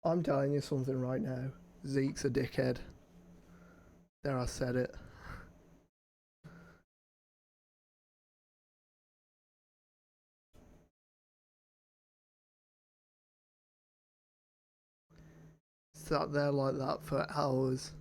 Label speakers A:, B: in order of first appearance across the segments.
A: I'm telling you something right now. Zeke's a dickhead. There, I said it. Sat there like that for hours.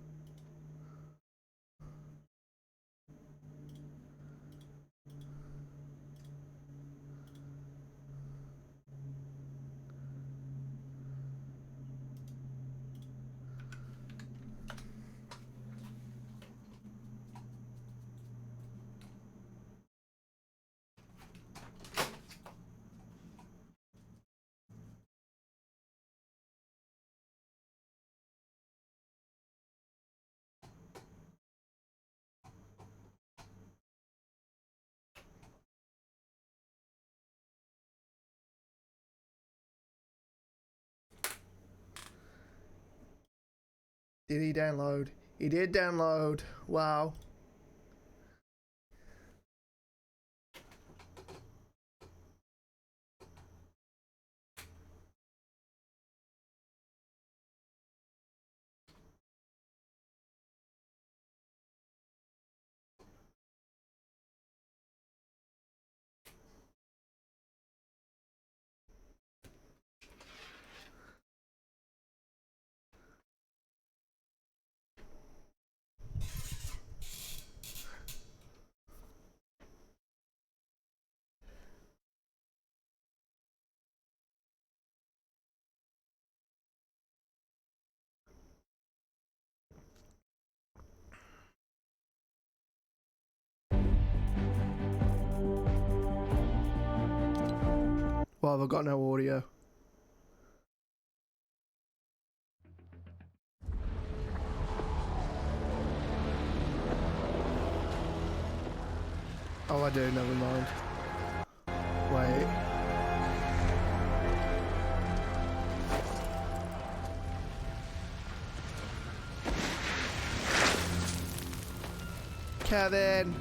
A: Did he download? He did download. Wow. Well, I've got no audio. Oh, I do, never mind. Wait. Kevin!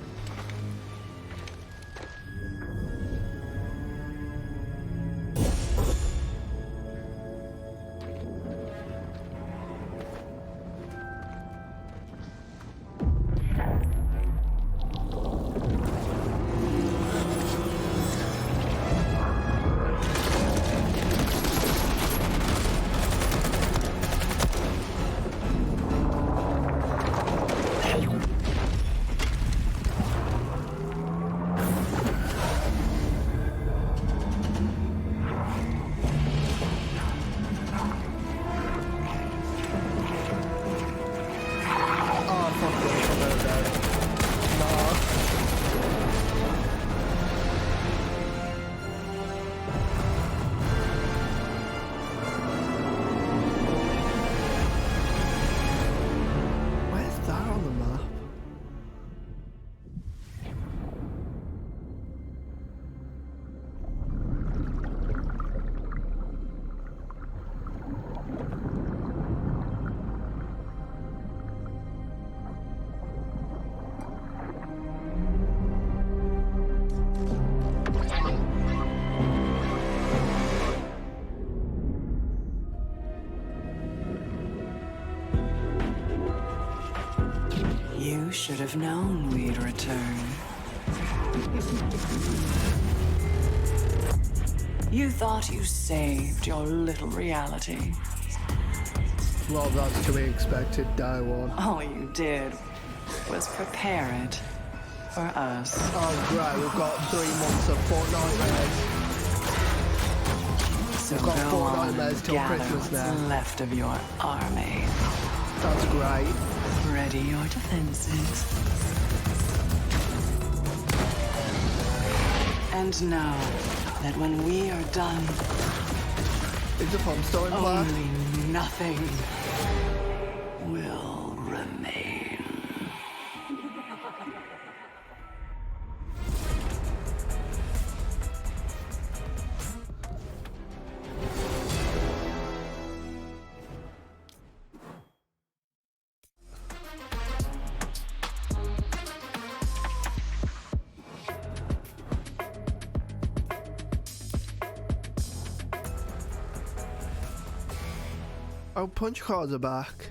B: You should have known we'd return. You thought you saved your little reality.
A: Well, that's to be expected, day one.
B: All you did was prepare it for us.
A: Oh, great, we've got 3 months of Fortnite.
B: So
A: we've got
B: go
A: 4
B: on
A: nightmares
B: and
A: till
B: gather
A: Christmas
B: what's
A: now.
B: left of your army.
A: That's great.
B: Ready your defenses. And know that when we are done,
A: Is the pump still in play?
B: only nothing will remain.
A: Oh, punch cards are back.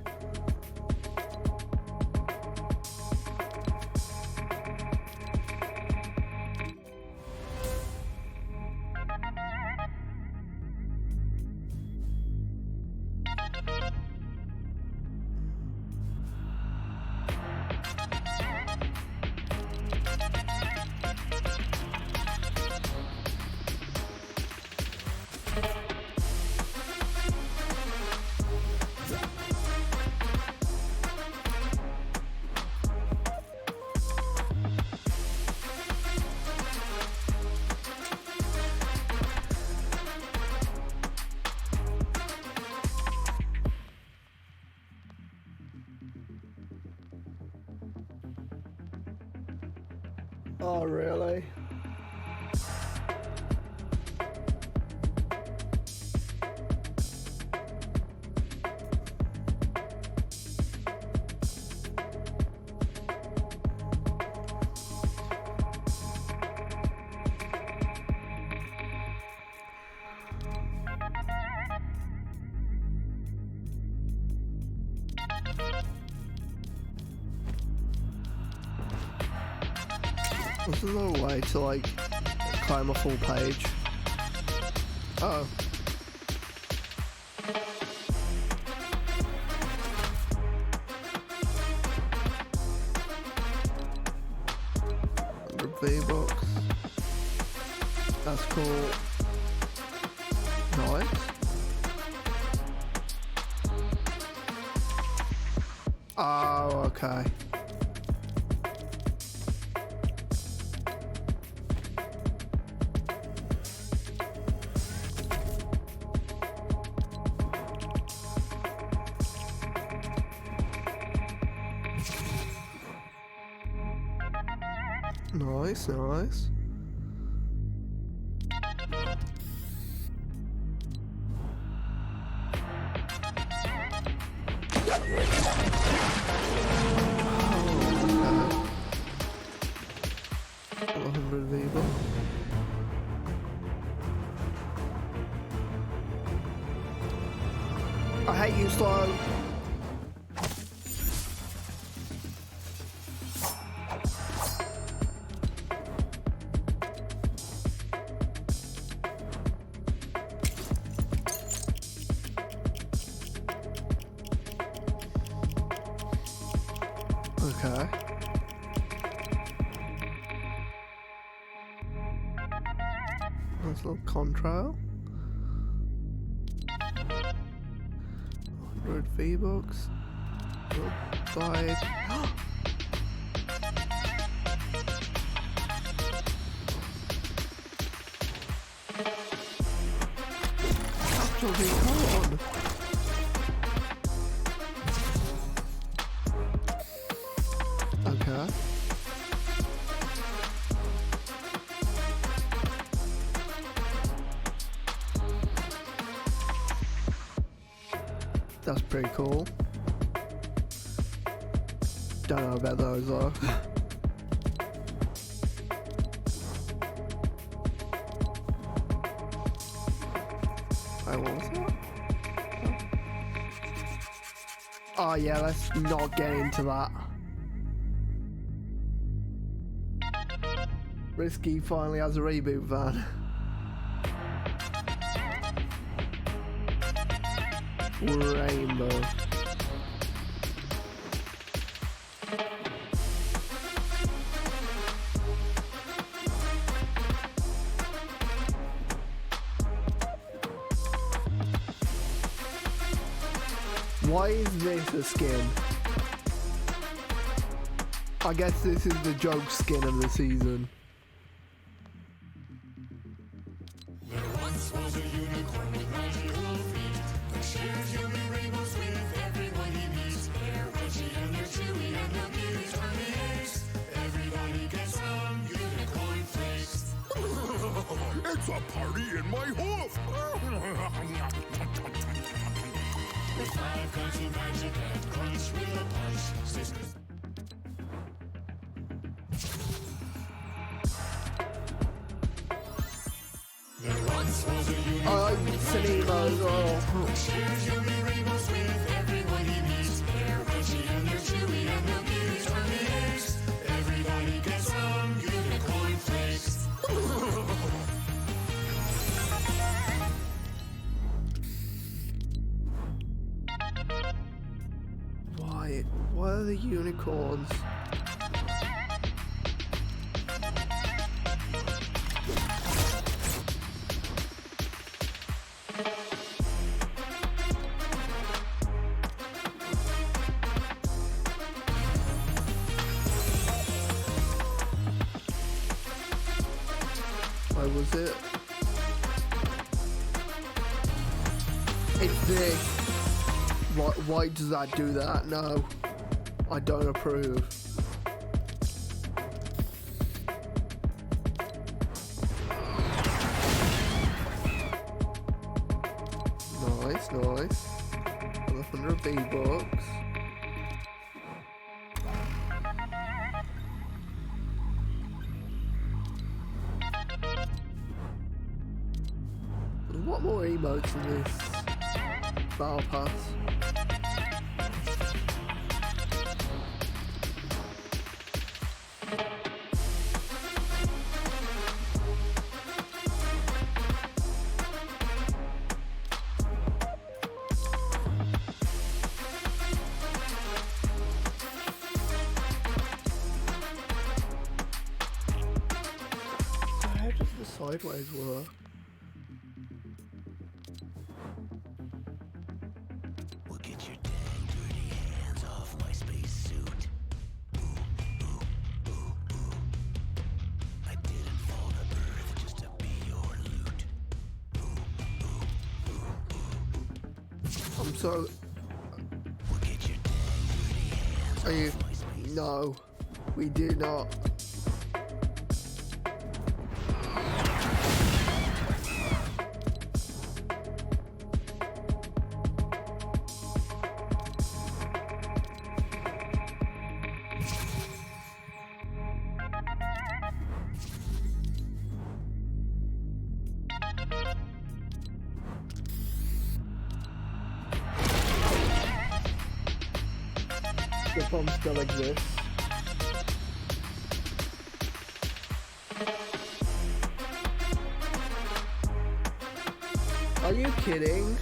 A: Oh, really? There's no way to like climb a full page. Oh. V-Bucks. That's cool. Nice. Oh, okay. Nice, nice. Oh, 100 V-Bucks. I hate you, Slow. Okay. Nice little contrail. 100 V-Bucks. Side. Actually, come on. Okay. That's pretty cool. Don't know about those though. Wait, what was that? Oh yeah, let's not get into that. Risky finally has a reboot van. Rainbow. Why is this a skin? I guess this is the joke skin of the season.
C: There once was a unicorn with magical feet that shared human rainbows with everyone he meets. They're Reggie and they're Chewy and they're Beauty and the Ace. Everybody gets some unicorn flakes.
D: It's a party in my hoof!
C: With 5 kinds of magic and crunch with a punch. Sisters. There once was a unicorn
A: I like Cinema as well.
C: that shared human rainbows with
A: the unicorns? Where was it? It's this. Why does that do that? No. I don't approve. Nice, nice. 100 V-Bucks. What more emotes in this battle pass? How does the sideways work?
E: Well, get your dang dirty hands off my spacesuit. I didn't fall to Earth just to be your loot.
A: I'm so.
E: Well, get your dang dirty hands
A: Are you?
E: off my space.
A: No, we do not. The bomb still exists. Are you kidding?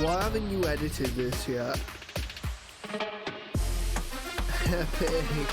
A: Why haven't you edited this yet? Epic.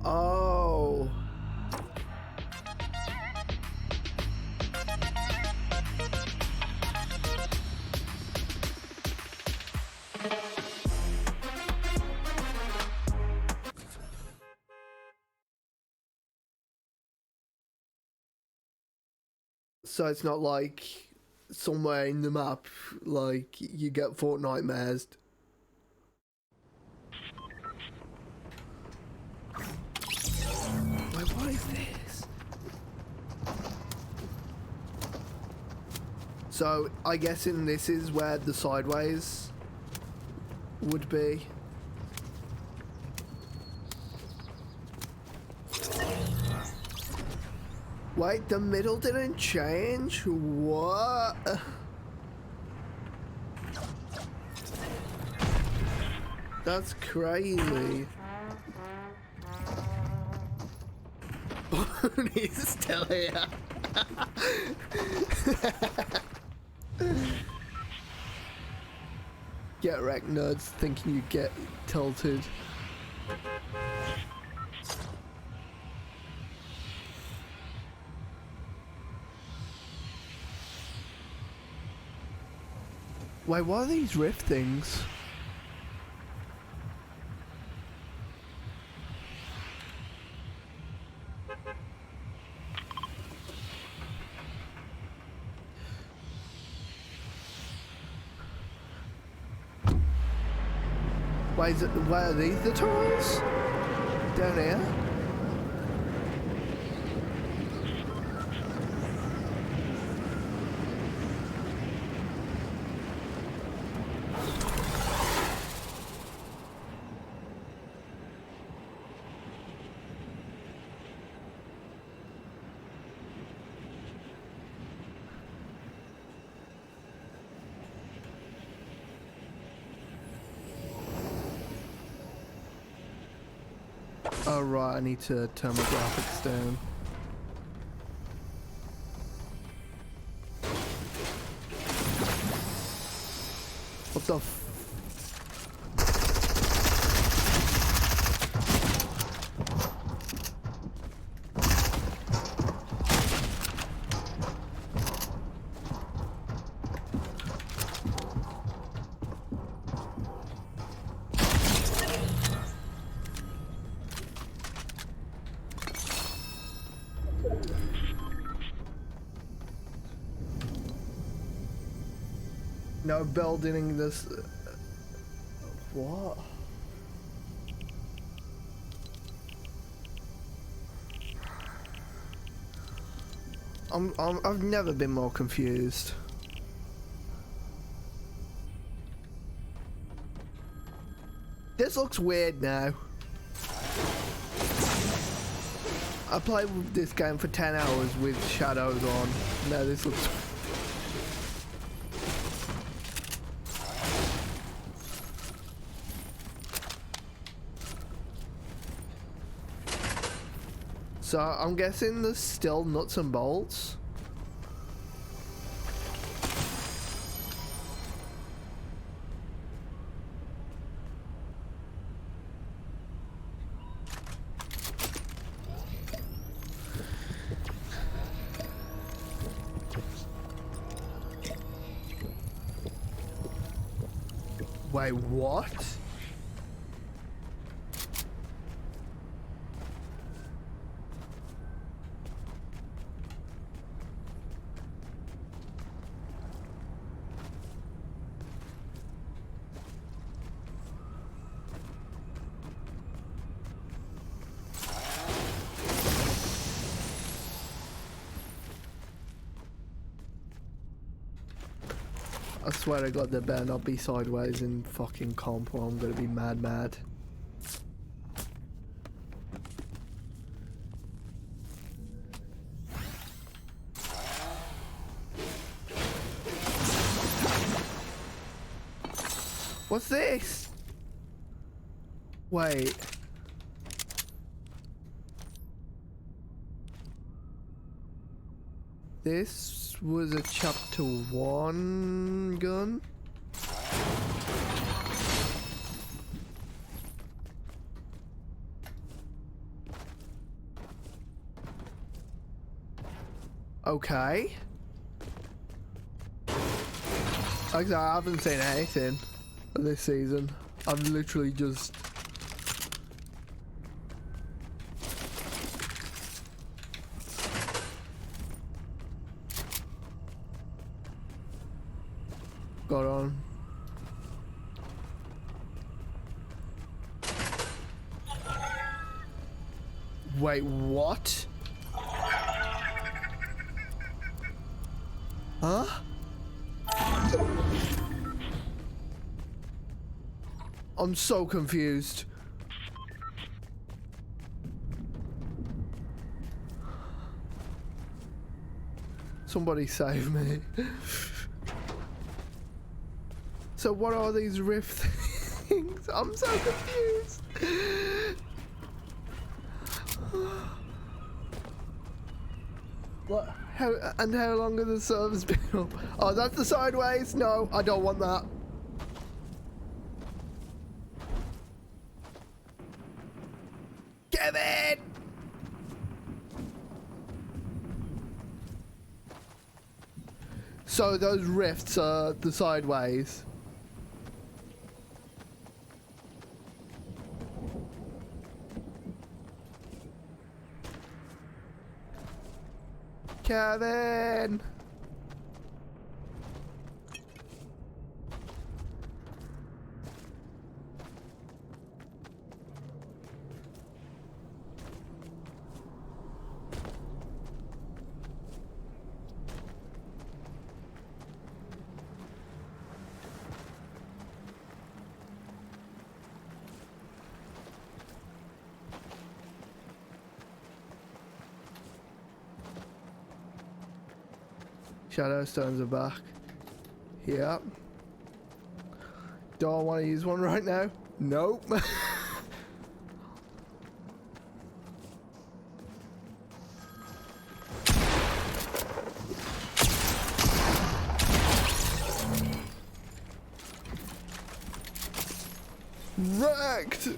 A: Oh. So it's not like somewhere in the map, like you get Fortnite Nightmares. Wait, what is this? So I guessing this is where the sideways would be. Wait, the middle didn't change? What? That's crazy. He's still here. Get wrecked, nerds, thinking you get tilted. Wait, what are these rift things? Why are these the tunnels? Down here? Oh right, I need to turn my graphics down. What the f- No building this. What? I've never been more confused. This looks weird now. I played this game for 10 hours with shadows on. Now this looks. So I'm guessing there's still nuts and bolts. Wait, what? I swear to God, there better not be sideways in fucking comp or I'm gonna be mad. What's this? Wait. This was a chapter 1 gun? Okay. Like I haven't seen anything this season. I've literally just... got on. Wait, what? Huh? I'm so confused. Somebody save me. So what are these rift things? things. I'm so confused. What? How long have the servers been up? Oh, that's the sideways? No, I don't want that. Kevin! So those rifts are the sideways. Kevin! Shadow stones are back. Yep. Do I want to use one right now? Nope. Wrecked!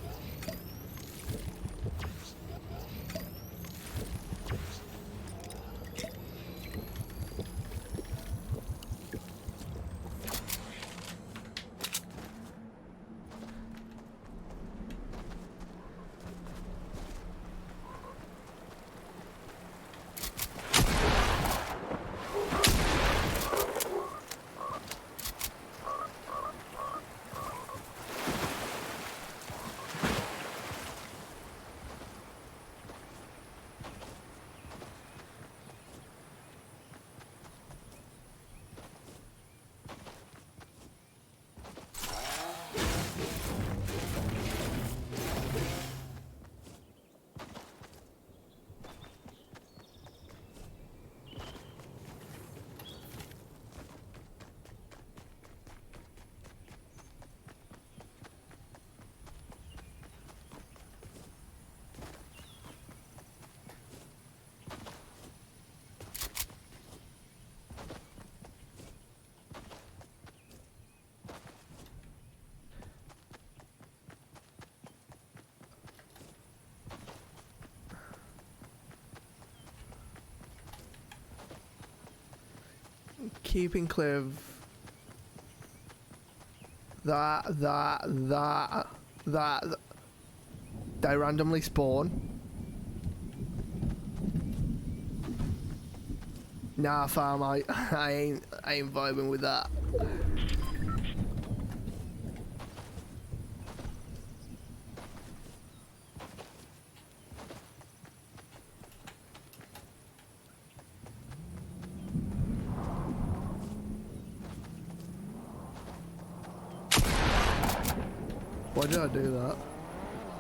A: Keeping clear of that. They randomly spawn. Nah, fam, I ain't vibing with that. Why did I do that?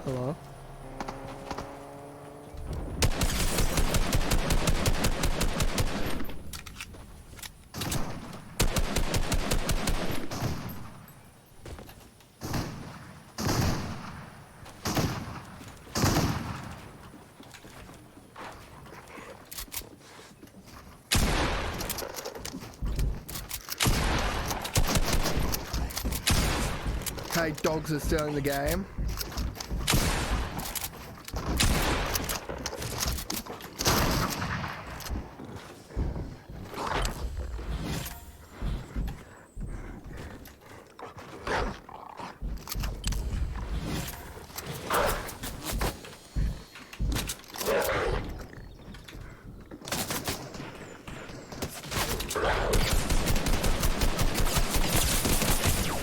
A: Hello? Hey, dogs are still in the game.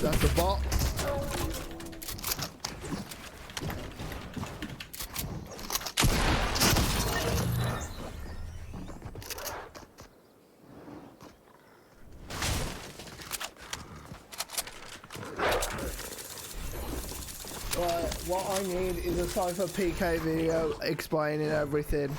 A: That's a bot. What I need is a Cypher PK video explaining everything.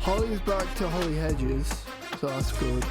A: Holly's back to Holly Hedges, so that's good.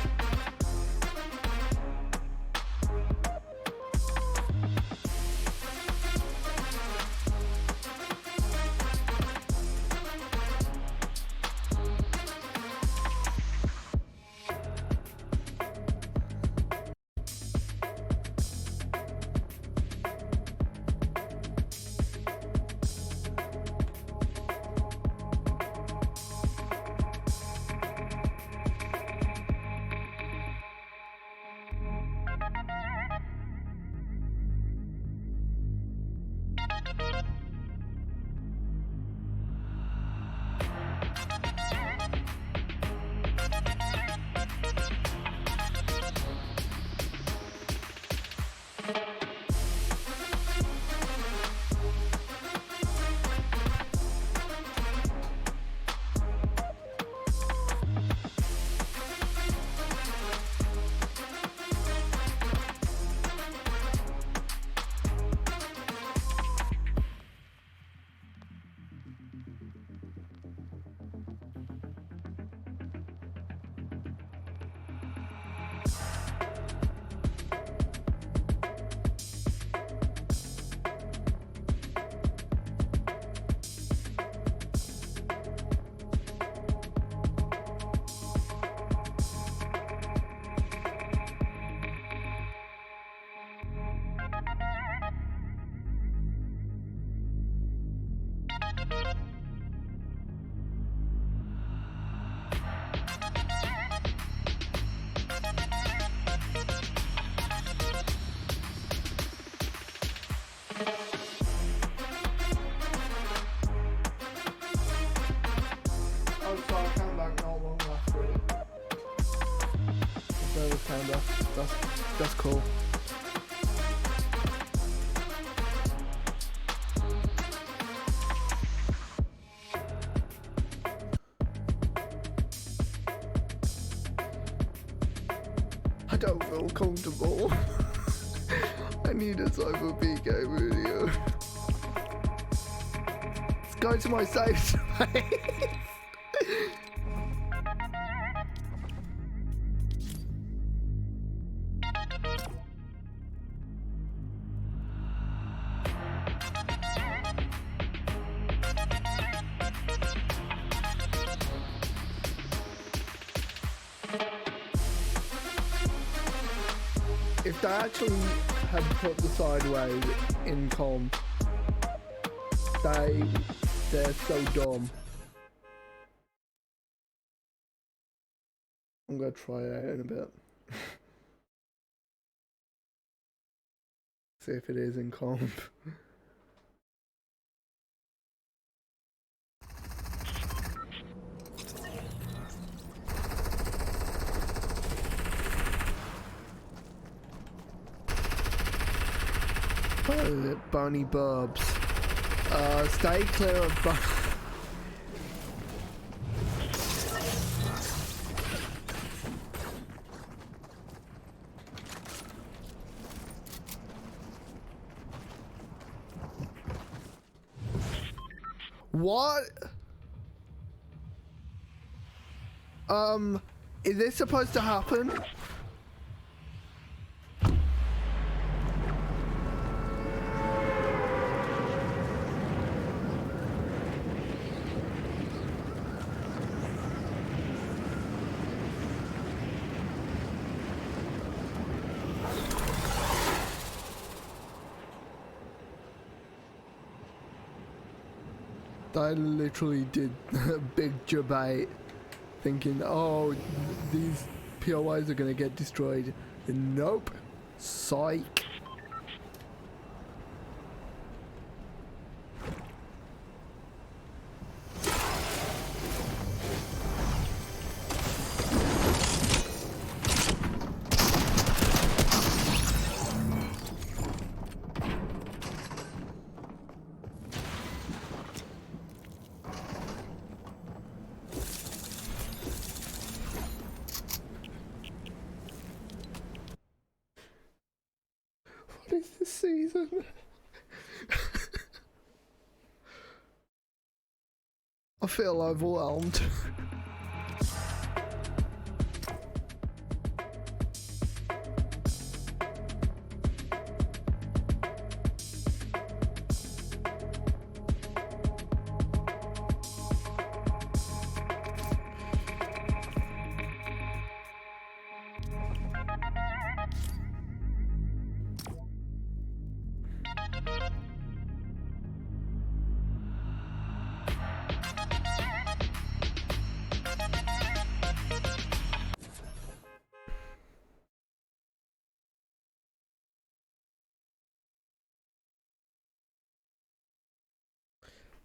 A: That's cool. I don't feel comfortable. I need a Cyber PK video. Let's go to my safe space. If they actually had put the sideways in comp, they're so dumb. I'm gonna try it out in a bit. See if it is in comp. Bony burbs. Stay clear of What? Is this supposed to happen? I literally did a big debate thinking, oh, these POIs are gonna get destroyed. And nope. Psych. What is this season? I feel overwhelmed.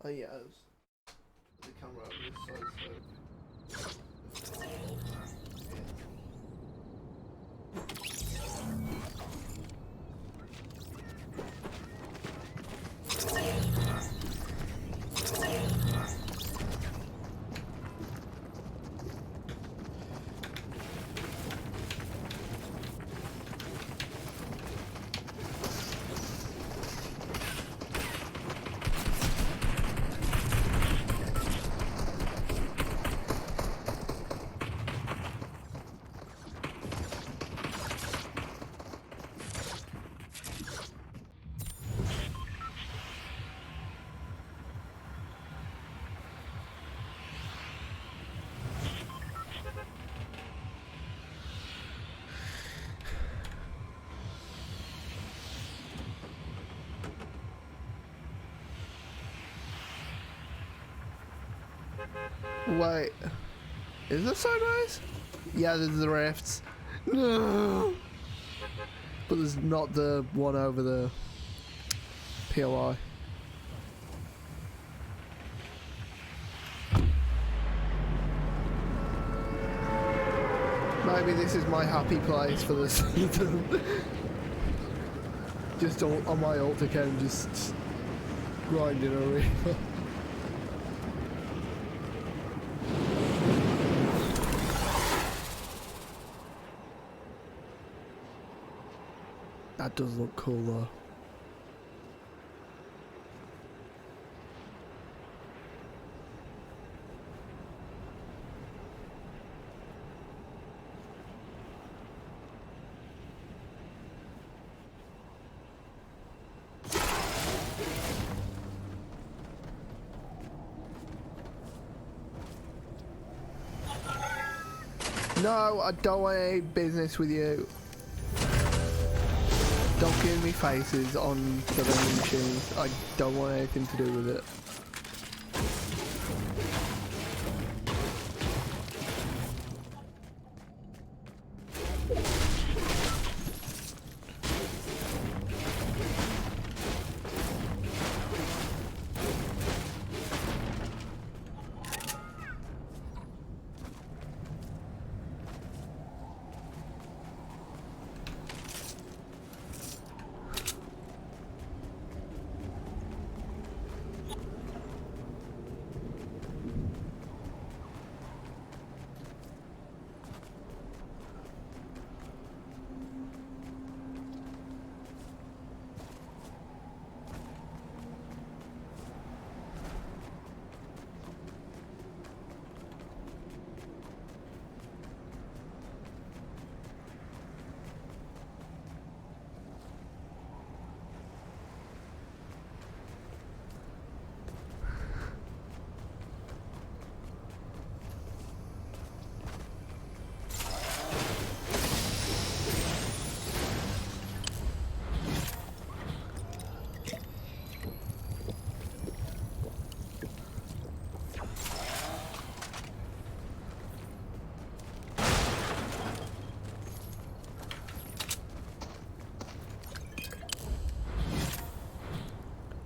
A: Oh yeah, the camera on this side, so... Wait, is this so nice? Yeah, there's the rafts. No, but there's not the one over the POI. Maybe this is my happy place for the season. Just on my alt account, just grinding a reaper. That does look cool though. No, I don't want any business with you. Don't give me faces on the vending machines. I don't want anything to do with it.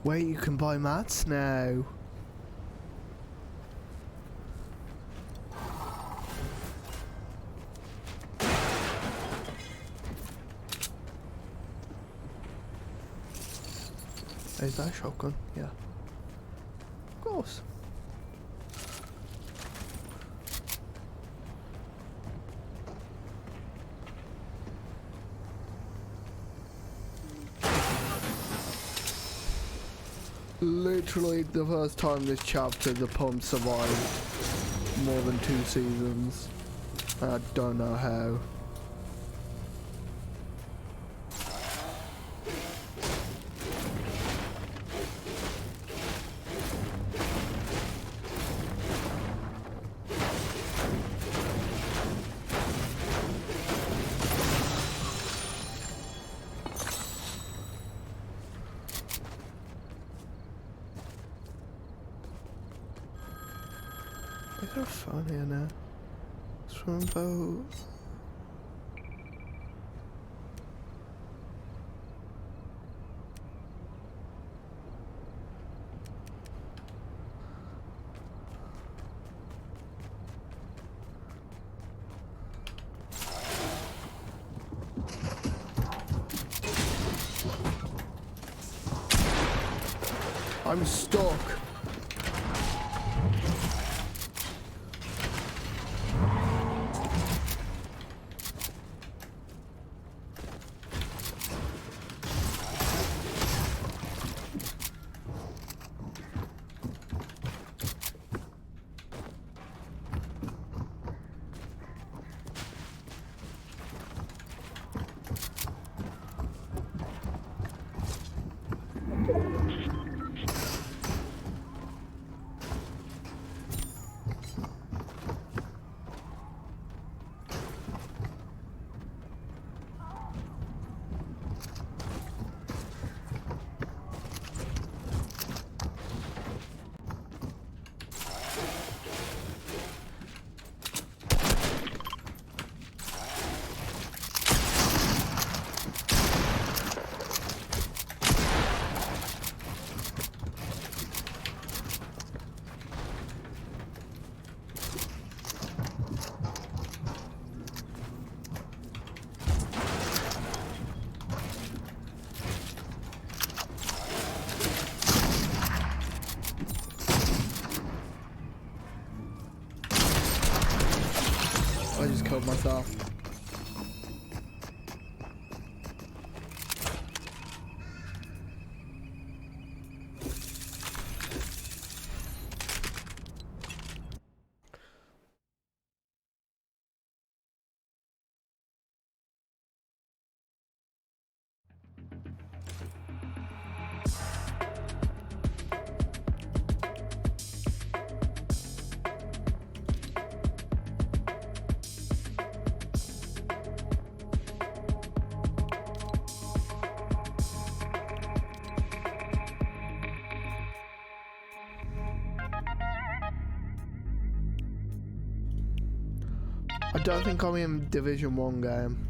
A: Wait, you can buy mats now. Is that a shotgun? Yeah. Of course. Literally the first time this chapter the pump survived more than 2 seasons. I don't know how. I got a phone here now. Swimming boat. I'm stuck. I just killed myself. I don't think I'm in Division 1 game.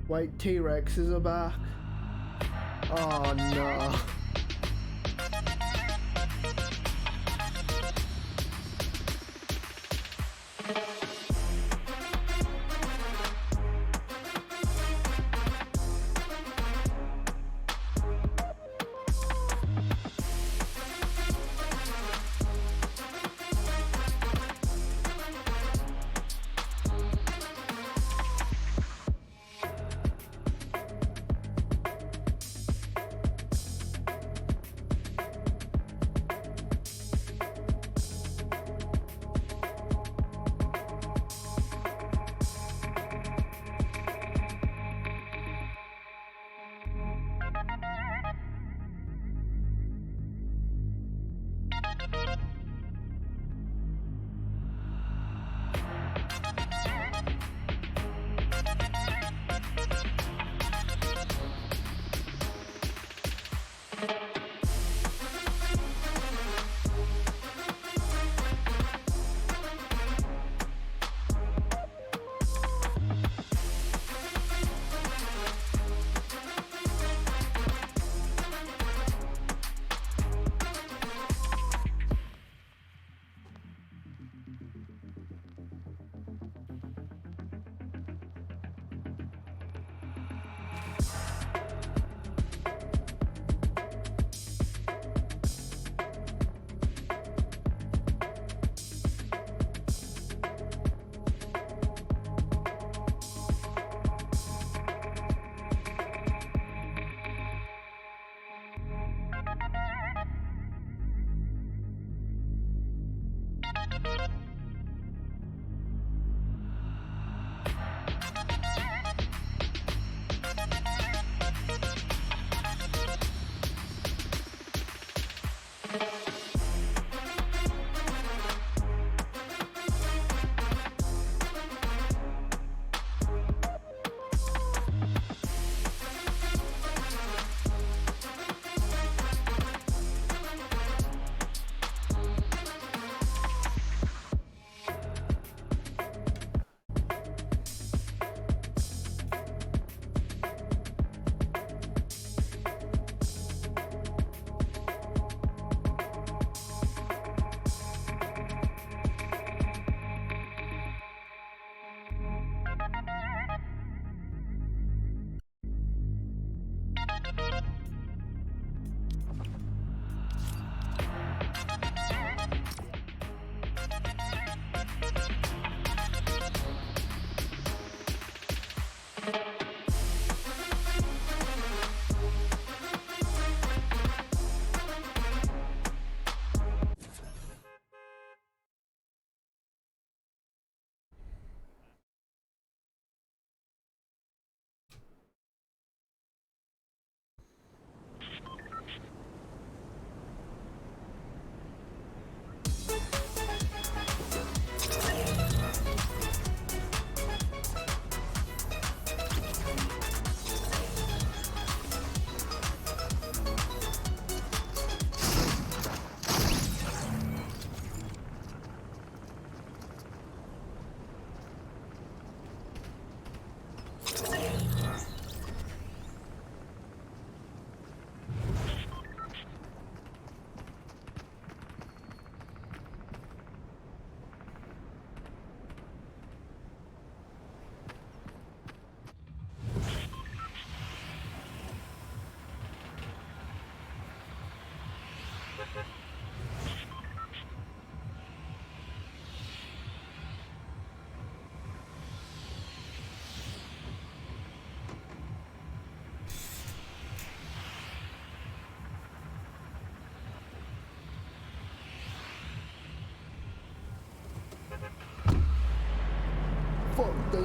A: Wait, T-Rexes are back. Oh no.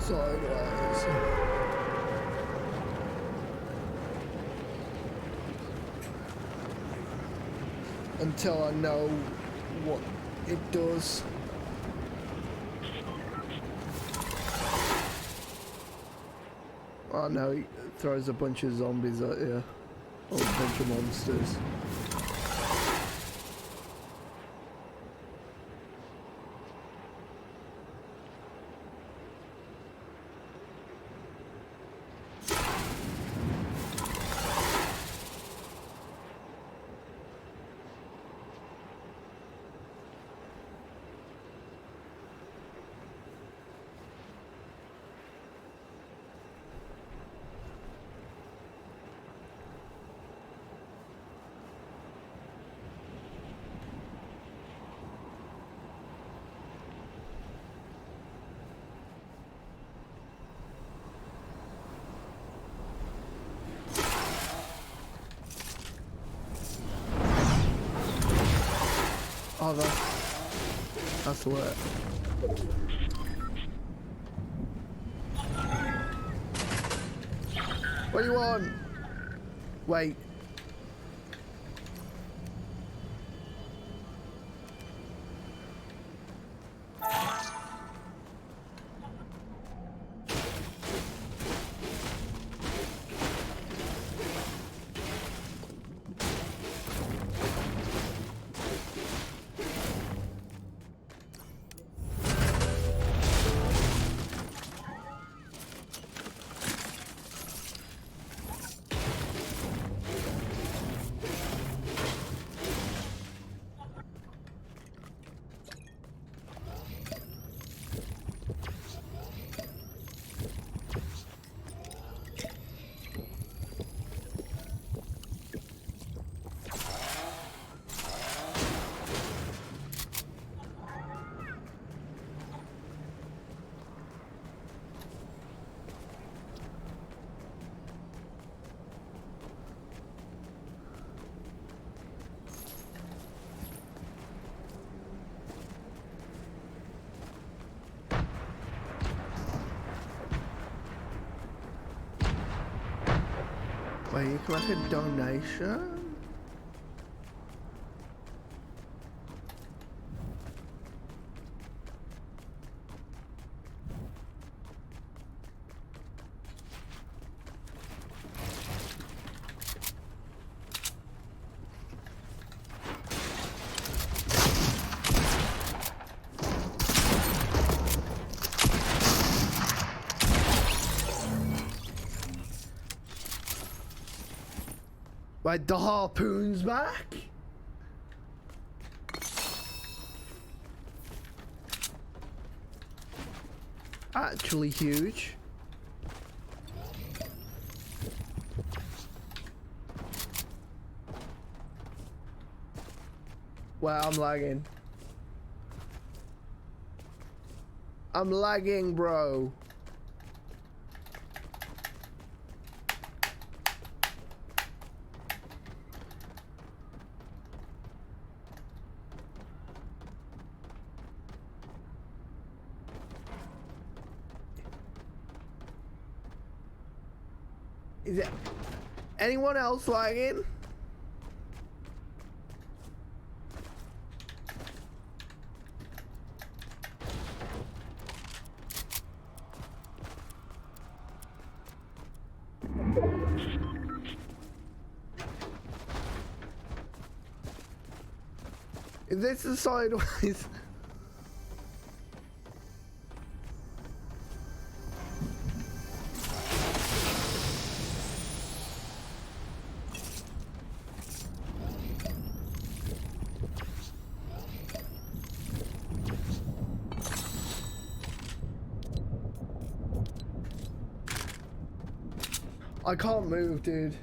A: sideways. Until I know what it does. Oh no, he throws a bunch of zombies at you. Or a bunch of monsters. Oh, that's the work. What do you want? Wait. Wait, you can make a donation? Wait, the harpoon's back? Actually huge. Wow, I'm lagging. I'm lagging, bro. Is it anyone else lagging? Is this the sideways? I can't move, dude.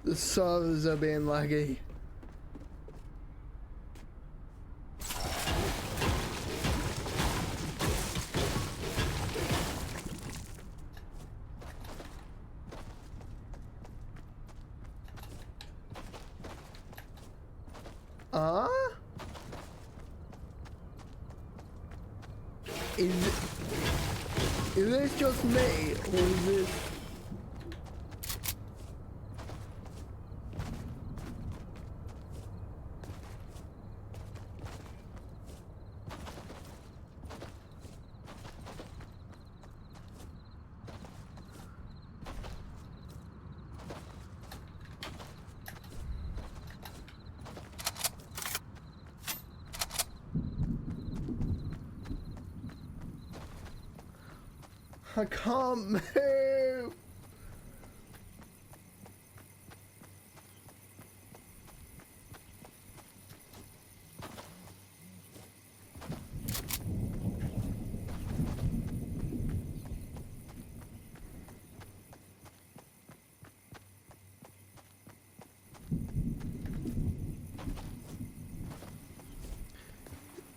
A: The servers are being laggy. Is this just me, or is this... I can't move.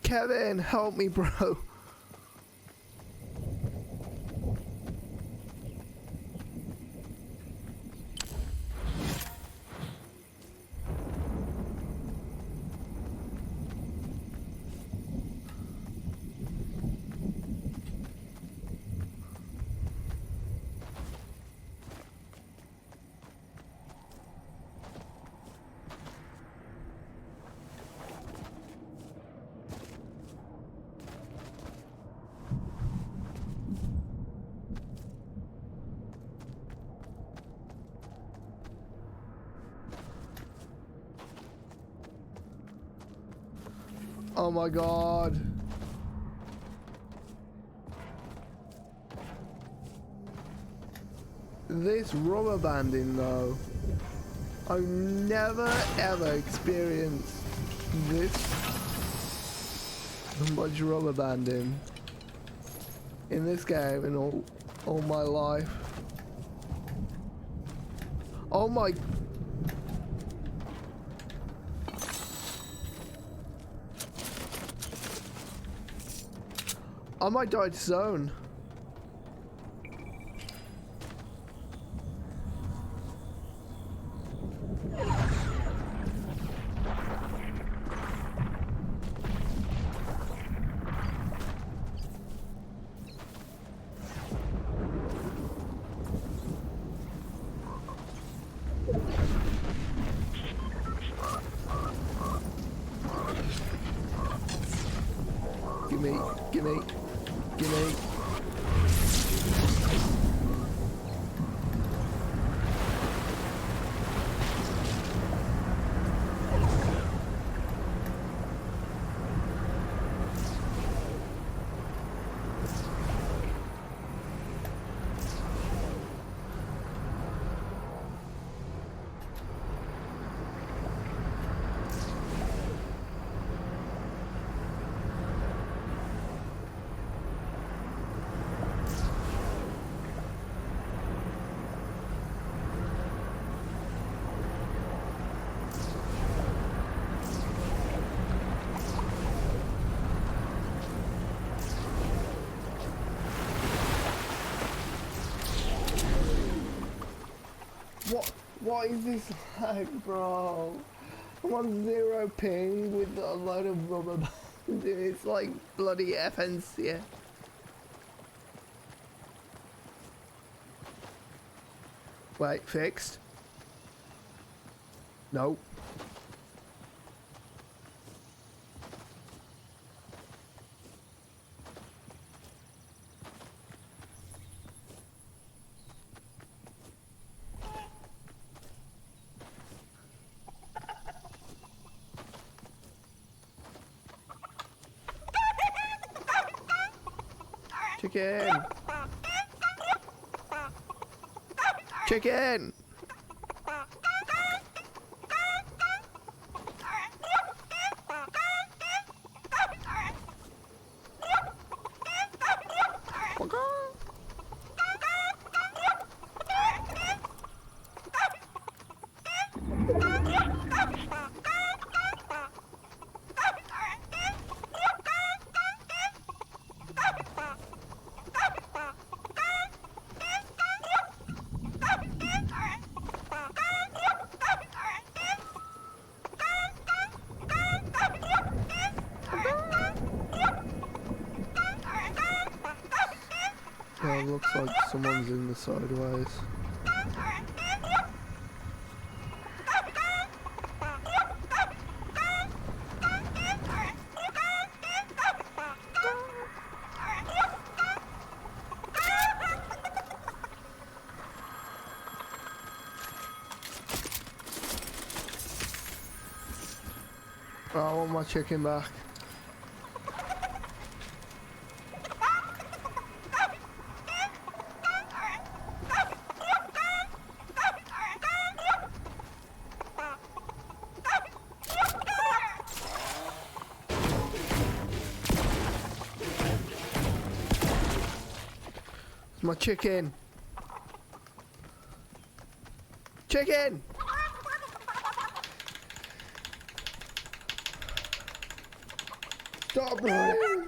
A: Kevin, help me, bro. Oh my god. This rubber banding though. I've never ever experienced this much rubber banding in this game in all my life. Oh my... I might die to zone. Gimme, gimme, gimme. What is this lag, bro? I'm on 0 ping with a load of rubber bands. It's like bloody FNC. Wait, fixed? Nope. Chicken! Chicken! Oh, looks like someone's in the sideways. Oh, I want my chicken back. It's my chicken. Chicken! Stop running!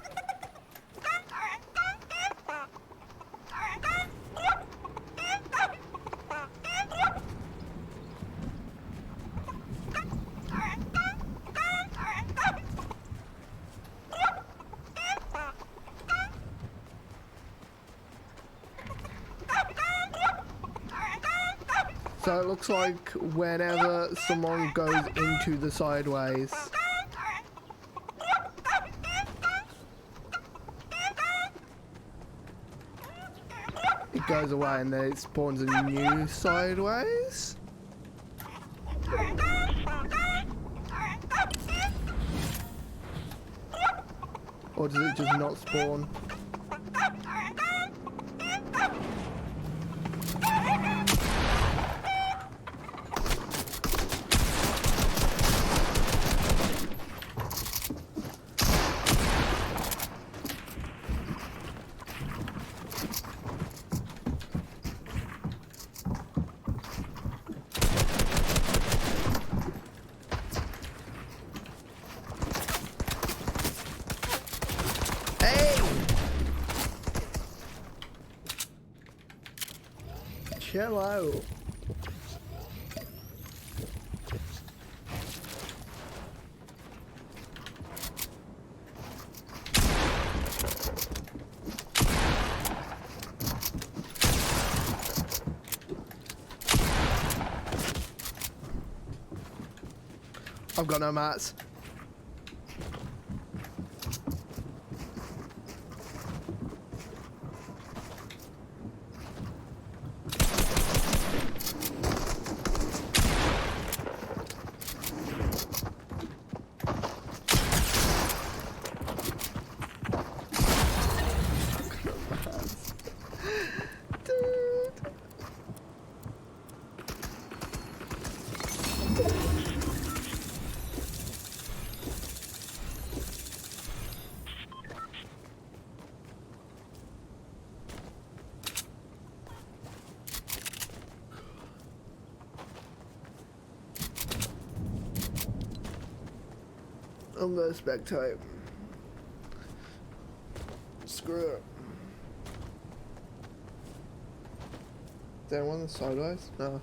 A: So it looks like whenever someone goes into the sideways, it goes away and then it spawns a new sideways. Or does it just not spawn? Chill out. I've got no mats. I'm gonna spectate. Screw it. Is there one that's sideways? No.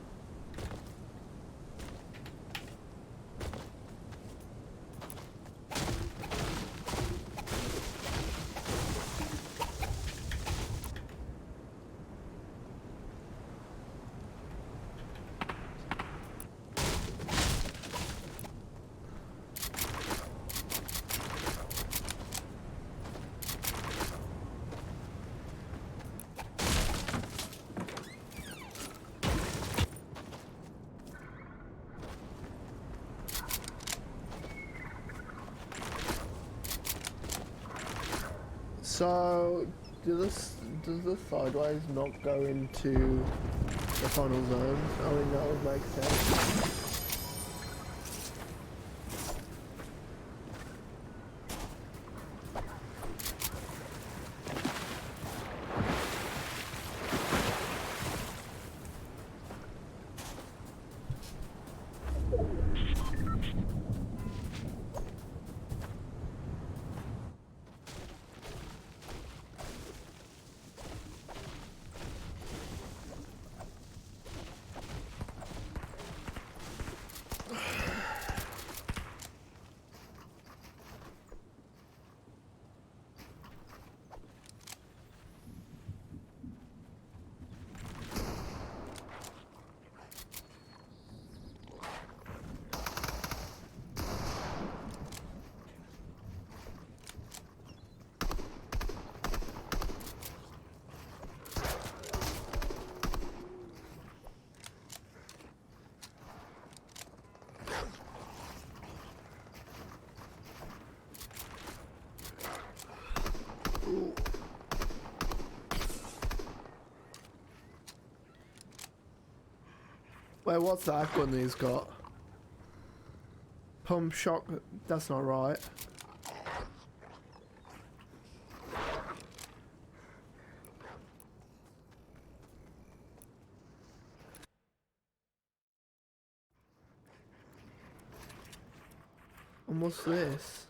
A: So, does the sideways not go into the final zone? I mean, that would make sense. Wait, what's that gun he's got? Pump shock. That's not right. And what's this?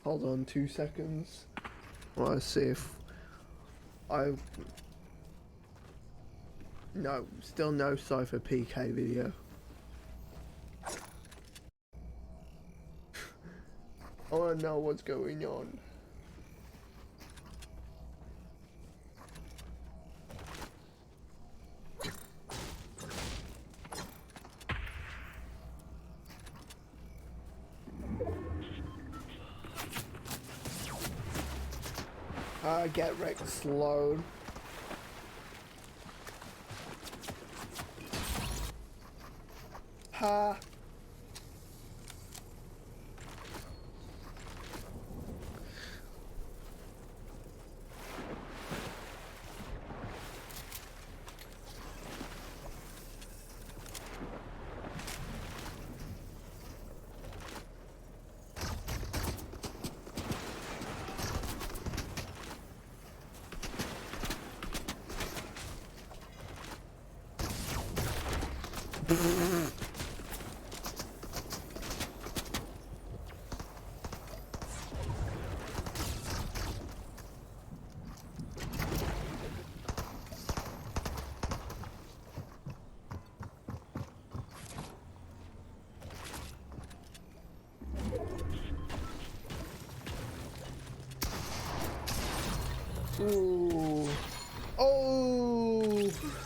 A: Hold on 2 seconds. I want to see if I... No, still no Cypher PK video. I want to know what's going on. Get wrecked slowed. Ha. Ooh. Oh.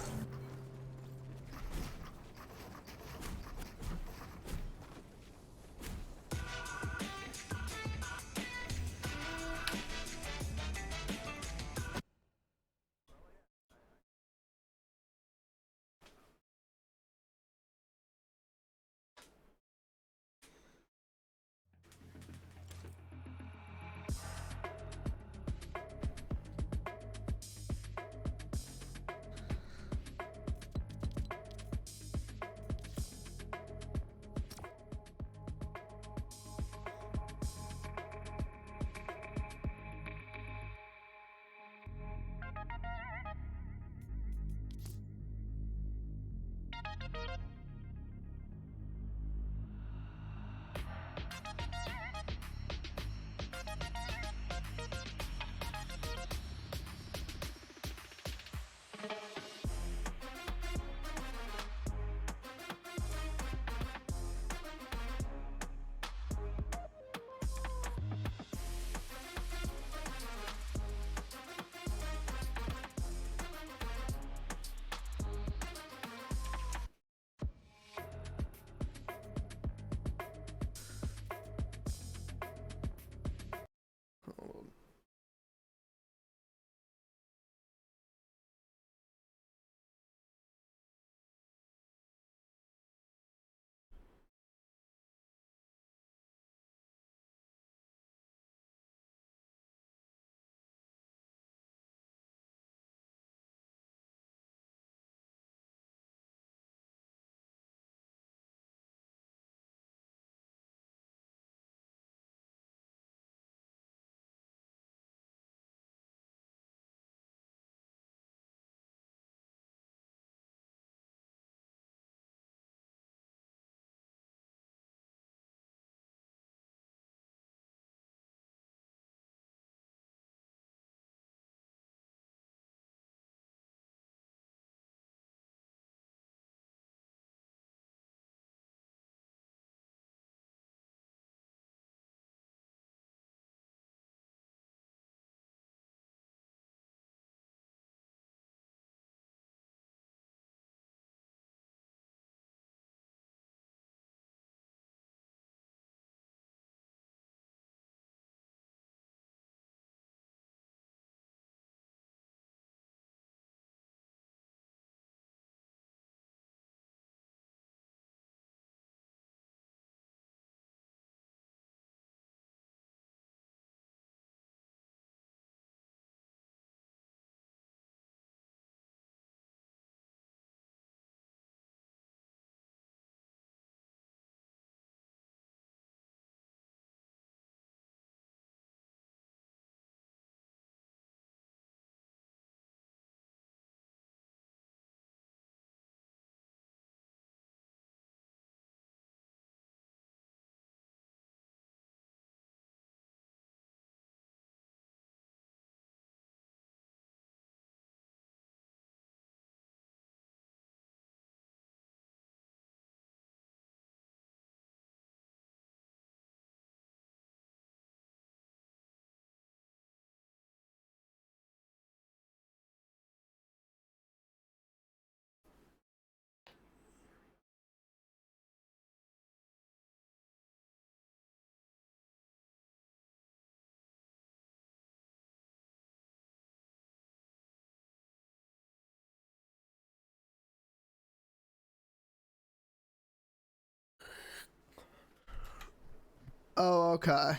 A: Oh, okay.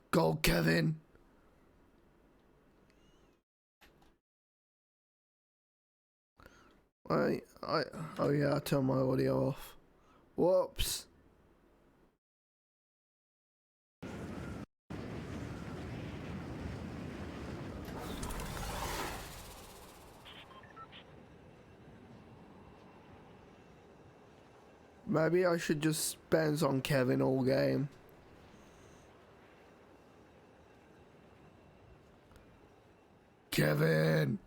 A: Go, Kevin. Oh yeah, I turned my audio off. Whoops. Maybe I should just bounce on Kevin all game. Kevin!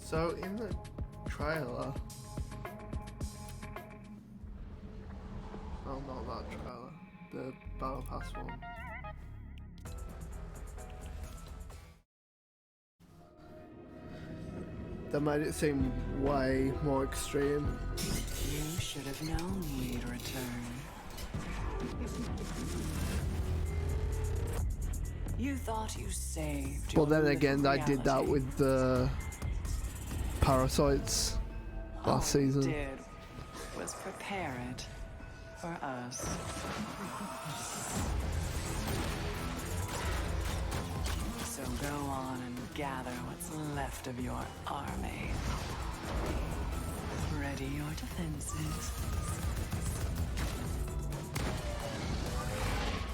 A: So in the trailer, oh not that trailer, the Battle Pass one. That made it seem way more extreme.
B: You should have known we'd return. You thought you saved
A: Well,
B: your
A: then again, I did that
B: reality.
A: with the Parasites last
B: All
A: season.
B: we did was prepare it for us. So go on and gather what's left of your army. Ready your defenses.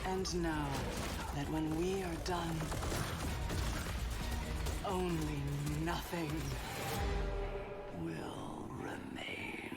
B: And know that when we are done, only nothing will remain.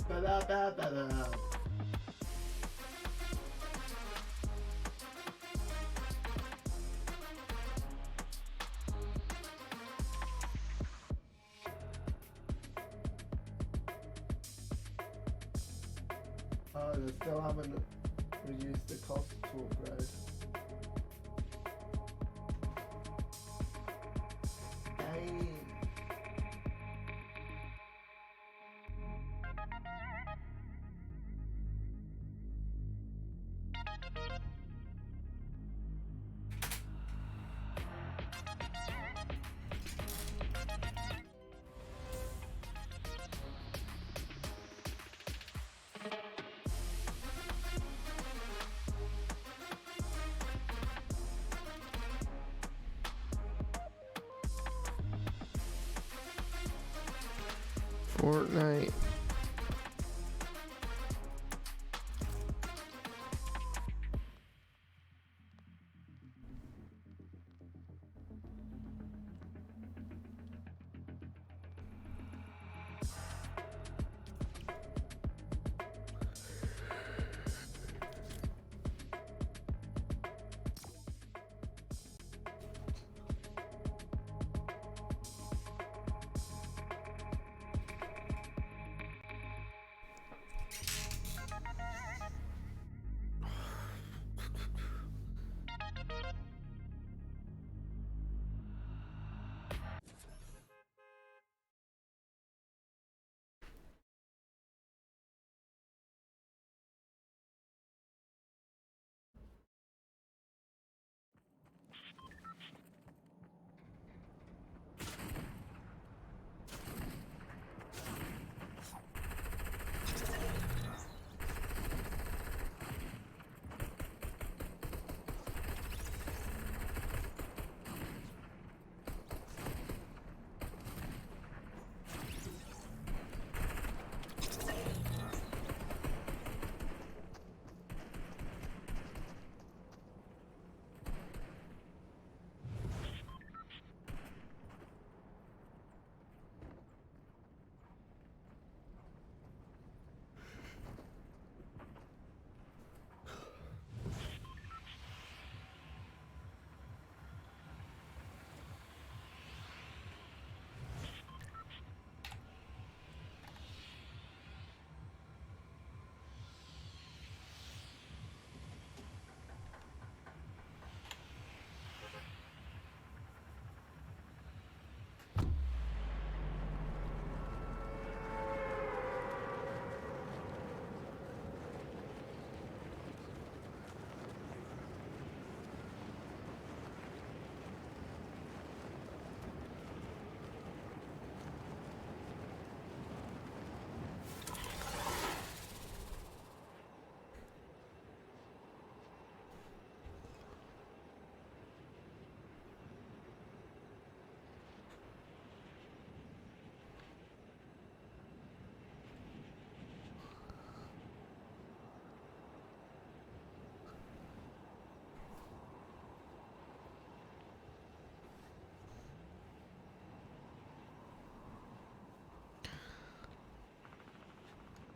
A: Ba-da-ba-ba-da. Oh, they still haven't reduced the cost to upgrade. Dang. Fortnite.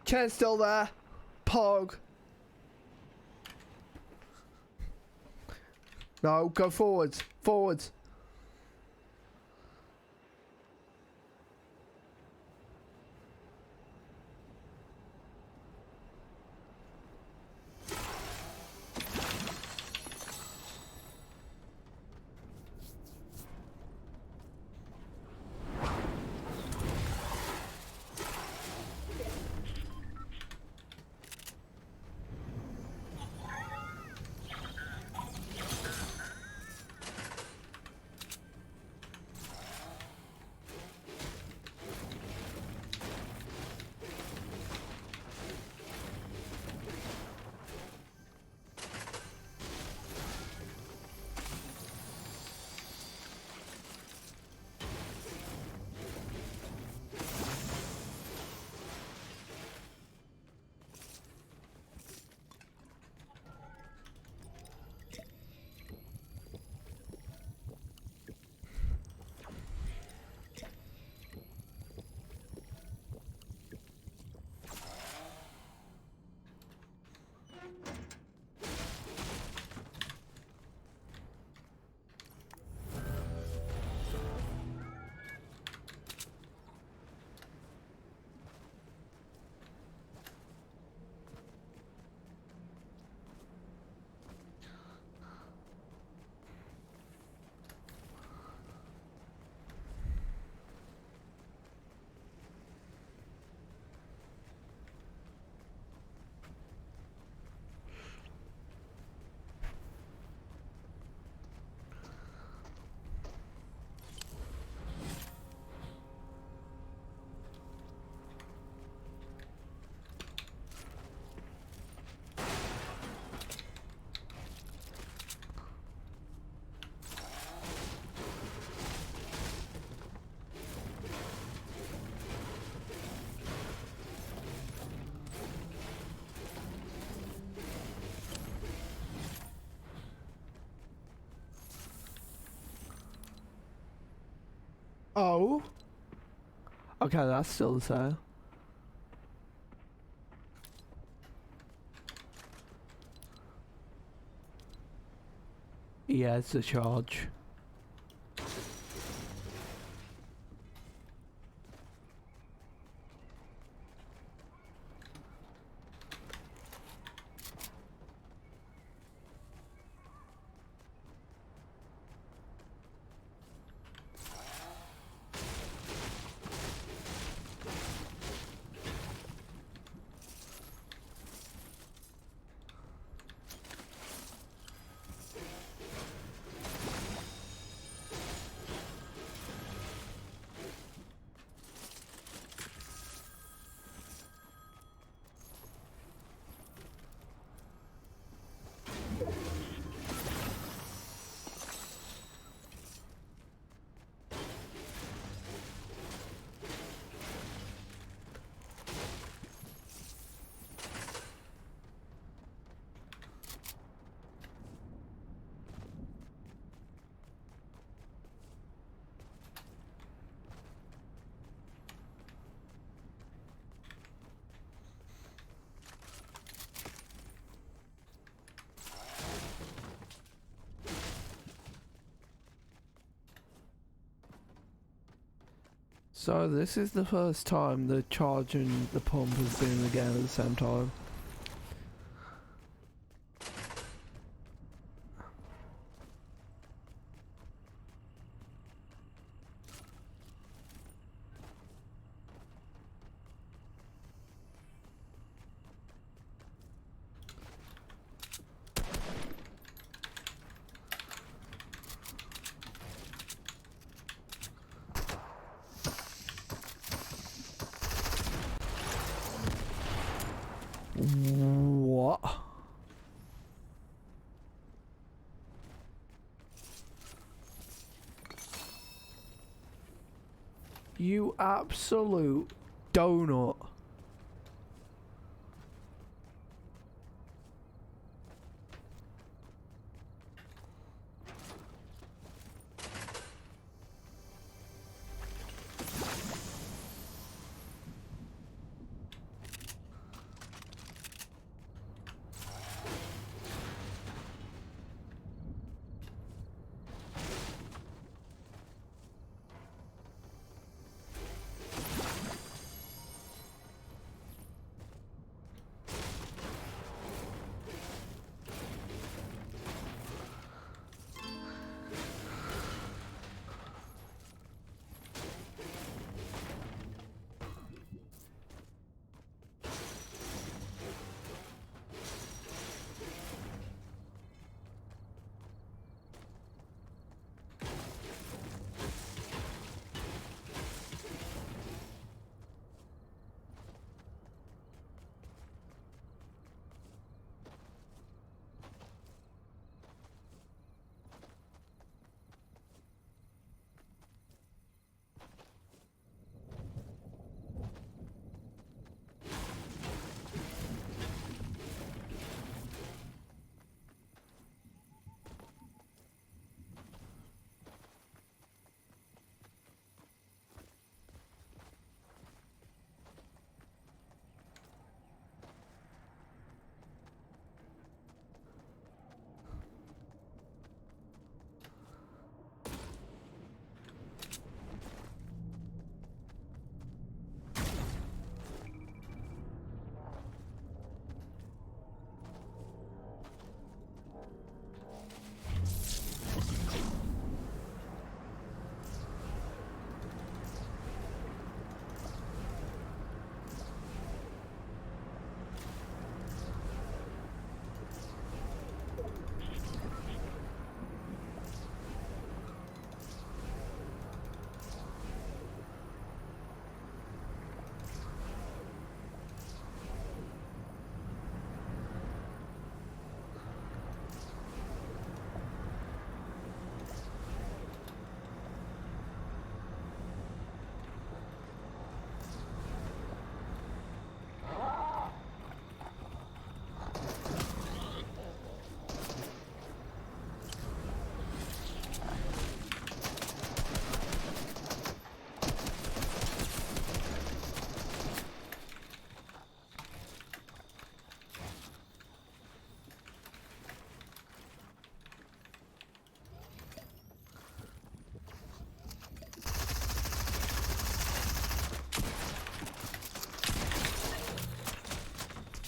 A: Ken's still there. Pog. No, go forwards. Forwards. Oh. Okay, that's still the same. Yeah, it's a charge. So this is the first time the charge and the pump has been again at the same time. What? You absolute donut.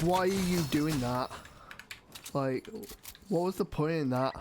A: Why are you doing that? Like, what was the point in that?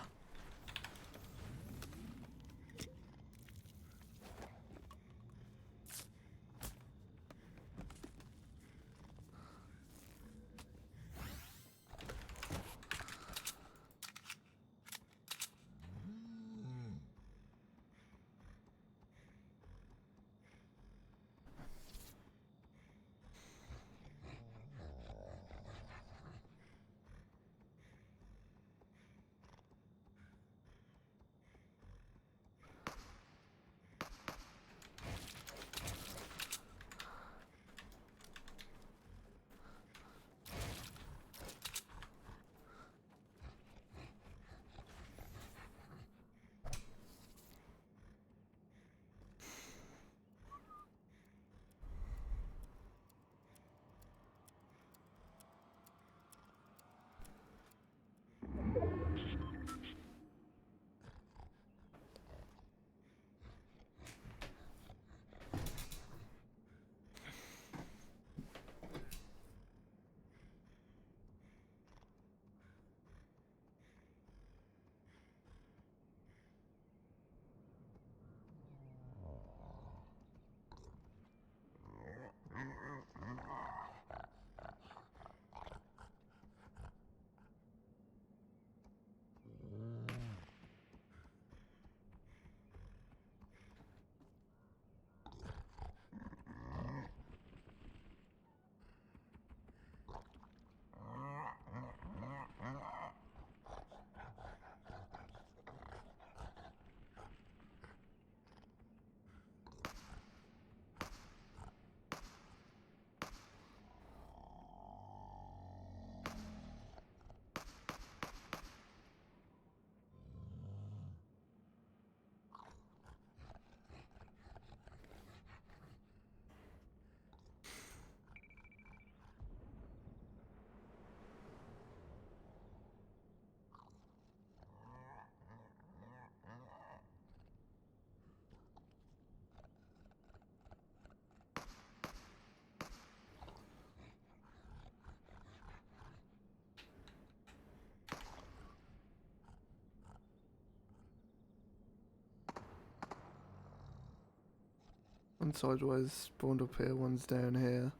A: One sideways spawned up here, one's down here.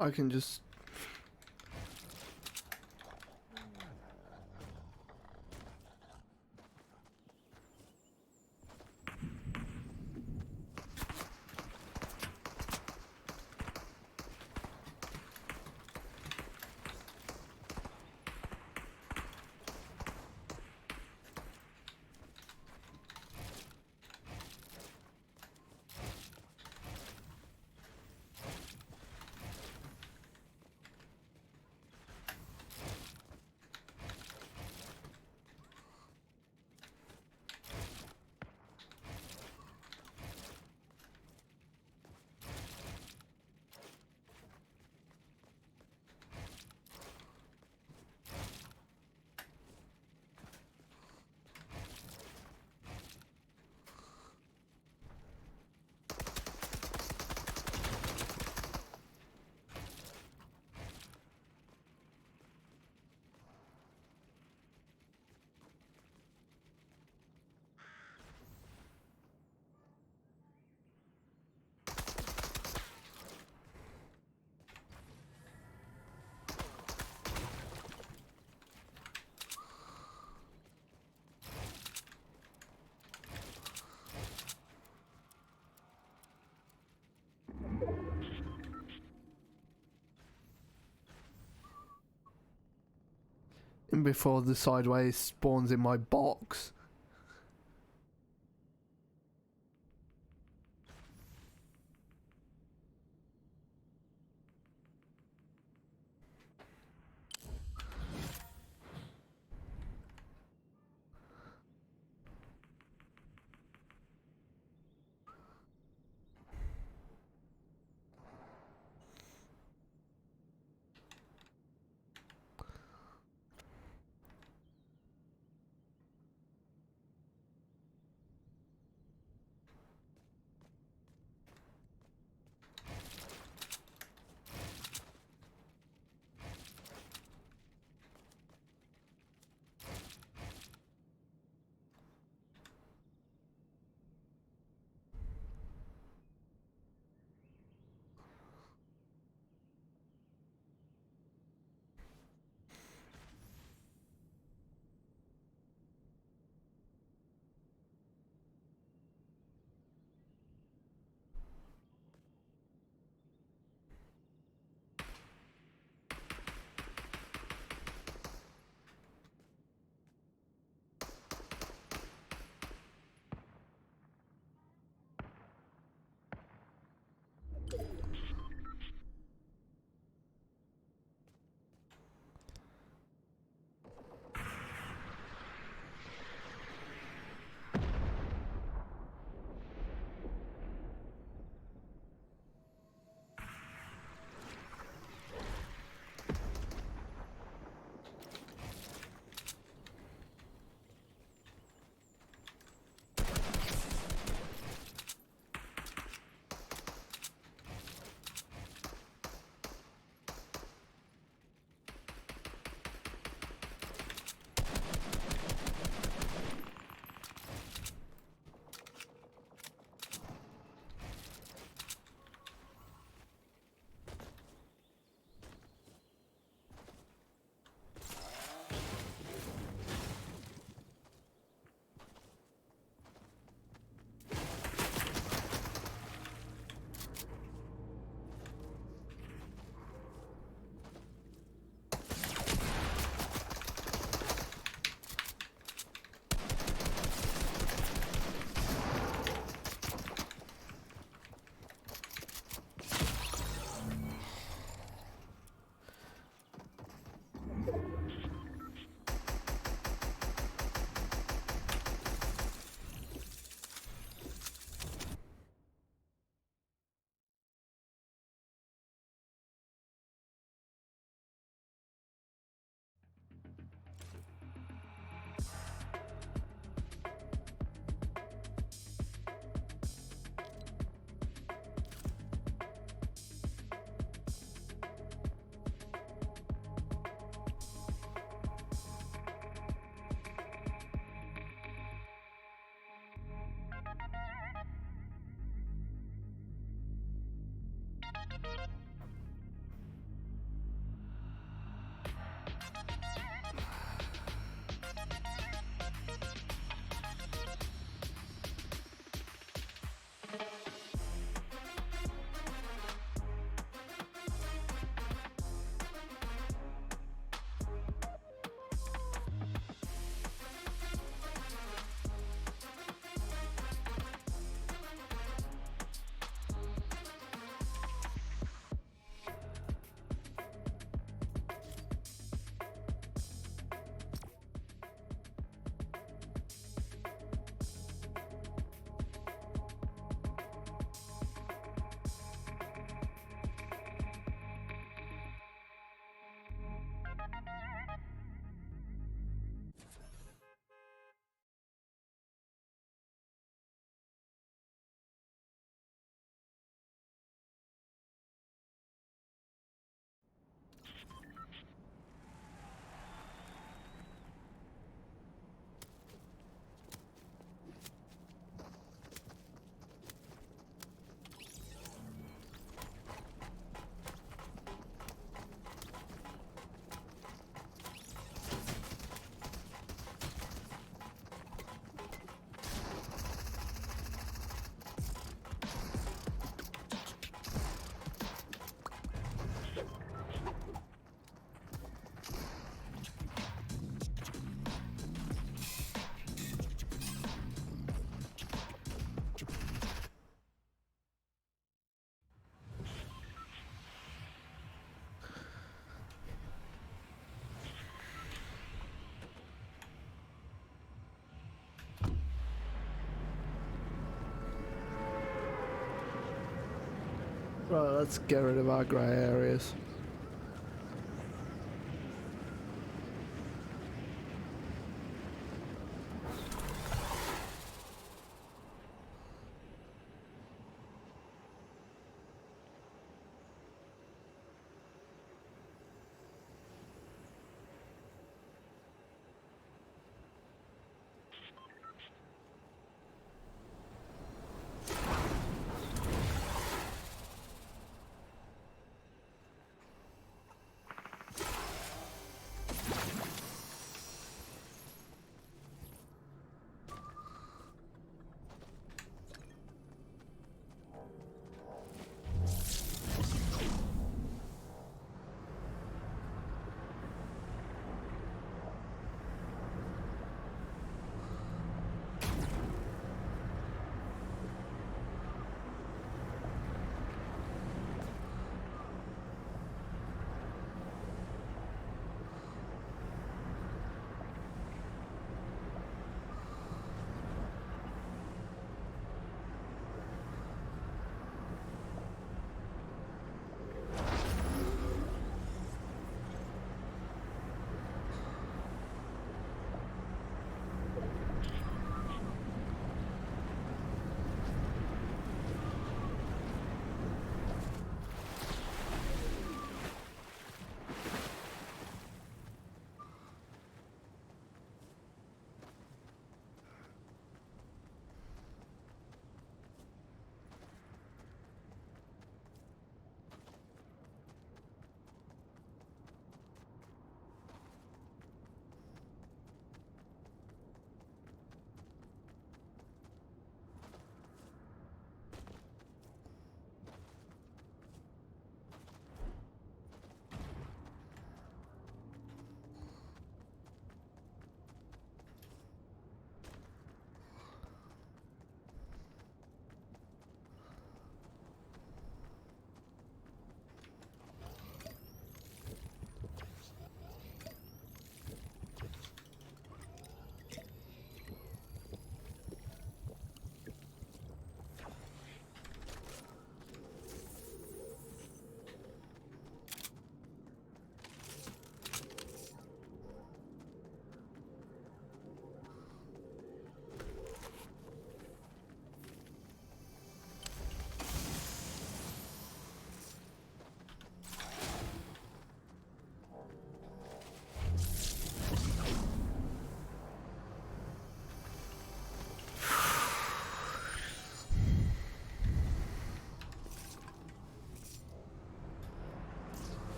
A: I can just... And before the sideways spawns in my box. Right, let's get rid of our grey areas.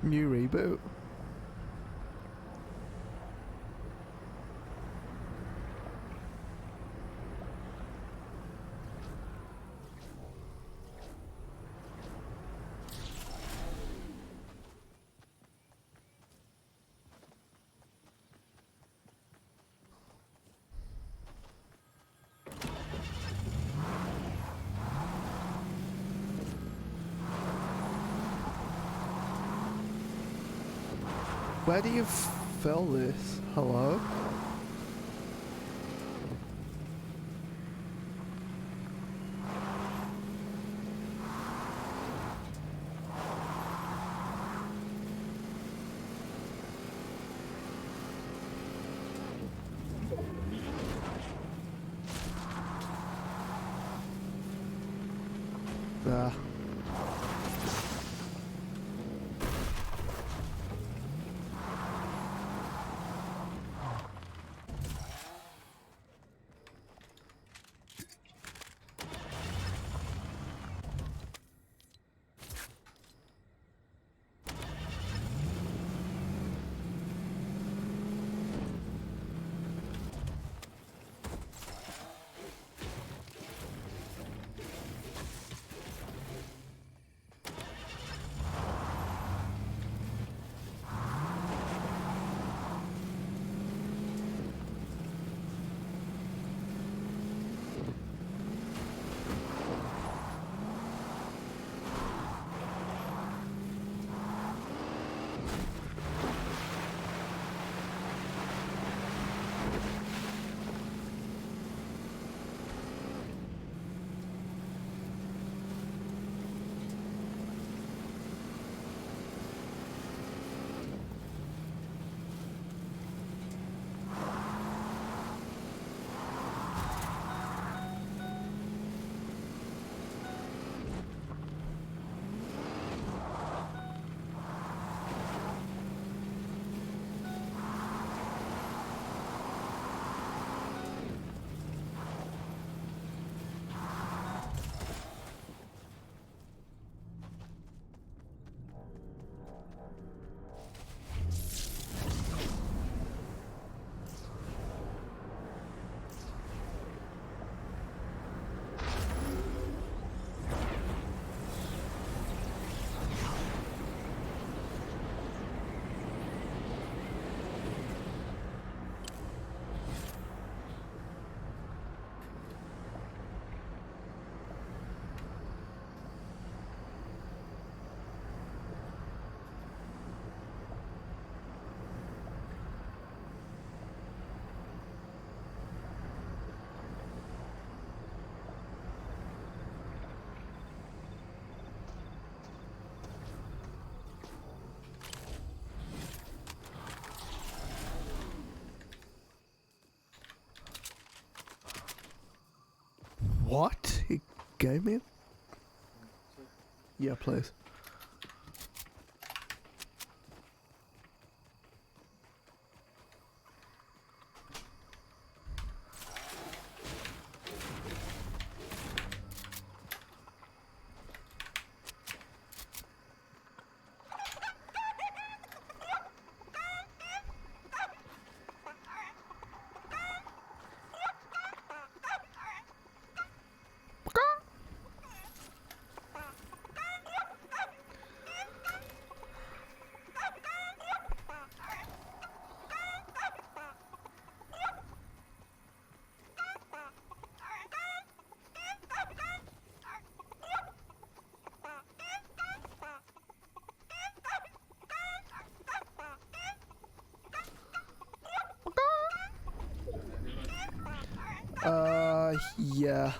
A: New reboot. Where do you fill this? Hello? Ah. What? He gave me? Yeah, please. Yeah.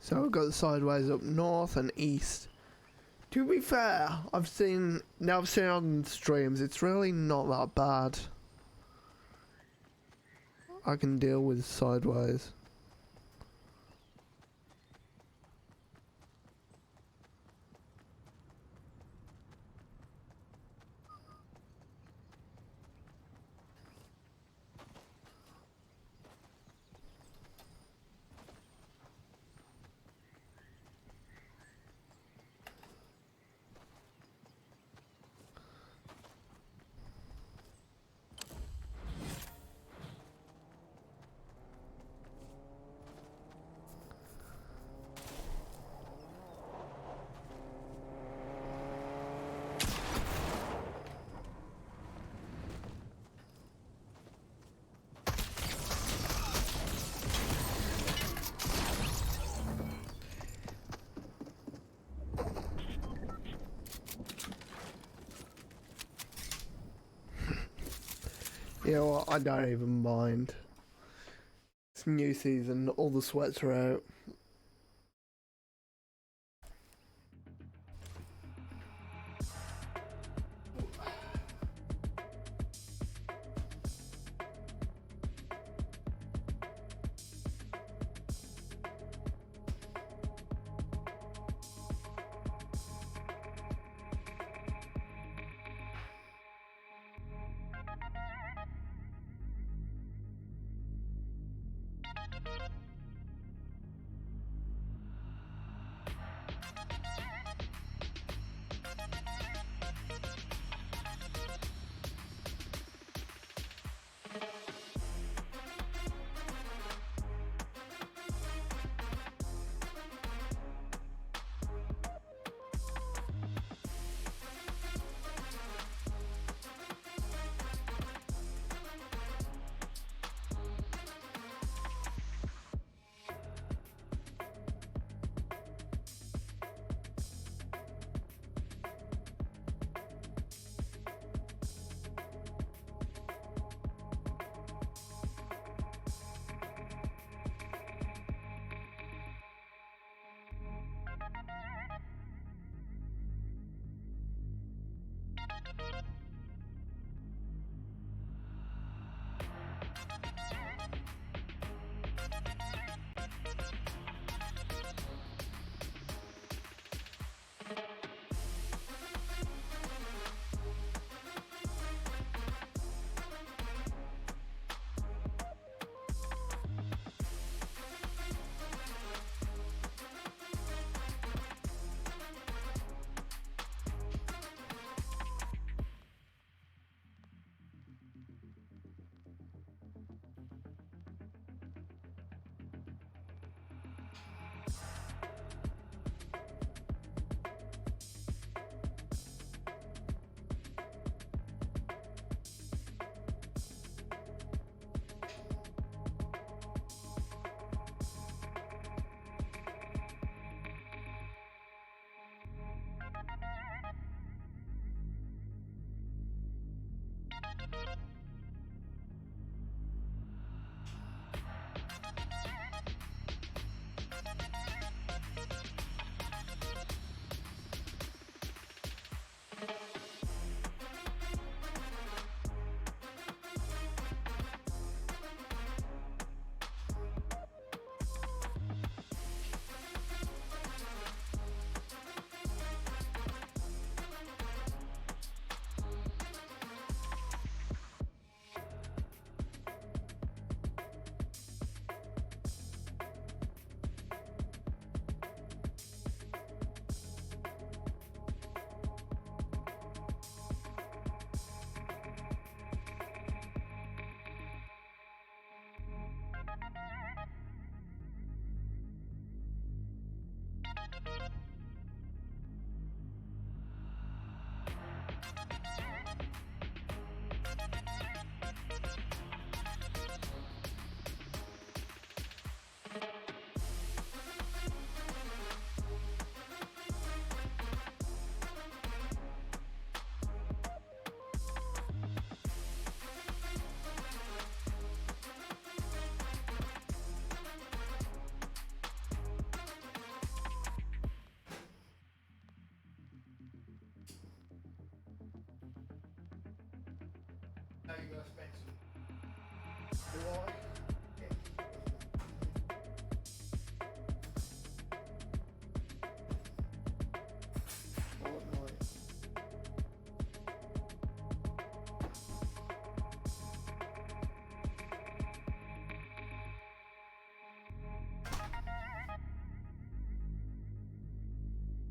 A: So we've got the sideways up north and east. To be fair, I've seen on streams, it's really not that bad. I can deal with sideways. You know what? I don't even mind. It's new season. All the sweats are out. Now you're gonna spend some. Why?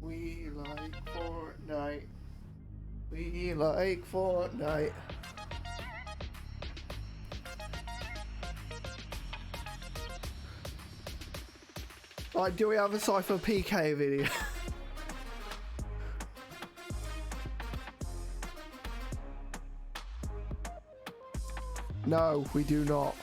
A: We like Fortnite. We like Fortnite. Right, do we have a Cypher PK video? No, we do not.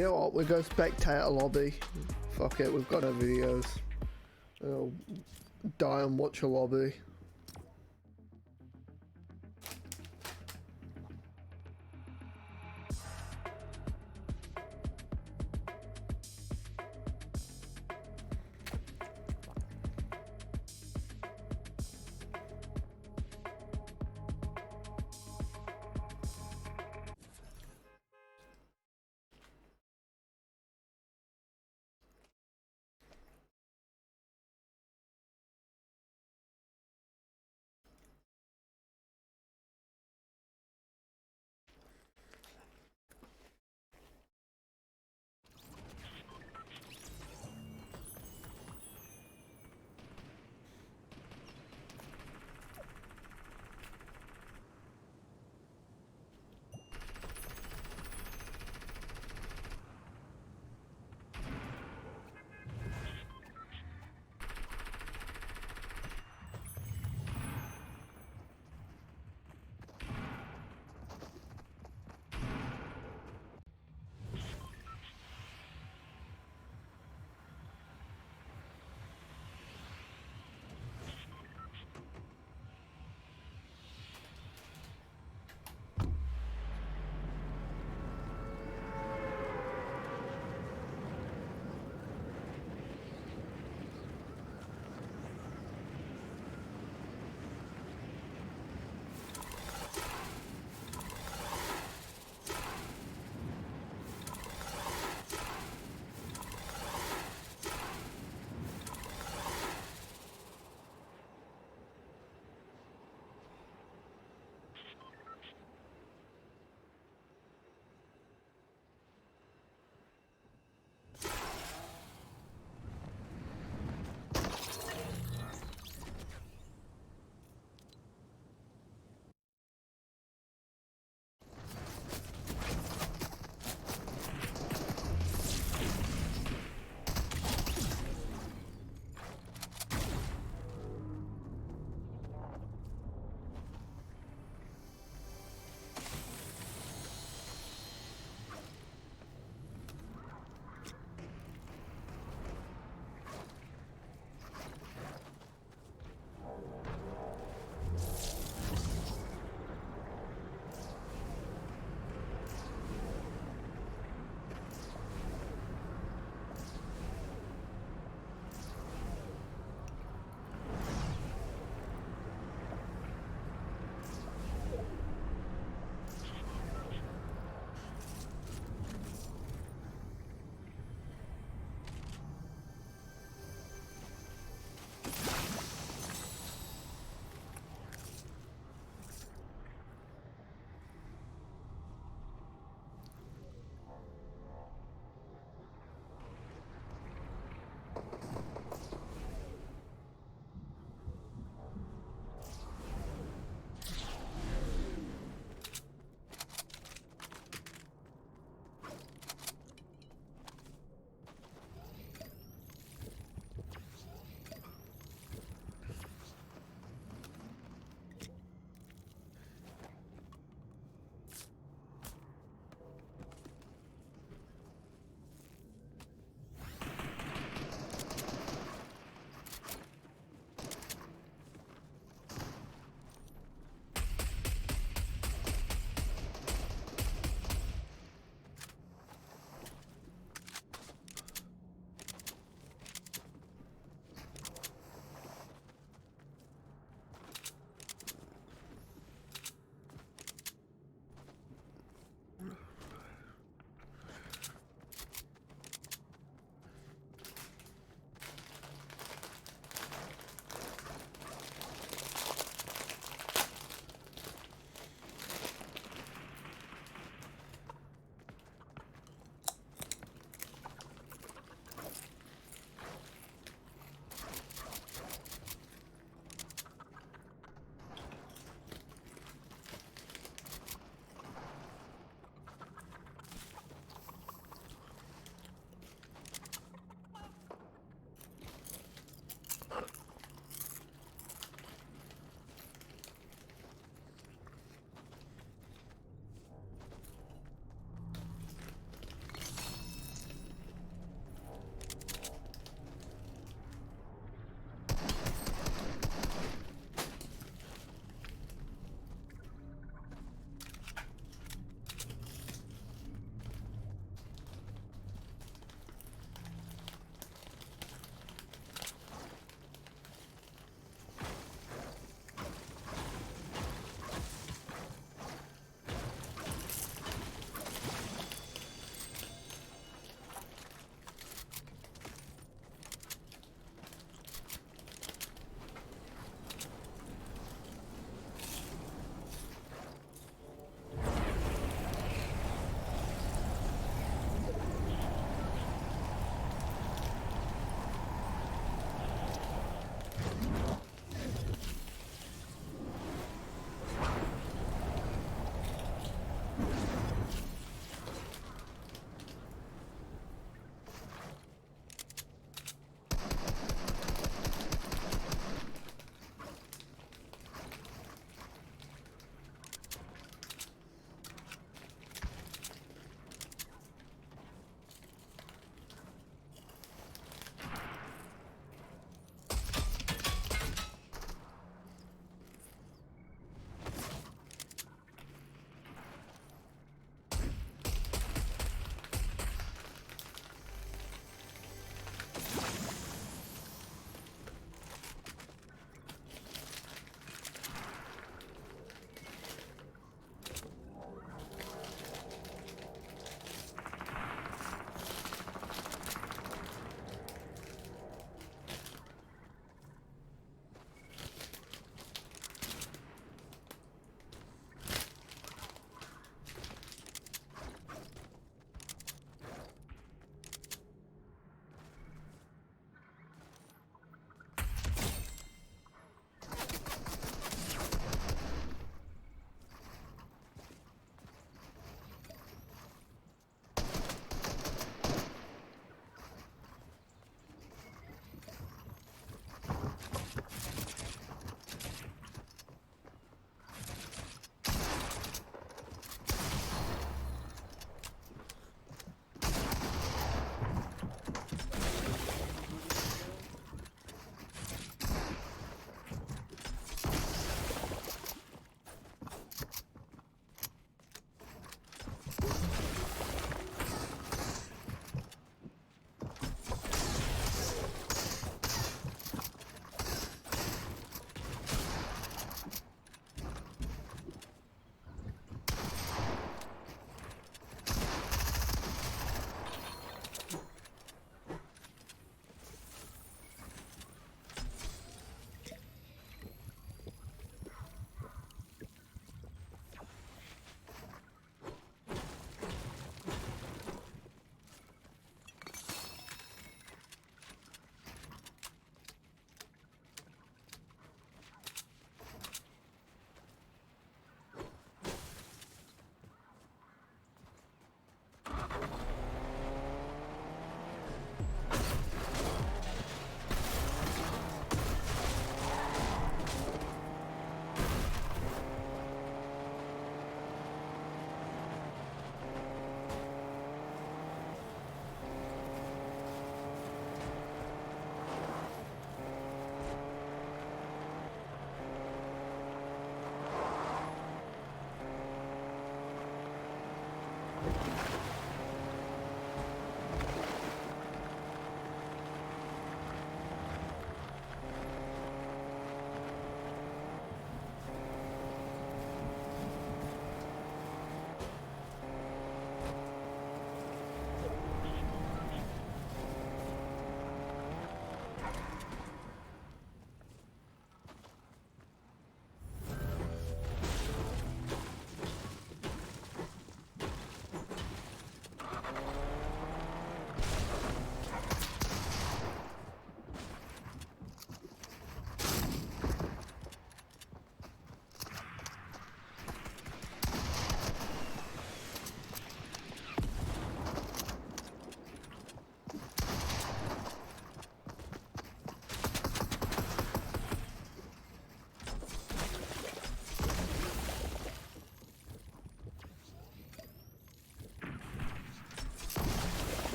A: You know what? We go spectator lobby. Fuck it, we've got no videos. I'll die and watch a lobby.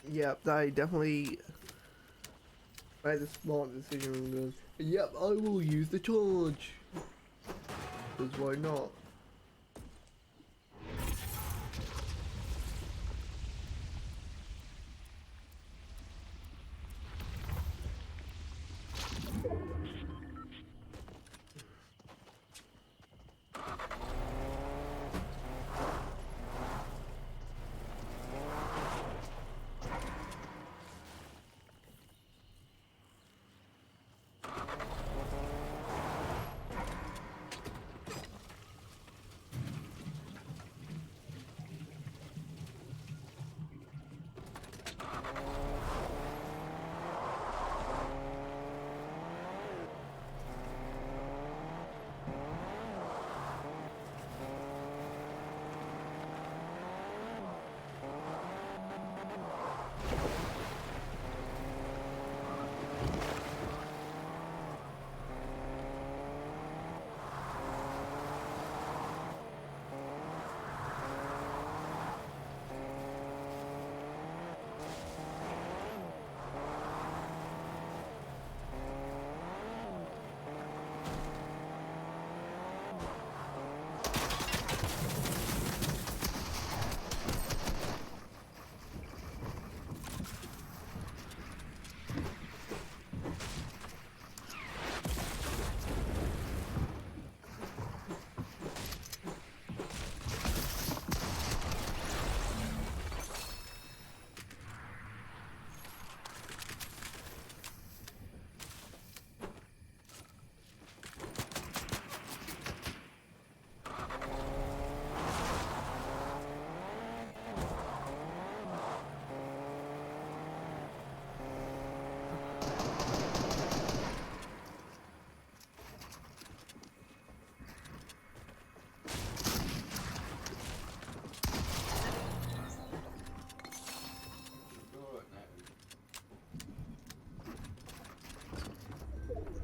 A: Yep, I definitely made a smart decision and goes, yep, I will use the charge. Because why not?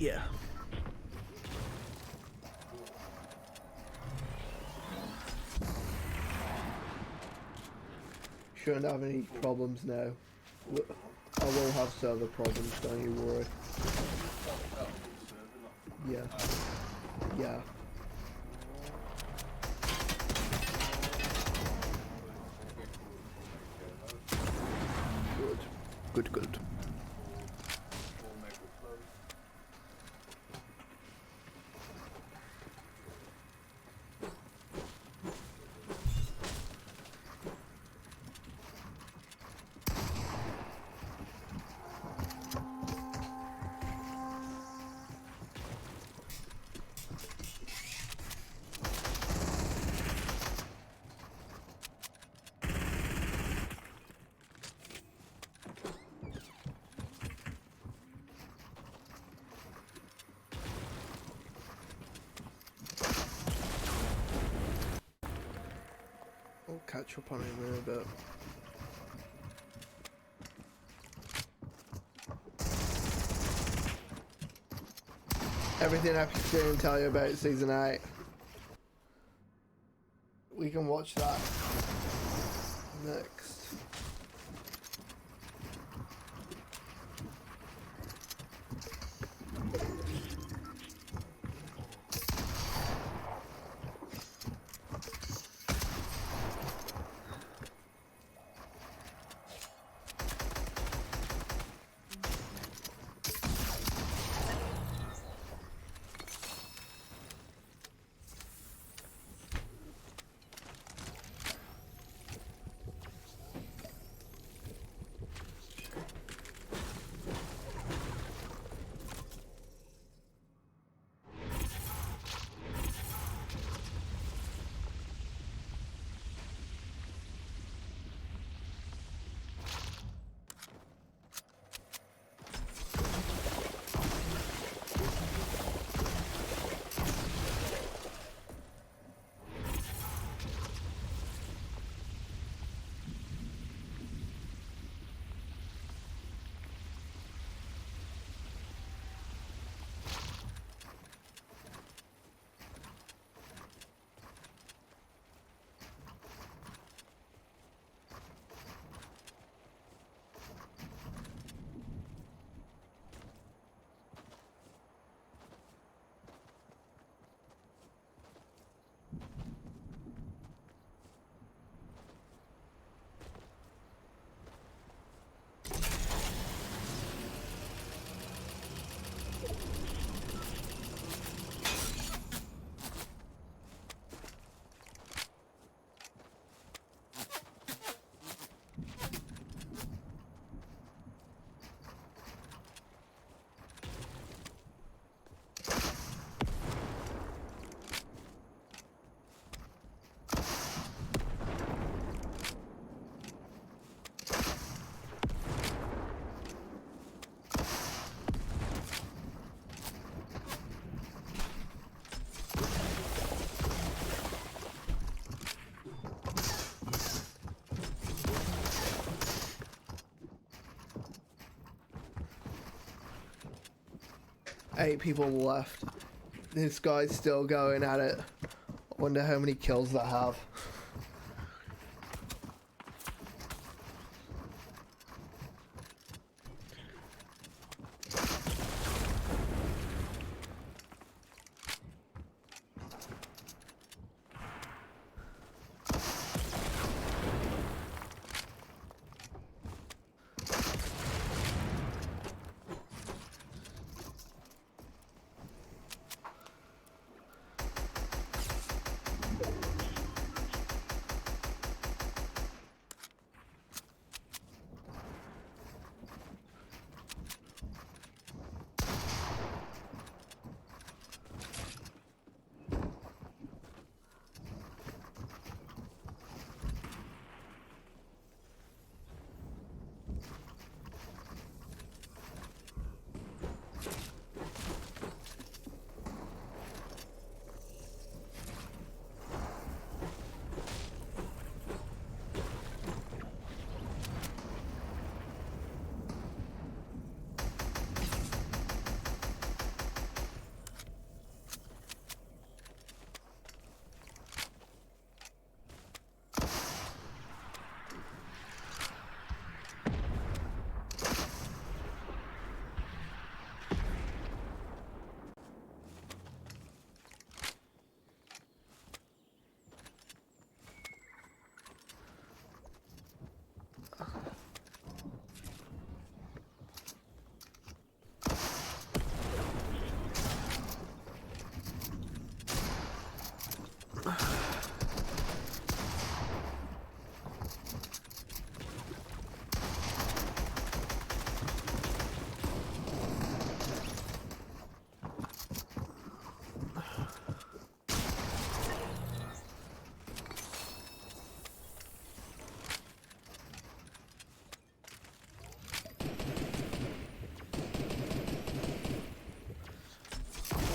A: Yeah. Shouldn't have any problems now. I will have server problems, don't you worry. Yeah. Yeah. Good. Good, good. catch up on him in a bit. Everything Epic didn't tell you about season 8. We can watch that next. Eight people left. This guy's still going at it. I wonder how many kills they have.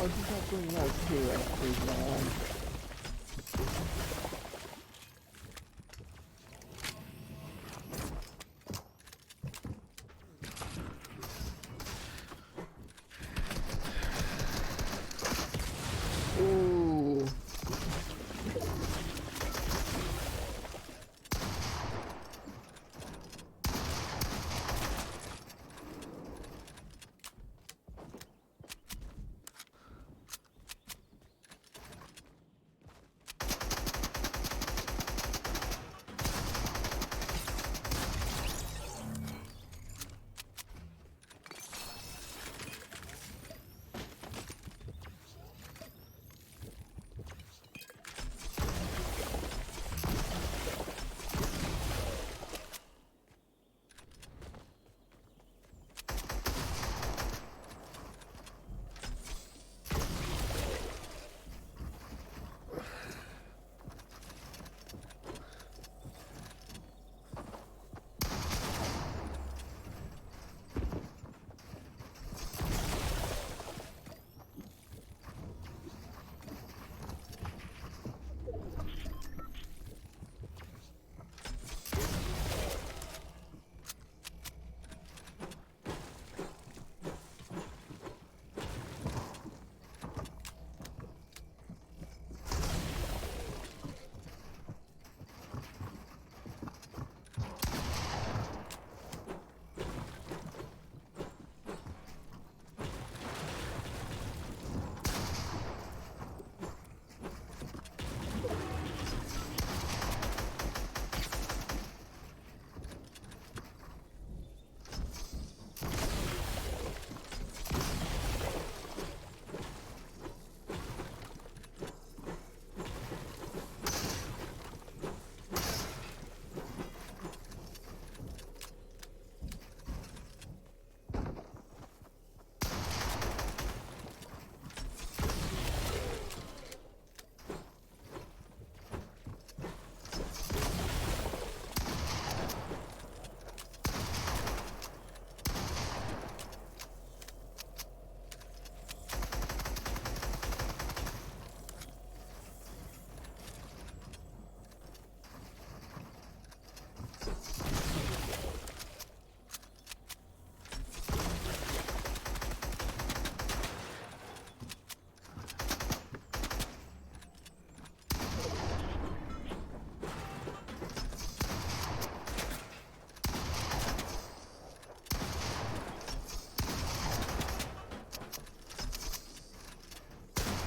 F: I just have to bring those two extras on.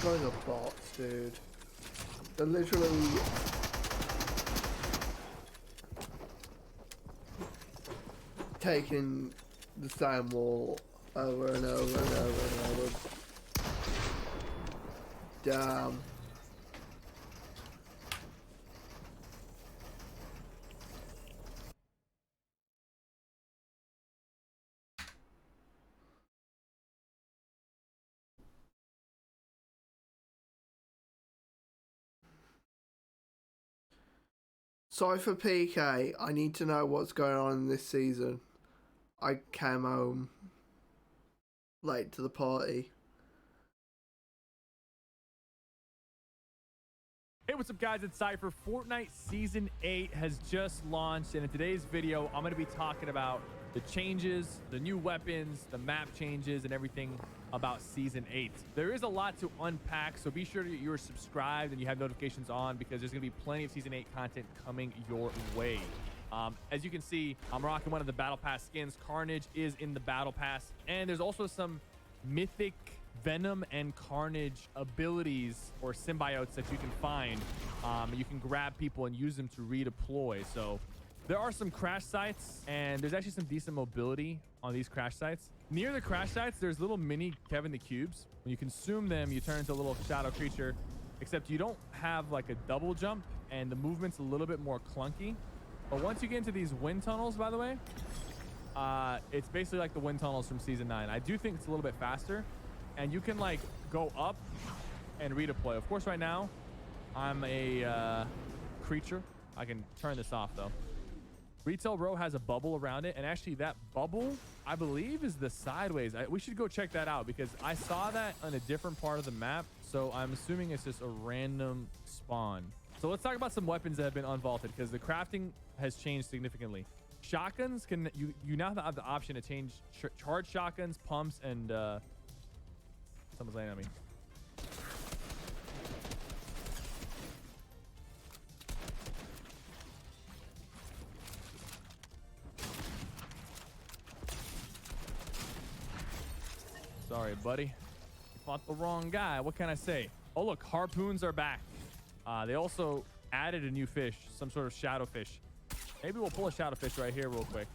A: guys are bots, dude. They're literally taking the same wall over and over and over and over. Damn. Cypher PK, I need to know what's going on in this season. I came home late to the party.
F: Hey, what's up guys, it's Cypher. Fortnite Season 8 has just launched, and in today's video, I'm going to be talking about the changes, the new weapons, the map changes, and everything about Season 8. There is a lot to unpack, so be sure that you're subscribed and you have notifications on, because there's going to be plenty of Season 8 content coming your way. As you can see, I'm rocking one of the Battle Pass skins. Carnage is in the Battle Pass, and there's also some mythic Venom and Carnage abilities or symbiotes that you can find. You can grab people and use them to redeploy. So there are some crash sites, and there's actually some decent mobility on these crash sites. Near the crash sites, there's little mini Kevin the Cubes. When you consume them, you turn into a little shadow creature, except you don't have like a double jump, and the movement's a little bit more clunky. But once you get into these wind tunnels, by the way, it's basically like the wind tunnels from Season 9. I do think it's a little bit faster, and you can like go up and redeploy. Of course, right now, I'm a creature. I can turn this off though. Retail Row has a bubble around it, and actually that bubble, I believe, is the sideways. We should go check that out, because I saw that on a different part of the map, so I'm assuming it's just a random spawn. So let's talk about some weapons that have been unvaulted, because the crafting has changed significantly. Shotguns can you now have the option to change charge shotguns, pumps, and someone's landing on me. Sorry, buddy. You fought the wrong guy. What can I say? Oh, look, harpoons are back. They also added a new fish, some sort of shadow fish. Maybe we'll pull a shadow fish right here real quick.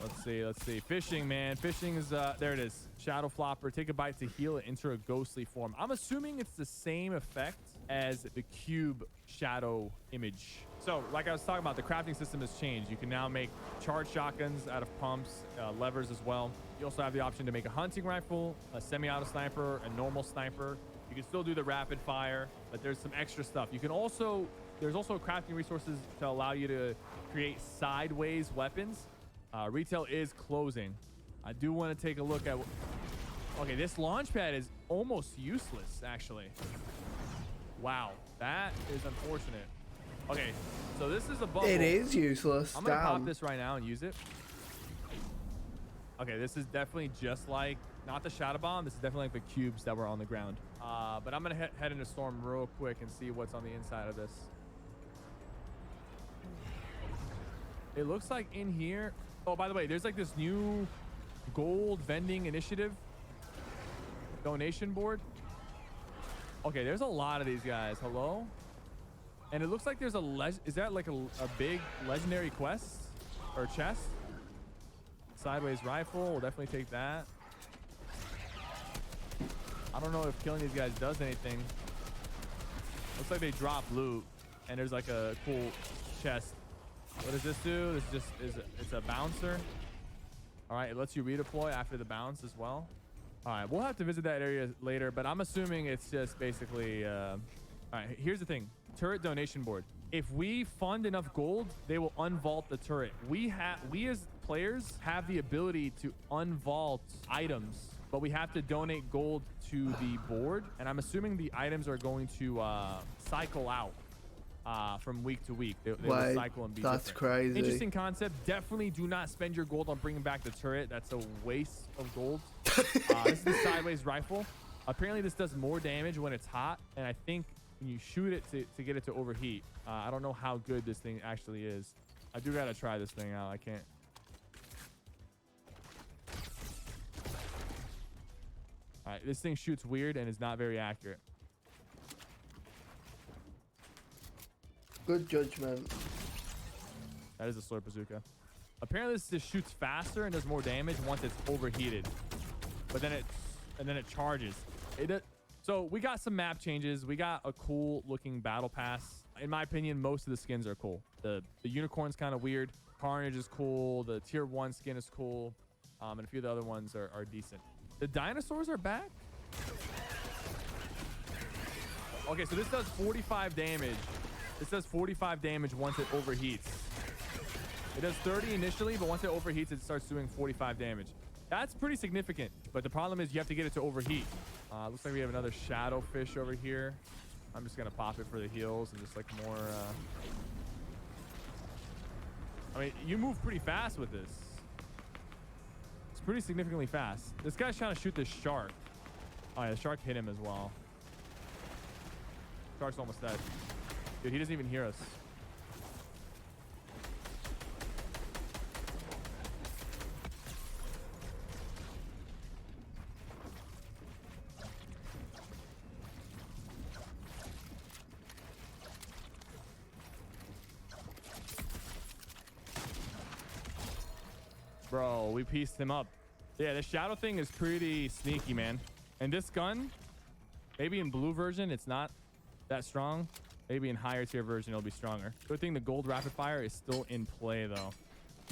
F: Let's see. Fishing, man. Fishing is, there it is. Shadow flopper. Take a bite to heal and enter a ghostly form. I'm assuming it's the same effect as the cube shadow image. So, like I was talking about, the crafting system has changed. You can now make charged shotguns out of pumps, levers as well. You also have the option to make a hunting rifle, a semi-auto sniper, a normal sniper. You can still do the rapid fire, but there's some extra stuff. You can also, there's also crafting resources to allow you to create sideways weapons. Retail is closing. I do want to take a look at, okay, this launch pad is almost useless, actually. Wow, that is unfortunate. Okay, so this is a bubble.
A: It is useless.
F: I'm gonna pop this right now and use it. Okay, this is definitely just like, not the shadow bomb. This is definitely like the cubes that were on the ground. But I'm gonna head into Storm real quick and see what's on the inside of this. It looks like in here. Oh, by the way, there's like this new gold vending initiative donation board. Okay, there's a lot of these guys. Hello? And it looks like there's is that like a big legendary quest or chest? Sideways rifle, we'll definitely take that. I don't know if killing these guys does anything. Looks like they drop loot, and there's like a cool chest. What does this do? This just it's a bouncer. All right, it lets you redeploy after the bounce as well. All right, we'll have to visit that area later, but I'm assuming it's just basically all right, here's the thing. Turret donation board. If we fund enough gold, they will unvault the turret. We as players have the ability to unvault items, but we have to donate gold to the board, and I'm assuming the items are going to cycle out from week to week. They will cycle and be
A: that's
F: different.
A: crazy.
F: Interesting concept. Definitely do not spend your gold on bringing back the turret. That's a waste of gold. This is the sideways rifle. Apparently this does more damage when it's hot, and I think when you shoot it to get it to overheat. I don't know how good this thing actually is. I do gotta try this thing out. I can't. All All right, this thing shoots weird and is not very accurate.
A: Good judgment.
F: That is a Slurp Bazooka. Apparently this just shoots faster and does more damage once it's overheated. But then it charges. So we got some map changes. We got a cool looking battle pass. In my opinion, most of the skins are cool. The unicorn's kind of weird. Carnage is cool. The tier 1 skin is cool. And a few of the other ones are decent. The dinosaurs are back. Okay, so this does 45 damage. This does 45 damage once it overheats. It does 30 initially, but once it overheats, it starts doing 45 damage. That's pretty significant, but the problem is you have to get it to overheat. Looks like we have another shadow fish over here. I'm just gonna pop it for the heals and just like more. I mean, you move pretty fast with this. It's pretty significantly fast. This guy's trying to shoot this shark. Oh yeah, the shark hit him as well. Shark's almost dead. Dude, he doesn't even hear us. Bro, we pieced him up. Yeah, the shadow thing is pretty sneaky, man. And this gun, maybe in blue version, it's not that strong. Maybe in higher tier version, it'll be stronger. Good thing the gold rapid fire is still in play, though.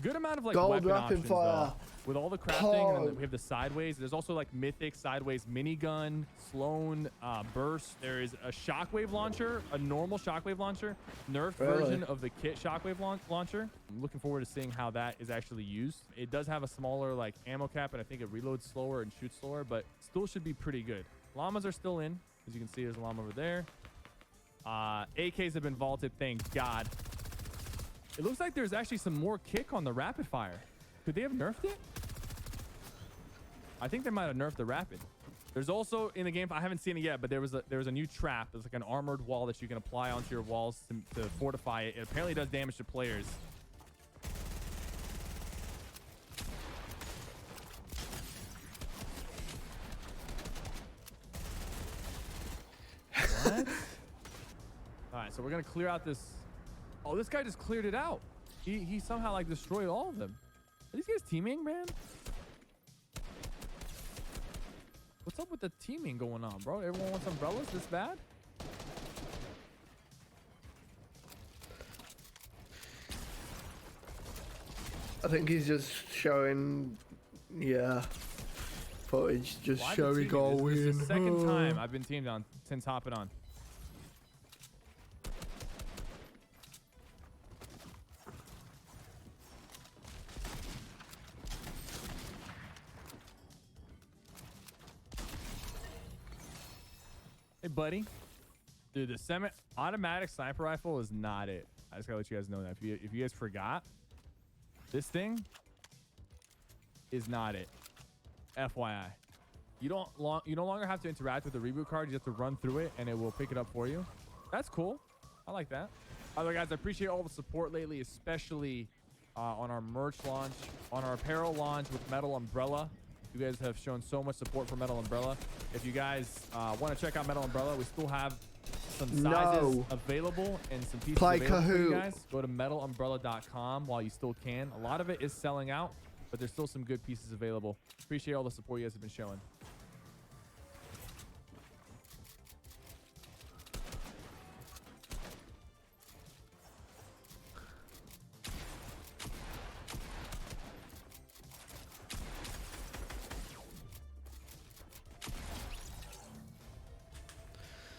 F: Good amount of like
A: Gold
F: weapon
A: rapid
F: options,
A: fire.
F: though. With all the crafting, and then we have the sideways. There's also like mythic sideways minigun, Sloan burst. There is a shockwave launcher, a normal shockwave launcher, nerfed version of the kit shockwave launcher. I'm looking forward to seeing how that is actually used. It does have a smaller like ammo cap, and I think it reloads slower and shoots slower, but still should be pretty good. Llamas are still in. As you can see, there's a llama over there. AKs have been vaulted, thank God. It looks like there's actually some more kick on the rapid fire. Could they have nerfed it? I think they might have nerfed the rapid. There's also in the game, I haven't seen it yet, but there was a new trap. There's like an armored wall that you can apply onto your walls to fortify it. It apparently does damage to players. What? All right, so we're gonna clear out this. Oh, this guy just cleared it out. He somehow like destroyed all of them. Are these guys teaming, man? What's up with the teaming going on, bro? Everyone wants umbrellas this bad?
A: I think he's just showing, yeah, footage, just
F: Well,
A: showing all
F: This is
A: win.
F: the second time I've been teamed on since hopping on. Hey, buddy. Dude, the semi-automatic sniper rifle is not it. I just gotta let you guys know that. If you guys forgot, this thing is not it. FYI. You no longer have to interact with the reboot card. You have to run through it, and it will pick it up for you. That's cool. I like that. Other guys, I appreciate all the support lately, especially on our merch launch, on our apparel launch with Metal Umbrella. You guys have shown so much support for Metal Umbrella. If you guys want to check out Metal Umbrella, we still have some sizes available and some pieces available for you guys. Go to metalumbrella.com while you still can. A lot of it is selling out, but there's still some good pieces available. Appreciate all the support you guys have been showing.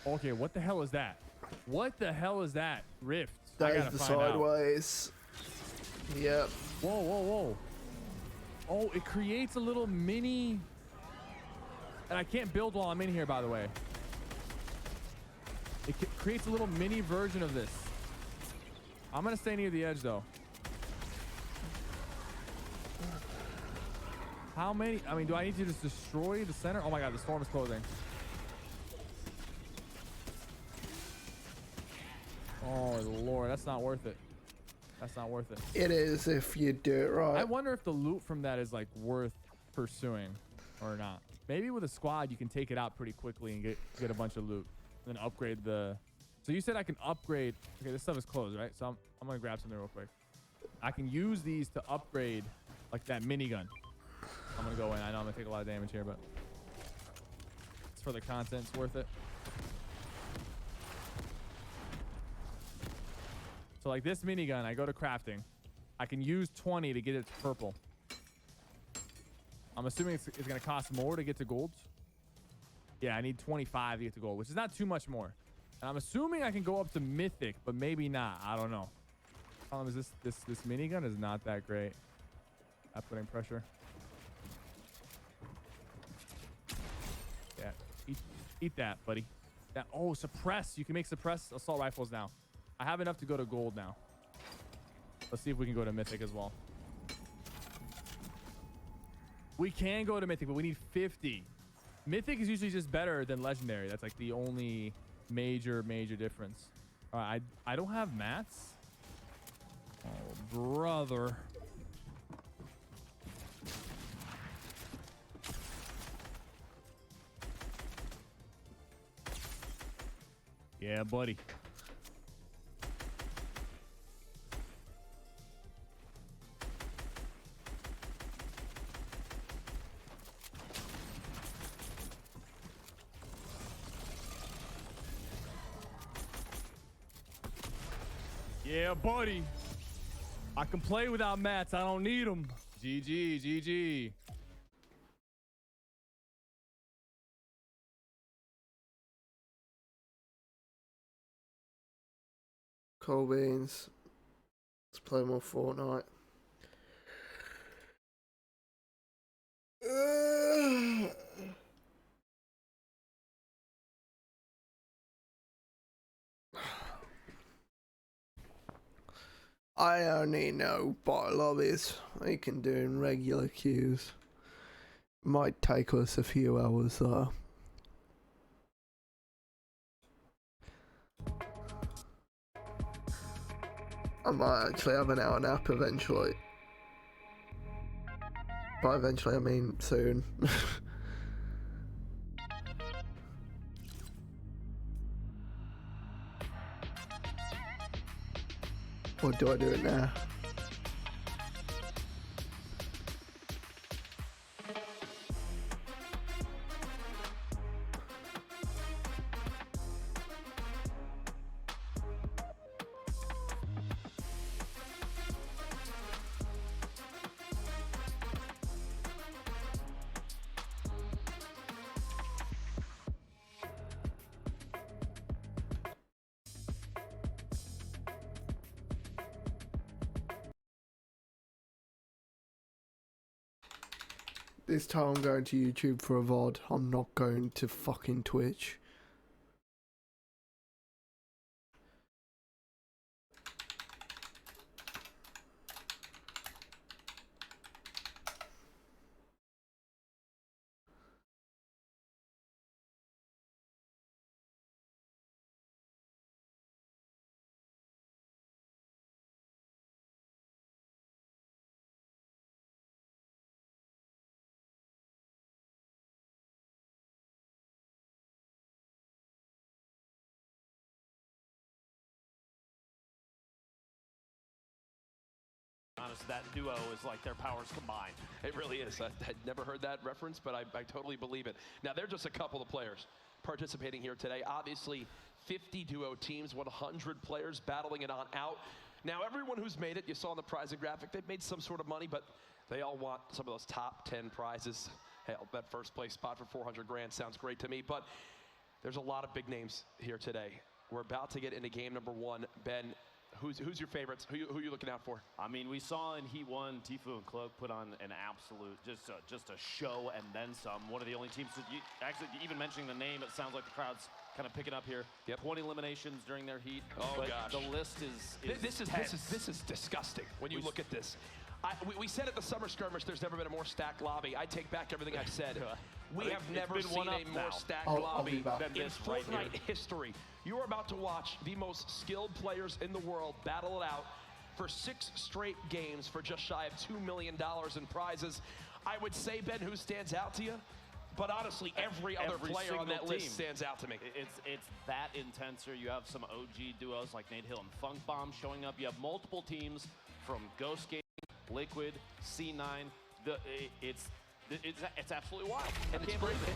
F: Okay, what the hell is that? What the hell is that? Rift.
A: That is the sideways. Yep.
F: Whoa, whoa, whoa. Oh, it creates a little mini... And I can't build while I'm in here, by the way. It creates a little mini version of this. I'm going to stay near the edge, though. How many? I mean, do I need to just destroy the center? Oh my God, the storm is closing. Oh Lord, that's not worth it. That's not worth it.
A: It is if you do it right.
F: I wonder if the loot from that is like worth pursuing or not. maybe with a squad you can take it out pretty quickly and get a bunch of loot, and then upgrade the. So you said I can upgrade. Okay, this stuff is closed, right? So I'm gonna grab something real quick. I can use these to upgrade like that minigun. I'm gonna go in. I know I'm gonna take a lot of damage here, but it's for the content. It's worth it. So like this minigun, I go to crafting. I can use 20 to get it to purple. I'm assuming it's going to cost more to get to gold. Yeah, I need 25 to get to gold, which is not too much more. And I'm assuming I can go up to mythic, but maybe not. I don't know. Problem is this minigun is not that great at putting pressure. Yeah, eat that, buddy. That, oh, suppress. You can make suppress assault rifles now. I have enough to go to gold now. Let's see if we can go to mythic as well. We can go to mythic, but we need 50. Mythic is usually just better than legendary. That's like the only major difference. All right, I don't have mats. Oh, brother. Yeah, buddy. Yeah, buddy. I can play without mats. I don't need them. GG, GG.
A: Cold beans. Let's play more Fortnite. I only know bot lobbies. We can do in regular queues. Might take us a few hours though. I might actually have an hour nap eventually. By eventually I mean soon. Or do I do it now? This time I'm going to YouTube for a VOD. I'm not going to fucking Twitch.
G: Honest, that duo is like their powers combined.
H: It really is. I'd never heard that reference, but I totally believe it. Now, they're just a couple of players participating here today. Obviously, 50 duo teams, 100 players battling it on out. Now, everyone who's made it, you saw in the prizing graphic, they've made some sort of money, but they all want some of those top 10 prizes. Hell, that first place spot for 400 grand sounds great to me, but there's a lot of big names here today. We're about to get into game number one. Ben, who's your favorites? Who you looking out for?
G: I mean, we saw in Heat 1, Tfue and Cloak put on an absolute, just a show and then some. One of the only teams that actually, even mentioning the name, it sounds like the crowd's kind of picking up here.
H: Yep. 20
G: eliminations during their Heat.
H: Oh,
G: but
H: gosh.
G: The list is
H: This is disgusting when you look at this. We said at the summer skirmish there's never been a more stacked lobby. I take back everything I've said. We have never seen a more stacked lobby in Fortnite history. You are about to watch the most skilled players in the world battle it out for 6 straight games for just shy of $2 million in prizes. I would say, Ben, who stands out to you? But honestly, every other player on that
G: single
H: list
G: team.
H: stands out to me.
G: It's that intenser. You have some OG duos like Nate Hill and Funk Bomb showing up. You have multiple teams from Ghost Game, Liquid, C9. It's absolutely wild.
H: And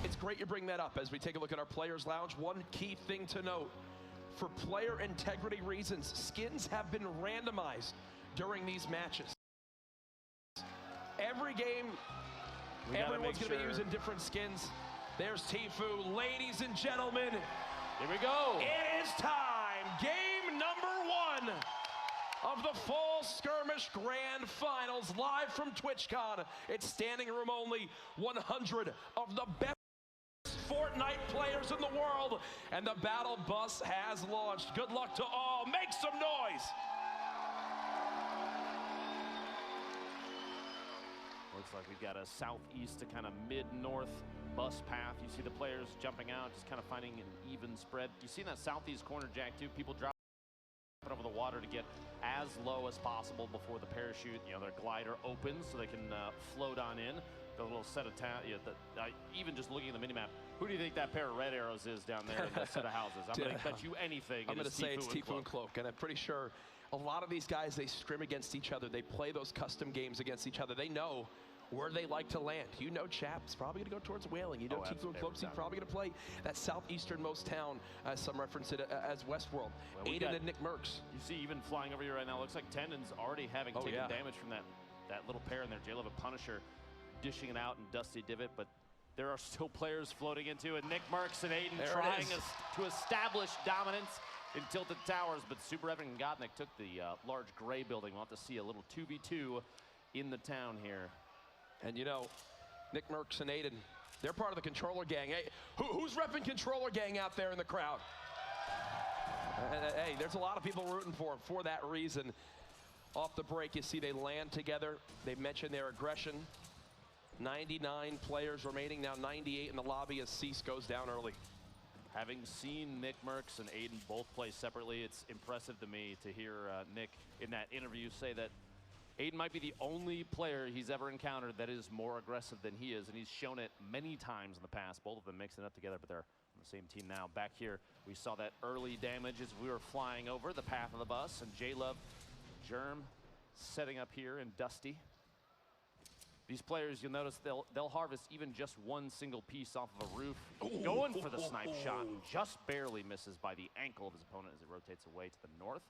H: it's great you bring that up as we take a look at our Players Lounge. One key thing to note, for player integrity reasons, skins have been randomized during these matches. Every game, everyone's going to be using different skins. There's Tfue. Ladies and gentlemen,
G: Here we go.
H: it is time. Game number 1 of the Fall Skirmish Grand Finals, live from TwitchCon. It's standing room only. 100 of the best Fortnite players in the world, and the battle bus has launched. Good luck to all. Make some noise.
G: Looks like we've got a southeast to kind of mid-north bus path. You see the players jumping out, just kind of finding an even spread. You see in that southeast corner, Jack, too, people drop over the water to get as low as possible before the parachute, their glider opens so they can float on in. The little set of even just looking at the minimap, who do you think that pair of red arrows is down there in that set of houses? I'm going to bet you anything.
H: I'm going to say it's Tfue and Cloak, and I'm pretty sure a lot of these guys, they scrim against each other. They play those custom games against each other. They know where they like to land. Chap's probably going to go towards Whaling. Tfue and Cloak's probably going to play that southeasternmost town, as some reference it as Westworld.
G: Well,
H: Aiden and Nick Mercs.
G: You see even flying over here right now, looks like Tendon's already having taken damage from that little pair in there. J-Love and Punisher dishing it out in Dusty Divot, but there are still players floating into it. Nick Mercs and Aiden trying to establish dominance in Tilted Towers, but Super Evan and Gottnick took the large gray building. We'll have to see a little 2v2 in the town here.
H: And Nick Mercs and Aiden, they're part of the Controller Gang. Hey, who's repping Controller Gang out there in the crowd? Hey, there's a lot of people rooting for them for that reason. Off the break, you see they land together. They mentioned their aggression. 99 players remaining, now 98 in the lobby as Cease goes down early.
G: Having seen Nick Mercs and Aiden both play separately, it's impressive to me to hear Nick in that interview say that Aiden might be the only player he's ever encountered that is more aggressive than he is, and he's shown it many times in the past. Both of them mixing it up together, but they're on the same team now. Back here, we saw that early damage as we were flying over the path of the bus, and J-Love, Germ setting up here in Dusty. These players, you'll notice they'll harvest even just one single piece off of a roof. Going for the snipe shot, and just barely misses by the ankle of his opponent as it rotates away to the north.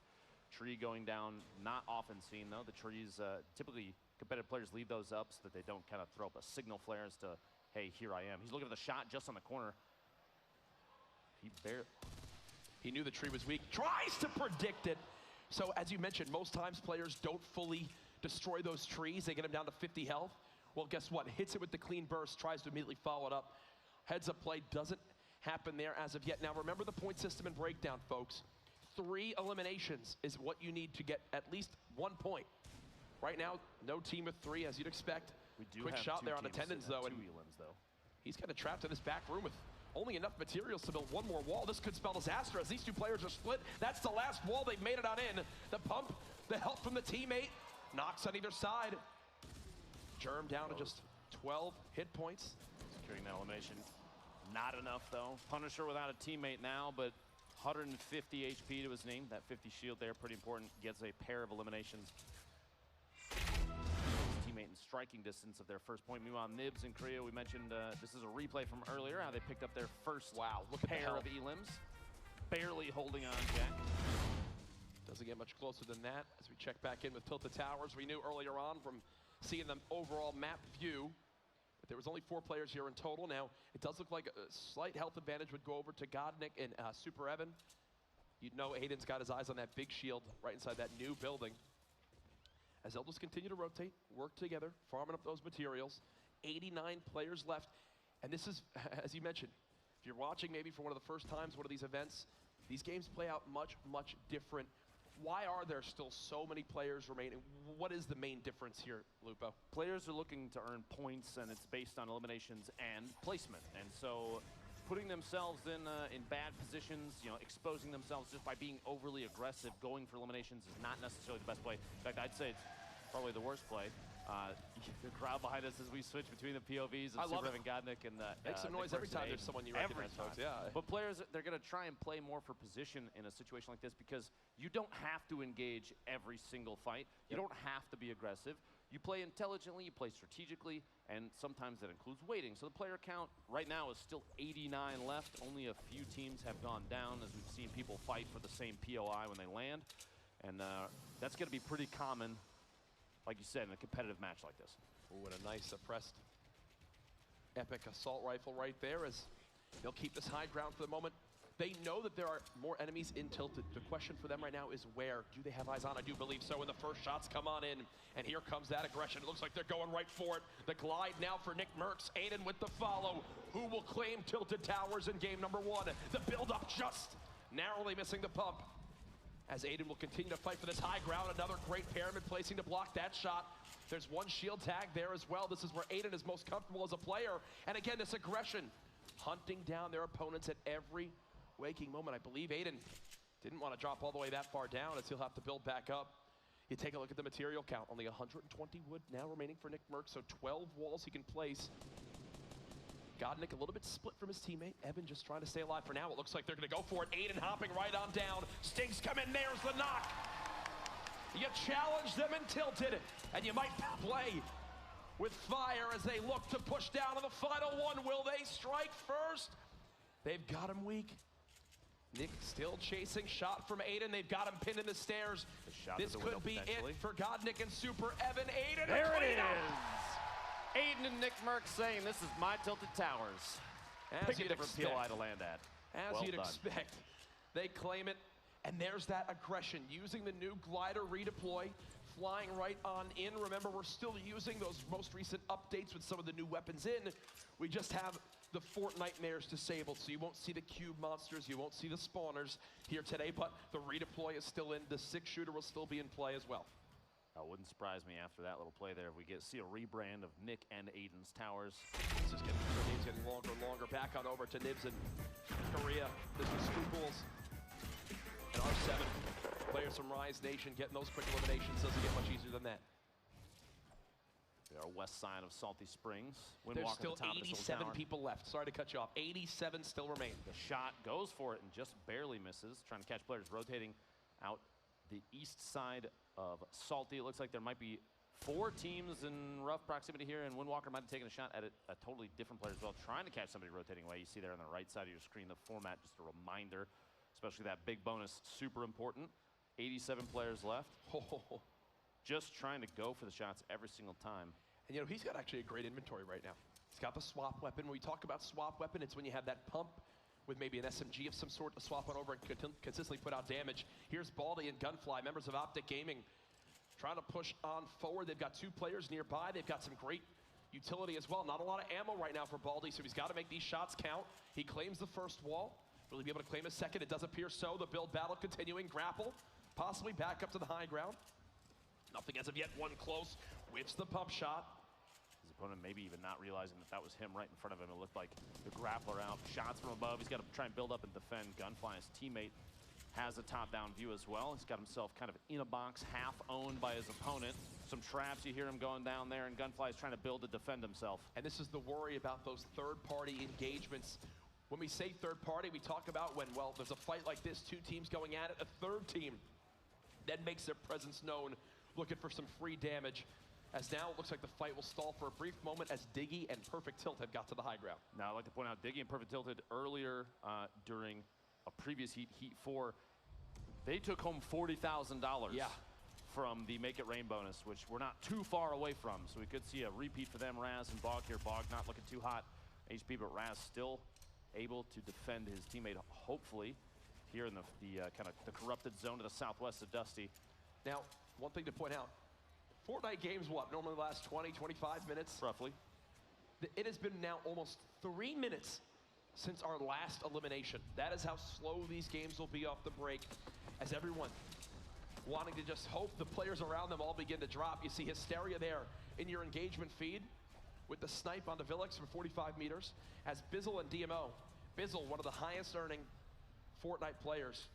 G: Tree going down, not often seen though. The trees, typically competitive players leave those up so that they don't kind of throw up a signal flare as to, hey, here I am. He's looking at the shot just on the corner.
H: He knew the tree was weak, tries to predict it. So as you mentioned, most times players don't fully destroy those trees. They get them down to 50 health. Well, guess what? Hits it with the clean burst, tries to immediately follow it up. Heads up play doesn't happen there as of yet. Now remember the point system and breakdown, folks. 3 eliminations is what you need to get at least 1 point. Right now, no team with 3 as you'd expect.
G: We do
H: Quick
G: have
H: shot
G: two
H: there on
G: teams
H: attendance
G: in that,
H: though.
G: two
H: And
G: elims though.
H: he's kind of trapped in this back room with only enough materials to build one more wall. This could spell disaster as these two players are split. That's the last wall they've made it on in. The pump, the help from the teammate, knocks on either side. Germ down to just 12 hit points.
G: Securing that elimination. Not enough though. Punisher without a teammate now, but 150 HP to his name. That 50 shield there, pretty important. Gets a pair of eliminations. His teammate in striking distance of their first point. Meanwhile, Nibs and Korea, we mentioned this is a replay from earlier, how they picked up their first pair of elims. Barely holding on, Jack.
H: Doesn't get much closer than that as we check back in with Tilted Towers. We knew earlier on from seeing the overall map view that there was only 4 players here in total. Now, it does look like a slight health advantage would go over to Gottnick and Super Evan. You'd know Aiden's got his eyes on that big shield right inside that new building. As they'll just continue to rotate, work together, farming up those materials. 89 players left. And this is, as you mentioned, if you're watching maybe for one of the first times one of these events, these games play out much, much different. Why are there still so many players remaining? What is the main difference here, Lupo?
G: Players are looking to earn points, and it's based on eliminations and placement. And so putting themselves in bad positions, exposing themselves just by being overly aggressive, going for eliminations is not necessarily the best play. In fact, I'd say it's probably the worst play. The crowd behind us as we switch between the POVs of
H: I love
G: Super
H: it.
G: Evan Godnick and
H: Make some
G: Nick
H: noise every
G: Merckx and
H: time there's
G: Aiden.
H: someone you
G: Every
H: recognize, folks.
G: time.
H: Yeah.
G: But players, they're going to try and play more for position in a situation like this because you don't have to engage every single fight. You don't have to be aggressive. You play intelligently, you play strategically, and sometimes that includes waiting. So the player count right now is still 89 left. Only a few teams have gone down as we've seen people fight for the same POI when they land. And that's going to be pretty common, like you said, in a competitive match like this.
H: Ooh, and a nice suppressed epic assault rifle right there as they'll keep this high ground for the moment. They know that there are more enemies in Tilted. The question for them right now is where? Do they have eyes on? I do believe so. And the first shots come on in. And here comes that aggression. It looks like they're going right for it. The glide now for Nick Merckx. Aiden with the follow. Who will claim Tilted Towers in game number 1? The build-up just narrowly missing the pump. As Aiden will continue to fight for this high ground. Another great pyramid placing to block that shot. There's one shield tag there as well. This is where Aiden is most comfortable as a player. And again, this aggression, hunting down their opponents at every waking moment. I believe Aiden didn't want to drop all the way that far down as he'll have to build back up. You take a look at the material count. Only 120 wood now remaining for Nick Merckx, so 12 walls he can place. Godnick a little bit split from his teammate. Evan just trying to stay alive for now. It looks like they're going to go for it. Aiden hopping right on down. Stings come in. There's the knock. You challenge them in Tilted, and you might play with fire as they look to push down to the final one. Will they strike first? They've got him weak. Nick still chasing shot from Aiden. They've got him pinned in the stairs. This could be it for Godnick and Super Evan. Aiden,
G: there it is. Aiden and Nick Merckx saying this is my Tilted Towers. Pick a different POI to land at.
H: As you'd expect. They claim it, and there's that aggression. Using the new glider redeploy, flying right on in. Remember, we're still using those most recent updates with some of the new weapons in. We just have the Fort Nightmares disabled, so you won't see the cube monsters, you won't see the spawners here today, but the redeploy is still in. The 6-shooter will still be in play as well.
G: Wouldn't surprise me after that little play there if we see a rebrand of Nick and Aiden's towers.
H: This is getting longer and longer. Back on over to Nibs and Korea. This is Screwballs and R7. Players from Rise Nation getting those quick eliminations. Doesn't get much easier than that.
G: We are west side of Salty Springs.
H: There's still 87 people left. Sorry to cut you off. 87 still remain.
G: The shot goes for it and just barely misses. Trying to catch players rotating out the east side of Salty. It looks like there might be 4 teams in rough proximity here, and Windwalker might have taken a shot at a totally different player as well, trying to catch somebody rotating away. You see there on the right side of your screen, the format, just a reminder, especially that big bonus, super important. 87 players left. Just trying to go for the shots every single time.
H: And you know, he's got actually a great inventory right now. He's got the swap weapon. When we talk about swap weapon, it's when you have that pump with maybe an SMG of some sort to swap on over and consistently put out damage. Here's Baldy and Gunfly, members of Optic Gaming, trying to push on forward. They've got 2 players nearby. They've got some great utility as well. Not a lot of ammo right now for Baldy, so he's got to make these shots count. He claims the first wall. Will he be able to claim a second? It does appear so. The build battle continuing. Grapple, possibly back up to the high ground. Nothing as of yet. One close. Whips the pump shot.
G: His opponent maybe even not realizing that was him right in front of him. It looked like the grappler out. Shots from above. He's got to try and build up and defend. Gunfly, his teammate, has a top-down view as well. He's got himself kind of in a box, half owned by his opponent. Some traps, you hear him going down there, and Gunfly is trying to build to defend himself.
H: And this is the worry about those third-party engagements. When we say third-party, we talk about when, well, there's a fight like this, 2 teams going at it, a third team that makes their presence known, looking for some free damage. As now it looks like the fight will stall for a brief moment as Diggy and Perfect Tilt have got to the high ground.
G: Now, I'd like to point out Diggy and Perfect Tilted earlier during a previous Heat 4. They took home $40,000 from the Make It Rain bonus, which we're not too far away from. So we could see a repeat for them. Raz and Bog here. Bog not looking too hot HP, but Raz still able to defend his teammate, hopefully, here in the kind of the corrupted zone to the southwest of Dusty.
H: Now, one thing to point out, Fortnite games, what, normally last 20, 25 minutes?
G: Roughly.
H: It has been now almost 3 minutes since our last elimination. That is how slow these games will be off the break, as everyone wanting to just hope the players around them all begin to drop. You see Hysteria there in your engagement feed with the snipe onto Villix from 45 meters, as Bizzle and DMO. Bizzle, one of the highest earning Fortnite players,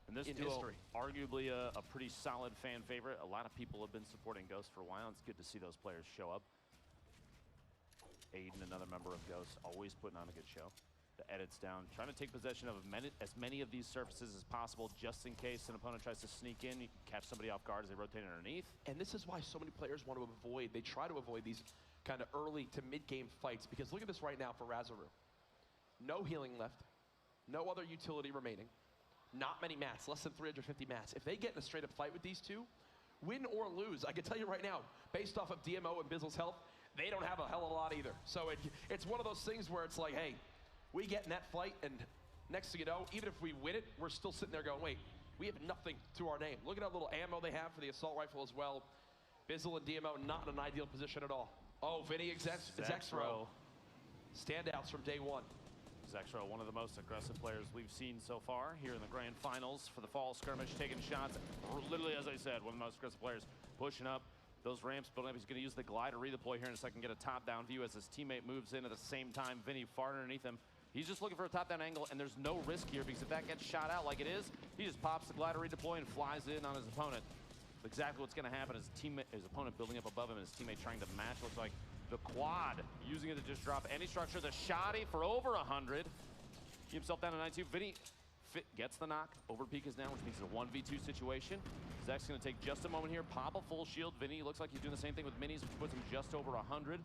G: And this
H: in
G: duo,
H: history.
G: arguably a pretty solid fan favorite. A lot of people have been supporting Ghost for a while. It's good to see those players show up. Aiden, another member of Ghost, always putting on a good show. The edits down, trying to take possession of as many of these surfaces as possible, just in case an opponent tries to sneak in. You can catch somebody off guard as they rotate underneath.
H: And this is why so many players want to avoid, they try to avoid these kind of early to mid-game fights, because look at this right now for Razaru. No healing left, no other utility remaining, not many mats, less than 350 mats. If they get in a straight-up fight with these two, win or lose, I can tell you right now, based off of DMO and Bizzle's health, they don't have a hell of a lot either. So it's one of those things where it's like, hey, we get in that fight, and next thing you know, even if we win it, we're still sitting there going, wait, we have nothing to our name. Look at how little ammo they have for the assault rifle as well. Bizzle and DMO not in an ideal position at all. Oh, Vinny Zexro. Standouts from day one.
G: Zexro, one of the most aggressive players we've seen so far here in the grand finals for the fall skirmish, taking shots. Literally, as I said, one of the most aggressive players, pushing up those ramps, building up. He's going to use the glider redeploy here in a second, get a top-down view as his teammate moves in at the same time. Vinny far underneath him. He's just looking for a top-down angle, and there's no risk here, because if that gets shot out like it is, he just pops the glider redeploy and flies in on his opponent. Exactly what's going to happen is his opponent building up above him, and his teammate trying to match. Looks like the quad, using it to just drop any structure. The shoddy for over 100. He himself down to 92. Vinny gets the knock. Overpeak is down, which means it's a 1v2 situation. Zach's going to take just a moment here. Pop a full shield. Vinny looks like he's doing the same thing with minis, which puts him just over 100.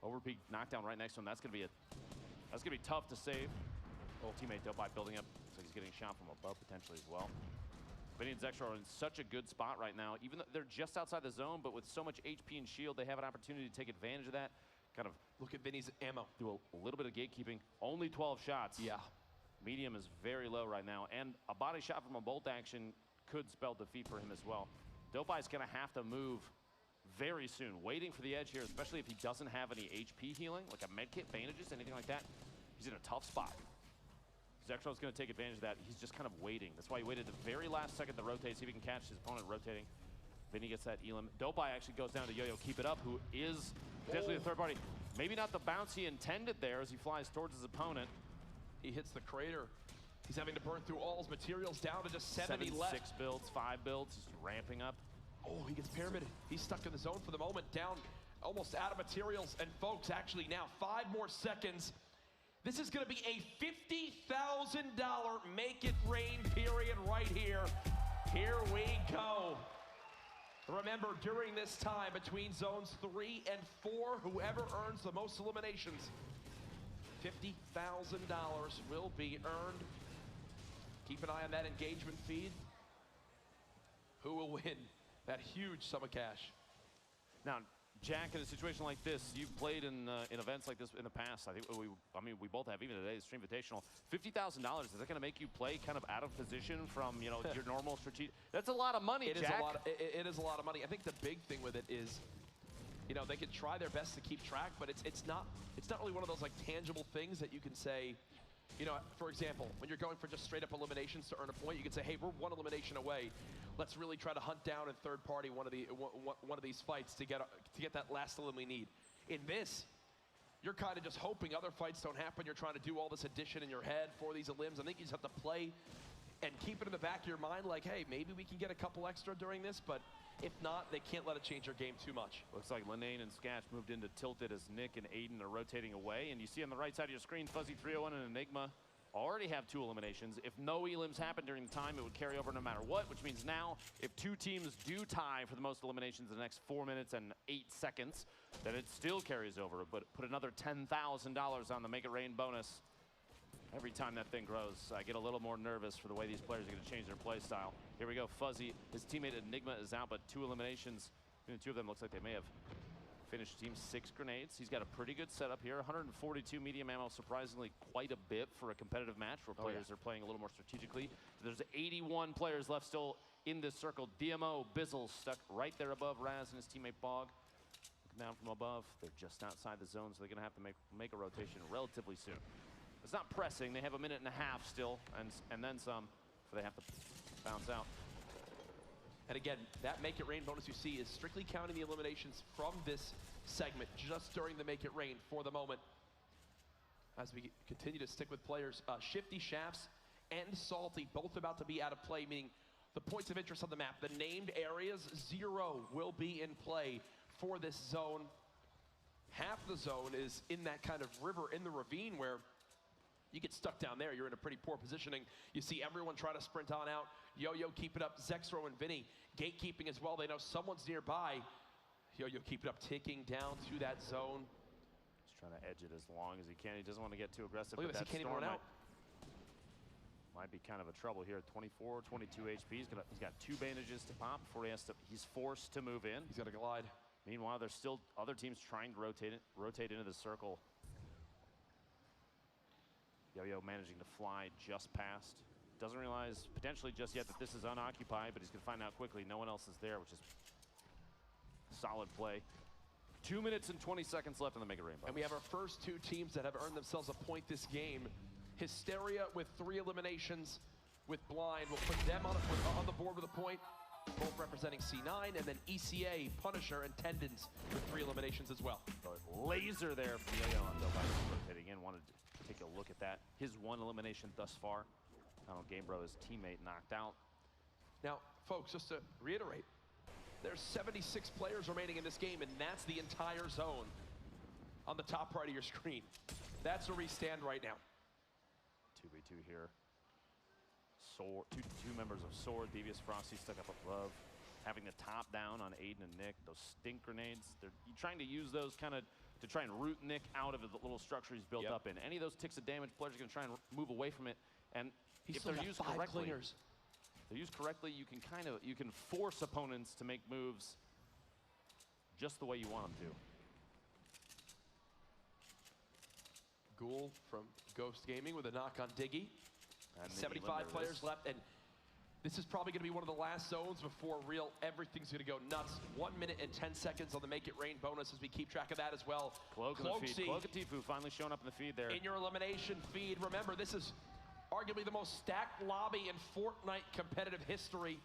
G: Overpeak knockdown right next to him. That's going to be tough to save. Oh, teammate Dopeye building up. Looks like he's getting shot from above potentially as well. Vinny and Zexro are in such a good spot right now. Even though they're just outside the zone, but with so much HP and shield, they have an opportunity to take advantage of that. Kind of
H: look at Vinny's ammo.
G: Do a little bit of gatekeeping. Only 12 shots.
H: Yeah.
G: Medium is very low right now. And a body shot from a bolt action could spell defeat for him as well. Dopeye's going to have to move very soon. Waiting for the edge here, especially if he doesn't have any HP healing, like a medkit, bandages, anything like that. He's in a tough spot. Zexro's going to take advantage of that. He's just kind of waiting. That's why he waited the very last second to rotate, see if he can catch his opponent rotating. Vinny gets that elim. Dopeye actually goes down to Yo-Yo, keep it up, who is potentially the third party. Maybe not the bounce he intended there as he flies towards his opponent.
H: He hits the crater. He's having to burn through all his materials, down to just 70 left.
G: 6 builds, 5 builds, he's ramping up.
H: Oh, he gets pyramided. He's stuck in the zone for the moment, down almost out of materials. And folks, actually now 5 more seconds. This is going to be a $50,000 make it rain period right here. Here we go. Remember, during this time between zones 3 and 4, whoever earns the most eliminations, $50,000 will be earned. Keep an eye on that engagement feed. Who will win that huge sum of cash?
G: Now, Jack, in a situation like this, you've played in events like this in the past. I think we both have, even today's Stream Invitational. $50,000, is that going to make you play kind of out of position from, you know, your normal strategic? That's a lot of money, Jack.
H: It is a lot of money. I think the big thing with it is, you know, they can try their best to keep track, but it's not really one of those like tangible things that you can say. You know, for example, when you're going for just straight up eliminations to earn a point, you can say, hey, we're 1 elimination away. Let's really try to hunt down in third party one of these fights to get that last elim we need. In this, you're kind of just hoping other fights don't happen. You're trying to do all this addition in your head for these elims. I think you just have to play and keep it in the back of your mind like, hey, maybe we can get a couple extra during this, but if not, they can't let it change their game too much.
G: Looks like Linane and Sketch moved into Tilted as Nick and Aiden are rotating away. And you see on the right side of your screen, Fuzzy 301 and Enigma already have 2 eliminations. If no elims happen during the time, it would carry over no matter what, which means now if 2 teams do tie for the most eliminations in the next 4 minutes and 8 seconds, then it still carries over. But put another $10,000 on the Make It Rain bonus. Every time that thing grows, I get a little more nervous for the way these players are going to change their play style. Here we go, Fuzzy. His teammate Enigma is out, but 2 eliminations. The 2 of them looks like they may have finished team 6 grenades. He's got a pretty good setup here. 142 medium ammo, surprisingly quite a bit for a competitive match where players are playing a little more strategically. There's 81 players left still in this circle. DMO, Bizzle stuck right there above Raz and his teammate Bog. Looking down from above. They're just outside the zone, so they're going to have to make a rotation relatively soon. It's not pressing. They have a 1.5 minutes still, and then some, so they have to bounce out.
H: And again, that Make It Rain bonus you see is strictly counting the eliminations from this segment, just during the Make It Rain for the moment. As we continue to stick with players, Shifty Shafts and Salty, both about to be out of play, meaning the points of interest on the map, the named areas, 0 will be in play for this zone. Half the zone is in that kind of river in the ravine where you get stuck down there, you're in a pretty poor positioning. You see everyone try to sprint on out. Yo-Yo keep it up, Zexro and Vinny gatekeeping as well. They know someone's nearby. Yo-Yo keep it up, ticking down to that zone.
G: He's trying to edge it as long as he can. He doesn't want to get too aggressive.
H: Look at
G: but
H: this, he
G: that
H: can't even
G: storm
H: run out.
G: might be kind of a trouble here. 24, 22 HP. He's got 2 bandages to pop before he's forced to move in.
H: He's got to glide.
G: Meanwhile, there's still other teams trying to rotate into the circle. Yo-Yo managing to fly just past. Doesn't realize potentially just yet that this is unoccupied, but he's going to find out quickly. No one else is there, which is solid play. 2 minutes and 20 seconds left in the Mega Rainbow.
H: And we have our first 2 teams that have earned themselves a point this game. Hysteria with 3 eliminations with Blind will put them on the board with a point, both representing C9, and then ECA, Punisher, and Tendons with 3 eliminations as well.
G: So laser there from Yo-Yo on Delvice rotating in. Wanted to take a look at that. His 1 elimination thus far. Donald Gamebro, his teammate, knocked out.
H: Now, folks, just to reiterate, there's 76 players remaining in this game, and that's the entire zone on the top right of your screen. That's where we stand right now.
G: 2v2 here. Sword, two members of Sword. Devious Frosty stuck up above. Having the top down on Aiden and Nick. Those stink grenades. You're trying to use those kind of to try and root Nick out of the little structure he's built up in. Any of those ticks of damage, players are going to try and move away from it. And if they're used correctly, you can force opponents to make moves just the way you want them to.
H: Ghoul from Ghost Gaming with a knock on Diggy.
G: And
H: 75 players left, and this is probably going to be one of the last zones before everything's going to go nuts. 1 minute and 10 seconds on the Make It Rain bonus as we keep track of that as well.
G: Cloak in the feed. Cloak and Tfue finally showing up in the feed there.
H: In your elimination feed, remember, this is arguably the most stacked lobby in Fortnite competitive history.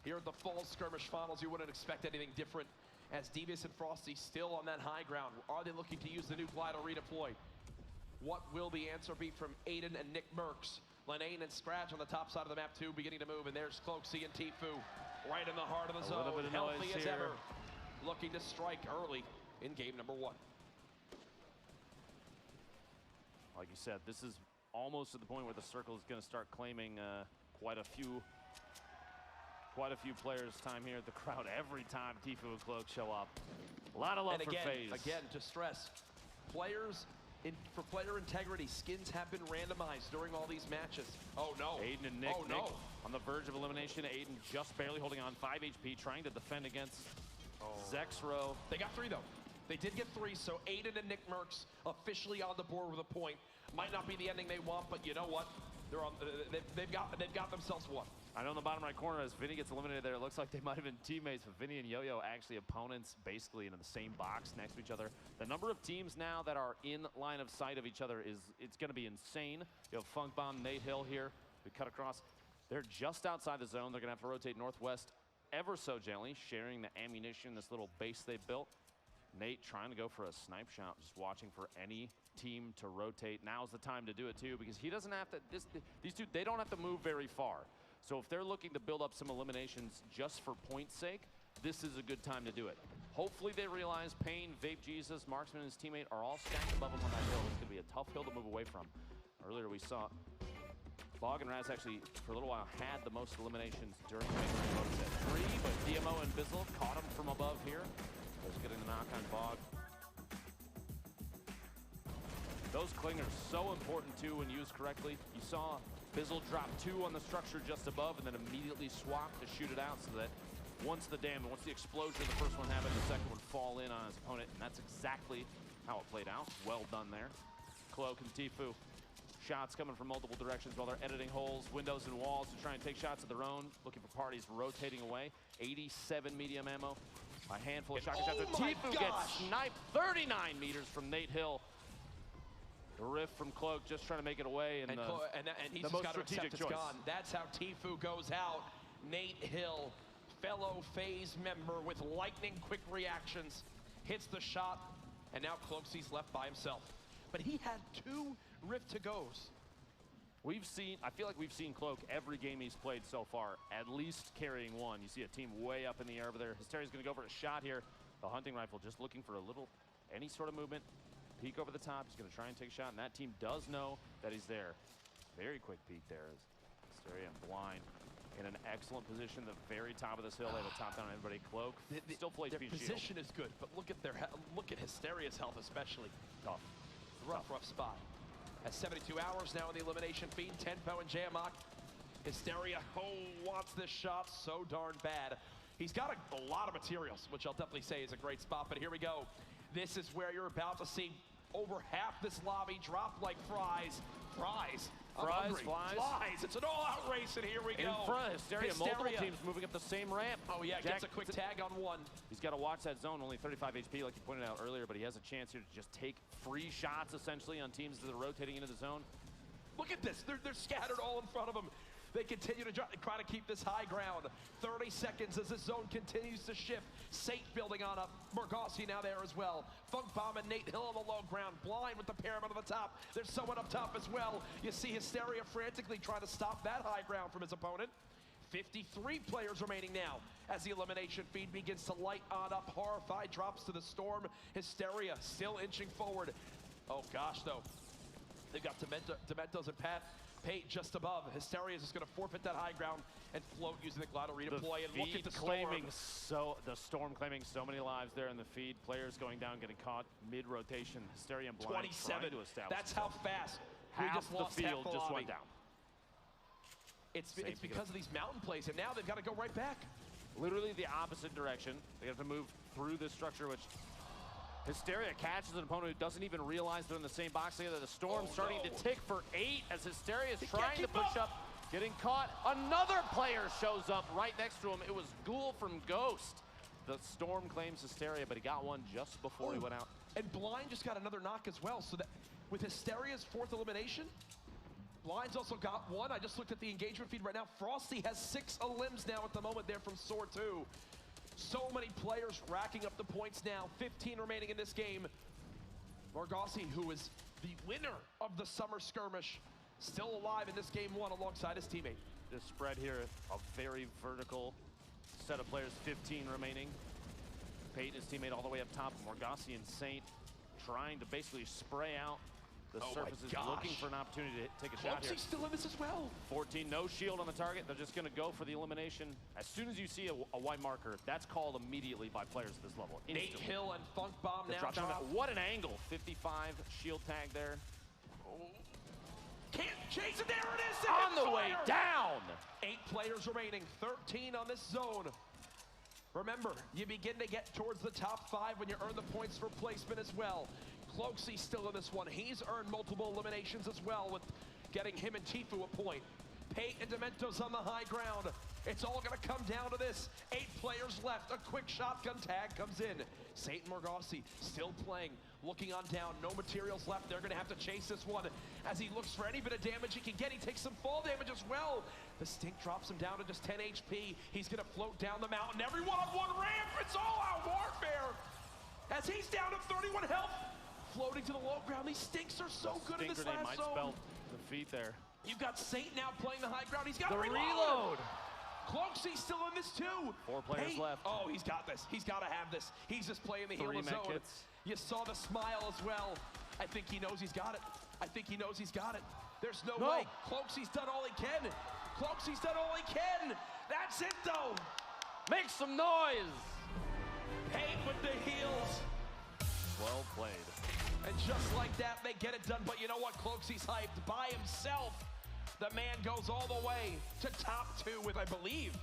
H: Here at the Fall Skirmish Finals, you wouldn't expect anything different, as Devious and Frosty still on that high ground. Are they looking to use the new Glider redeploy? What will the answer be from Aiden and Nick Mercs? Lenane and Scratch on the top side of the map too, beginning to move, and there's Cloaksy and Tfue right in the heart of the zone,
G: little bit of
H: healthy
G: noise
H: as
G: here.
H: ever, looking to strike early in game number 1.
G: Like you said, this is almost at the point where the circle is going to start claiming quite a few players' time here at the crowd. Every time Tfue and Cloak show up, a lot of love
H: And
G: for FaZe.
H: again, to stress, for player integrity, skins have been randomized during all these matches. Oh no.
G: Aiden and Nick,
H: Oh no.
G: Nick on the verge of elimination. Aiden just barely holding on, 5 HP, trying to defend against Zexro.
H: They got 3 though. They did get 3, so Aiden and Nick Mercs officially on the board with a point. Might not be the ending they want, but you know what? They're on. They've got themselves 1.
G: I know in the bottom right corner, as Vinny gets eliminated there, it looks like they might have been teammates, but Vinny and Yo-Yo actually opponents, basically in the same box next to each other. The number of teams now that are in line of sight of each other it's going to be insane. You have Funk Bomb, Nate Hill here. We cut across. They're just outside the zone. They're going to have to rotate northwest ever so gently, sharing the ammunition, this little base they built. Nate trying to go for a snipe shot, just watching for any team to rotate. Now's the time to do it too, because he doesn't have to, these two, they don't have to move very far. So if they're looking to build up some eliminations just for point's sake, this is a good time to do it. Hopefully they realize Payne, Vape Jesus, Marksman, and his teammate are all stacked above him on that hill. It's going to be a tough hill to move away from. Earlier we saw Bog and Raz actually, for a little while, had the most eliminations during the bonus at 3, but DMO and Bizzle caught him from above here. There's getting the knock on Bog. Those clingers so important too when used correctly. You saw Bizzle drop 2 on the structure just above and then immediately swap to shoot it out so that once the explosion of the first one happened, the second would fall in on his opponent, and that's exactly how it played out. Well done there. Cloak and Tfue. Shots coming from multiple directions while they're editing holes, windows, and walls to try and take shots of their own, looking for parties rotating away. 87 medium ammo. A handful of shotgun shots. Tfue gets sniped 39 meters from Nate Hill. The riff from Cloak just trying to make it away, and
H: he's
G: the
H: just
G: most
H: got to accept
G: strategic
H: it's
G: choice.
H: gone. That's how Tfue goes out. Nate Hill, fellow FaZe member with lightning quick reactions, hits the shot, and now Cloaksy's left by himself. But he had 2 rift to goes.
G: I feel like we've seen Cloak every game he's played so far, at least carrying one. You see a team way up in the air over there. Hysteria's gonna go for a shot here. The hunting rifle just looking for any sort of movement. Peek over the top, he's gonna try and take a shot, and that team does know that he's there. Very quick peek there as Hysteria and Blind in an excellent position, the very top of this hill. They have a top down on everybody. Cloak still plays
H: Their
G: speed
H: position is good, but look at Hysteria's health especially.
G: Tough.
H: Rough spot. At 72 hours now in the elimination feed, Tenpo and Jayamak. Hysteria, wants this shot so darn bad. He's got a lot of materials, which I'll definitely say is a great spot, but here we go. This is where you're about to see over half this lobby drop like fries. Fries. Flies. It's an all-out race, and here we go.
G: In front of Hysteria, multiple teams moving up the same ramp.
H: Oh yeah,
G: Jack
H: gets a quick tag on one.
G: He's got to watch that zone, only 35 HP like you pointed out earlier, but he has a chance here to just take free shots essentially on teams that are rotating into the zone.
H: Look at this, they're scattered all in front of him. They continue to try to keep this high ground. 30 seconds as this zone continues to shift. Saint building on up. Morgossi now there as well. Funk Bomb and Nate Hill on the low ground. Blind with the pyramid on the top. There's someone up top as well. You see Hysteria frantically trying to stop that high ground from his opponent. 53 players remaining now as the elimination feed begins to light on up. Horrified drops to the storm. Hysteria still inching forward. Oh gosh though. They've got Dementos and Pate just above. Hysteria is just going to forfeit that high ground and float using the Glider redeploy. And look at the
G: Storm claiming so many lives there in the feed. Players going down, getting caught mid-rotation. Hysteria and Blind
H: 27.
G: To establish
H: That's how fast
G: half
H: we just lost
G: the field
H: half the
G: just
H: lobby.
G: went down.
H: It's because of these mountain plays, and now they've got to go right back.
G: Literally the opposite direction. They have to move through this structure, which Hysteria catches an opponent who doesn't even realize they're in the same box together. The Storm starting to tick for 8 as Hysteria is trying to push up, getting caught. Another player shows up right next to him. It was Ghoul from Ghost. The Storm claims Hysteria, but he got one just before he went out.
H: And Blind just got another knock as well, so that with Hysteria's 4th elimination, Blind's also got one. I just looked at the engagement feed right now. Frosty has 6 elims now at the moment there from Soar 2. So many players racking up the points now. 15 remaining in this game. Morgossi, who is the winner of the summer skirmish, still alive in this game 1 alongside his teammate.
G: This spread here, a very vertical set of players, 15 remaining. Pate and his teammate all the way up top. Morgossi and Saint trying to basically spray out the surfaces, looking for an opportunity to take a shot here.
H: He's still in this as well.
G: 14, no shield on the target. They're just going to go for the elimination. As soon as you see a white marker, that's called immediately by players at this level.
H: Nate Hill and Funk Bomb now drop.
G: What an angle. 55 shield tag there.
H: Can't chase it. There it is.
G: On the way down.
H: 8 players remaining. 13 on this zone. Remember, you begin to get towards the top 5 when you earn the points for placement as well. Cloakzy still in this one. He's earned multiple eliminations as well, with getting him and Tifu a point. Pate and Dementos on the high ground. It's all going to come down to this. 8 players left. A quick shotgun tag comes in. Saint Morgossi still playing, looking on down. No materials left. They're going to have to chase this one as he looks for any bit of damage he can get. He takes some fall damage as well. The stink drops him down to just 10 HP. He's going to float down the mountain. Everyone on one ramp. It's all out warfare as he's down to 31 health. Floating to the low ground. These stinks are so good in this last
G: might
H: zone.
G: spell defeat there.
H: You've got Saint now playing the high ground. He's got
G: the reload.
H: Cloakzy's still in this too.
G: 4 players left.
H: Oh, he's got this. He's got to have this. He's just playing the heal zone.
G: Kits.
H: You saw the smile as well. I think he knows he's got it. I think he knows he's got it. There's no way. Cloakzy's done all he can. Cloakzy's done all he can. That's it though.
G: Make some noise.
H: Pate with the heals.
G: Well played.
H: And just like that, they get it done. But you know what? Cloakzy's hyped by himself. The man goes all the way to top 2 with, I believe,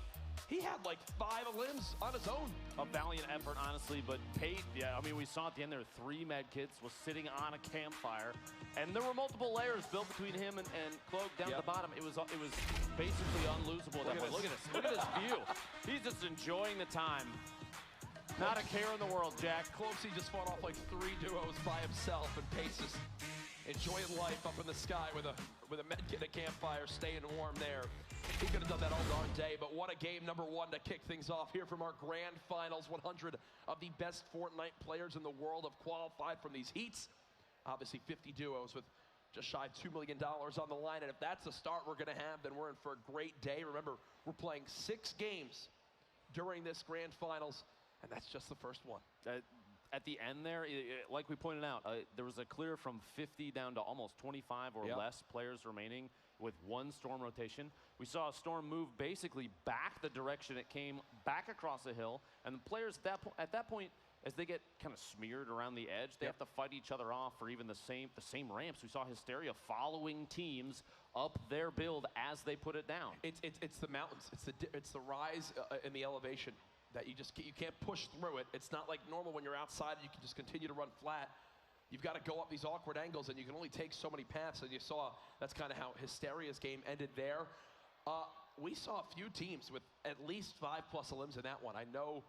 H: he had like 5 limbs on his own.
G: A valiant effort, honestly, but Pate, yeah, I mean, we saw at the end there, 3 med kits, was sitting on a campfire, and there were multiple layers built between him and Cloak down at the bottom. It was basically unlosable. Look at this. Look at this view. He's just enjoying the time. Not a care in the world, Jack.
H: Cloakzy just fought off like 3 duos by himself, and Pace is enjoying life up in the sky with a med kit, a campfire, staying warm there. He could have done that all darn day, but what a game number 1 to kick things off here from our grand finals. 100 of the best Fortnite players in the world have qualified from these heats. Obviously 50 duos with just shy of $2 million on the line. And if that's the start we're going to have, then we're in for a great day. Remember, we're playing 6 games during this grand finals, and that's just the first one.
G: At the end there, like we pointed out, there was a clear from 50 down to almost 25 or less players remaining with 1 Storm rotation. We saw a Storm move basically back the direction it came, back across the hill, and the players at that point, as they get kind of smeared around the edge, they have to fight each other off for even the same ramps. We saw Hysteria following teams up their build as they put it down.
H: It's the mountains. It's the rise in the elevation that you can't push through it. It's not like normal when you're outside, you can just continue to run flat. You've got to go up these awkward angles, and you can only take so many paths, and you saw that's kind of how Hysteria's game ended there. We saw a few teams with at least 5+ elims in that one. I know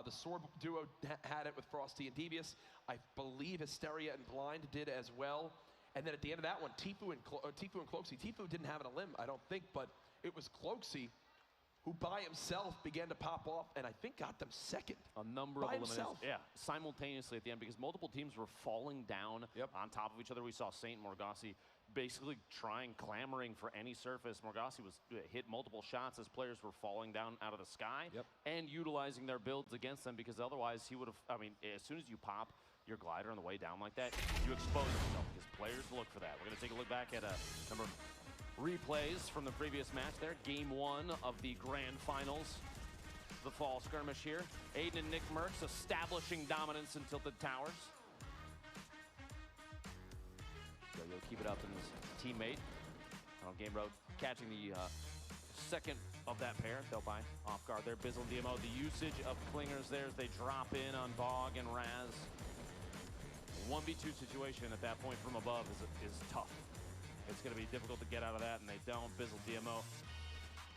H: the Sword duo had it with Frosty and Devious. I believe Hysteria and Blind did as well. And then at the end of that one, Tfue and Cloakzy. Tfue didn't have an elim, I don't think, but it was Cloakzy who by himself began to pop off, and I think got them second.
G: A number of eliminations, simultaneously at the end, because multiple teams were falling down on top of each other. We saw Saint and Morgassi basically clamoring for any surface. Morgassi was hit multiple shots as players were falling down out of the sky and utilizing their builds against them, because otherwise he would have, I mean, as soon as you pop your glider on the way down like that, you expose yourself, because players look for that. We're going to take a look back at a number of replays from the previous match there. Game 1 of the grand finals. The fall skirmish here. Aiden and Nickmercs establishing dominance in Tilted Towers. Yo-Yo keep it up in his teammate. Game Road catching the second of that pair. Delphi off guard there. Bizzle and DMO. The usage of clingers there as they drop in on Bog and Raz. 1v2 situation at that point from above is tough. It's going to be difficult to get out of that, and they don't. Bizzle, DMO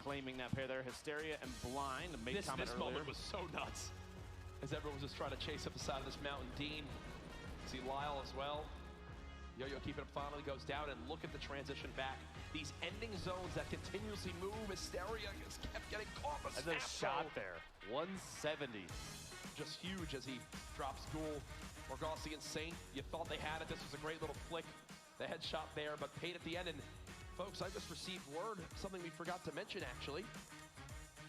G: claiming that pair there. Hysteria and Blind.
H: This moment was so nuts, as everyone was just trying to chase up the side of this mountain. Dean, see Lyle as well. Yo-Yo keeping it finally goes down, and look at the transition back. These ending zones that continuously move. Hysteria just kept getting caught.
G: And the shot there, 170.
H: Just huge as he drops Ghoul. Morgassi and Saint, you thought they had it. This was a great little flick. The headshot there, but paid at the end. And folks, I just received word, something we forgot to mention actually,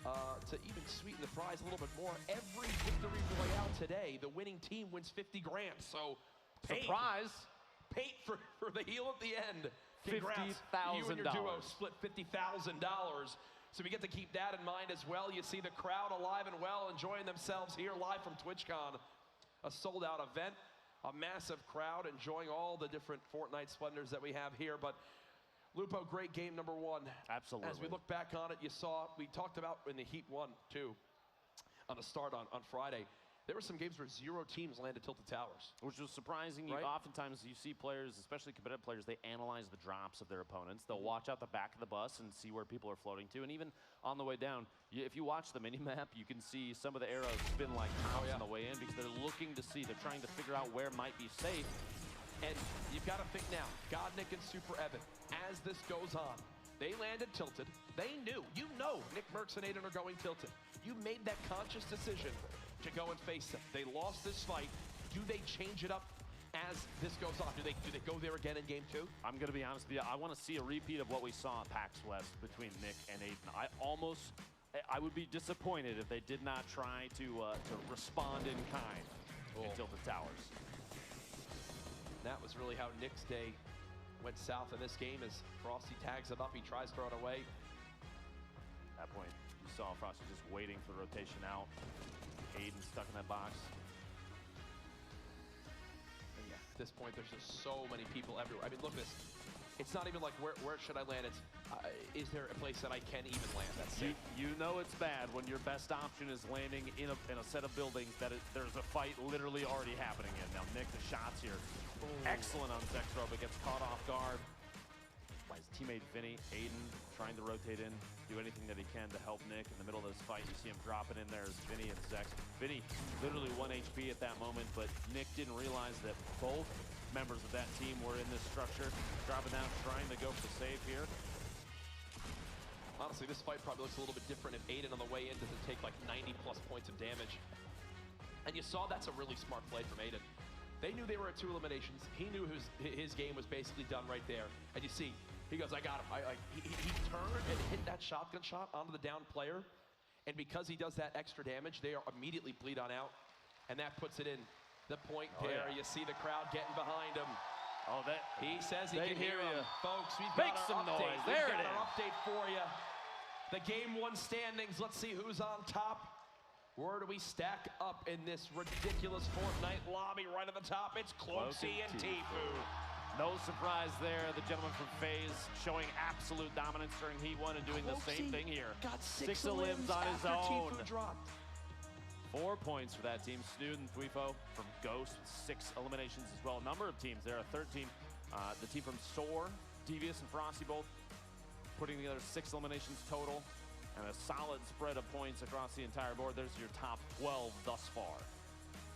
H: to even sweeten the prize a little bit more. Every Victory Royale today, the winning team wins 50 grand. So,
G: surprise!
H: Paid for the heel at the end. Congrats. You and your duo split $50,000. So we get to keep that in mind as well. You see the crowd alive and well, enjoying themselves here live from TwitchCon. A sold-out event. A massive crowd enjoying all the different Fortnite splendors that we have here. But Lupo, great game number 1.
G: Absolutely.
H: As we look back on it, you saw, we talked about in the Heat 1, too, on the start on Friday. There were some games where 0 teams landed Tilted Towers.
G: Which was surprising. Right? Oftentimes you see players, especially competitive players, they analyze the drops of their opponents. They'll watch out the back of the bus and see where people are floating to. And even on the way down, if you watch the mini-map, you can see some of the arrows spin like tops on the way in, because they're looking to see, they're trying to figure out where might be safe.
H: And you've got to think now, Godnik and Super Evan, as this goes on, they landed tilted. They knew, Nickmercs and Aiden are going tilted. You made that conscious decision to go and face them. They lost this fight. Do they change it up as this goes on? Do they go there again in game 2?
G: I'm going to be honest with you. I want to see a repeat of what we saw at PAX West between Nick and Aiden. I would be disappointed if they did not try to respond in kind in Tilted Towers.
H: That was really how Nick's day went south in this game as Frosty tags him up. He tries to throw it away.
G: At that point, you saw Frosty just waiting for the rotation out. Aiden stuck in that box.
H: And yeah, at this point, there's just so many people everywhere. I mean, look at this. It's not even like, where should I land? It's, is there a place that I can even land? That's it.
G: You know it's bad when your best option is landing in a set of buildings that there's a fight literally already happening in. Now, Nick, the shots here. Excellent on Zexro, but gets caught off guard by his teammate Vinny. Aiden trying to rotate in, do anything that he can to help Nick in the middle of this fight. You see him dropping in there as Vinny and Zex. Vinny literally 1 HP at that moment, but Nick didn't realize that both members of that team were in this structure, dropping down, trying to go for the save here.
H: Honestly, this fight probably looks a little bit different if Aiden on the way in doesn't take like 90+ points of damage. And you saw that's a really smart play from Aiden. They knew they were at 2 eliminations. He knew his game was basically done right there. And you see, he goes, I got him. He turned and hit that shotgun shot onto the down player. And because he does that extra damage, they are immediately bleed on out. And that puts it in the point there.
G: yeah.
H: You see the crowd getting behind him.
G: Oh, that
H: He says he
G: They
H: can hear
G: hear
H: him.
G: ya.
H: Folks, we've
G: Make
H: got
G: some
H: our update.
G: noise.
H: We've
G: There
H: got
G: it
H: our
G: is.
H: update for you. The Game 1 standings. Let's see who's on top. Where do we stack up in this ridiculous Fortnite lobby? Right at the top, it's Cloakzy and Tfue.
G: No surprise there. The gentleman from FaZe showing absolute dominance during Heat 1 and doing the same
H: Cloakzy
G: thing here.
H: Got 6
G: elims on his
H: after
G: own.
H: Tfue dropped.
G: 4 points for that team. Snood and Thweefo from Ghost with 6 eliminations as well. Number of teams there, a third team. The team from Soar, Devious and Frosty both putting together 6 eliminations total and a solid spread of points across the entire board. There's your top 12 thus far.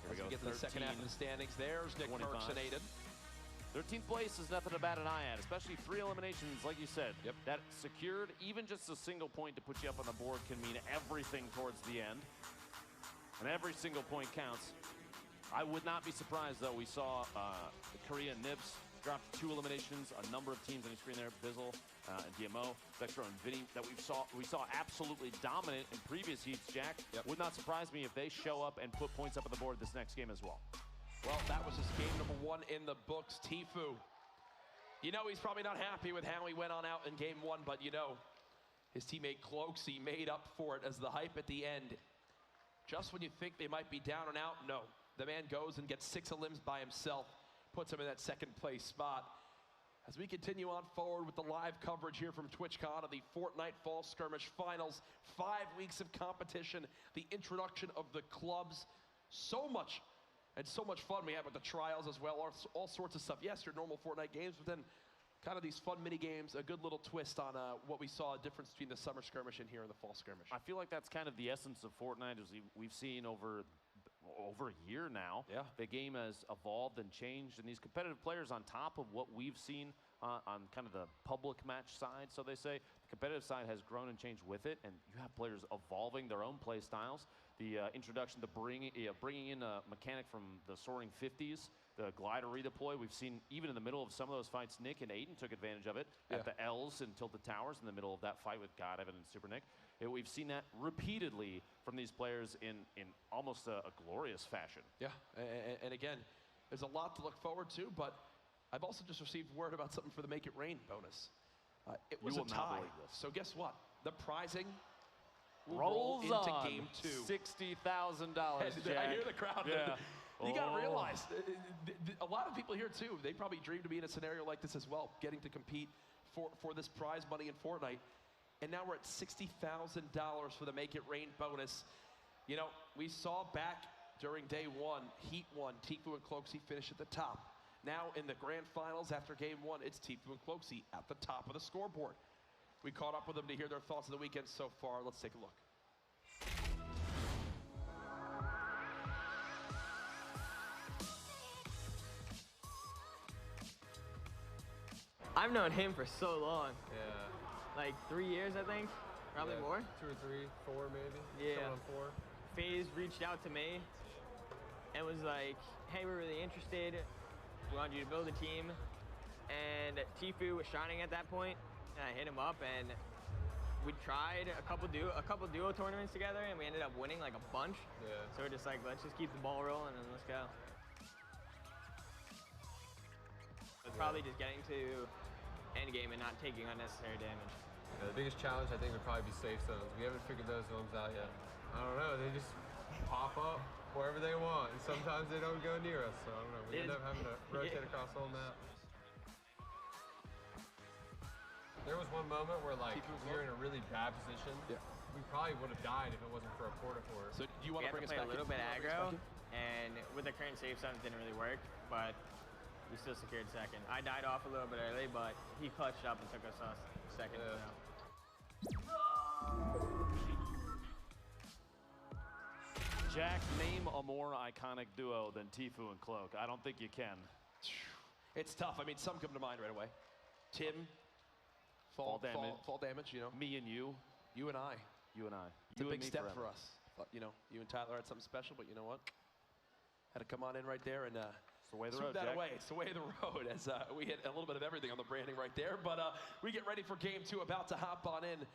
G: Here we
H: As
G: go,
H: we get to the second half of the standings, there's Nick
G: 25.
H: Merckx and Aiden.
G: 13th place is nothing to bat an eye at, especially 3 eliminations, like you said.
H: Yep.
G: That secured, even just a single point to put you up on the board can mean everything towards the end. And every single point counts. I would not be surprised, though. We saw Korea and Nibs drop 2 eliminations. A number of teams on your screen there, Bizzle and DMO, Vectro and Vinny, that we saw absolutely dominant in previous heats, Jack.
H: Yep.
G: Would not surprise me if they show up and put points up on the board this next game as well.
H: Well, that was his game number 1 in the books. Tfue. You know he's probably not happy with how he went on out in game 1, but you know his teammate Cloakzy made up for it as the hype at the end. Just when you think they might be down and out, no. The man goes and gets 6 elims by himself, puts him in that 2nd place spot. As we continue on forward with the live coverage here from TwitchCon of the Fortnite Fall Skirmish Finals, 5 weeks of competition, the introduction of the clubs, so much fun we had with the trials as well, all sorts of stuff. Yes, your normal Fortnite games, but then kind of these fun mini games, a good little twist on what we saw, a difference between the summer skirmish and here in the fall skirmish.
G: I feel like that's kind of the essence of Fortnite, as we've seen over a year now.
H: Yeah.
G: The game has evolved and changed, and these competitive players on top of what we've seen on kind of the public match side, so they say, the competitive side has grown and changed with it, and you have players evolving their own play styles. The introduction to bringing in a mechanic from the Soaring 50s, the glider redeploy, we've seen even in the middle of some of those fights, Nick and Aiden took advantage of it at the L's and Tilted Towers in the middle of that fight with God, Evan, and Super Nick. We've seen that repeatedly from these players in almost a glorious fashion.
H: Yeah, and again, there's a lot to look forward to, but I've also just received word about something for the Make It Rain bonus. It was
G: You
H: a
G: will not
H: tie,
G: believe this.
H: so guess what? The prizing will roll
G: Rolls
H: into
G: on.
H: game 2.
G: $60,000, Jack.
H: I hear the crowd.
G: Yeah.
H: You got to
G: Oh.
H: realize, a lot of people here too, they probably dream to be in a scenario like this as well, getting to compete for this prize money in Fortnite. And now we're at $60,000 for the Make It Rain bonus. You know, we saw back during day 1, Heat 1, Tfue and Cloakzy finished at the top. Now in the grand finals after game 1, it's Tfue and Cloakzy at the top of the scoreboard. We caught up with them to hear their thoughts of the weekend so far. Let's take a look.
I: I've known him for so long.
J: Yeah.
I: Like 3 years, I think. Probably
J: Yeah,
I: more.
J: 2 or 3, 4 maybe.
I: Yeah.
J: Coming on 4.
I: FaZe reached out to me and was like, hey, we're really interested. We want you to build a team. And Tfue was shining at that point, and I hit him up, and we tried a couple duo tournaments together, and we ended up winning like a bunch.
J: Yeah.
I: So we're just like, let's just keep the ball rolling and let's go. It's probably just getting to endgame and not taking unnecessary damage.
J: Yeah, the biggest challenge I think would probably be safe zones. We haven't figured those zones out yet. I don't know, they just pop up wherever they want, and sometimes they don't go near us, so I don't know. We end up having to rotate across the whole map. There was one moment where like we were in a really bad position.
H: Yeah.
J: We probably would have died if it wasn't for a porta-fort.
H: So do you want
I: We
H: to
I: had
H: bring
I: to
H: us
I: play
H: back
I: a little
H: in?
I: bit
H: You wanna bring us
I: aggro,
H: back in?
I: and with the current safe zone, it didn't really work, but we still secured second. I died off a little bit early, but he clutched up and took us second.
J: Yeah.
G: Jack, name a more iconic duo than Tfue and Cloak. I don't think you can.
H: It's tough. I mean, some come to mind right away. Tim,
G: Fall damage.
H: Fall damage, you know.
G: Me and you.
H: You and I.
G: You and I.
H: It's a
G: You and
H: big
G: me
H: step
G: forever.
H: for us. But, you know, you and Tyler had something special, but you know what? Had to come on in right there and
G: the way of the
H: Swoop
G: road,
H: that
G: Jack.
H: away. It's the way of the road, as we hit a little bit of everything on the branding right there. But we get ready for game 2, about to hop on in.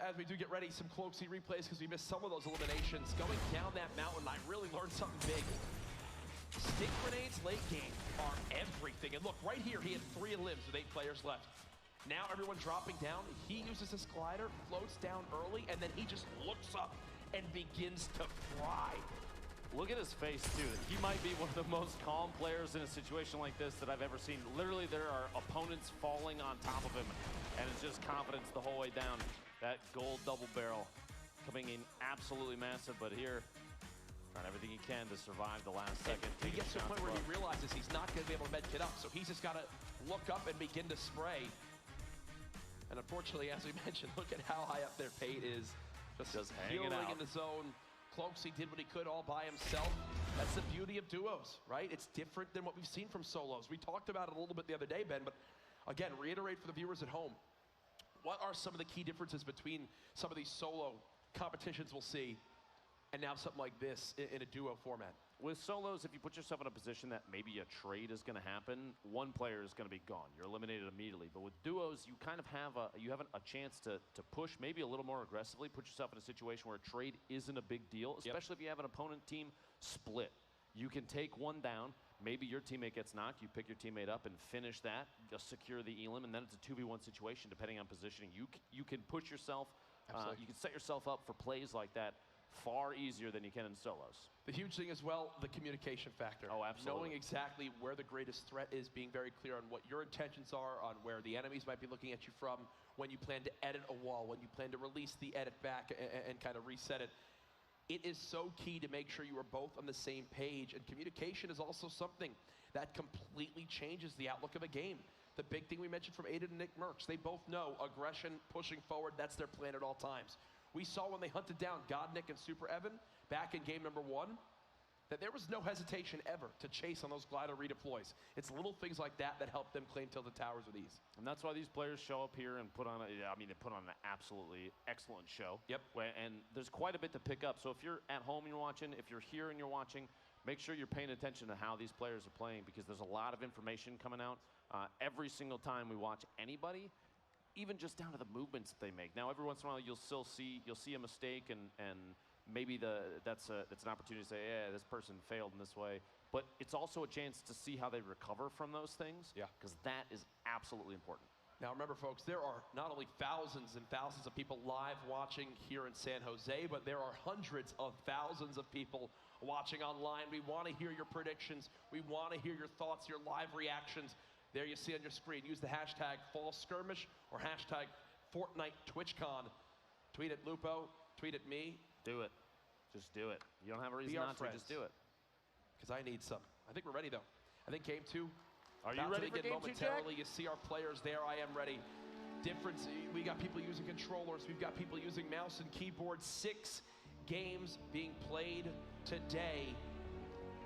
H: As we do get ready, some Cloakzy replays, because we missed some of those eliminations. Going down that mountain, I really learned something big. Stick grenades late game are everything. And look, right here, he had 3 limbs with 8 players left. Now everyone dropping down. He uses his glider, floats down early, and then he just looks up and begins to fry.
G: Look at his face, too. He might be one of the most calm players in a situation like this that I've ever seen. Literally, there are opponents falling on top of him, and it's just confidence the whole way down. That gold double barrel coming in absolutely massive, but here, trying everything he can to survive the last second.
H: He gets to a point where he realizes he's not going to be able to med kit up, so he's just got to look up and begin to spray. And unfortunately, as we mentioned, look at how high up their Pate is. Just
G: hanging out
H: in the zone. Cloakzy did what he could all by himself. That's the beauty of duos, right? It's different than what we've seen from solos. We talked about it a little bit the other day, Ben, but again, reiterate for the viewers at home. What are some of the key differences between some of these solo competitions we'll see and now something like this in a duo format?
G: With solos, if you put yourself in a position that maybe a trade is going to happen, one player is going to be gone. You're eliminated immediately. But with duos, you kind of have a chance to push maybe a little more aggressively, put yourself in a situation where a trade isn't a big deal, especially if you have an opponent team split. You can take one down. Maybe your teammate gets knocked. You pick your teammate up and finish that, just secure the elim, and then it's a 2v1 situation depending on positioning. You can push yourself, you can set yourself up for plays like that far easier than you can in solos.
H: The huge thing as well, the communication factor.
G: Oh, absolutely.
H: Knowing exactly where the greatest threat is, being very clear on what your intentions are, on where the enemies might be looking at you from, when you plan to edit a wall, when you plan to release the edit back and kind of reset it. It is so key to make sure you are both on the same page, and communication is also something that completely changes the outlook of a game. The big thing we mentioned from Aiden and Nick Mercs, they both know aggression, pushing forward, that's their plan at all times. We saw when they hunted down Godnick and Super Evan back in game number 1, that there was no hesitation ever to chase on those glider redeploys. It's little things like that that help them claim Tilted Towers with ease.
G: And that's why these players show up here and put on they put on an absolutely excellent show.
H: Yep.
G: And there's quite a bit to pick up. So if you're at home and you're watching, if you're here and you're watching, make sure you're paying attention to how these players are playing, because there's a lot of information coming out every single time we watch anybody, even just down to the movements that they make. Now, every once in a while, you'll see a mistake, and maybe that's an opportunity to say, yeah, this person failed in this way. But it's also a chance to see how they recover from those things.
H: Yeah.
G: Because that is absolutely important.
H: Now remember, folks, there are not only thousands and thousands of people live watching here in San Jose, but there are hundreds of thousands of people watching online. We want to hear your predictions. We want to hear your thoughts, your live reactions. There you see on your screen. Use the hashtag #FallSkirmish or hashtag #FortniteTwitchCon. Tweet at Lupo, tweet at me.
G: Do it. Just do it. You don't have a reason not to. Just do it.
H: Because I need some. I think we're ready, though. I think game 2.
G: Are you ready for game 2, Jack?
H: Momentarily, you see our players there. I am ready. Difference, we got people using controllers. We've got people using mouse and keyboard. 6 games being played today.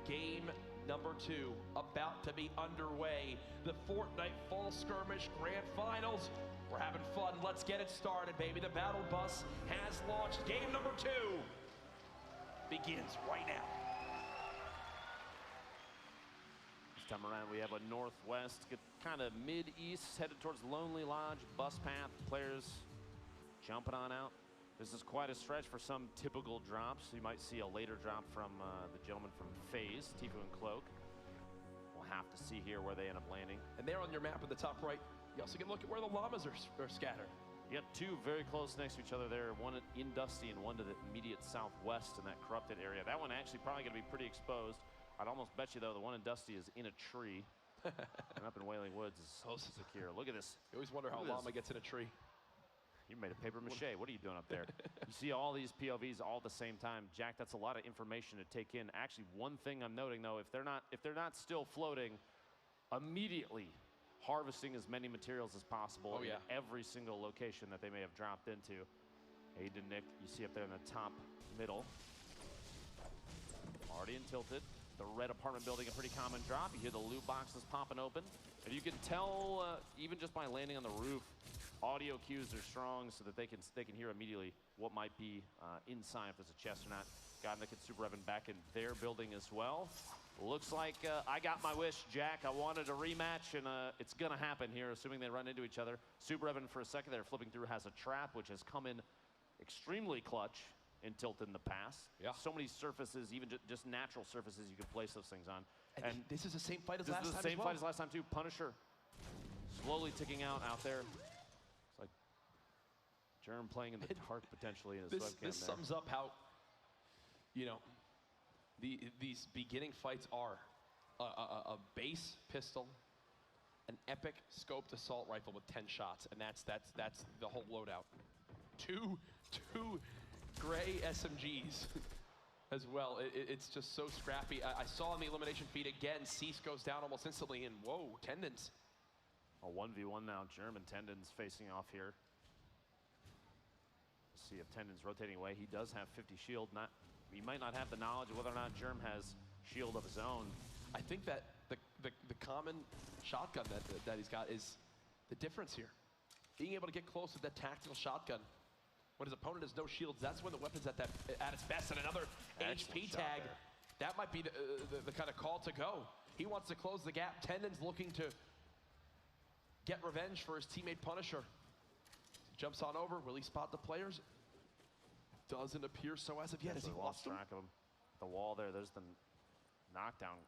H: Game number 2 about to be underway. The Fortnite Fall Skirmish Grand Finals. We're having fun. Let's get it started, baby. The battle bus has launched. Game number 2 begins right now.
G: This time around, we have a northwest, kind of mid-east, headed towards Lonely Lodge, bus path. Players jumping on out. This is quite a stretch for some typical drops. You might see a later drop from the gentleman from FaZe, Tfue and Cloak. We'll have to see here where they end up landing.
H: And there on your map at the top right, you also can look at where the llamas are scattered.
G: You got 2 very close next to each other there, one in Dusty and one to the immediate southwest in that corrupted area. That one actually probably going to be pretty exposed. I'd almost bet you, though, the one in Dusty is in a tree. And up in Wailing Woods is so secure. Look at this.
H: You always wonder how a llama gets in a tree.
G: You made a paper mache. What are you doing up there? You see all these POVs all at the same time. Jack, that's a lot of information to take in. Actually, one thing I'm noting, though, if they're not still floating, immediately harvesting as many materials as possible in every single location that they may have dropped into. Aiden and Nick, you see up there in the top middle. Already in Tilted. The red apartment building, a pretty common drop. You hear the loot boxes popping open. And you can tell, even just by landing on the roof, audio cues are strong so that they can hear immediately what might be inside, if there's a chest or not. Godnick and Super Evan back in their building as well. Looks like I got my wish, Jack. I wanted a rematch, and it's going to happen here, assuming they run into each other. Super Evan, for a second there, flipping through, has a trap, which has come in extremely clutch in Tilted in the past.
H: Yeah.
G: So many surfaces, even just natural surfaces you can place those things on.
H: And this is the same fight as last time.
G: This is the same fight as last time, too. Punisher slowly ticking out there. It's like Germ playing in the dark, potentially, in his webcam
H: This sums up how, you know, these beginning fights are a base pistol, an epic scoped assault rifle with 10 shots, and that's the whole loadout. Two gray SMGs as well. It's just so scrappy. I saw in the elimination feed again, Cease goes down almost instantly, and whoa, Tendons.
G: A 1v1 now, Germ and Tendons facing off here. Let's see if Tendons rotating away. He does have 50 shield. He might not have the knowledge of whether or not Germ has shield of his own.
H: I think that the common shotgun that he's got is the difference here. Being able to get close with that tactical shotgun when his opponent has no shields, that's when the weapon's at its best. And another HP tag, that might be the kind of call to go. He wants to close the gap. Tendons looking to get revenge for his teammate Punisher. Jumps on over. Will he spot the players? Doesn't appear so as of yet. Has he lost
G: track of him? The wall there. There's the knockdown.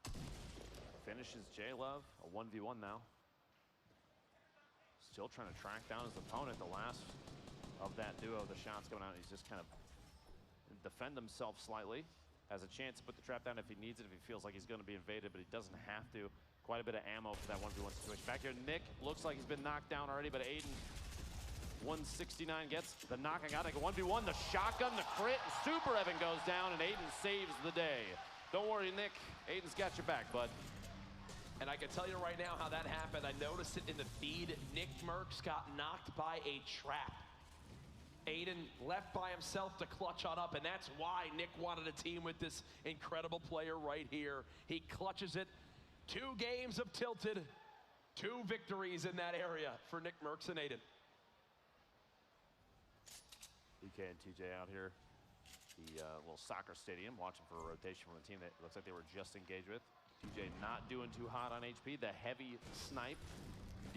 G: Finishes J-Love. A 1v1 now. Still trying to track down his opponent. The last of that duo. The shots going out. He's just kind of defend himself slightly. Has a chance to put the trap down if he needs it, if he feels like he's going to be invaded, but he doesn't have to. Quite a bit of ammo for that 1v1 situation. Back here, Nick looks like he's been knocked down already, but Aiden, 169 gets the knock. I got it. 1v1, the shotgun, the crit, Super Evan goes down, and Aiden saves the day. Don't worry, Nick. Aiden's got your back, bud.
H: And I can tell you right now how that happened. I noticed it in the feed. Nick Mercs got knocked by a trap. Aiden left by himself to clutch on up, and that's why Nick wanted a team with this incredible player right here. He clutches it. 2 games of Tilted, 2 victories in that area for Nick Mercs and Aiden.
G: DK and TJ out here, the little soccer stadium, watching for a rotation from a team that looks like they were just engaged with. TJ not doing too hot on HP. The heavy snipe.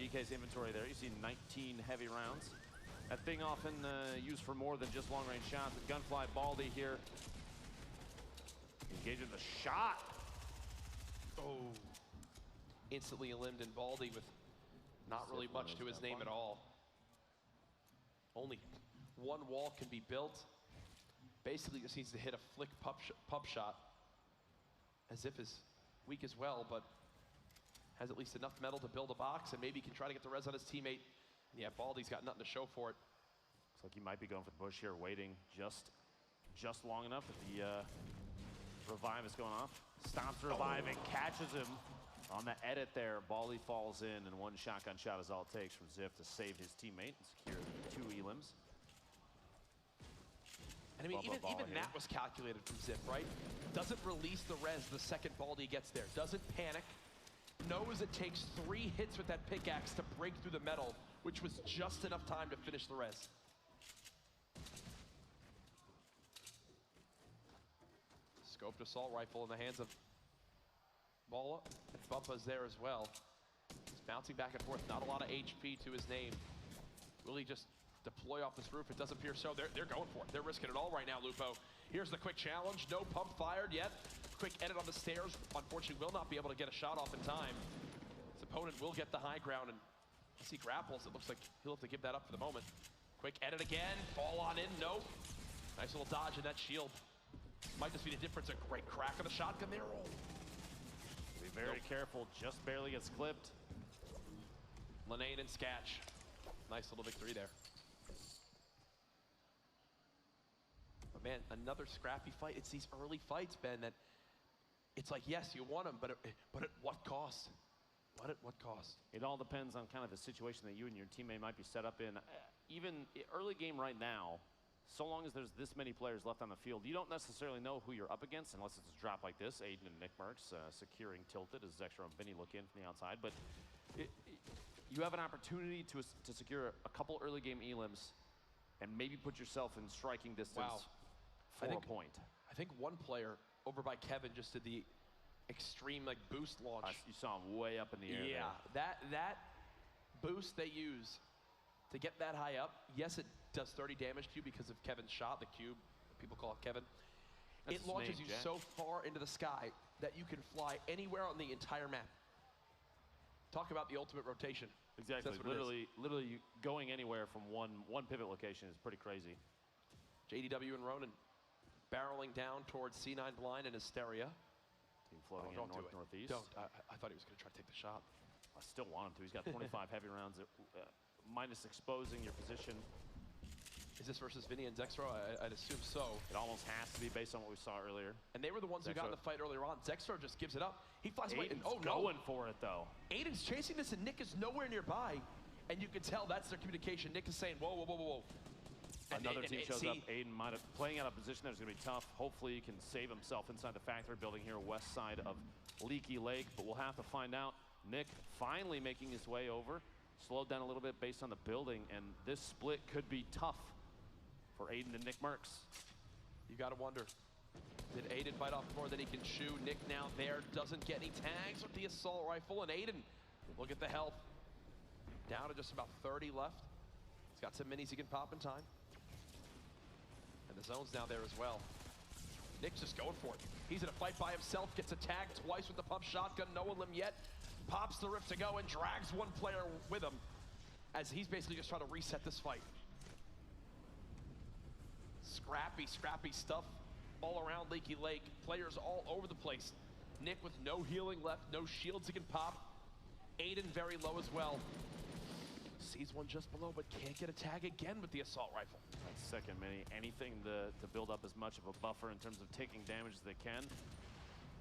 G: DK's inventory there. You see 19 heavy rounds. That thing often used for more than just long-range shots. The Gunfly Baldy here. Engaging the shot.
H: Oh. Instantly eliminated Baldy with not really much to his name at all. Only one wall can be built. Basically just needs to hit a flick pub shot. As if is weak as well, but has at least enough metal to build a box, and maybe he can try to get the res on his teammate. And yeah, Baldy's got nothing to show for it.
G: Looks like he might be going for the bush here, waiting just long enough that the revive is going off. Stops the revive and catches him on the edit there. Baldy falls in, and one shotgun shot is all it takes from Ziff to save his teammate and secure 2 elims.
H: And I mean, even that was calculated from Ziff, right? Doesn't release the res the second Baldy gets there. Doesn't panic. Knows it takes 3 hits with that pickaxe to break through the metal, which was just enough time to finish the res. Scoped assault rifle in the hands of Balla. Bumpa's there as well. He's bouncing back and forth. Not a lot of HP to his name. Will he just deploy off this roof? It does appear so. They're going for it. They're risking it all right now, Lupo. Here's the quick challenge. No pump fired yet. Quick edit on the stairs. Unfortunately, will not be able to get a shot off in time. His opponent will get the high ground, and as he grapples, it looks like he'll have to give that up for the moment. Quick edit again. Fall on in. Nope. Nice little dodge in that shield. Might just be the difference. A great crack on the shotgun there.
G: Be very careful. Just barely gets clipped.
H: Linane and Sketch. Nice little victory there. But man, another scrappy fight. It's these early fights, Ben, that it's like, yes, you want them, but at what cost? What at what cost?
G: It all depends on kind of the situation that you and your teammate might be set up in. Even early game right now, so long as there's this many players left on the field, you don't necessarily know who you're up against unless it's a drop like this. Aiden and Nick Mercs securing Tilted as Zextra and Vinny look in from the outside. But you have an opportunity to secure a couple early game elims and maybe put yourself in striking distance for a point.
H: I think one player over by Kevin just did the extreme like boost launch.
G: You saw him way up in the air.
H: Yeah, that boost they use to get that high up, yes, it does 30 damage to you because of Kevin's shot, the cube, people call it Kevin.
G: That's
H: It launches
G: his name,
H: you
G: Jack.
H: so far into the sky that you can fly anywhere on the entire map. Talk about the ultimate rotation.
G: Exactly.
H: That's what it is.
G: Literally you going anywhere from one pivot location is pretty crazy.
H: JDW and Ronan barreling down towards C9 Blind and Hysteria.
G: Team floating in
H: don't do it.
G: northeast.
H: Don't. I thought he was going to try to take the shot.
G: I still want him to. He's got 25 heavy rounds, minus exposing your position.
H: Is this versus Vinny and Zexro? I'd assume so.
G: It almost has to be based on what we saw earlier.
H: And they were the ones who got in the fight earlier on. Zexro just gives it up. He flies away. And,
G: Aiden's
H: no.
G: going for it, though.
H: Aiden's chasing this, and Nick is nowhere nearby. And you can tell that's their communication. Nick is saying, whoa, whoa, whoa, whoa, whoa.
G: Another team shows up. Aiden might have playing out a position that's going to be tough. Hopefully he can save himself inside the factory building here west side of Leaky Lake, but we'll have to find out. Nick finally making his way over. Slowed down a little bit based on the building, and this split could be tough for Aiden and Nick Merckx.
H: You got to wonder, did Aiden bite off more than he can chew? Nick now there, doesn't get any tags with the assault rifle, and Aiden, look at the health. Down to just about 30 left. He's got some minis he can pop in time. And the zone's now there as well. Nick's just going for it. He's in a fight by himself, gets a tag twice with the pump shotgun, no limb yet. Pops the rift to go and drags one player with him as he's basically just trying to reset this fight. Scrappy stuff all around Leaky Lake. Players all over the place. Nick with no healing left, no shields he can pop. Aiden very low as well. Sees one just below, but can't get a tag again with the assault rifle.
G: That second mini, anything to build up as much of a buffer in terms of taking damage as they can.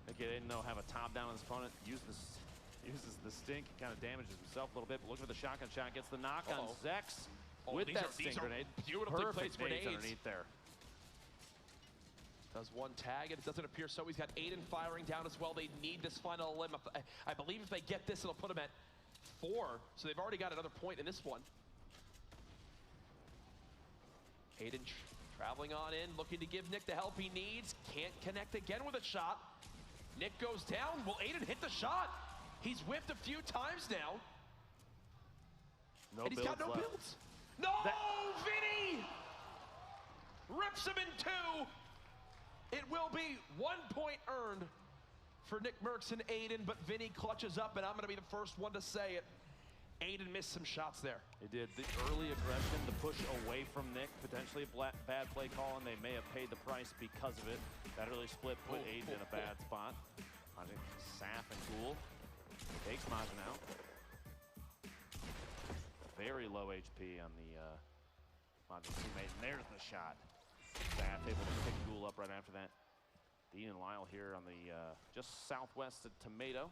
G: They didn't know have a top down on his opponent. Uses the stink, kind of damages himself a little bit, but look for the shotgun shot, gets the knock on Zex with that stink grenade.
H: Beautifully
G: Perfect
H: placed grenades
G: underneath there.
H: Does one tag, and it doesn't appear so. He's got Aiden firing down as well. They need this final limb. I believe if they get this, it'll put them at 4, so they've already got another point in this one. Aiden traveling on in, looking to give Nick the help he needs. Can't connect again with a shot. Nick goes down. Will Aiden hit the shot? He's whipped a few times now.
G: No
H: and he's got no
G: left.
H: builds. No, Vinny! Rips him in 2. It will be 1 point earned for Nick Merckx and Aiden, but Vinny clutches up, and I'm going to be the first one to say it. Aiden missed some shots there.
G: They did. The early aggression, the push away from Nick, potentially a bad play call, and they may have paid the price because of it. That early split put Aiden in a bad spot. Majin, Saf and Cool takes Majin out. Very low HP on the Majin teammate, and there's the shot. Saf able to pick Ghoul up right after that. Dean and Lyle here on the just southwest of Tomato.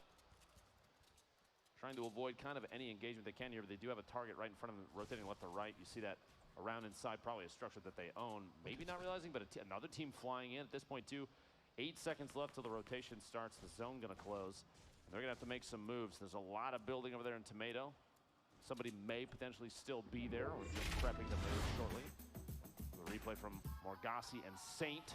G: Trying to avoid kind of any engagement they can here, but they do have a target right in front of them, rotating left to right. You see that around inside, probably a structure that they own. Maybe not realizing, but another team flying in at this point too. 8 seconds left till the rotation starts. The zone gonna close. And they're gonna have to make some moves. There's a lot of building over there in Tomato. Somebody may potentially still be there or just prepping to move shortly. The replay from Morgassi and Saint.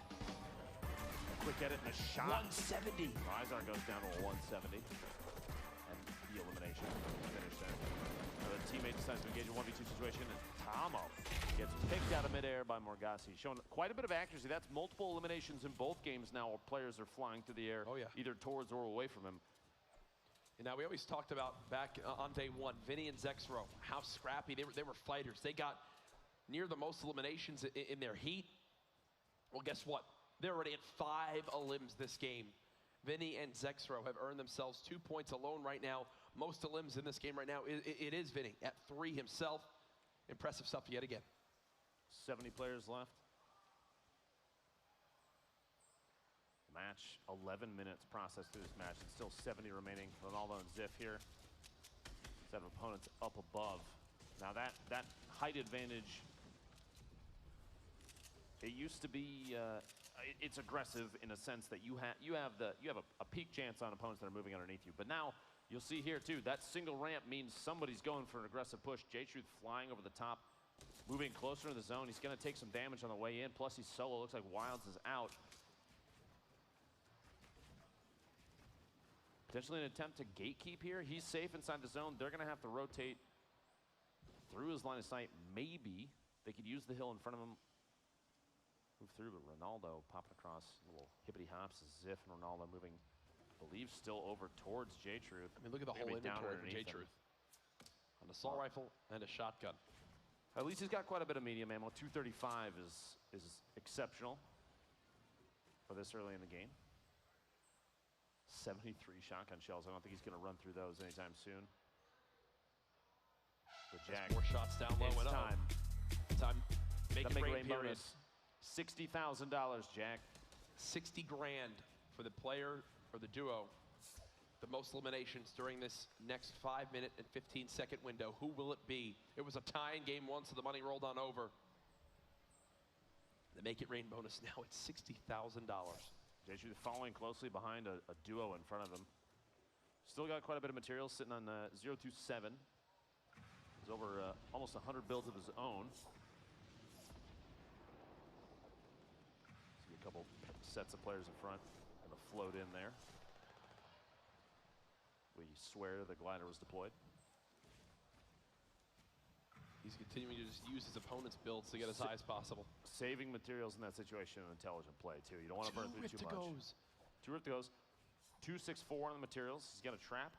G: A quick edit and a shot.
H: 170.
G: Izar goes down to a 170. And the elimination. Finish there. The teammate decides to engage in a 1v2 situation, and Tamo gets picked out of midair by Morgassi. Showing quite a bit of accuracy. That's multiple eliminations in both games now where players are flying through the air, either towards or away from him.
H: And now we always talked about back on day 1, Vinny and Zexro, how scrappy they were fighters. They got near the most eliminations in their heat. Well, guess what? They're already at 5 elims this game. Vinny and Zexro have earned themselves 2 points alone right now. Most elims in this game right now, it is Vinny at 3 himself. Impressive stuff yet again.
G: 70 players left. Match, 11 minutes processed through this match, and still 70 remaining. Ronaldo and Ziff here. Set of opponents up above. Now that height advantage, it used to be, it's aggressive in a sense that you have a peak chance on opponents that are moving underneath you. But now you'll see here too, that single ramp means somebody's going for an aggressive push. J-Truth flying over the top, moving closer to the zone. He's gonna take some damage on the way in, plus he's solo. Looks like Wilds is out. Potentially an attempt to gatekeep here. He's safe inside the zone. They're going to have to rotate through his line of sight. Maybe they could use the hill in front of him. Move through, but Ronaldo popping across a little hippity hops. Ziff and Ronaldo moving, I believe, still over towards J-Truth.
H: I mean, look at the whole inventory for J-Truth. An assault rifle and a shotgun.
G: At least he's got quite a bit of medium ammo. 235 is exceptional for this early in the game. 73 shotgun shells. I don't think he's going to run through those anytime soon. But Jack,
H: more shots down low and up. Time. Make it rain bonus.
G: $60,000, Jack.
H: 60 grand for the player or the duo. The most eliminations during this next 5-minute and 15-second window. Who will it be? It was a tie in game 1, so the money rolled on over. The Make It Rain bonus now at $60,000.
G: J-Truth following closely behind a duo in front of him. Still got quite a bit of material sitting on 027. He's over almost 100 builds of his own. See a couple sets of players in front. Gonna float in there. We swear the glider was deployed.
H: He's continuing to just use his opponent's builds to get as high as possible.
G: Saving materials in that situation, an intelligent play too. You don't want to burn through too much. Two Rip-to-Goes. 264 on the materials. He's got a trap.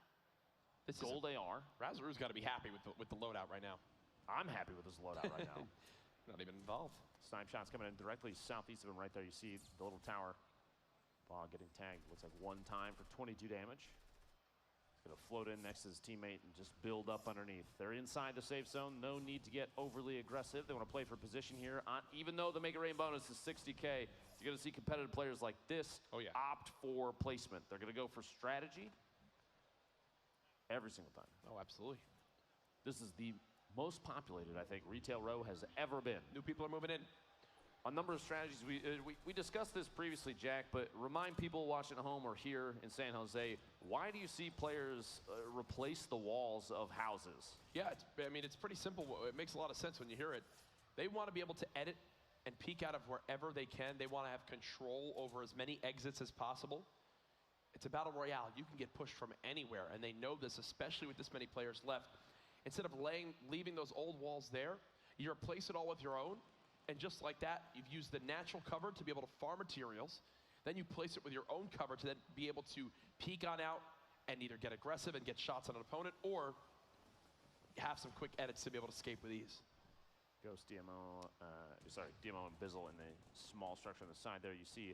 H: This
G: Gold AR.
H: Razaru's got to be happy with the loadout right now.
G: I'm happy with his loadout right now.
H: Not even involved.
G: Snipe shots coming in directly southeast of him right there. You see the little tower. Ball getting tagged. Looks like one time for 22 damage. Going to float in next to his teammate and just build up underneath. They're inside the safe zone. No need to get overly aggressive. They want to play for position here. Even though the Make It Rain bonus is 60K, you're going to see competitive players like this opt for placement. They're going to go for strategy every single time.
H: Oh, absolutely.
G: This is the most populated, I think, retail row has ever been.
H: New people are moving in.
G: A number of strategies. We discussed this previously, Jack, but remind people watching at home or here in San Jose, why do you see players replace the walls of houses?
H: Yeah, I mean, it's pretty simple. It makes a lot of sense when you hear it. They want to be able to edit and peek out of wherever they can. They want to have control over as many exits as possible. It's a battle royale. You can get pushed from anywhere, and they know this, especially with this many players left. Instead of leaving those old walls there, you replace it all with your own. And just like that, you've used the natural cover to be able to farm materials. Then you place it with your own cover to then be able to peek on out and either get aggressive and get shots on an opponent or have some quick edits to be able to escape with ease.
G: Ghost, DMO, DMO and Bizzle in the small structure on the side there. You see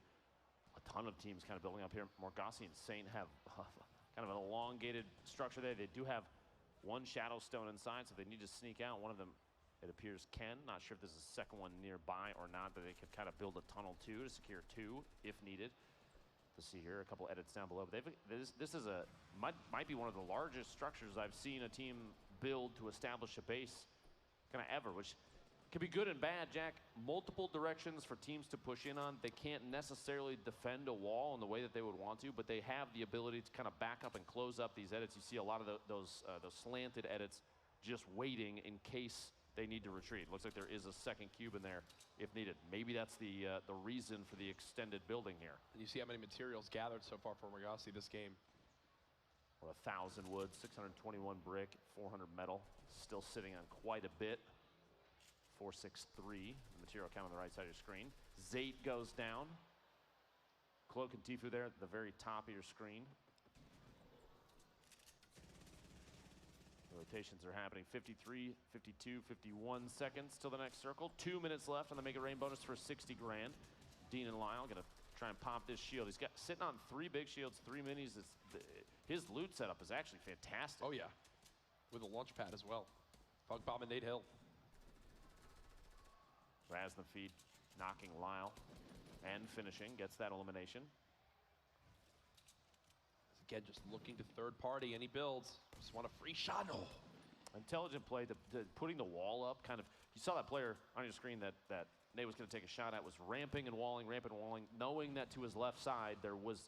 G: a ton of teams kind of building up here. Morgassi and Saint have kind of an elongated structure there. They do have one shadow stone inside, so they need to sneak out. One of them, it appears, can. Not sure if there's a second one nearby or not, but they could kind of build a tunnel too to secure two if needed. To see here, a couple edits down below. But this is might be one of the largest structures I've seen a team build to establish a base kind of ever, which can be good and bad, Jack. Multiple directions for teams to push in on. They can't necessarily defend a wall in the way that they would want to, but they have the ability to kind of back up and close up these edits. You see a lot of those slanted edits just waiting in case they need to retreat. Looks like there is a second cube in there if needed. Maybe that's the reason for the extended building here.
H: And you see how many materials gathered so far for Morgassi this game.
G: Or 1,000 wood, 621 brick, 400 metal. Still sitting on quite a bit. 463, the material count on the right side of your screen. Zayt goes down. Cloak and Tfue there at the very top of your screen. Rotations are happening. 53, 52, 51 seconds till the next circle. 2 minutes left on the Make It Rain bonus for 60 grand. Dean and Lyle gonna try and pop this shield. He's got sitting on 3 big shields, 3 minis. His loot setup is actually fantastic.
H: Oh yeah, with a launch pad as well. Fog bomb and Nate Hill.
G: Raz the feed, knocking Lyle and finishing, gets that elimination.
H: Again, just looking to third party, any builds. Just want a free shot. No.
G: Intelligent play, putting the wall up, kind of, you saw that player on your screen that Nate was gonna take a shot at, was ramping and walling, knowing that to his left side, there was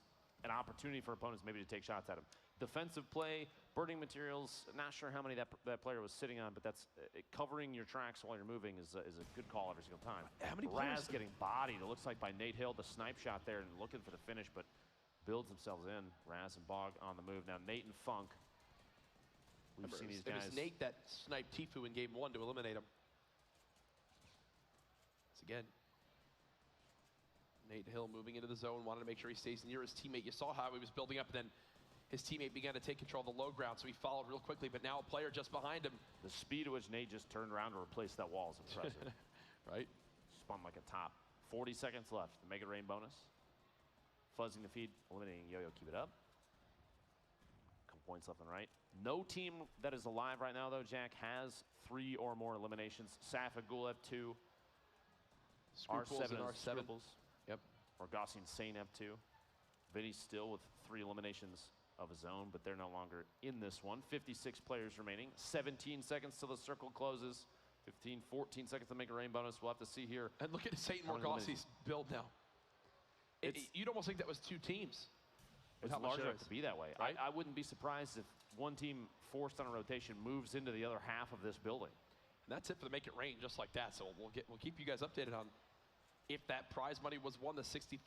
G: an opportunity for opponents maybe to take shots at him. Defensive play, burning materials, not sure how many that player was sitting on, but that's covering your tracks while you're moving is a good call every single time.
H: How many
G: Raz getting bodied, it looks like by Nate Hill, the snipe shot there and looking for the finish, but builds themselves in. Raz and Bog on the move. Now Nate and Funk. We've seen these guys.
H: It was Nate that sniped Tfue in game 1 to eliminate him. Once again, Nate Hill moving into the zone, wanted to make sure he stays near his teammate. You saw how he was building up, and then his teammate began to take control of the low ground, so he followed real quickly, but now a player just behind him.
G: The speed at which Nate just turned around to replace that wall is impressive.
H: Right?
G: Spun like a top. 40 seconds left. The Mega Rain bonus. Fuzzing the feed, eliminating Yo-Yo. Keep it up. Couple points left and right. No team that is alive right now, though, Jack, has 3 or more eliminations. Safa, Gulev 2.
H: Scruples
G: R7
H: and
G: and
H: R7.
G: Scruples.
H: Yep.
G: Orgossi and Sane have 2. Vinny still with 3 eliminations of his own, but they're no longer in this one. 56 players remaining. 17 seconds till the circle closes. 15, 14 seconds to make a rain bonus. We'll have to see here.
H: And look at Satan Morgossi's build now. You'd almost think that was 2 teams.
G: It's large enough to be that way.
H: Right?
G: I wouldn't be surprised if one team forced on a rotation moves into the other half of this building.
H: And that's it for the Make It Rain, just like that. So we'll keep you guys updated on if that prize money was won, the $60,000.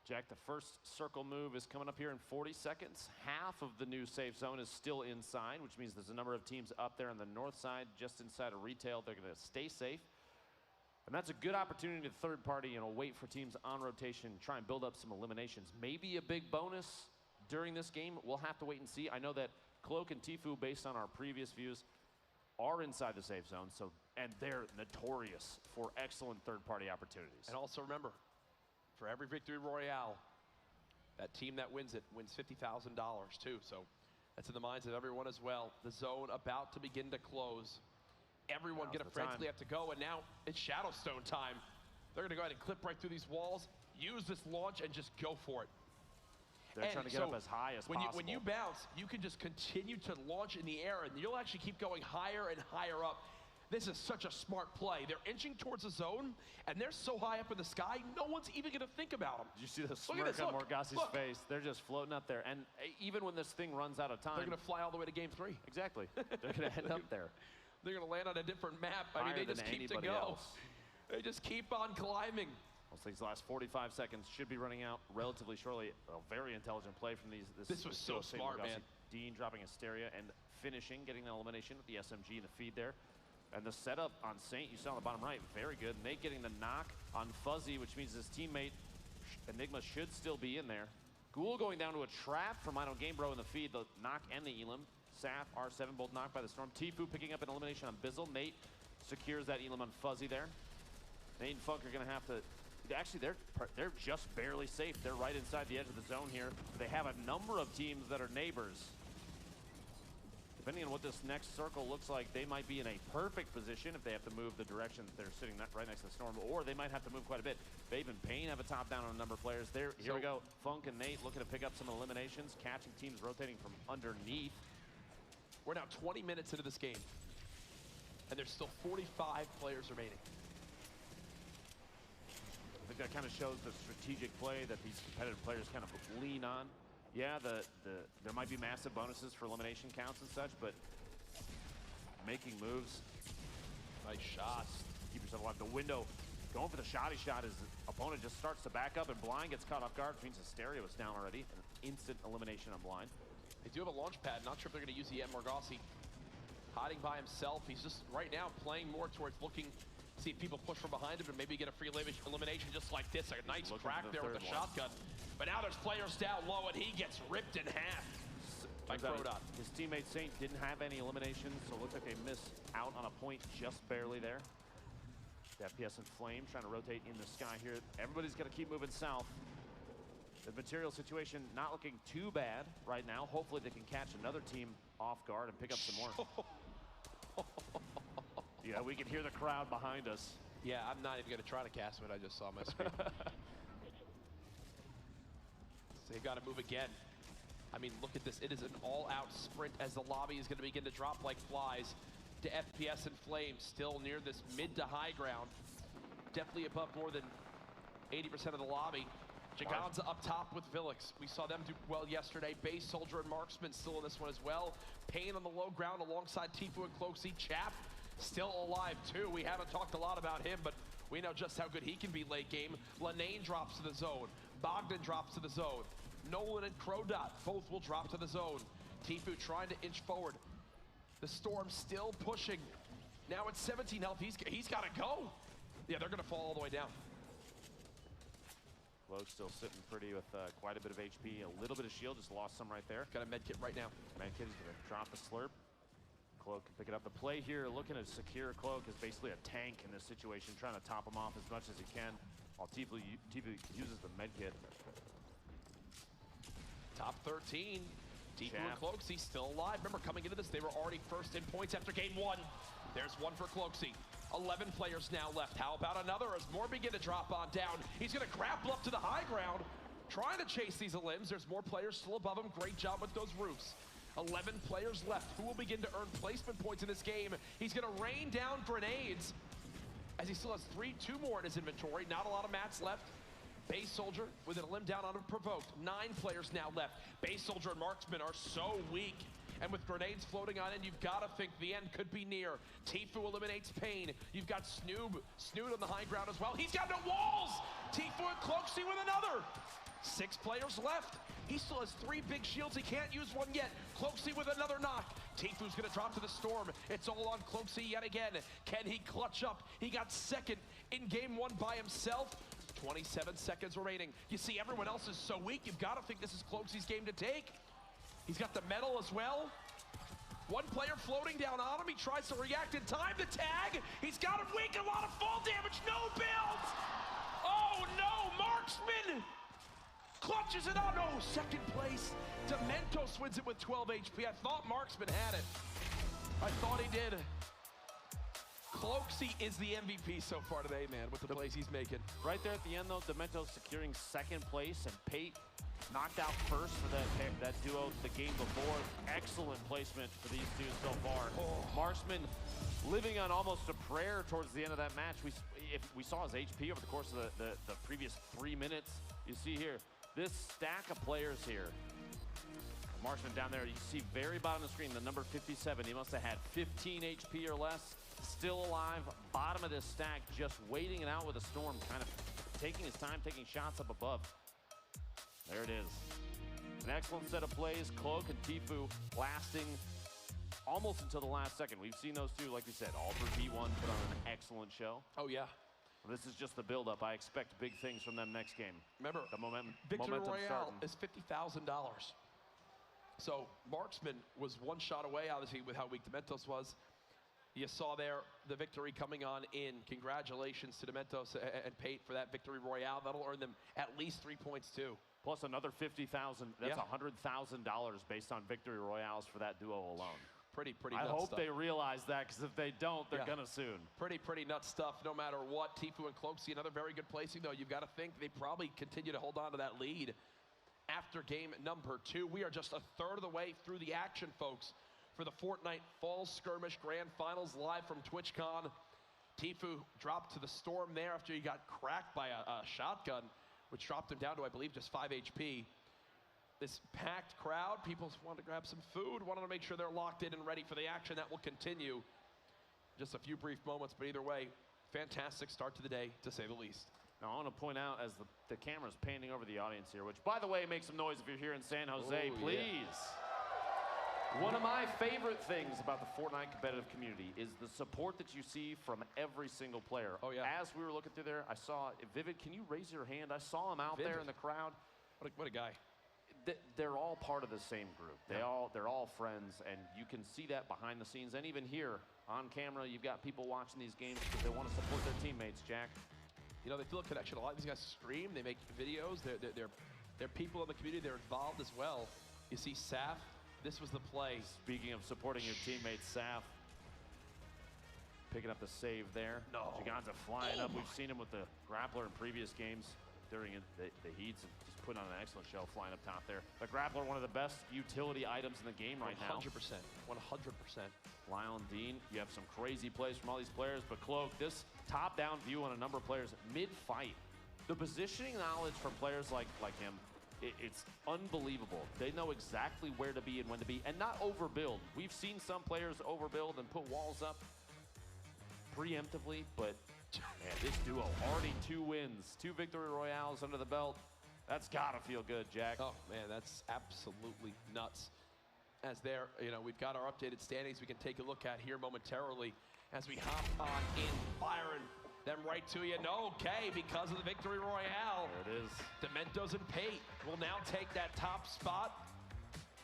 G: Jack, the first circle move is coming up here in 40 seconds. Half of the new safe zone is still inside, which means there's a number of teams up there on the north side, just inside of retail. They're going to stay safe. And that's a good opportunity to third party, wait for teams on rotation, try and build up some eliminations. Maybe a big bonus during this game. We'll have to wait and see. I know that Cloak and Tfue, based on our previous views, are inside the safe zone, and they're notorious for excellent third-party opportunities.
H: And also remember, for every victory royale, that team that wins it wins $50,000 too. So that's in the minds of everyone as well. The zone about to begin to close. Everyone gonna frantically have to go, and now it's Shadowstone time. They're gonna go ahead and clip right through these walls, use this launch, and just go for it.
G: They're trying to get up as high as possible.
H: When you bounce, you can just continue to launch in the air, and you'll actually keep going higher and higher up. This is such a smart play. They're inching towards the zone, and they're so high up in the sky, no one's even going to think about them.
G: Did you see the smirk on Morgossi's face? They're just floating up there. And even when this thing runs out of time,
H: they're going to fly all the way to game 3.
G: Exactly. They're going to end up there.
H: They're going to land on a different map. I mean, they just keep to go. They just keep on climbing.
G: These last 45 seconds should be running out relatively shortly. A very intelligent play from
H: this was so smart, man.
G: Dean dropping Hysteria and finishing, getting the elimination with the SMG in the feed there. And the setup on Saint, you saw on the bottom right, very good. Nate getting the knock on Fuzzy, which means his teammate Enigma should still be in there. Ghoul going down to a trap from Mino Gamebro in the feed, the knock and the Elim. Saf, R7 both knocked by the Storm. Tfue picking up an elimination on Bizzle. Nate secures that Elim on Fuzzy there. Nate and Funk are going to have to... Actually, they're just barely safe. They're right inside the edge of the zone here. They have a number of teams that are neighbors. Depending on what this next circle looks like, they might be in a perfect position if they have to move the direction that they're sitting right next to the Storm, or they might have to move quite a bit. Babe and Payne have a top down on a number of players. Here we go. Funk and Nate looking to pick up some eliminations, catching teams rotating from underneath.
H: We're now 20 minutes into this game, and there's still 45 players remaining.
G: I think that kind of shows the strategic play that these competitive players kind of lean on. Yeah, there might be massive bonuses for elimination counts and such, but making moves,
H: nice shots,
G: keep yourself alive. The window, going for the shoddy shot as the opponent just starts to back up, and Blind gets caught off guard, which means Hysteria was down already. An instant elimination on Blind.
H: They do have a launch pad. Not sure if they're going to use it yet. Morgossi hiding by himself. He's just right now playing more towards looking, see if people push from behind him and maybe get a free elimination just like this. A nice crack there with the shotgun. But now there's players down low, and he gets ripped in half by Crodot.
G: His teammate Saint didn't have any eliminations, so it looks like they missed out on a point just barely there. The FPS and Flame trying to rotate in the sky here. Everybody's got to keep moving south. The material situation not looking too bad right now. Hopefully they can catch another team off guard and pick up some more. Yeah, we can hear the crowd behind us.
H: Yeah, I'm not even going to try to cast what I just saw on my screen. So they got to move again. I mean, look at this. It is an all-out sprint as the lobby is going to begin to drop like flies to FPS and Flame, still near this mid to high ground. Definitely above more than 80% of the lobby. Jaganza up top with Villix. We saw them do well yesterday. Base Soldier and Marksman still in this one as well. Payne on the low ground alongside Tfue and Cloakzy. Chap still alive too. We haven't talked a lot about him, but we know just how good he can be late game. Lanane drops to the zone. Bogdan drops to the zone. Nolan and Crodot both will drop to the zone. Tfue trying to inch forward. The Storm still pushing. Now at 17 health, he's got to go. Yeah, they're going to fall all the way down.
G: Cloak still sitting pretty with quite a bit of HP, a little bit of shield, just lost some right there.
H: Got a med kit right now.
G: Med kit is going to drop the slurp. Cloak can pick it up. The play here, looking to secure Cloak, is basically a tank in this situation, trying to top him off as much as he can, while Tfue uses the med kit.
H: Top 13. Tfue and Cloakzy still alive. Remember, coming into this, they were already first in points after game 1. There's one for Cloakzy. 11 players now left. How about another as more begin to drop on down? He's going to grapple up to the high ground, trying to chase these limbs. There's more players still above him. Great job with those roofs. 11 players left. Who will begin to earn placement points in this game? He's going to rain down grenades as he still has 2 more in his inventory. Not a lot of mats left. Base Soldier with a limb down unprovoked. 9 players now left. Base Soldier and Marksman are so weak. And with grenades floating on in, you've got to think the end could be near. Tfue eliminates Pain. You've got Snood on the high ground as well. He's got no walls! Tfue and Cloakzy with another. 6 players left. He still has 3 big shields. He can't use one yet. Cloakzy with another knock. Tfue's going to drop to the Storm. It's all on Cloakzy yet again. Can he clutch up? He got second in game 1 by himself. 27 seconds remaining. You see, everyone else is so weak. You've got to think this is Cloakzy's game to take. He's got the medal as well. One player floating down on him. He tries to react in time. The tag. He's got him weak. A lot of fall damage. No builds. Oh, no. Marksman clutches it out. No, second place. Dementos wins it with 12 HP. I thought Marksman had it. I thought he did. Cloakzy is the MVP so far today, man, with the plays he's making.
G: Right there at the end, though, Dementos securing second place, and Pate knocked out first for that duo the game before. Excellent placement for these two so far. Marksman living on almost a prayer towards the end of that match. We saw his HP over the course of the previous 3 minutes. You see here, this stack of players here. Marksman down there, you see very bottom of the screen, the number 57. He must have had 15 HP or less. Still alive, bottom of this stack, just waiting it out with a Storm, kind of taking his time, taking shots up above. There it is. An excellent set of plays. Cloak and Tfue lasting almost until the last second. We've seen those two, like we said, all for P1 put on an excellent show.
H: Oh, yeah.
G: This is just the build-up. I expect big things from them next game.
H: Remember,
G: the momentum
H: Royale
G: starting.
H: is $50,000. So Marksman was one shot away, obviously, with how weak Dementos was. You saw there the victory coming on in. Congratulations to Dementos and Pate for that victory royale. That'll earn them at least 3 points too.
G: Plus another $50,000. That's $100,000 based on victory royales for that duo alone.
H: Pretty
G: I
H: nuts
G: hope
H: stuff.
G: they realize that, because if they don't, they're gonna soon.
H: Pretty nuts stuff no matter what. Tfue and Cloakzy, another very good placing though. You've got to think they probably continue to hold on to that lead after game number 2. We are just a third of the way through the action, folks, for the Fortnite Fall Skirmish Grand Finals live from TwitchCon. Tfue dropped to the Storm there after he got cracked by a shotgun, which dropped him down to, I believe, just 5 HP. This packed crowd, people wanted to grab some food, wanted to make sure they're locked in and ready for the action that will continue. Just a few brief moments, but either way, fantastic start to the day, to say the least.
G: Now, I want to point out, as the camera's panning over the audience here, which, by the way, make some noise if you're here in San Jose, please. Yeah. One of my favorite things about the Fortnite competitive community is the support that you see from every single player.
H: Oh, yeah.
G: As we were looking through there, I saw, Vivid, can you raise your hand? I saw him out there in the crowd.
H: What a guy.
G: They're all part of the same group. They're all friends, and you can see that behind the scenes. And even here on camera, you've got people watching these games because they want to support their teammates, Jack.
H: You know, they feel a connection. A lot of these guys stream, they make videos, they're people in the community, they're involved as well. You see Saf, this was the play.
G: Speaking of supporting your teammates, Saf picking up the save there.
H: No.
G: Giganza flying up. We've seen him with the grappler in previous games during the heats, and just putting on an excellent show flying up top there. The grappler, one of the best utility items in the game right now.
H: 100%, 100%.
G: Lyle and Dean, you have some crazy plays from all these players, but Cloak, this top-down view on a number of players mid-fight. The positioning knowledge from players like him, it's unbelievable. They know exactly where to be and when to be, and not overbuild. We've seen some players overbuild and put walls up preemptively, but man, this duo already 2 wins, 2 victory royales under the belt. That's gotta feel good, Jack.
H: Oh man, that's absolutely nuts. As there, you know, we've got our updated standings we can take a look at here momentarily as we hop on in, firing them right to you. No, okay, because of the Victory Royale.
G: There it is.
H: Dementos and Pate will now take that top spot,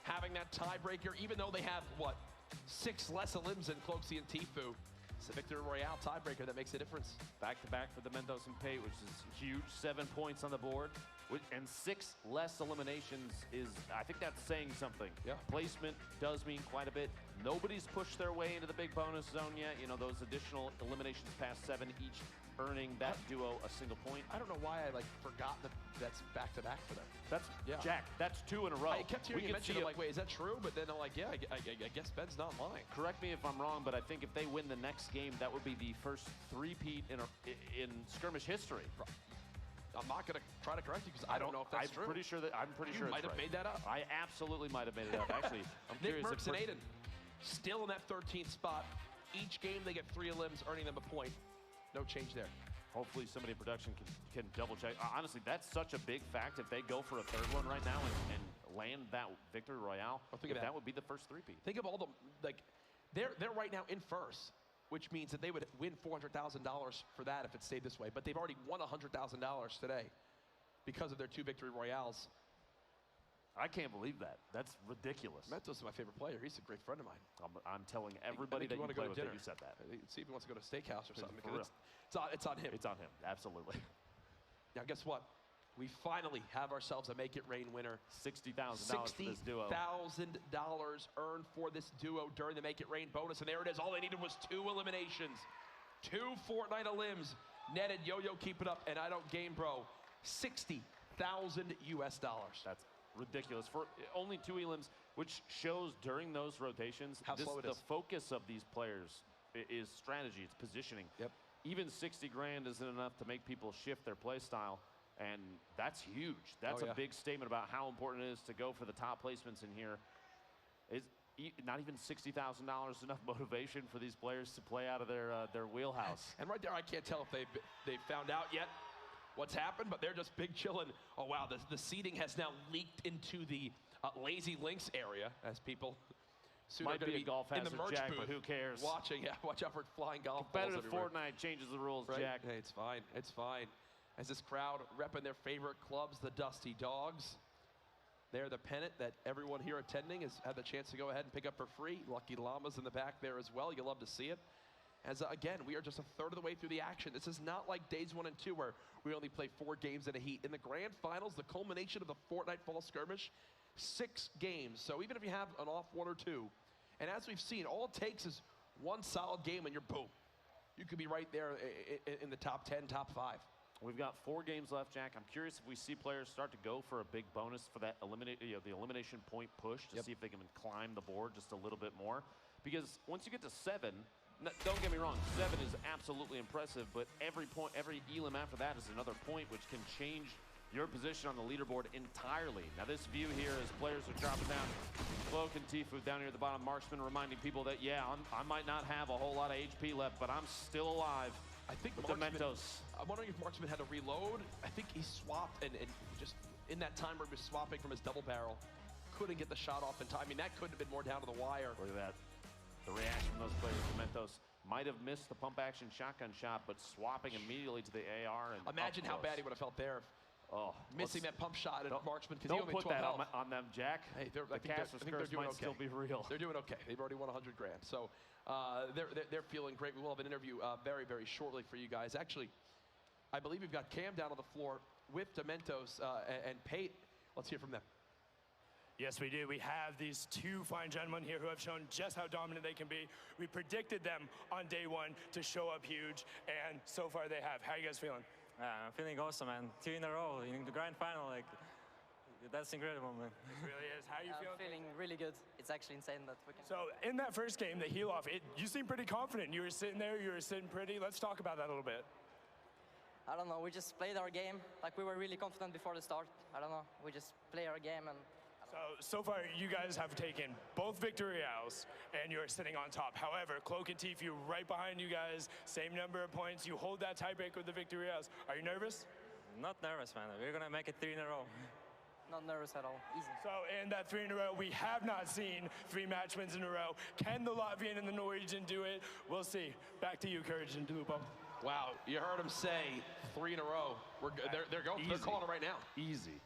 H: having that tiebreaker, even though they have, what, 6 less limbs than Cloakzy and Tfue. It's the Victory Royale tiebreaker that makes a difference.
G: Back-to-back for the Mentos and Pate, which is huge. 7 points on the board. And 6 less eliminations is, I think that's saying something.
H: Yeah.
G: Placement does mean quite a bit. Nobody's pushed their way into the big bonus zone yet. You know, those additional eliminations past 7, each earning that duo a single point.
H: I don't know why I forgot that that's back-to-back for them.
G: That's, Jack, that's 2 in a row.
H: I kept hearing you mention it, like, wait, is that true? But then I'm like, yeah, I guess Ben's not lying.
G: Correct me if I'm wrong, but I think if they win the next game, that would be the first three-peat in skirmish history.
H: I'm not going to try to correct you because I don't know if that's true.
G: I'm pretty sure
H: You might have made that up.
G: I absolutely might have made it up. Actually, I'm
H: Nick
G: curious.
H: Merckx and Aiden still in that 13th spot. Each game they get 3 limbs, earning them a point. No change there.
G: Hopefully somebody in production can double check. Honestly, that's such a big fact. If they go for a 3rd one right now and land that Victory Royale, that would be the first three-peat.
H: Think of all the, they're right now in first, which means that they would win $400,000 for that if it stayed this way. But they've already won $100,000 today because of their 2 Victory Royales.
G: I can't believe that. That's ridiculous.
H: Mentos is my favorite player. He's a great friend of mine.
G: I'm telling everybody that you play with that you said that.
H: See if he wants to go to a steakhouse or something.
G: For real.
H: It's on him.
G: It's on him, absolutely.
H: Now, guess what? We finally have ourselves a Make It Rain winner.
G: $60,000 for this duo.
H: $60,000 earned for this duo during the Make It Rain bonus. And there it is. All they needed was 2 eliminations. 2 Fortnite elims netted. Yo-Yo, keep it up. And I don't game, bro. $60,000 US.
G: That's ridiculous for only 2 elims, which shows during those rotations
H: how slow it is.
G: The focus of these players is strategy, it's positioning.
H: Yep.
G: Even 60 grand isn't enough to make people shift their play style, and that's huge. That's a big statement about how important it is to go for the top placements in here. Is not even $60,000 enough motivation for these players to play out of their wheelhouse.
H: And right there, I can't tell if they've found out yet what's happened, but they're just big chilling. Oh wow, the seating has now leaked into the Lazy Links area as people soon
G: might be a golf hazard,
H: in the merch
G: Jack,
H: booth
G: but who cares?
H: Watching, yeah, watch out for flying golf balls
G: Competitive
H: everywhere.
G: Fortnite changes the rules,
H: Right?
G: Jack.
H: Hey, it's fine. It's fine. As this crowd repping their favorite clubs, the Dusty Dogs. They're the pennant that everyone here attending has had the chance to go ahead and pick up for free. Lucky Llamas in the back there as well. You'll love to see it. As again, we are just a third of the way through the action. This is not like days 1 and 2 where we only play 4 games in a heat. In the grand finals, the culmination of the Fortnite Fall Skirmish, 6 games. So even if you have an off 1 or 2, and as we've seen, all it takes is 1 solid game and you're boom. You could be right there in the top 10, top 5.
G: We've got 4 games left, Jack. I'm curious if we see players start to go for a big bonus for that the elimination point push to see if they can climb the board just a little bit more. Because once you get to 7, don't get me wrong, 7 is absolutely impressive, but every elim after that is another point, which can change your position on the leaderboard entirely. Now this view here as players are dropping down. Cloak and Tfue down here at the bottom. Marksman reminding people that, yeah, I might not have a whole lot of HP left, but I'm still alive.
H: I think
G: Dementos.
H: I'm wondering if Marksman had to reload. I think he swapped and just in that time where he was swapping from his double barrel, couldn't get the shot off in time. I mean, that couldn't have been more down to the wire.
G: Look at that. The reaction from those players. Dementos might have missed the pump action shotgun shot, but swapping immediately to the AR. And
H: imagine how bad he would have felt there.
G: Oh,
H: missing that pump shot at Marksman because he
G: don't
H: only
G: put
H: 12
G: that
H: health.
G: on them, Jack.
H: Hey,
G: the Caster's curse might still be real.
H: They're doing okay. They've already won 100 grand. So they're feeling great. We will have an interview very, very shortly for you guys. Actually, I believe we've got Cam down on the floor with Dementos and Pate. Let's hear from them.
K: Yes, we do. We have these 2 fine gentlemen here who have shown just how dominant they can be. We predicted them on day 1 to show up huge, and so far they have. How are you guys feeling?
L: I'm feeling awesome, man. 2 in a row in the grand final. Like, that's incredible, man.
K: It really is. How are you feeling?
M: I'm feeling really good. It's actually insane that we can.
K: So in that first game, the heel off, you seemed pretty confident. You were sitting there, you were sitting pretty. Let's talk about that a little bit.
M: I don't know. We just played our game. Like, we were really confident before the start. I don't know. We just play our game and.
K: So far, you guys have taken both Victory Royales, and you're sitting on top. However, Cloak and Tfue right behind you guys, same number of points. You hold that tiebreak with the Victory Royales. Are you nervous?
L: Not nervous, man. We're gonna make it 3 in a row.
M: Not nervous at all. Easy.
K: So in that 3 in a row, we have not seen 3 match wins in a row. Can the Latvian and the Norwegian do it? We'll see. Back to you, Courage and Lupo.
H: Wow, you heard him say 3 in a row. They're calling it right now.
G: Easy.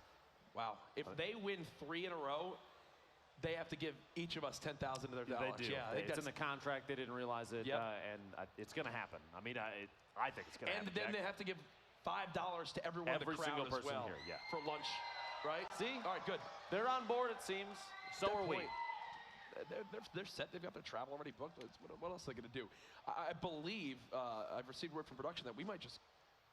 H: Wow. If they win 3 in a row, they have to give each of us $10,000 of their dollars.
G: They do.
H: Yeah,
G: It's in the contract. They didn't realize it,
H: Yep.
G: and it's going to happen. I mean, I think it's going to happen.
H: And then they have to give $5 to everyone in the
G: Every
H: crowd
G: single
H: as
G: person
H: well
G: here, yeah.
H: for lunch, right?
G: See?
H: All right, good.
G: They're on board, it seems. So
H: Good
G: are we.
H: point. They're set. They've got their travel already booked. What else are they going to do? I believe I've received word from production that we might just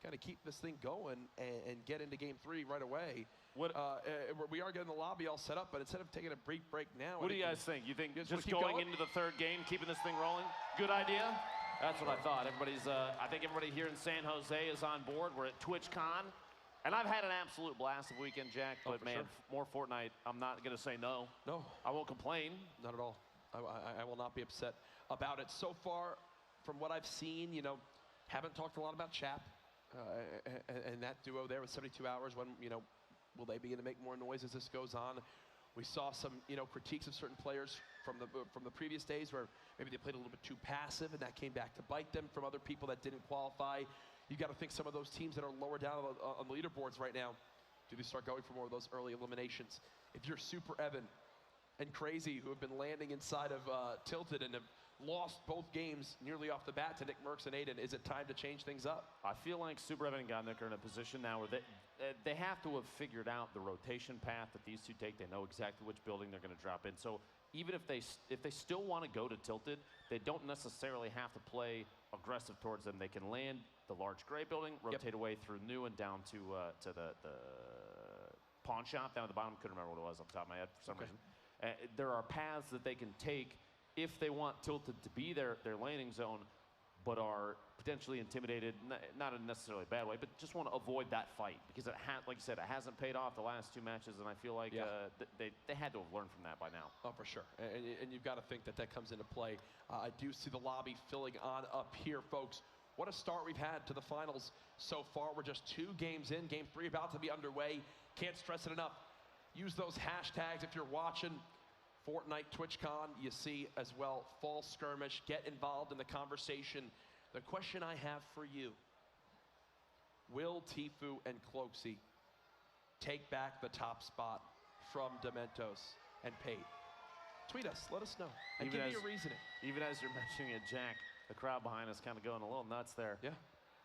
H: kind of keep this thing going and get into game 3 right away. We are getting the lobby all set up, but instead of taking a brief break now.
G: What do you guys think? You think
H: You guys wanna
G: just
H: keep
G: going
H: going?
G: into the 3rd game, keeping this thing rolling? Good idea? That's what I thought. I think everybody here in San Jose is on board. We're at TwitchCon. And I've had an absolute blast of weekend, Jack, but
H: for
G: man,
H: sure.
G: more Fortnite, I'm not going to say no.
H: No.
G: I won't complain.
H: Not at all. I will not be upset about it. So far, from what I've seen, haven't talked a lot about Chap and that duo there with 72 hours. When, will they begin to make more noise as this goes on? We saw some, critiques of certain players from the previous days where maybe they played a little bit too passive, and that came back to bite them. From other people that didn't qualify, you got to think some of those teams that are lower down on the leaderboards right now, do they start going for more of those early eliminations? If you're Super Evan and Crazy, who have been landing inside of Tilted and have lost both games nearly off the bat to Nick Merckx and Aiden, is it time to change things up?
G: I feel like Super Evan and Godnick are in a position now where they have to have figured out the rotation path that these two take. They know exactly which building they're going to drop in. So even if they still want to go to Tilted, they don't necessarily have to play aggressive towards them. They can land the large gray building, rotate away through New and down to the pawn shop down at the bottom. Couldn't remember what it was off the top of my head for some reason. There are paths that they can take if they want Tilted to be their landing zone, but are potentially intimidated, not in necessarily a bad way, but just want to avoid that fight because like you said, it hasn't paid off the last 2 matches, and I feel like they had to have learned from that by now.
H: Oh, for sure. And you've got to think that comes into play. I do see the lobby filling on up here, folks. What a start we've had to the finals so far. We're just 2 games in. Game 3 about to be underway. Can't stress it enough. Use those hashtags if you're watching Fortnite TwitchCon. You see as well Fall Skirmish. Get involved in the conversation. The question I have for you, will Tfue and Cloakzy take back the top spot from Dementos and Pate? Tweet us, let us know, and give me your reasoning.
G: Even as you're mentioning it, Jack, the crowd behind us kind of going a little nuts there.
H: Yeah.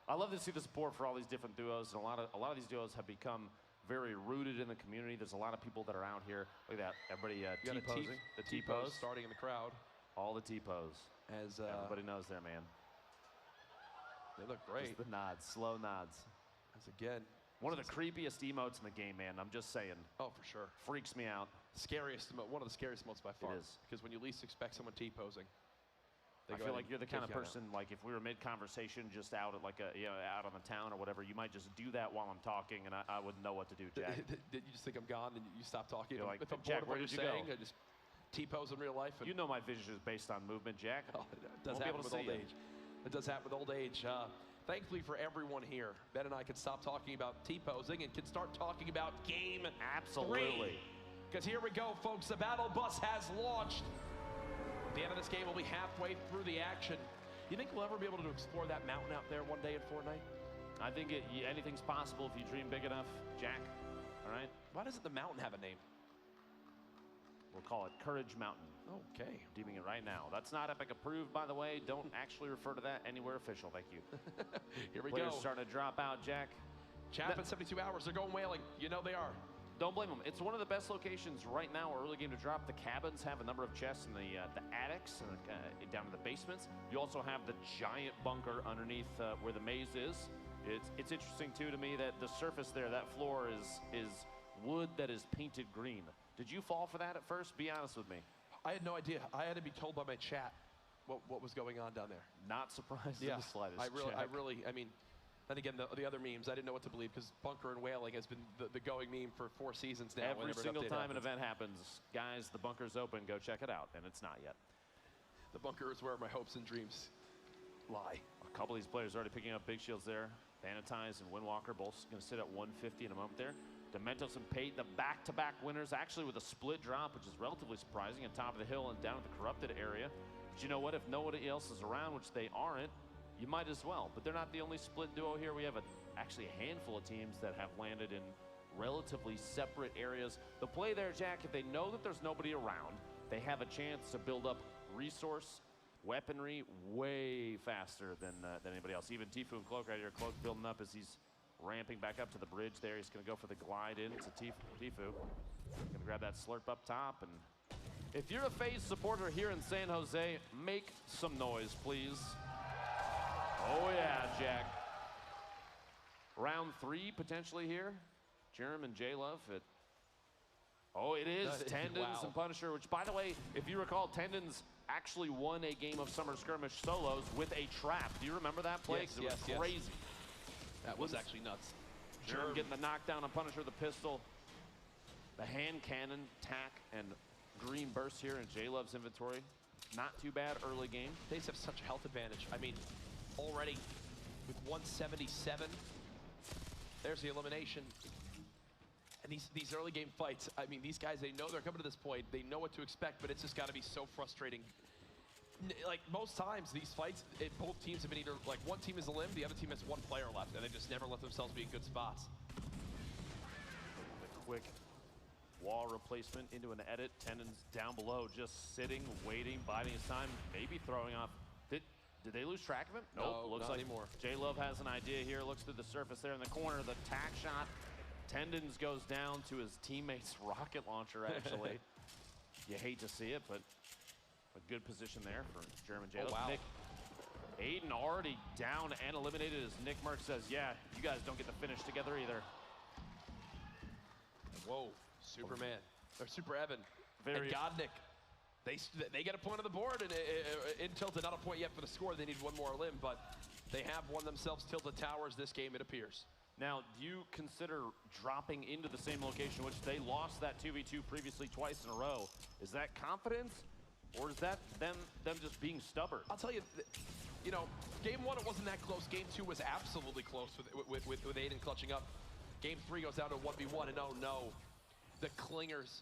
G: I love to see the support for all these different duos, and a lot of these duos have become very rooted in the community. There's a lot of people that are out here. Look at that, everybody T-posing. The T-pose
H: starting in the crowd.
G: All the T-pose.
H: As
G: everybody knows there, man.
H: They look great.
G: Just the nods, slow nods.
H: As again,
G: one of the creepiest emotes in the game, man. I'm just saying.
H: Oh, for sure.
G: Freaks me out.
H: Scariest emote, one of the scariest emotes by far.
G: It is.
H: Because when you least expect someone T-posing,
G: I feel like you're the kind of person, like if we were mid-conversation just out at like out on the town or whatever, you might just do that while I'm talking, and I wouldn't know what to do, Jack.
H: Did you just think I'm gone and you stop talking?
G: You're like,
H: if I'm
G: Jack,
H: bored of what
G: where
H: you're
G: did you
H: saying,
G: go?
H: I just T-pose in real life. And
G: You know my vision is based on movement, Jack.
H: Oh, it does happen with old age. It does happen with old age. Thankfully for everyone here, Ben and I can stop talking about T-posing and can start talking about game
G: Absolutely.
H: Because here we go, folks. The battle bus has launched. At the end of this game, we'll be halfway through the action. You think we'll ever be able to explore that mountain out there one day in Fortnite?
G: I think anything's possible if you dream big enough, Jack. All right?
H: Why doesn't the mountain have a name?
G: We'll call it Courage Mountain.
H: Okay.
G: Deeming it right now. That's not Epic approved, by the way. Don't actually refer to that anywhere official. Thank you.
H: Here we
G: Players
H: go.
G: starting to drop out, Jack.
H: Chap in 72 hours. They're going whaling. You know they are.
G: Don't blame them. It's one of the best locations right now, early game to drop. The cabins have a number of chests in the attics and down to the basements. You also have the giant bunker underneath where the maze is. It's interesting too to me that the surface there, that floor is wood that is painted green. Did you fall for that at first? Be honest with me.
H: I had no idea. I had to be told by my chat what was going on down there.
G: Not surprised in the slightest.
H: I mean, then again, the other memes, I didn't know what to believe because bunker and whaling has been the going meme for 4 seasons now.
G: Every single time an event happens, guys, the bunker's open, go check it out, and it's not yet.
H: The bunker is where my hopes and dreams lie.
G: A couple of these players already picking up big shields there. Vanitize and Windwalker both going to sit at 150 in a moment there. Dementos and Pate, the back-to-back winners, actually with a split drop, which is relatively surprising, on top of the hill and down at the corrupted area. But you know what? If nobody else is around, which they aren't, you might as well. But they're not the only split duo here. We have actually a handful of teams that have landed in relatively separate areas. The play there, Jack, if they know that there's nobody around, they have a chance to build up resource, weaponry way faster than anybody else. Even Tfue and Cloak right here. Cloak building up as he's ramping back up to the bridge there. He's going to go for the glide into Tfue. Going to grab that slurp up top. And if you're a FaZe supporter here in San Jose, make some noise, please. Oh, yeah, Jack. Round 3 potentially here. Jerem and J-Love at... Oh, it is Tendons
H: wow.
G: and Punisher, which, by the way, if you recall, Tendons actually won a game of Summer Skirmish solos with a trap. Do you remember that play?
H: Yes,
G: it was crazy.
H: Yes. That was actually nuts.
G: Jerem getting the knockdown on Punisher, the pistol, the hand cannon, tack, and green burst here in J-Love's inventory. Not too bad early game.
H: They have such a health advantage. I mean, already with 177, there's the elimination. And these early game fights, I mean, these guys, they know they're coming to this point. They know what to expect, but it's just got to be so frustrating. Like, most times, these fights, both teams have been either, like, one team is a limb, the other team has one player left, and they just never let themselves be in good spots.
G: A quick wall replacement into an edit. Tendons down below, just sitting, waiting, biding his time, maybe throwing off. Did they lose track of him? Nope,
H: No,
G: looks
H: not
G: like
H: anymore.
G: J-Love has an idea here, looks through the surface there in the corner, the tack shot. Tendons goes down to his teammate's rocket launcher, actually. You hate to see it, but a good position there for German J-Love.
H: Oh, wow.
G: Nick, Aiden already down and eliminated as Nick Merck says, yeah, you guys don't get the finish together either.
H: Whoa, Superman, or Super Evan,
G: Very
H: and Godnik. They get a point on the board, and in Tilted, not a point yet for the score. They need one more limb, but they have won themselves Tilted Towers this game, it appears.
G: Now, do you consider dropping into the same location, which they lost that 2v2 previously twice in a row? Is that confidence, or is that them just being stubborn?
H: I'll tell you, you know, game 1, it wasn't that close. Game 2 was absolutely close with Aiden clutching up. Game 3 goes down to 1v1, and oh no, the Clingers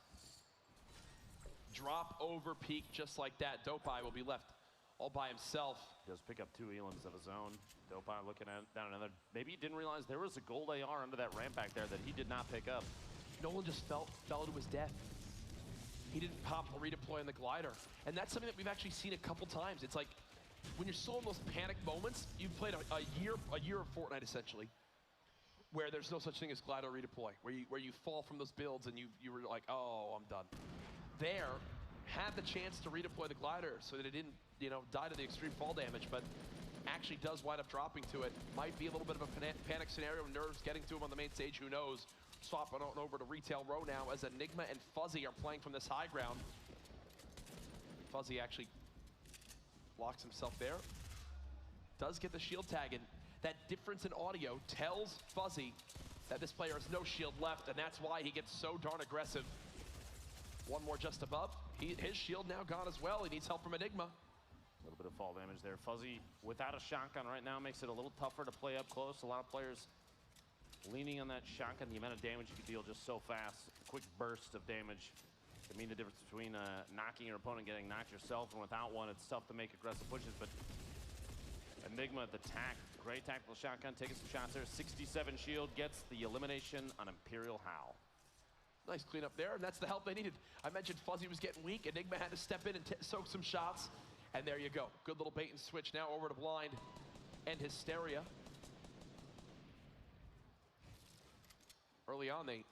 H: drop over peak just like that. Dopeye will be left all by himself.
G: Does pick up 2 elims of his own. Dopeye looking at down another. Maybe he didn't realize there was a gold AR under that ramp back there that he did not pick up.
H: Nolan just fell to his death. He didn't pop or redeploy on the glider. And that's something that we've actually seen a couple times. It's like, when you're still in those panic moments, you've played a year of Fortnite essentially, where there's no such thing as glider redeploy, where you fall from those builds and you were like, oh, I'm done. There, had the chance to redeploy the glider so that it didn't, you know, die to the extreme fall damage, but actually does wind up dropping to it. Might be a little bit of a panic scenario. Nerves getting to him on the main stage, who knows? Swapping on over to Retail Row now as Enigma and Fuzzy are playing from this high ground. Fuzzy actually locks himself there. Does get the shield tag, and that difference in audio tells Fuzzy that this player has no shield left, and that's why he gets so darn aggressive. One more just above. His shield now gone as well. He needs help from Enigma.
G: A little bit of fall damage there. Fuzzy without a shotgun right now makes it a little tougher to play up close. A lot of players leaning on that shotgun. The amount of damage you can deal just so fast. A quick burst of damage can mean the difference between knocking your opponent, getting knocked yourself, and without one, it's tough to make aggressive pushes. But Enigma at the tack, great tactical shotgun, taking some shots there. 67 shield, gets the elimination on Imperial Howl.
H: Nice cleanup there, and that's the help they needed. I mentioned Fuzzy was getting weak. Enigma had to step in and soak some shots, and there you go. Good little bait and switch now over to Blind and Hysteria. Early on, they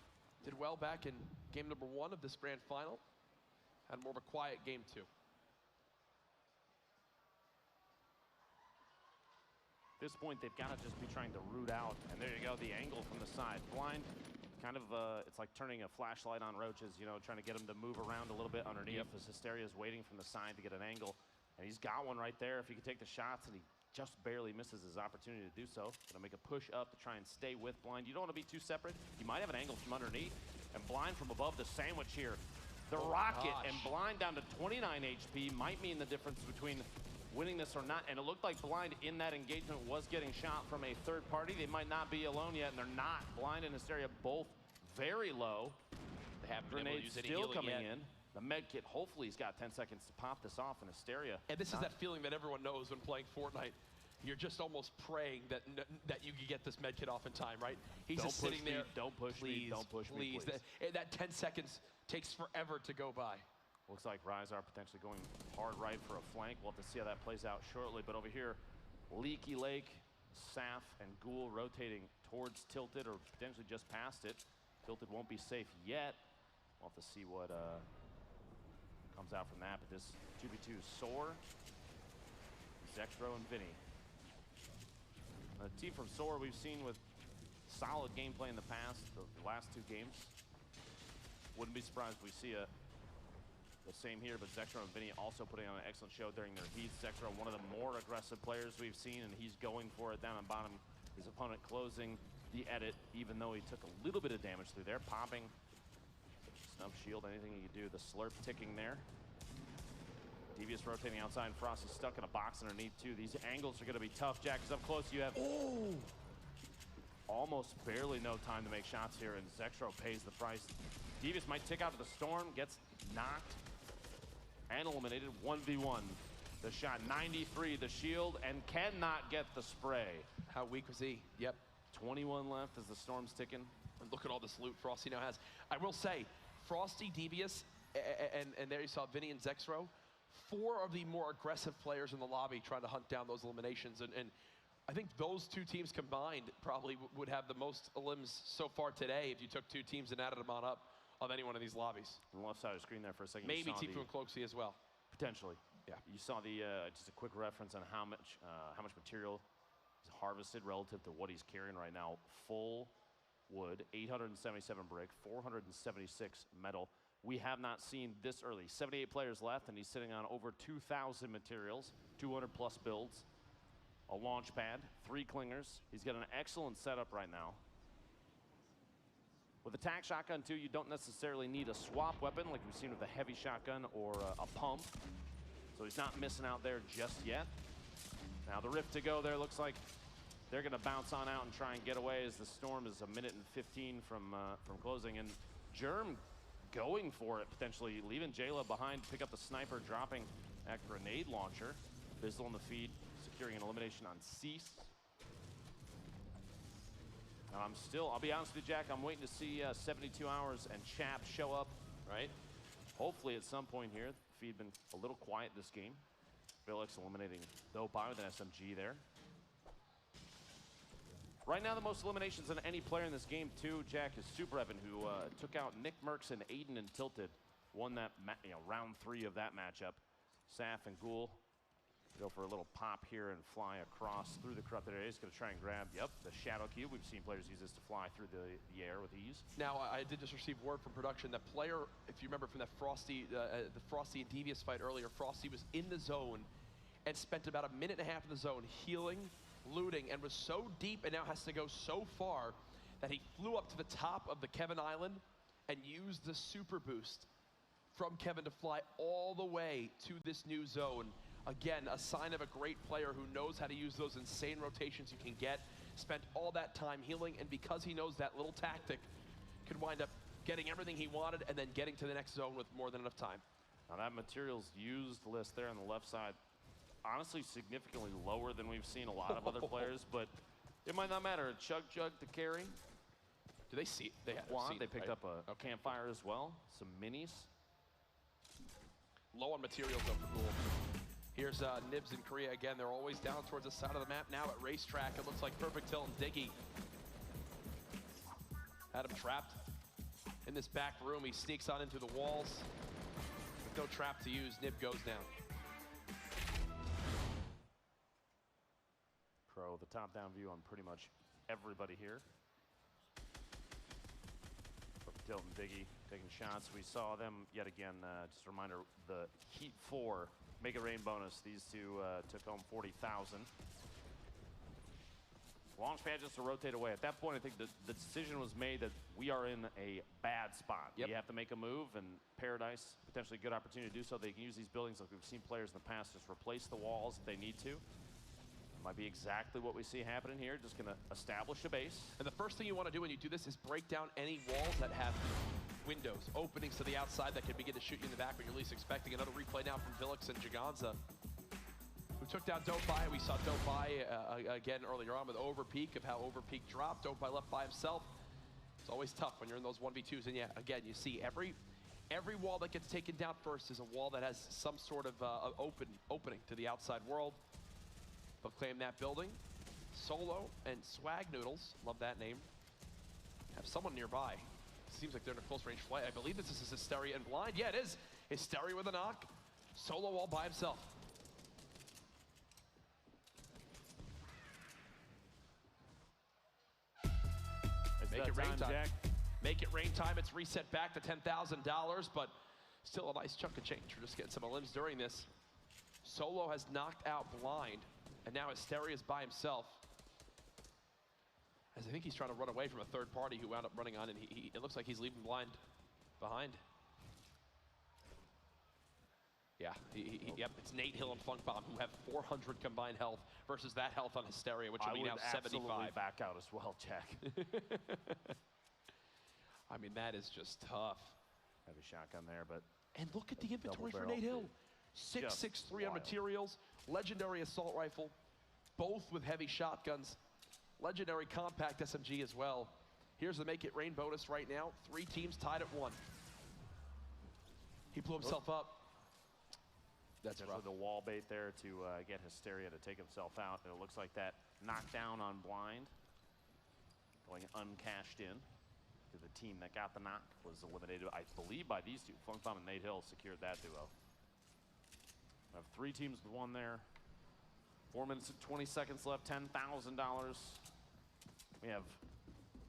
H: did well back in game number 1 of this grand final. Had more of a quiet game 2.
G: At this point, they've got to just be trying to root out, and there you go, the angle from the side. Blind, kind of, it's like turning a flashlight on roaches, you know, trying to get them to move around a little bit underneath as Hysteria is waiting from the side to get an angle. And he's got one right there if he could take the shots, and he just barely misses his opportunity to do so. Gonna make a push up to try and stay with Blind. You don't want to be too separate. You might have an angle from underneath, and Blind from above the sandwich here. The rocket and Blind down to 29 HP might mean the difference between winning this or not. And it looked like Blind in that engagement was getting shot from a third party. They might not be alone yet, and they're not. Blind and Hysteria both very low.
H: They haven't been able to
G: Grenades
H: use any
G: still
H: healing
G: coming
H: yet.
G: in. The med kit, hopefully he's got 10 seconds to pop this off in Hysteria.
H: And this is that feeling that everyone knows when playing Fortnite. You're just almost praying that that you can get this med kit off in time, right? He's
G: Don't
H: just
G: push
H: sitting
G: me,
H: there.
G: don't push me, don't push me, please.
H: That 10 seconds takes forever to go by.
G: Looks like Rizar potentially going hard right for a flank. We'll have to see how that plays out shortly. But over here, Leaky Lake, Saf, and Ghoul rotating towards Tilted or potentially just past it. Tilted won't be safe yet. We'll have to see what comes out from that. But this 2v2 Soar, Zextro, and Vinny. A team from Soar we've seen with solid gameplay in the past, the last 2 games. Wouldn't be surprised if we see the same here, but Zextro and Vinny also putting on an excellent show during their heats. Zextro, one of the more aggressive players we've seen, and he's going for it down on bottom. His opponent closing the edit, even though he took a little bit of damage through there. Popping, snub shield, anything he could do. The slurp ticking there. Devious rotating outside, and Frosty stuck in a box underneath too. These angles are gonna be tough, Jack, because up close you have almost barely no time to make shots here, and Zextro pays the price. Devious might tick out of the storm, gets knocked and eliminated. 1v1. The shot 93, the shield, and cannot get the spray.
H: How weak was he? Yep.
G: 21 left as the storm's ticking.
H: And look at all this loot Frosty now has. I will say, Frosty, Devious, and there you saw Vinny and Zextro, 4 of the more aggressive players in the lobby trying to hunt down those eliminations. And I think those 2 teams combined probably would have the most elims so far today if you took 2 teams and added them on up of any one of these lobbies.
G: On the left side of the screen there for a second.
H: Maybe Tifu and Cloaksy as well.
G: Potentially.
H: Yeah.
G: You saw the just a quick reference on how much material is harvested relative to what he's carrying right now. Full wood, 877 brick, 476 metal. We have not seen this early. 78 players left, and he's sitting on over 2,000 materials, 200 plus builds, a launch pad, 3 clingers. He's got an excellent setup right now. With a tac shotgun too, you don't necessarily need a swap weapon like we've seen with a heavy shotgun or a pump. So he's not missing out there just yet. Now the rift to go there looks like they're gonna bounce on out and try and get away as the storm is 1 minute and 15 from closing. And Germ going for it, potentially leaving Jayla behind, pick up the sniper, dropping that grenade launcher. Bizzle in the feed, securing an elimination on Cease. I'll be honest with you, Jack, I'm waiting to see 72 Hours and Chap show up, right? Hopefully at some point here. The feed been a little quiet this game. Felix eliminating Dopeye with an SMG there. Right now, the most eliminations on any player in this game, too, Jack, is Super Evan, who took out Nick Mercs and Aiden and Tilted. Won that, round 3 of that matchup. Saf and Ghoul go for a little pop here and fly across through the corrupted area. He's going to try and grab, the Shadow Cube. We've seen players use this to fly through the air with ease.
H: Now, I did just receive word from production that player, if you remember from that Frosty, the Frosty and Devious fight earlier, Frosty was in the zone and spent about 1.5 minutes in the zone healing, looting, and was so deep and now has to go so far that he flew up to the top of the Kevin Island and used the super boost from Kevin to fly all the way to this new zone. Again, a sign of a great player who knows how to use those insane rotations you can get. Spent all that time healing, and because he knows that little tactic, could wind up getting everything he wanted and then getting to the next zone with more than enough time.
G: Now that materials used list there on the left side, honestly significantly lower than we've seen a lot of other players, but it might not matter. Chug Jug to carry.
H: Do they see? They have
G: Quad,
H: seen
G: they
H: it,
G: picked
H: right?
G: up a campfire as well, some minis.
H: Low on materials though for Ghoul. Here's Nibs in Korea again. They're always down towards the side of the map now at Racetrack. It looks like Perfect Tilt and Diggy had him trapped in this back room. He sneaks on into the walls. With no trap to use, Nib goes down.
G: Pro, the top-down view on pretty much everybody here. Perfect Tilt and Diggy taking shots. We saw them yet again. Just a reminder, the Heat 4 Mega Rain bonus. These two took home 40,000. Launch pad just to rotate away. At that point, I think the decision was made that we are in a bad spot.
H: Yep.
G: You have to make a move, and Paradise, potentially a good opportunity to do so. They can use these buildings like we've seen players in the past just replace the walls if they need to. Might be exactly what we see happening here. Just going to establish a base.
H: And the first thing you want to do when you do this is break down any walls that have windows, openings to the outside that could begin to shoot you in the back when you're least expecting. Another replay now from Villix and Jaganza, who took down Dopey. We saw Dopey again earlier on with Overpeak, of how Overpeak dropped. Dopey left by himself. It's always tough when you're in those 1v2s. And yeah, again, you see every wall that gets taken down first is a wall that has some sort of opening to the outside world. They'll claim that building. Solo and Swag Noodles, love that name, have someone nearby. Seems like they're in a close range flight. I believe this is Hysteria and Blind. Yeah, it is. Hysteria with a knock. Solo all by himself. Make it rain time. Jack. Make it rain time. It's reset back to $10,000, but still a nice chunk of change. We're just getting some limbs during this. Solo has knocked out Blind, and now Hysteria is by himself. As I think he's trying to run away from a third party who wound up running on, and it looks like he's leaving Blind behind. Yeah, yep, it's Nate Hill and Funk Bomb who have 400 combined health versus that health on Hysteria, which will be now 75.
G: I would back out as well, Jack.
H: I mean, that is just tough.
G: Heavy shotgun there, but...
H: And look at the inventory for Nate Hill. 6.63 on materials, legendary assault rifle, both with heavy shotguns, legendary compact SMG as well. Here's the Make It Rain bonus right now. 3 teams tied at 1. He blew himself up. That's rough.
G: The wall bait there to get Hysteria to take himself out. And it looks like that knockdown on Blind, going uncashed in to the team that got the knock, was eliminated, I believe, by these two. Funk Bomb and Nate Hill secured that duo. We have 3 teams with 1 there. 4 minutes and 20 seconds left, $10,000. We have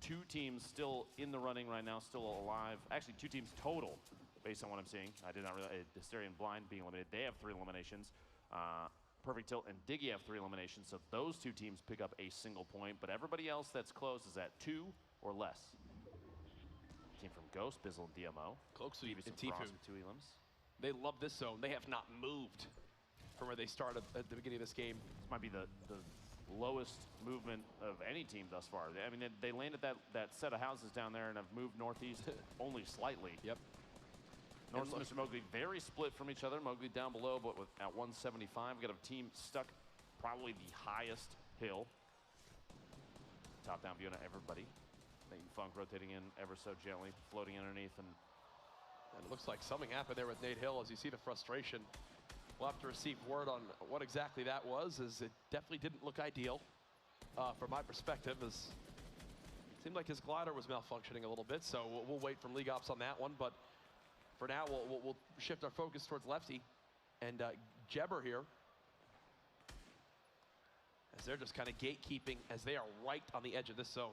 G: 2 teams still in the running right now, still alive. Actually, 2 teams total, based on what I'm seeing. I did not realize Hysteria and Blind being eliminated. They have 3 eliminations. Perfect Tilt and Diggy have 3 eliminations, so those 2 teams pick up a single point, but everybody else that's close is at 2 or less. Team from Ghost, Bizzle, and DMO.
H: Cloakzy and Tfue
G: with 2 elims.
H: They love this zone. They have not moved from where they started at the beginning of this game.
G: This might be the lowest movement of any team thus far. I mean, they landed that set of houses down there and have moved northeast only slightly.
H: Yep.
G: North and Mr. Mowgli very split from each other. Mowgli down below, but at 175. We've got a team stuck probably the highest hill. Top-down view on everybody. Nate Funk rotating in ever so gently, floating underneath. And
H: it looks like something happened there with Nate Hill as you see the frustration. We'll have to receive word on what exactly that was, as it definitely didn't look ideal from my perspective, as it seemed like his glider was malfunctioning a little bit, so we'll wait from League Ops on that one. But for now, we'll shift our focus towards Lefty and Jebber here, as they're just kind of gatekeeping as they are right on the edge of this zone.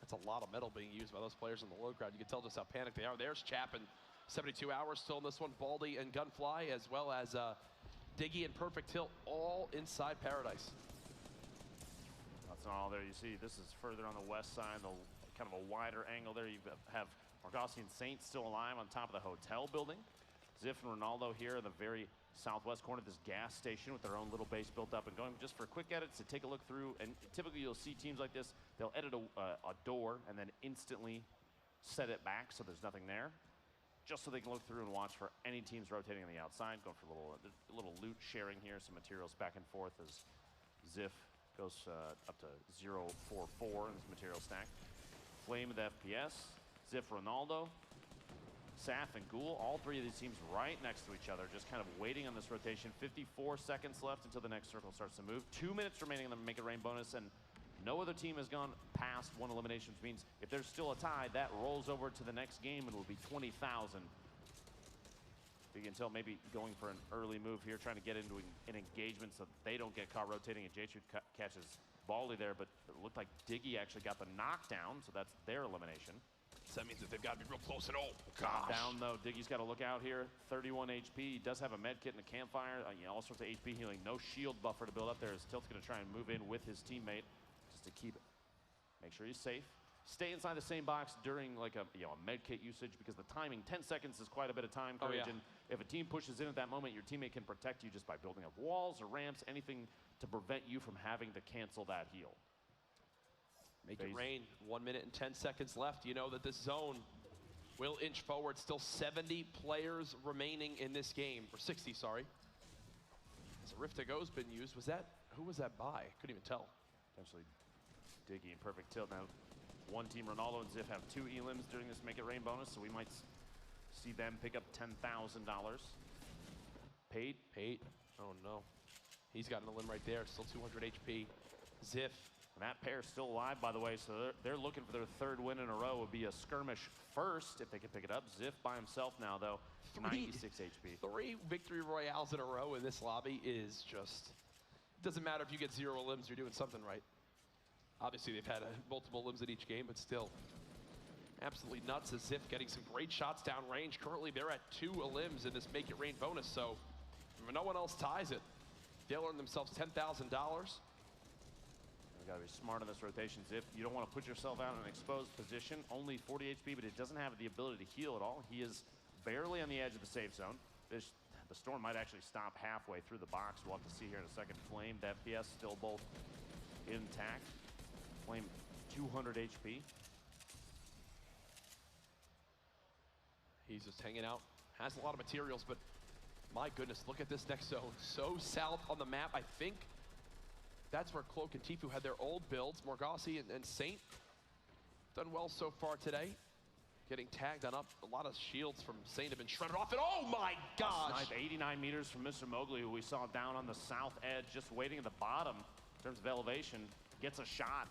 H: That's a lot of metal being used by those players in the low crowd. You can tell just how panicked they are. There's Chapin, 72 hours still in this one. Baldy and Gunfly, as well as Diggy and Perfect Tilt, all inside Paradise.
G: That's not all there. You see, this is further on the west side, the kind of a wider angle there. You have Margosian Saint still alive on top of the hotel building. Ziff and Ronaldo here in the very southwest corner of this gas station with their own little base built up and going. Just for quick edits to take a look through, and typically you'll see teams like this, they'll edit a door and then instantly set it back so there's nothing there, just so they can look through and watch for any teams rotating on the outside, going for a little loot sharing here, some materials back and forth as Ziff goes up to 0.44 in this material stack. Flame with FPS, Ziff Ronaldo, Saf and Ghoul, all 3 of these teams right next to each other, just kind of waiting on this rotation. 54 seconds left until the next circle starts to move. 2 minutes remaining on the Make It Rain bonus, and no other team has gone past 1 elimination, which means if there's still a tie, that rolls over to the next game and will be 20,000. You can tell maybe going for an early move here, trying to get into an engagement so they don't get caught rotating, and J-Truth catches Baldy there, but it looked like Diggy actually got the knockdown, so that's their elimination.
H: So that means that they've got to be real close. And oh, gosh.
G: Down, though. Diggy's got to look out here. 31 HP. He does have a med kit and a campfire. All sorts of HP healing. No shield buffer to build up there as Tilt's going to try and move in with his teammate just to make sure he's safe. Stay inside the same box during like a med kit usage because the timing, 10 seconds is quite a bit of time, Courage. And if a team pushes in at that moment, your teammate can protect you just by building up walls or ramps, anything to prevent you from having to cancel that heal.
H: Make it rain. 1 minute and 10 seconds left. You know that this zone will inch forward. Still 70 players remaining in this game, or 60, sorry. As a Rift to Go's been used. Who was that by? Couldn't even tell.
G: Potentially Diggy and Perfect Tilt. Now, one team, Ronaldo and Ziff, have 2 elims during this Make It Rain bonus, so we might see them pick up $10,000. Pate.
H: Oh no. He's got an elim right there. Still 200 HP. Ziff.
G: And that pair's still alive, by the way, so they're looking for their 3rd win in a row. It would be a skirmish first if they can pick it up. Ziff by himself now, though, 96 HP.
H: 3 victory royales in a row in this lobby is just... It doesn't matter if you get 0 elims, you're doing something right. Obviously, they've had multiple elims in each game, but still. Absolutely nuts as Ziff getting some great shots down range. Currently, they're at 2 elims in this Make It Rain bonus, so if no one else ties it, they'll earn themselves $10,000.
G: Got to be smart on this rotation, Ziff. You don't want to put yourself out in an exposed position. Only 40 HP, but it doesn't have the ability to heal at all. He is barely on the edge of the safe zone. The storm might actually stop halfway through the box. We'll have to see here in a second. Flame, the FPS still both intact. Flame, 200 HP.
H: He's just hanging out. Has a lot of materials, but my goodness, look at this next zone. So south on the map, I think that's where Cloak and Tfue had their old builds. Morgasi and Saint done well so far today. Getting tagged on up. A lot of shields from Saint have been shredded off. And oh my gosh!
G: Snipe 89 meters from Mr. Mowgli, who we saw down on the south edge, just waiting at the bottom in terms of elevation. Gets a shot.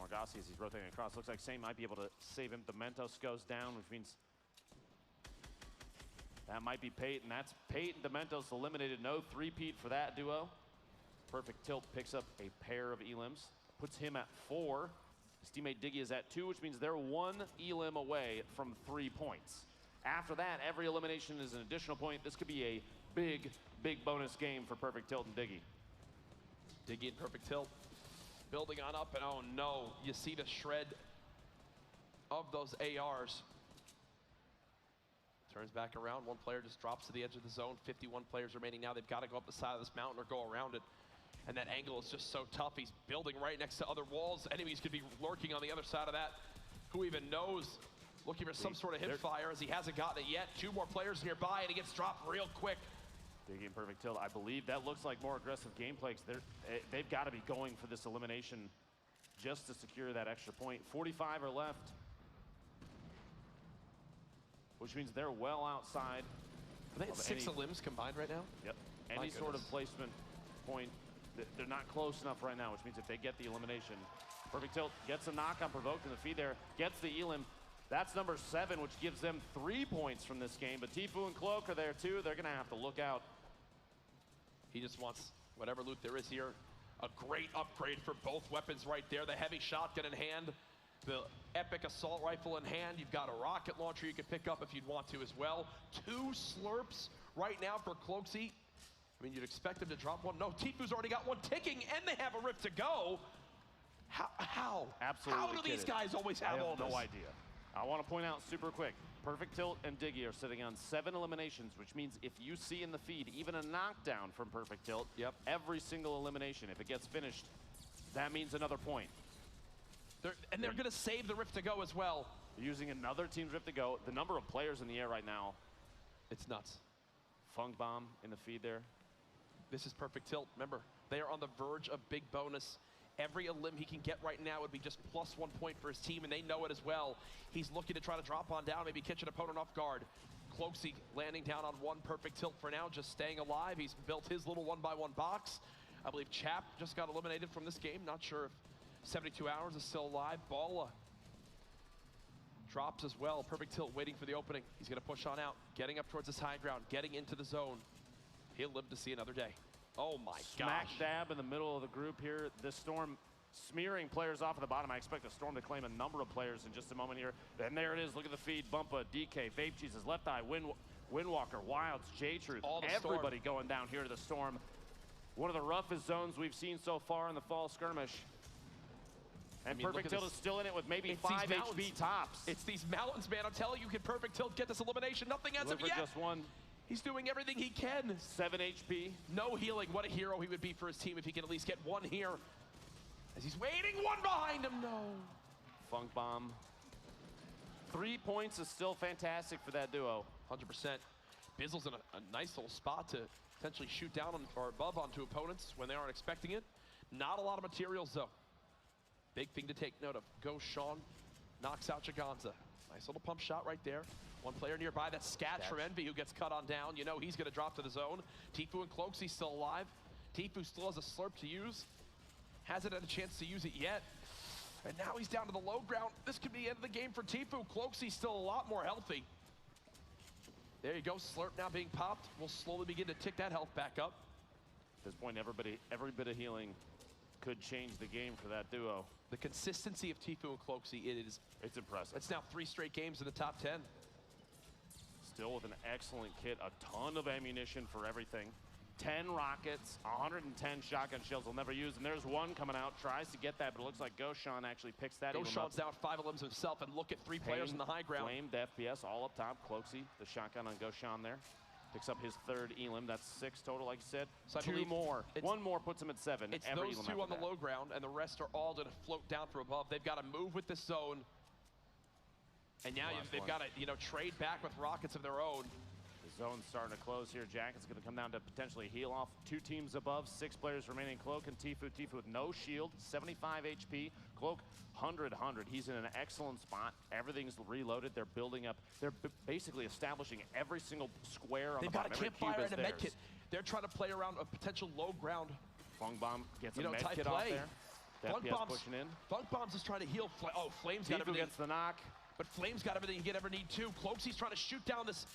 G: Morgasi, as he's rotating across, looks like Saint might be able to save him. Dementos goes down, which means that might be Pate, and that's Pate and Dementos eliminated. No 3-peat for that duo. Perfect Tilt picks up a pair of elims, puts him at 4. His teammate Diggy is at 2, which means they're 1 elim away from 3 points. After that, every elimination is an additional point. This could be a big, big bonus game for Perfect Tilt and Diggy.
H: Diggy and Perfect Tilt building on up, and oh no, you see the shred of those ARs. Turns back around, 1 player just drops to the edge of the zone. 51 players remaining now. They've got to go up the side of this mountain or go around it. And that angle is just so tough. He's building right next to other walls. Enemies could be lurking on the other side of that. Who even knows? Looking for some sort of hip fire as he hasn't gotten it yet. 2 more players nearby, and he gets dropped real quick.
G: Diggy and Perfect Tilt, I believe that looks like more aggressive gameplay. They've got to be going for this elimination just to secure that extra point. 45 are left, which means they're well outside.
H: Are they at 6 elims combined right now?
G: Yep. Any sort of placement point, they're not close enough right now, which means if they get the elimination, Perfect Tilt gets a knock on Provoked in the feed there, gets the elim. That's number 7, which gives them 3 points from this game. But Tfue and Cloak are there too. They're going to have to look out.
H: He just wants whatever loot there is here. A great upgrade for both weapons right there. The heavy shotgun in hand, the epic assault rifle in hand. You've got a rocket launcher you can pick up if you'd want to as well. 2 slurps right now for Cloaksy. I mean, you'd expect him to drop one. No, Tfue's already got 1 ticking, and they have a Rift to go. How?
G: Absolutely.
H: How do these guys always have all this?
G: No idea. I want to point out super quick, Perfect Tilt and Diggy are sitting on 7 eliminations, which means if you see in the feed even a knockdown from Perfect Tilt, every single elimination, if it gets finished, that means another point.
H: They're going to save the Rift to go as well.
G: They're using another team's Rift to go. The number of players in the air right now,
H: it's nuts.
G: Funk Bomb in the feed there.
H: This is Perfect Tilt. Remember, they are on the verge of big bonus. Every elim he can get right now would be just +1 point for his team, and they know it as well. He's looking to try to drop on down, maybe catch an opponent off guard. Cloaksy landing down on 1 Perfect Tilt for now, just staying alive. He's built his little 1x1 box. I believe Chap just got eliminated from this game. Not sure if 72 Hours is still alive. Balla drops as well. Perfect Tilt waiting for the opening. He's going to push on out, getting up towards this high ground, getting into the zone. He'll live to see another day. Oh my gosh.
G: Smack dab in the middle of the group here. This storm smearing players off at the bottom. I expect the Storm to claim a number of players in just a moment here. And there it is. Look at the feed. Bumpa, DK, Vape Jesus, Left Eye, Windwalker, Wilds, J-Truth. Everybody going down here to the Storm. One of the roughest zones we've seen so far in the fall skirmish. And Perfect Tilt is still in it with maybe 5 HP tops.
H: It's these mountains, man. I'm telling you, can Perfect Tilt get this elimination? Nothing as of yet.
G: Just one.
H: He's doing everything he can.
G: 7 HP.
H: No healing. What a hero he would be for his team if he can at least get one here. As he's waiting, one behind him. No.
G: Funk Bomb. 3 points is still fantastic for that duo.
H: 100%. Bizzle's in a nice little spot to potentially shoot down on, or above onto opponents when they aren't expecting it. Not a lot of materials, though. Big thing to take note of. Go Sean, knocks out Jaganza. Nice little pump shot right there. One player nearby, that's Sketch from Envy, who gets cut on down. You know he's going to drop to the zone. Tfue and Cloakzy still alive. Tfue still has a slurp to use. Hasn't had a chance to use it yet. And now he's down to the low ground. This could be the end of the game for Tfue. Cloakzy's still a lot more healthy. There you go, slurp now being popped. We'll slowly begin to tick that health back up.
G: At this point, every bit of healing could change the game for that duo.
H: The consistency of Tfue and Cloakzy,
G: it's impressive.
H: It's now 3 straight games in the top 10.
G: Still with an excellent kit, a ton of ammunition for everything. 10 rockets, 110 shotgun shells they'll never use, and there's one coming out, tries to get that, but it looks like Goshan actually picks that.
H: Goshan's down 5 limbs himself, and look at 3 players in the high ground.
G: Flamed FPS all up top. Cloakzy, the shotgun on Goshan there. Picks up his 3rd elim. That's 6 total, like you said.
H: So I
G: 2
H: believe
G: more. One more puts him at 7.
H: It's those 2 on the low ground, and the rest are all going to float down from above. They've got to move with this zone. And now they've got to, trade back with rockets of their own.
G: The zone's starting to close here. Jack is going to come down to potentially heal off 2 teams above. 6 players remaining. Cloak and Tfue. Tfue with no shield, 75 HP. Cloak, 100. He's in an excellent spot. Everything's reloaded. They're building up. They're basically establishing every single square on the bottom.
H: They've got a campfire and a med kit. They're trying to play around a potential low ground.
G: Funk Bomb gets a med kit off there.
H: Funk
G: Bomb's pushing in.
H: Funk Bomb's just trying to heal. Flame's got everything.
G: Gets the knock.
H: But Flame's got everything you could ever need too. Cloakzy's trying to shoot down this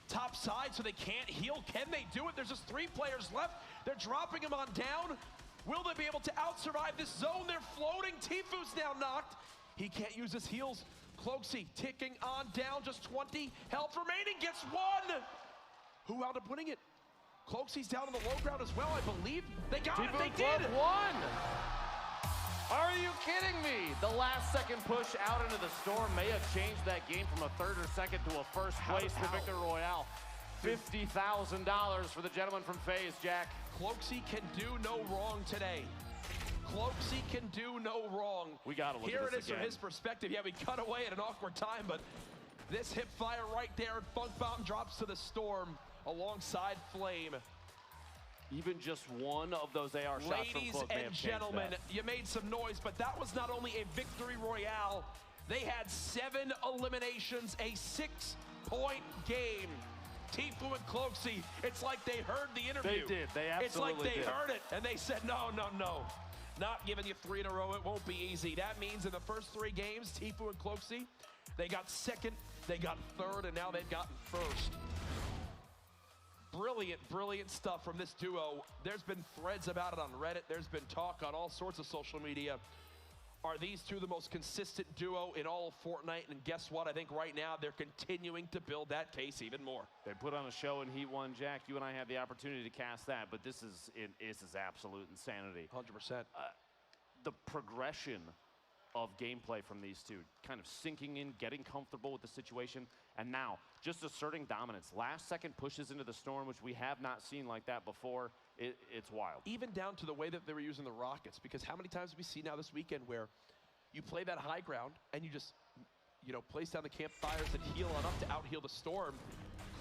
H: top side so they can't heal. Can they do it? There's just 3 players left. They're dropping him on down. Will they be able to out-survive this zone? They're floating. Tfue's now knocked. He can't use his heals. Cloakzy ticking on down. Just 20 health remaining. Gets 1. Who wound up winning it? Cloakzy's down on the low ground as well, I believe. They got it. They did.
G: 1. Are you kidding me? The last-second push out into the Storm may have changed that game from a 3rd or 2nd to a 1st place for Victor Royale. $50,000 for the gentleman from FaZe, Jack.
H: Cloakzy can do no wrong today. Cloakzy can do no wrong.
G: We gotta look
H: Here
G: at
H: it
G: this
H: is
G: again.
H: from his perspective. Yeah, we cut away at an awkward time, but this hip fire right there, and Funk Bomb drops to the Storm alongside Flame.
G: Even just one of those AR shots from
H: Ladies
G: Cloak may have
H: and
G: changed
H: gentlemen,
G: that.
H: you made some noise, but that was not only a victory royale. They had 7 eliminations, a 6-point game. Tfue and Cloakzy, it's like they heard the interview.
G: They did. They absolutely
H: It's like they
G: did.
H: heard it, and they said, no. Not giving you 3 in a row. It won't be easy. That means in the first 3 games, Tfue and Cloakzy, they got 2nd, they got 3rd, and now they've gotten 1st. Brilliant stuff from this duo. There's been threads about it on Reddit. There's been talk on all sorts of social media. Are these 2 the most consistent duo in all of Fortnite? And guess what? I think right now they're continuing to build that case even more.
G: They put on a show in Heat 1, Jack. You and I had the opportunity to cast that, but this is absolute insanity.
H: 100%.
G: The progression of gameplay from these 2, kind of sinking in, getting comfortable with the situation, and now just asserting dominance. Last-second pushes into the Storm, which we have not seen like that before. It's wild.
H: Even down to the way that they were using the rockets, because how many times have we seen now this weekend where you play that high ground and you just, place down the campfires and heal on up to out-heal the Storm.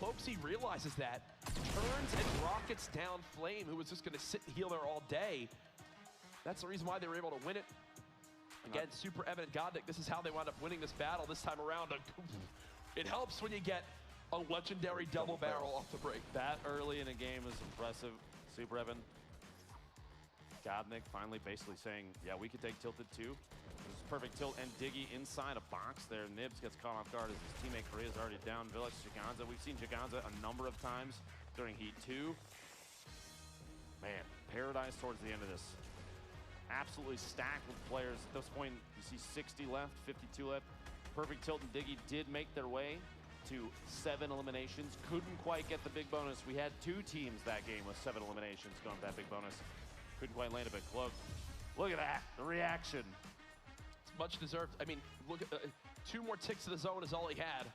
H: Cloakzy realizes that, turns and rockets down Flame, who was just going to sit and heal there all day. That's the reason why they were able to win it. Again, super evident Godnik, this is how they wound up winning this battle this time around. It helps when you get a legendary double barrel off the break.
G: That early in a game is impressive. Super Evan. Godnik finally basically saying, yeah, we could take Tilted too. This is perfect tilt and Diggy inside a box there. Nibs gets caught off guard as his teammate Korea is already down. Villix, Jaganza. We've seen Jaganza a number of times during Heat 2. Man, paradise towards the end of this. absolutely stacked with players. At this point, you see 60 left, 52 left. Perfect Tilt and Diggy did make their way to 7 eliminations. Couldn't quite get the big bonus. We had 2 teams that game with 7 eliminations going with that big bonus. Couldn't quite land a bit. Look at that, the reaction.
H: It's much deserved. I mean, look at 2 more ticks to the zone is all he had.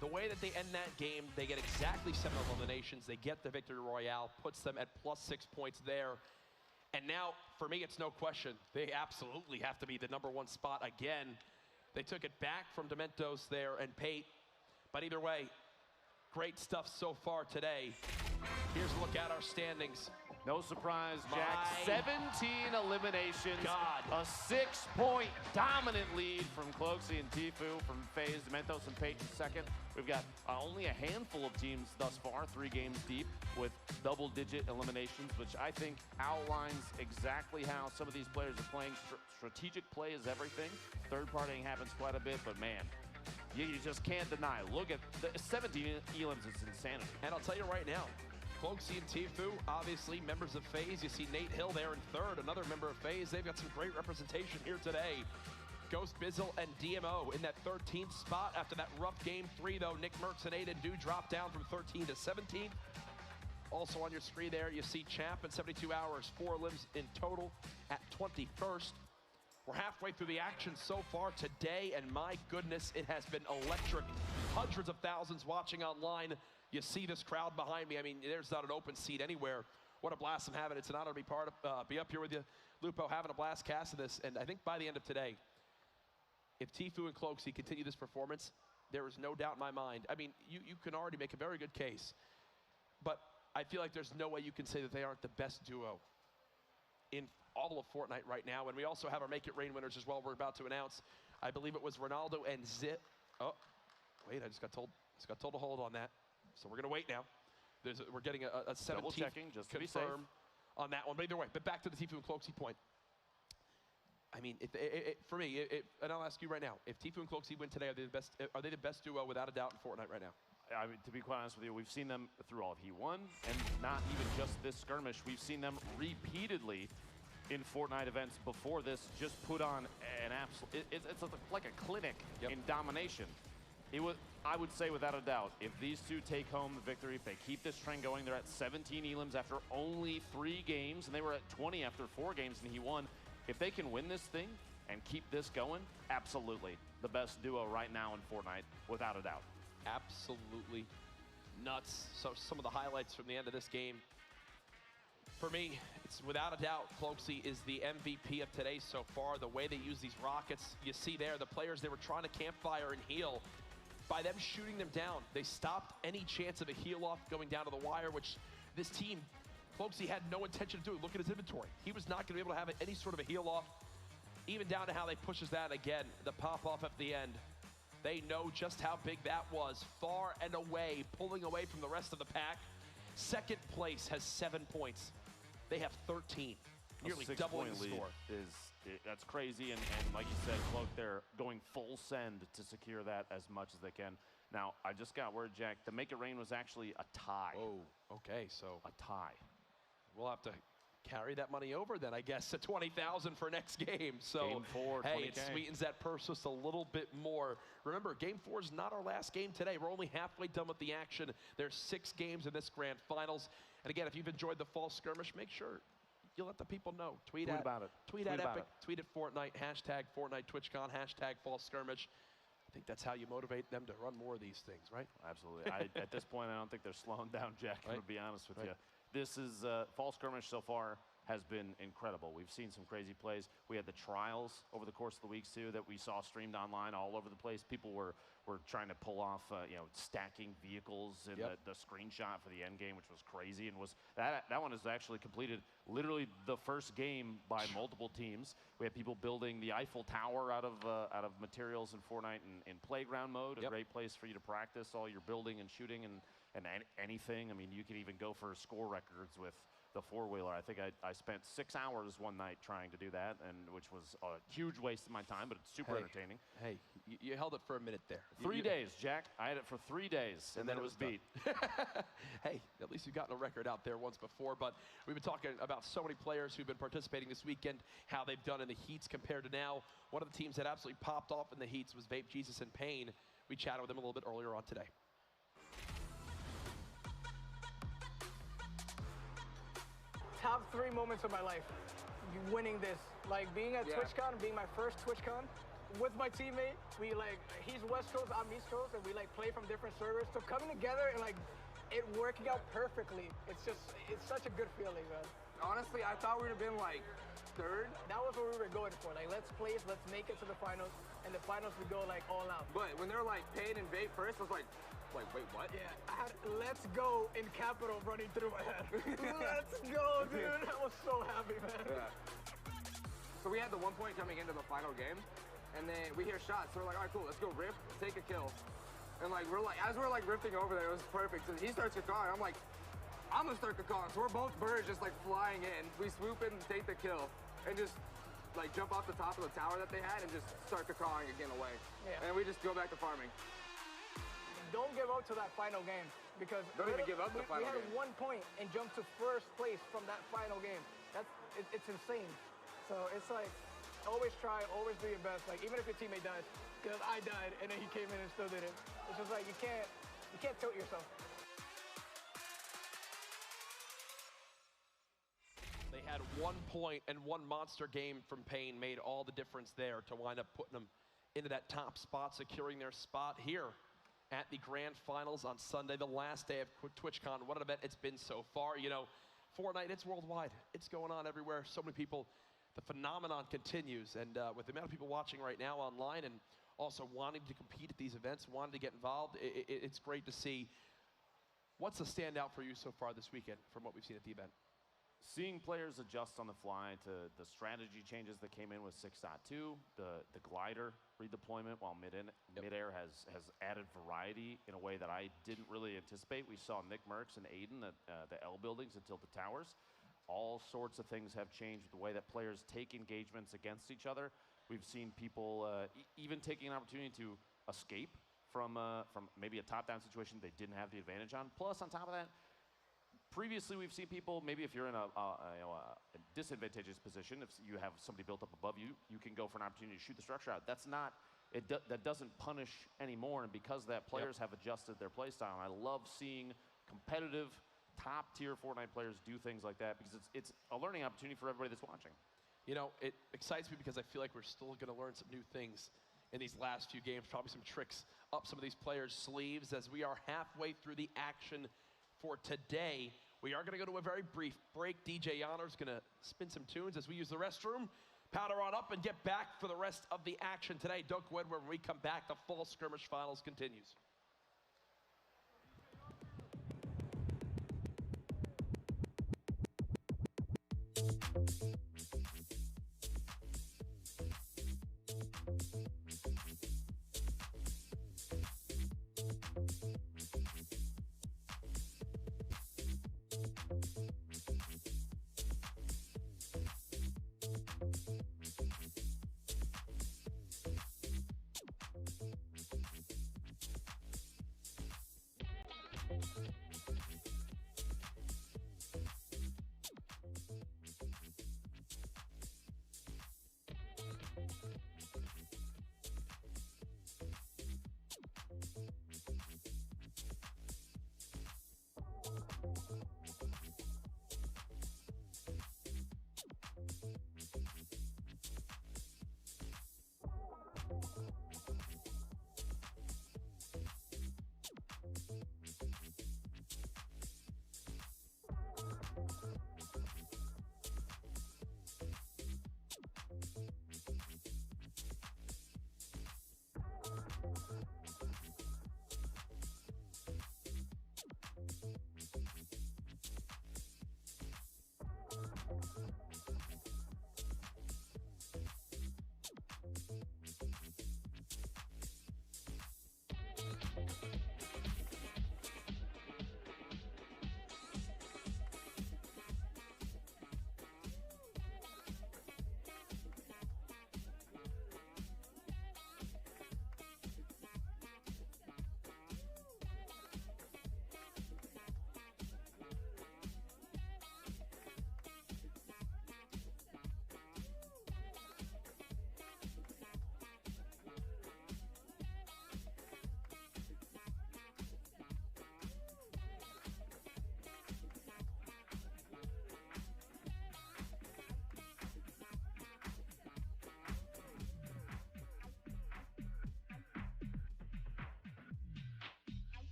H: The way that they end that game, they get exactly 7 eliminations. They get the victory royale, puts them at +6 points there. And now, for me, it's no question. They absolutely have to be the #1 spot again. They took it back from Dementos there and Pate. But either way, great stuff so far today. Here's a look at our standings.
G: No surprise, Jack. 17 eliminations. God. A 6-point dominant lead from Cloakzy and Tfue, from FaZe, Dementos, and Pate in second. We've got only a handful of teams thus far, 3 games deep, with double-digit eliminations, which I think outlines exactly how some of these players are playing. Strategic play is everything. Third-partying happens quite a bit, but man, you just can't deny. Look at the 17 elims. It's insanity.
H: And I'll tell you right now, Cloakzy and Tfue, obviously members of FaZe. You see Nate Hill there in third, another member of FaZe. They've got some great representation here today. Ghost, Bizzle, and DMO in that 13th spot. After that rough game 3, though, Nick Mercs and Aiden do drop down from 13 to 17. Also on your screen there, you see Champ in 72 hours, 4 limbs in total at 21st. We're halfway through the action so far today, and my goodness, it has been electric. Hundreds of thousands watching online. You see this crowd behind me. I mean, there's not an open seat anywhere. What a blast I'm having. It's an honor to be be up here with you, Lupo, having a blast casting this. And I think by the end of today, if Tfue and Cloakzy continue this performance, there is no doubt in my mind. I mean, you can already make a very good case, but I feel like there's no way you can say that they aren't the best duo in all of Fortnite right now. And we also have our Make It Rain winners as well. We're about to announce. I believe it was Ronaldo and Zip. Oh, wait, I just got told to hold on that. So we're gonna wait now. We're getting a 17th
G: double checking just to be safe
H: on that one. But either way, but back to the Tfue and Cloakzy point. I mean, for me, and I'll ask you right now, if Tfue and Cloakzy win today, are they the best duo without a doubt in Fortnite right now?
G: I mean, to be quite honest with you, we've seen them through all of He1, and not even just this skirmish. We've seen them repeatedly in Fortnite events before this just put on an absolute, it's like a clinic in domination. I would say without a doubt, if these two take home the victory, if they keep this trend going, they're at 17 elims after only 3 games, and they were at 20 after 4 games, and He1. If they can win this thing and keep this going, absolutely the best duo right now in Fortnite, without a doubt.
H: Absolutely nuts. So some of the highlights from the end of this game. For me, it's without a doubt, Cloakzy is the MVP of today so far. The way they use these rockets, you see there, the players, they were trying to campfire and heal. By them shooting them down, they stopped any chance of a heal off going down to the wire, which this team, Cloakzy had no intention of doing. Look at his inventory. He was not gonna be able to have any sort of a heal off, even down to how they pushes that again, the pop off at the end. They know just how big that was, far and away, pulling away from the rest of the pack. Second place has 7 points. They have 13, nearly doubling the score.
G: That's crazy, and like you said, Cloak, they're going full send to secure that as much as they can. Now, I just got word, Jack, the Make It Rain was actually a tie.
H: Oh, okay, so
G: a tie.
H: We'll have to carry that money over then, I guess, to 20,000 for next game. So,
G: game 4,
H: hey,
G: 20K.
H: it sweetens that purse just a little bit more. Remember, game 4 is not our last game today. We're only halfway done with the action. There's 6 games in this grand finals. And again, if you've enjoyed the fall skirmish, make sure you let the people know. Tweet
G: about it.
H: Tweet at Epic, tweet at Fortnite, hashtag Fortnite TwitchCon, hashtag fall skirmish. I think that's how you motivate them to run more of these things, right?
G: Absolutely. At this point, I don't think they're slowing down, Jack, to be honest with you. This is, fall skirmish so far has been incredible. We've seen some crazy plays. We had the trials over the course of the weeks too that we saw streamed online all over the place. People were trying to pull off, stacking vehicles in the screenshot for the end game, which was crazy. And that one is actually completed literally the first game by multiple teams. We had people building the Eiffel Tower out of materials in Fortnite in playground mode, a great place for you to practice all your building and shooting and anything. I mean, you can even go for score records the four-wheeler. I think I spent 6 hours one night trying to do that, and which was a huge waste of my time, but it's super entertaining.
H: Hey, you held it for a minute there.
G: 3 days, Jack. I had it for 3 days, and then it was beat.
H: Hey, at least you've gotten a record out there once before, but we've been talking about so many players who've been participating this weekend, how they've done in the heats compared to now. One of the teams that absolutely popped off in the heats was Vape Jesus and Pain. We chatted with them a little bit earlier on today.
N: Top 3 moments of my life. You winning this, like being at TwitchCon, being my first TwitchCon with my teammate. We he's West Coast, I'm East Coast, and we play from different servers. So coming together and it working out perfectly, it's such a good feeling, man.
O: Honestly, I thought we would have been third.
N: That was what we were going for. Let's place, let's make it to the finals, and the finals we go all out.
O: But when they're Pain and Vape first, I was like, wait, what?
N: Yeah, I had "Let's go" in capital running through my head. Let's go, dude. I was so happy, man.
O: Yeah. So we had the 1 point coming into the final game, and then we hear shots. So we're like, all right, cool, let's go rip, take a kill. And as we're rifting over there, it was perfect. So he starts Kakar, I'm like, I'm gonna start Kakar. So we're both birds just flying in. We swoop in, take the kill, and just jump off the top of the tower that they had and just start Kakaring again away.
N: Yeah.
O: And we just go back to farming.
N: Don't give up to that final game, because
O: don't even give up the final game.
N: We had 1 point and jumped to first place from that final game. It's insane. So it's always try, always do your best. Even if your teammate dies, because I died and then he came in and still did it. It's just you can't tilt yourself.
H: They had 1 point and one monster game from Pain made all the difference there to wind up putting them into that top spot, securing their spot here at the grand finals on Sunday, the last day of TwitchCon. What an event it's been so far. You know, Fortnite, it's worldwide. It's going on everywhere. So many people. The phenomenon continues, and with the amount of people watching right now online and also wanting to compete at these events, wanting to get involved, it's great to see. What's the standout for you so far this weekend from what we've seen at the event?
G: Seeing players adjust on the fly to the strategy changes that came in with 6.2, the glider redeployment while midair has added variety in a way that I didn't really anticipate. We saw Nick Mercs and Aiden at the L buildings and Tilted Towers. All sorts of things have changed with the way that players take engagements against each other. We've seen people even taking an opportunity to escape from maybe a top-down situation they didn't have the advantage on. Plus, on top of that, previously we've seen people, maybe if you're in a disadvantageous position, if you have somebody built up above you, you can go for an opportunity to shoot the structure out. That's not, that doesn't punish anymore, and because of that, players have adjusted their play style. And I love seeing competitive, top-tier Fortnite players do things like that, because it's a learning opportunity for everybody that's watching.
H: You know, it excites me because I feel like we're still going to learn some new things in these last few games, probably some tricks up some of these players' sleeves as we are halfway through the action for today. We are going to go to a very brief break. DJ Yoner's going to spin some tunes as we use the restroom, powder on up, and get back for the rest of the action today. Don't go anywhere. When we come back, the Fall Skirmish Finals continues.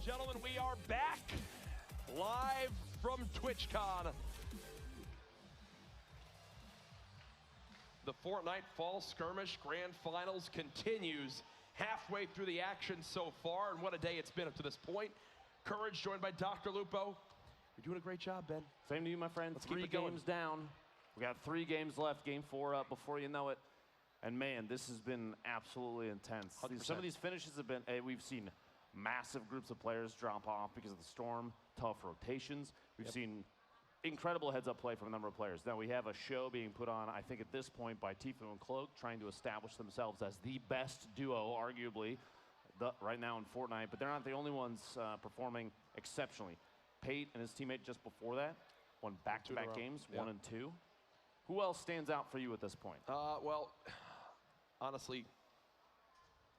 H: and gentlemen, we are back live from TwitchCon. The Fortnite Fall Skirmish Grand Finals continues halfway through the action so far, and what a day it's been up to this point. Courage joined by Dr. Lupo. You're doing a great job, Ben.
G: Same to you, my friend.
H: Let's keep
G: 3
H: it going.
G: games down. We got 3 games left. Game 4 up before you know it. And man, this has been absolutely intense.
H: 100%.
G: Some of these finishes have been, we've seen massive groups of players drop off because of the storm, tough rotations. We've seen incredible heads-up play from a number of players. Now we have a show being put on, I think at this point, by Tfue and Cloak, trying to establish themselves as the best duo, arguably, right now in Fortnite. But they're not the only ones performing exceptionally. Pate and his teammate just before that won back-to-back games, 1 and 2. Who else stands out for you at this point?
H: Well, honestly,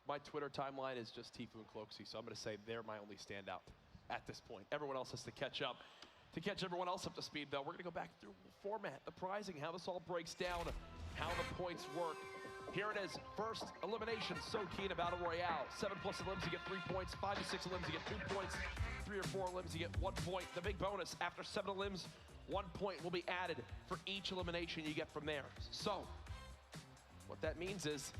H: my Twitter timeline is just Tfue and Cloaksy, so I'm going to say they're my only standout at this point. Everyone else has to catch up. To catch everyone else up to speed, though, we're going to go back through format, the prizing, how this all breaks down, how the points work. Here it is, first elimination, so key in a Battle Royale. 7+ elims, you get 3 points. 5 to 6 elims, you get 2 points. 3 or 4 elims, you get 1 point. The big bonus, after 7 elims, 1 point will be added for each elimination you get from there. So, what that means is,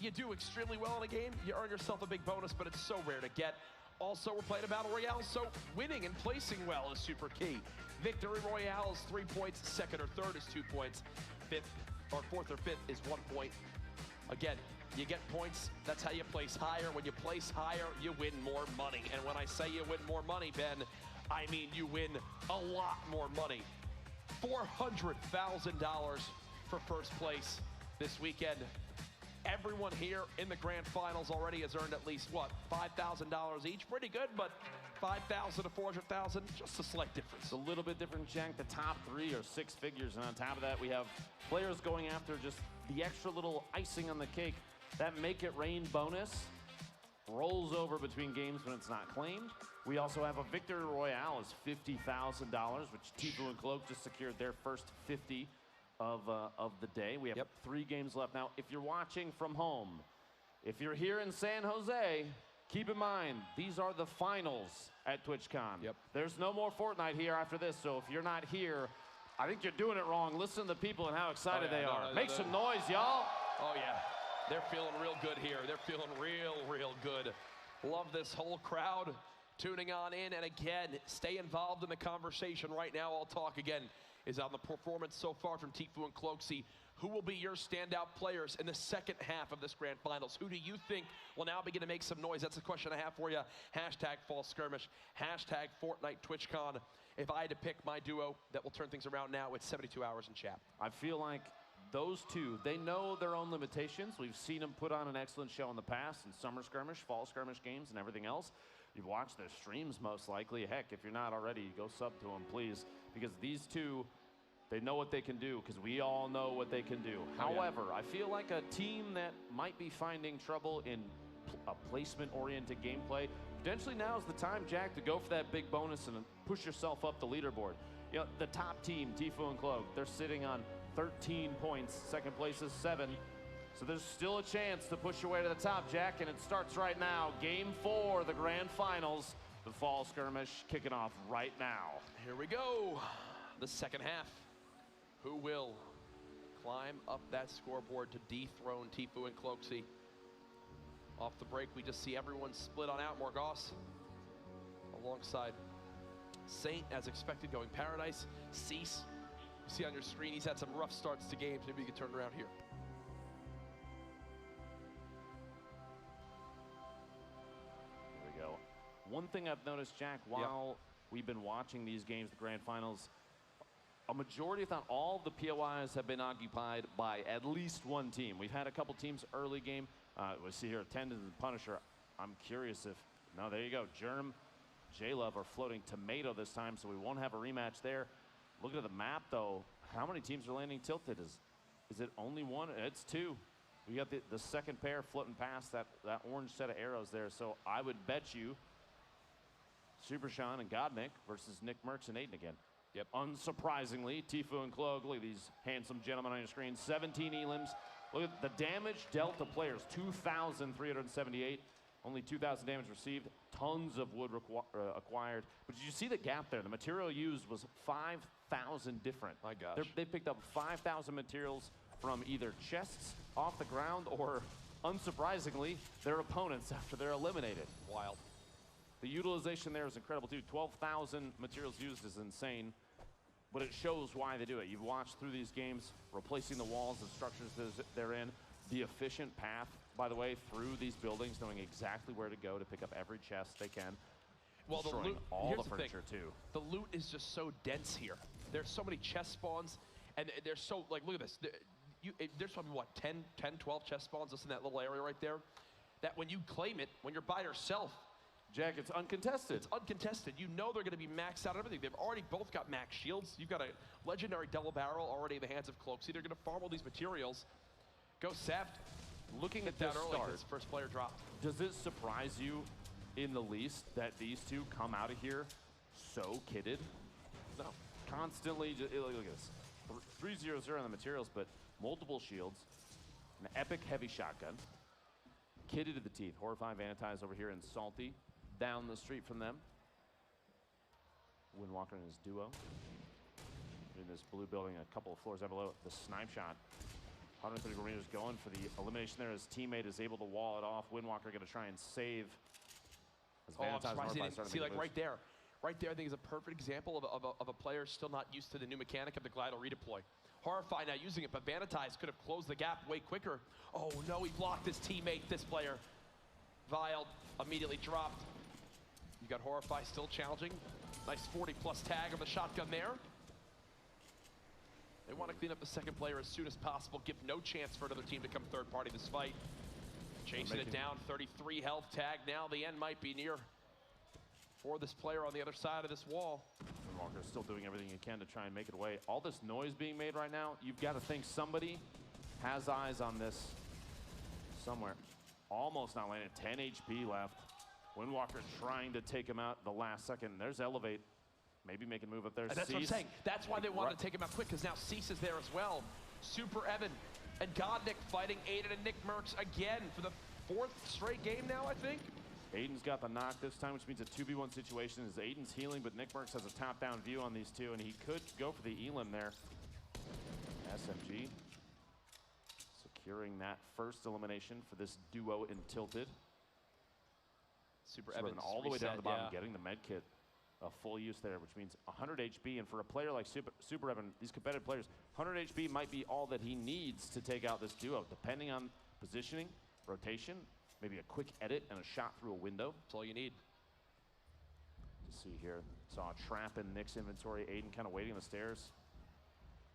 H: you do extremely well in a game, you earn yourself a big bonus, but it's so rare to get. Also, we're playing a Battle Royale, so winning and placing well is super key. Victory Royale is 3 points, second or third is 2 points, fourth or fifth is 1 point. Again, you get points, that's how you place higher. When you place higher, you win more money. And when I say you win more money, Ben, I mean you win a lot more money. $400,000 for first place this weekend. Everyone here in the grand finals already has earned at least, what, $5,000 each? Pretty good, but 5,000 to 400,000, just a slight difference.
G: It's a little bit different, Jack. The top 3 are 6 figures, and on top of that, we have players going after just the extra little icing on the cake. That Make It Rain bonus rolls over between games when it's not claimed. We also have a Victory Royale is $50,000, which Tfue and Cloak just secured their first 50 of the day. We have 3 games left. Now, if you're watching from home, if you're here in San Jose, keep in mind, these are the finals at TwitchCon. There's no more Fortnite here after this, so if you're not here, I think you're doing it wrong. Listen to the people and how excited they are. Make some noise, y'all.
H: Oh, yeah. They're feeling real good here. They're feeling real good. Love this whole crowd tuning on in. And again, stay involved in the conversation right now. I'll talk again is on the performance so far from Tfue and Cloaksy. Who will be your standout players in the second half of this grand finals? Who do you think will now begin to make some noise? That's the question I have for you. Hashtag Fall Skirmish. Hashtag Fortnite TwitchCon. If I had to pick my duo that will turn things around now, it's 72 hours in chat.
G: I feel like those two, they know their own limitations. We've seen them put on an excellent show in the past in Summer Skirmish, Fall Skirmish games, and everything else. You've watched their streams most likely. Heck, if you're not already, go sub to them, please. Because these two, they know what they can do, because we all know what they can do. However, I feel like a team that might be finding trouble in a placement-oriented gameplay, potentially now is the time, Jack, to go for that big bonus and push yourself up the leaderboard. You know, the top team, Tfue and Cloak, they're sitting on 13 points. Second place is 7. So there's still a chance to push your way to the top, Jack, and it starts right now. Game 4, the grand finals. The Fall Skirmish kicking off right now.
H: Here we go. The second half. Who will climb up that scoreboard to dethrone Tfue and Cloaksy? Off the break, we just see everyone split on out. Morgoss alongside Saint, as expected, going Paradise. Cease, you see on your screen, he's had some rough starts to games. Maybe you can turn around here.
G: There we go. One thing I've noticed, Jack, while we've been watching these games, the grand finals, a majority, if not all, of the POIs have been occupied by at least one team. We've had a couple teams early game. We see here Attendant and Punisher. I'm curious if, no, there you go. Germ, J-Love are floating Tomato this time, so we won't have a rematch there. Looking at the map, though, how many teams are landing tilted? Is it only one? It's 2. We got the second pair floating past that orange set of arrows there. So I would bet you Super Sean and Godnick versus Nick Mercs and Aiden again. Yep. Unsurprisingly, Tfue and Cloak, look at these handsome gentlemen on your screen. 17 elims. Look at the damage dealt to players, 2,378. Only 2,000 damage received, tons of wood acquired. But did you see the gap there? The material used was 5,000 different.
H: My gosh.
G: They picked up 5,000 materials from either chests off the ground or, unsurprisingly, their opponents after they're eliminated.
H: Wild.
G: The utilization there is incredible too. 12,000 materials used is insane, but it shows why they do it. You've watched through these games, replacing the walls of structures they're in, the efficient path, by the way, through these buildings, knowing exactly where to go to pick up every chest they can.
H: Well, the
G: destroying
H: loot,
G: all
H: here's
G: the
H: the
G: furniture
H: thing.
G: too.
H: The loot is just so dense here. There's so many chest spawns, and they're so, like, look at this. There's probably, what, 10, 12 chest spawns just in that little area right there, that when you claim it, when you're by yourself,
G: Jack, it's uncontested.
H: It's uncontested. You know they're going to be maxed out on everything. They've already both got max shields. You've got a legendary double barrel already in the hands of Cloaksy. They're going to farm all these materials. Go Seft.
G: Looking at
H: that
G: this
H: early,
G: start,
H: this first player dropped.
G: Does it surprise you in the least that these two come out of here so kitted?
H: No.
G: Constantly, look at this. 3-0-0 on the materials, but multiple shields, an epic heavy shotgun, kitted to the teeth. Horrifying Vanity's over here in Salty, down the street from them. Windwalker and his duo. In this blue building, a couple of floors down below. The snipe shot. 130 meters going for the elimination there. His teammate is able to wall it off. Windwalker going to try and save. As
H: I'm
G: Vanity's
H: surprised he
G: Horrify
H: didn't
G: starting to
H: see,
G: make
H: like,
G: moves.
H: right there. Right there, I think is a perfect example of a player still not used to the new mechanic of the Glido redeploy. Horrify now using it, but Vanity's could have closed the gap way quicker. Oh no, he blocked his teammate, this player. Vile immediately dropped. You got Horrify still challenging. Nice 40-plus tag on the shotgun there. They want to clean up the second player as soon as possible, give no chance for another team to come third party this fight. Chasing it down, 33 health tag. Now the end might be near for this player on the other side of this wall.
G: Windwalker's still doing everything he can to try and make it away. All this noise being made right now, you've got to think somebody has eyes on this somewhere. Almost not landed, 10 HP left. Windwalker trying to take him out the last second. There's Elevate, maybe making a move up there.
H: And that's what I'm saying. That's why they wanted to take him out quick, because now Cease is there as well. Super Evan and Godnik fighting Aiden and Nick Mercs again for the 4th straight game now, I think.
G: Aiden's got the knock this time, which means a 2v1 situation as Aiden's healing, but Nick Mercs has a top-down view on these two, and he could go for the Elim there. SMG securing that first elimination for this duo in Tilted.
H: Super Evan
G: all the way down to the bottom,
H: yeah.
G: getting the med kit. Full use there, which means 100 HP, and for a player like Super Evan, these competitive players, 100 HP might be all that he needs to take out this duo, depending on positioning, rotation, maybe a quick edit and a shot through a window.
H: That's all you need.
G: To see here, saw a trap in Nick's inventory. Aiden kind of waiting on the stairs.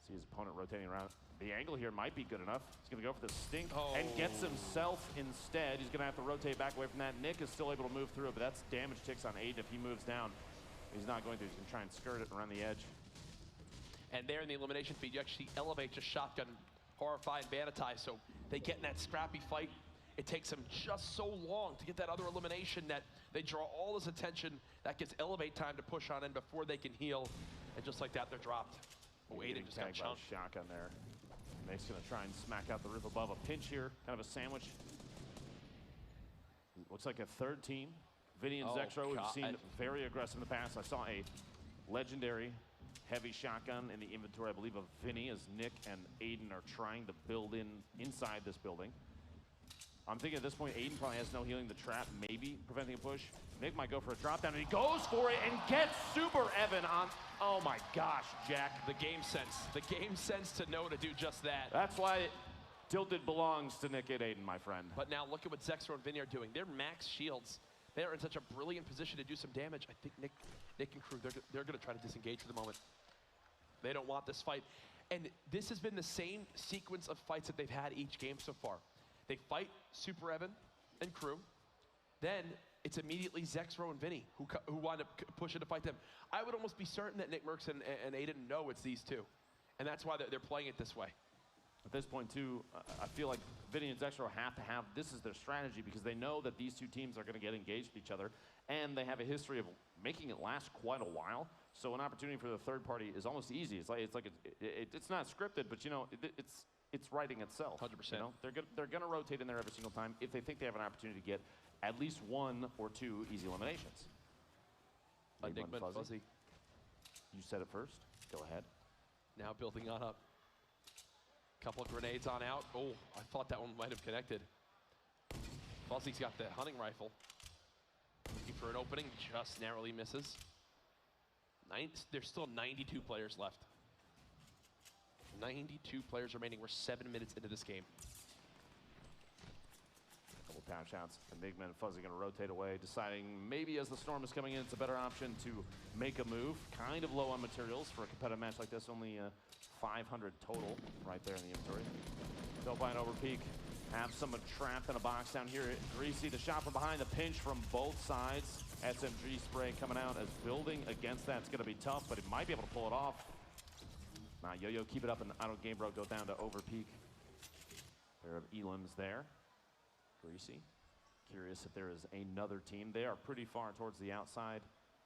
G: See his opponent rotating around. The angle here might be good enough. He's gonna go for the stink and gets himself instead. He's gonna have to rotate back away from that. Nick is still able to move through it, but that's damage ticks on Aiden if he moves down. He's not going to. He's gonna try and skirt it around the edge.
H: And there in the elimination feed, you actually elevate just shotgun, Horrify, and Vanitai. So they get in that scrappy fight. It takes them just so long to get that other elimination that they draw all this attention. That gives Elevate time to push on in before they can heal. And just like that, they're dropped. Oh, Aiden just got chunked.
G: Shotgun there. Nick's gonna try and smack out the roof above. A pinch here, kind of a sandwich. Looks like a third team. Vinny and Zexro, we've seen very aggressive in the past. I saw a legendary heavy shotgun in the inventory, I believe, of Vinny, as Nick and Aiden are trying to build inside this building. I'm thinking at this point, Aiden probably has no healing. The trap maybe preventing a push. Nick might go for a drop down, and he goes for it and gets Super Evan on. Oh my gosh, Jack.
H: The game sense. The game sense to know to do just that.
G: That's why Tilted belongs to Nick and Aiden, my friend.
H: But now look at what Zexro and Vinny are doing. They're max shields. They are in such a brilliant position to do some damage. I think Nick and crew, they're going to try to disengage for the moment. They don't want this fight. And this has been the same sequence of fights that they've had each game so far. They fight Super Evan and crew. Then it's immediately Zexro and Vinny who wind up pushing to fight them. I would almost be certain that Nick Mercs and Aiden know it's these two. And that's why they're playing it this way.
G: At this point, too, I feel like Vinny and Zexro have to have this as their strategy, because they know that these two teams are going to get engaged with each other, and they have a history of making it last quite a while. So an opportunity for the third party is almost easy. It's not scripted, but you know it's writing itself.
H: 100%.
G: You know? They're gonna rotate in there every single time if they think they have an opportunity to get at least 1 or 2 easy eliminations.
H: Enigma and Fuzzy.
G: You said it first. Go ahead.
H: Now building on up. Couple of grenades on out. Oh, I thought that one might have connected. Fuzzy's got the hunting rifle. Looking for an opening, just narrowly misses. There's still 92 players left. 92 players remaining. We're 7 minutes into this game.
G: Couple pound shots. Enigma and Fuzzy going to rotate away, deciding maybe as the storm is coming in, it's a better option to make a move. Kind of low on materials for a competitive match like this. Only 500 total right there in the inventory. Dopine over peak. Have someone trapped in a box down here. Greasy, the shot from behind, the pinch from both sides. SMG spray coming out as building against that. It's going to be tough, but it might be able to pull it off. Now, Yo-Yo, keep it up, and I don't game bro go down to over peak. Pair of Elims there. Greasy. Curious if there is another team. They are pretty far towards the outside.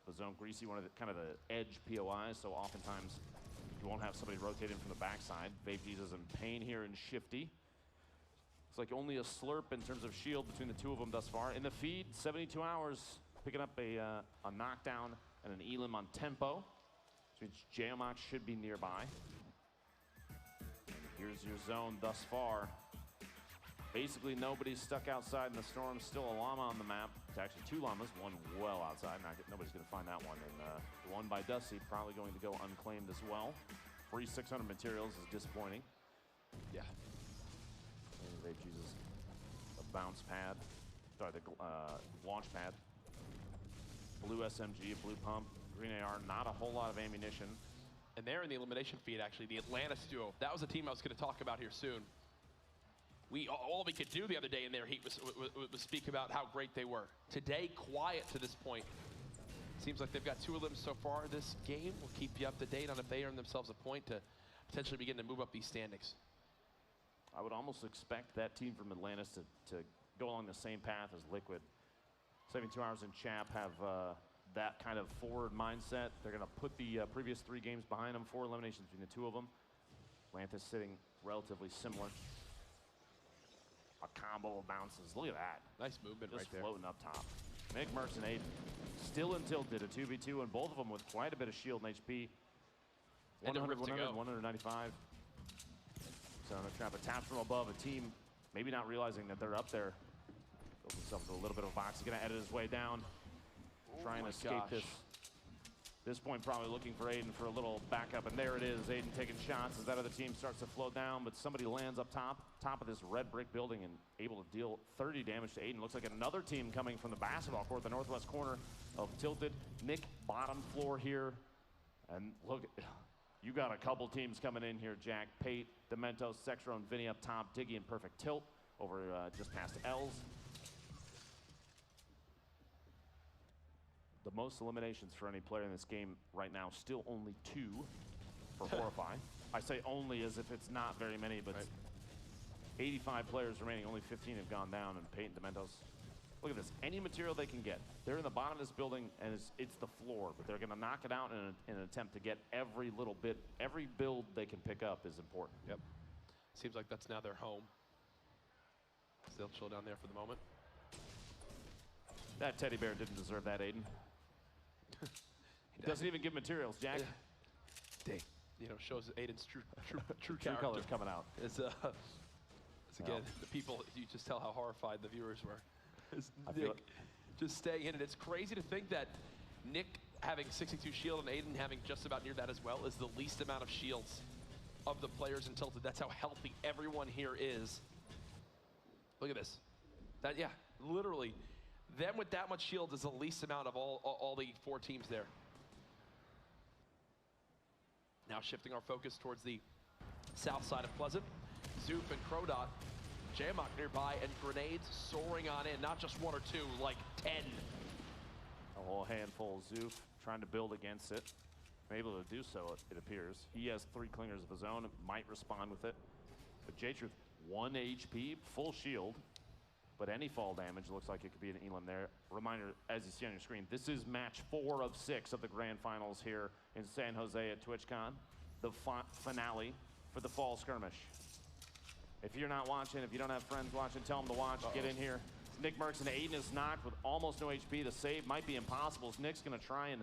G: The zone. Greasy, one of the kind of the edge POIs, so oftentimes you won't have somebody rotating from the backside. Vape Jesus in pain here and Shifty. It's like only a slurp in terms of shield between the two of them thus far. In the feed, 72 hours, picking up a knockdown and an Elim on tempo. Which means Jayomox should be nearby. Here's your zone thus far. Basically, nobody's stuck outside in the storm. Still a llama on the map. It's actually 2 llamas, one well outside. Nobody's going to find that one. And the one by Dusty probably going to go unclaimed as well. Free 600 materials is disappointing.
H: Yeah.
G: Vape uses a bounce pad. Sorry, the launch pad. Blue SMG, blue pump, green AR. Not a whole lot of ammunition.
H: And they're in the elimination feed, actually, the Atlantis duo. That was a team I was going to talk about here soon. All we could do the other day in their heat was speak about how great they were. Today, quiet to this point. Seems like they've got 2 of them so far this game. We'll keep you up to date on if they earn themselves a point to potentially begin to move up these standings.
G: I would almost expect that team from Atlantis to go along the same path as Liquid. 72 Hours and Chap have that kind of forward mindset. They're going to put the previous 3 games behind them, 4 eliminations between the 2 of them. Atlantis sitting relatively similar. A combo of bounces. Look at that.
H: Nice movement
G: just
H: right there.
G: Floating up top. McMurks and Aiden still in tilted, a 2v2, and both of them with quite a bit of shield and HP. 100, 100, 195. So on the trap, a tap from above, a team maybe not realizing that they're up there. Builds himself into a little bit of a box. He's gonna edit his way down. Trying to escape this. This point probably looking for Aiden for a little backup, and there it is. Aiden taking shots as that other team starts to float down, but somebody lands up top of this red brick building and able to deal 30 damage to Aiden. Looks like another team coming from the basketball court, the northwest corner of Tilted. Nick, bottom floor here. And look, you got a couple teams coming in here, Jack. Pate, Dementos, Sexro, and Vinny up top. Diggy in perfect tilt over just past L's. The most eliminations for any player in this game right now, still only 2 for Horrify. I say only as if it's not very many, but 85 players remaining, only 15 have gone down, and Pate and Dementos. Look at this, any material they can get. They're in the bottom of this building, and it's the floor, but they're gonna knock it out in an attempt to get every little bit, every build they can pick up is important.
H: Yep. Seems like that's now their home. Still chill down there for the moment.
G: That teddy bear didn't deserve that, Aiden. He doesn't even give materials, Jack.
H: Yeah. You know, shows Aiden's true
G: True colors coming out.
H: It's again, the people, you just tell how horrified the viewers were. Nick just staying in it. It's crazy to think that Nick having 62 shield and Aiden having just about near that as well is the least amount of shields of the players in Tilted. That's how healthy everyone here is. Look at this. That, yeah, literally. Them with that much shield is the least amount of all the 4 teams there. Now shifting our focus towards the south side of Pleasant. Zoof and Crodot. Jayomox nearby, and grenades soaring on in. Not just 1 or 2, like 10.
G: A whole handful. Zoof trying to build against it. Able to do so, it appears. He has 3 clingers of his own, might respond with it. But J-Truth, 1 HP, full shield. But any fall damage looks like it could be an Elim there. Reminder, as you see on your screen, this is match 4 of 6 of the grand finals here in San Jose at TwitchCon. The finale for the fall skirmish. If you're not watching, if you don't have friends watching, tell them to watch. Get in here. Nick Mercs and Aiden is knocked with almost no HP. The save might be impossible as Nick's going to try and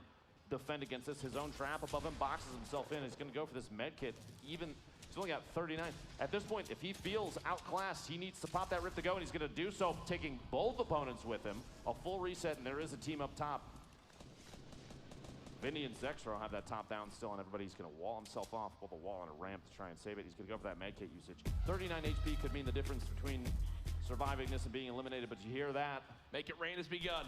G: defend against this. His own trap above him boxes himself in. He's going to go for this med kit. Even he's only got 39. At this point, if he feels outclassed, he needs to pop that Rift to go, and he's going to do so, taking both opponents with him. A full reset, and there is a team up top. Vinny and Zexro have that top down still, and everybody's going to wall himself off, both a wall and a ramp to try and save it. He's going to go for that med kit usage. 39 HP could mean the difference between surviving this and being eliminated, but you hear that.
H: Make It Rain has begun.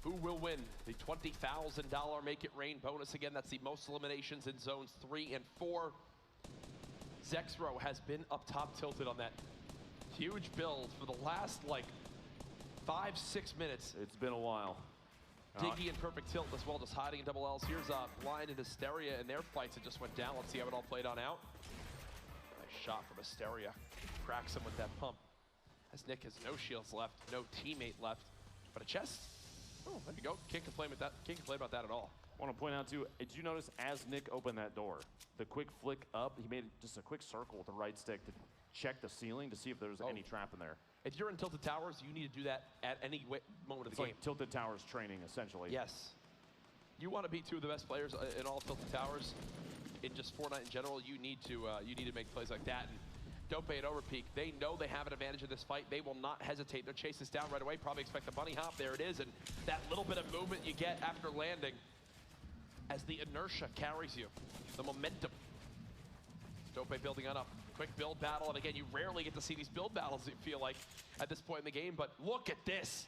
H: Who will win the $20,000 Make It Rain bonus? Again, that's the most eliminations in zones 3 and 4. Zexro has been up top tilted on that huge build for the last, like, 5-6 minutes.
G: It's been a while.
H: Diggy and Perfect Tilt as well, just hiding in double L's. Here's Blind and Hysteria in their fights that just went down. Let's see how it all played on out. Nice shot from Hysteria. Cracks him with that pump. As Nick has no shields left, no teammate left, but a chest. Oh, there you go. Can't complain with that. Can't complain about that at all.
G: I want to point out too, did you notice as Nick opened that door, the quick flick up, he made just a quick circle with the right stick to check the ceiling to see if there was any trap in there.
H: If you're in Tilted Towers, you need to do that at any moment of the game.
G: It's like Tilted Towers training, essentially.
H: Yes. You want to beat two of the best players in all Tilted Towers. In just Fortnite in general, you need to make plays like that. And Dope and Overpeak, they know they have an advantage in this fight. They will not hesitate. They'll chase this down right away. Probably expect the bunny hop. There it is. And that little bit of movement you get after landing as the inertia carries you, the momentum. Dope building on up. Quick build battle, and again, you rarely get to see these build battles, you feel like, at this point in the game, but look at this.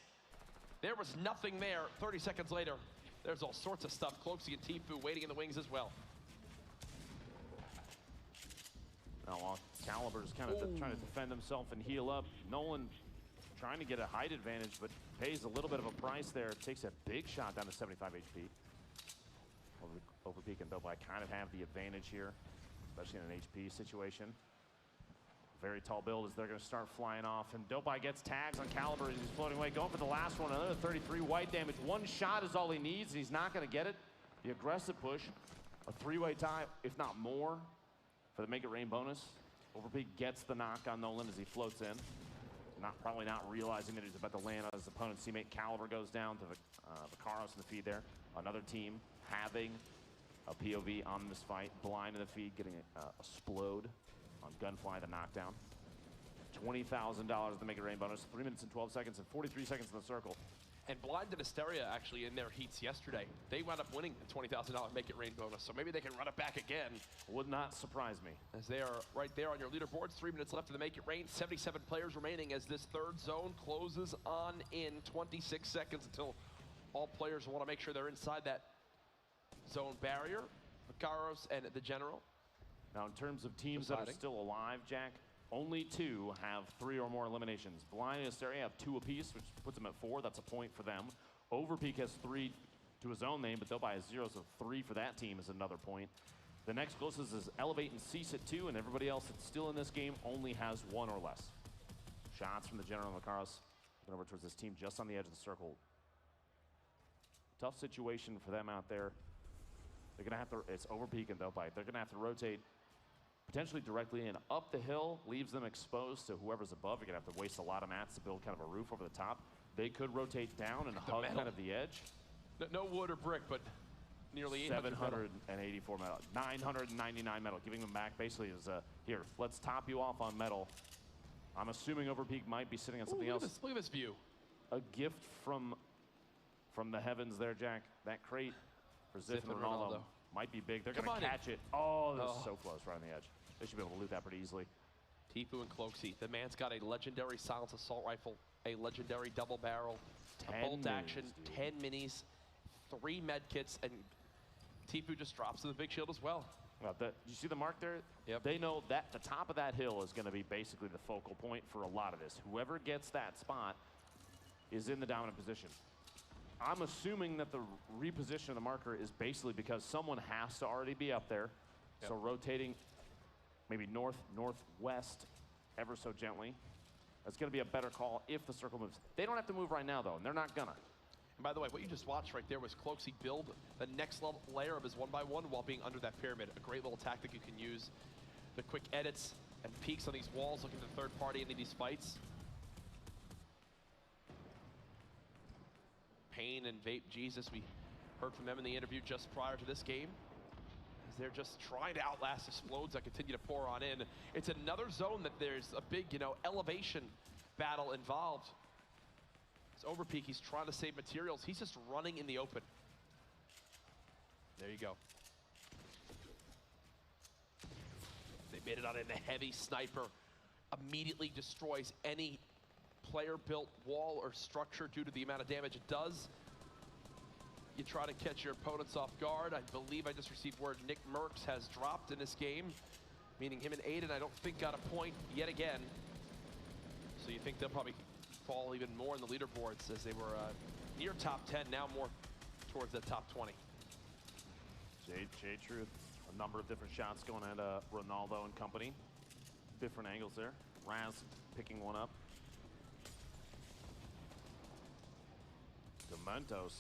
H: There was nothing there. 30 seconds later, there's all sorts of stuff. Cloaksy and Tfue waiting in the wings as well.
G: Now, while Caliber's kind of trying to defend himself and heal up, Nolan trying to get a height advantage, but pays a little bit of a price there. Takes a big shot down to 75 HP. Overpeak and Dope kind of have the advantage here, especially in an HP situation. Very tall build as they're going to start flying off, and Dopai gets tags on Caliber as he's floating away, going for the last one. Another 33 white damage. One shot is all he needs, and he's not going to get it. The aggressive push, a three-way tie, if not more, for the Make It Rain bonus. Overpeak gets the knock on Nolan as he floats in. Probably not realizing that he's about to land on his opponent's teammate. Caliber goes down to Vacaros in the feed there. Another team having a POV on this fight. Blind in the feed, getting a explode on Gunfly, the knockdown. $20,000 to Make It Rain bonus. 3 minutes and 12 seconds and 43 seconds in the circle.
H: And Blind and Hysteria actually in their heats yesterday, they wound up winning the $20,000 Make It Rain bonus. So maybe they can run it back again.
G: Would not surprise me.
H: As they are right there on your leaderboards. 3 minutes left in the Make It Rain. 77 players remaining as this third zone closes on in. 26 seconds until all players want to make sure they're inside that zone barrier. Vacaros and the General.
G: Now, in terms of teams that are still alive, Jack, only 2 have 3 or more eliminations. Blind and Hysteria have 2 apiece, which puts them at 4. That's a point for them. Overpeak has 3 to his own name, but Dopai has 0, so 3 for that team is another point. The next closest is Elevate and Cease at 2, and everybody else that's still in this game only has 1 or less. Shots from the General and Vacaros over towards this team just on the edge of the circle. Tough situation for them out there. They're gonna have to, it's Overpeak and Dopai. They're gonna have to rotate potentially directly in. Up the hill leaves them exposed to whoever's above. You're gonna have to waste a lot of mats to build kind of a roof over the top. They could rotate down and hug kind of the edge.
H: No wood or brick, but nearly
G: 784 metal. 999 metal, giving them back basically is here, let's top you off on metal. I'm assuming Overpeak might be sitting on something else.
H: Look at this view.
G: A gift from the heavens there, Jack. That crate for Ziff and Ronaldo might be big. They're going to catch it. Oh, this is so close, right on the edge. They should be able to loot that pretty easily.
H: Tfue and Cloaksy. The man's got a legendary silence assault rifle, a legendary double barrel, a bolt action, 10 minis, 3 med kits, and Tfue just drops to the big shield as well.
G: Well, you see the mark there?
H: Yep.
G: They know that the top of that hill is going to be basically the focal point for a lot of this. Whoever gets that spot is in the dominant position. I'm assuming that the reposition of the marker is basically because someone has to already be up there. Yep. So rotating maybe north, northwest ever so gently. That's going to be a better call if the circle moves. They don't have to move right now, though, and they're not gonna.
H: And by the way, what you just watched right there was Cloaksy build the next level layer of his 1x1 while being under that pyramid. A great little tactic you can use. The quick edits and peeks on these walls, looking at the third party into these fights. Pain and Vape Jesus, we heard from them in the interview just prior to this game. As they're just trying to outlast Explodes that continue to pour on in. It's another zone that there's a big, elevation battle involved. It's Overpeak, he's trying to save materials. He's just running in the open. There you go. They made it on in the heavy sniper. Immediately destroys any player-built wall or structure due to the amount of damage it does. You try to catch your opponents off guard. I believe I just received word Nick Merckx has dropped in this game, meaning him and Aiden, I don't think, got a point yet again. So you think they'll probably fall even more in the leaderboards as they were near top 10, now more towards the top 20.
P: J-Truth, a number of different shots going at Ronaldo and company. Different angles there. Raz picking one up. Dementos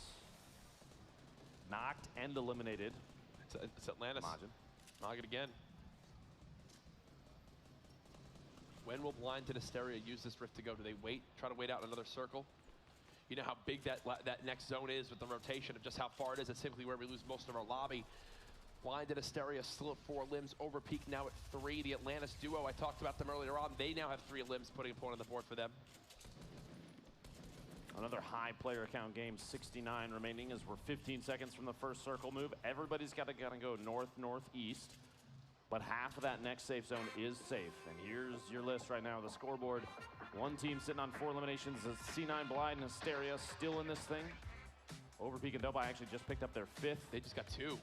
P: knocked and eliminated.
H: It's Atlantis. Nog it again. When will Blind and Asteria use this rift to go? Do they wait, try to wait out another circle? You know how big that next zone is with the rotation of just how far it is. That's typically where we lose most of our lobby. Blind and Asteria still at 4 limbs. Overpeak now at 3. The Atlantis duo, I talked about them earlier on. They now have 3 limbs, putting a point on the board for them.
P: Another high player count game, 69 remaining as we're 15 seconds from the first circle move. Everybody's got to go north, northeast, but half of that next safe zone is safe. And here's your list right now, the scoreboard. One team sitting on 4 eliminations, C9 Blind and Asteria still in this thing. Overpeak and Dobai actually just picked up their 5th.
H: They just got 2.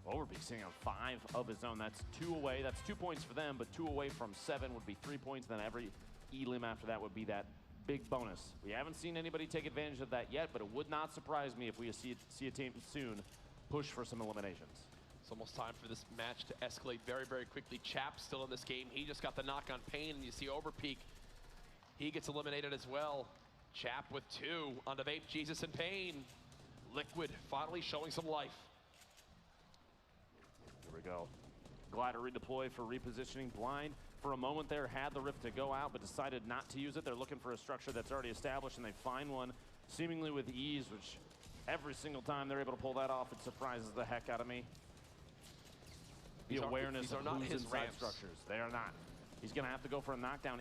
P: Overpeak sitting on 5 of his own. That's 2 away. That's 2 points for them, but 2 away from 7 would be 3 points. Then every elim after that would be that big bonus. We haven't seen anybody take advantage of that yet, but it would not surprise me if we see a team soon push for some eliminations.
H: It's almost time for this match to escalate very, very quickly. Chap still in this game. He just got the knock on Pain, and you see Overpeak. He gets eliminated as well. Chap with 2 on the Vape Jesus and Pain. Liquid finally showing some life.
P: Here we go. Glider redeploy for repositioning. Blind for a moment there had the rift to go out, but decided not to use it. They're looking for a structure that's already established, and they find one seemingly with ease, which every single time they're able to pull that off, it surprises the heck out of me. The awareness of who's inside structures. They are not. He's going to have to go for a knockdown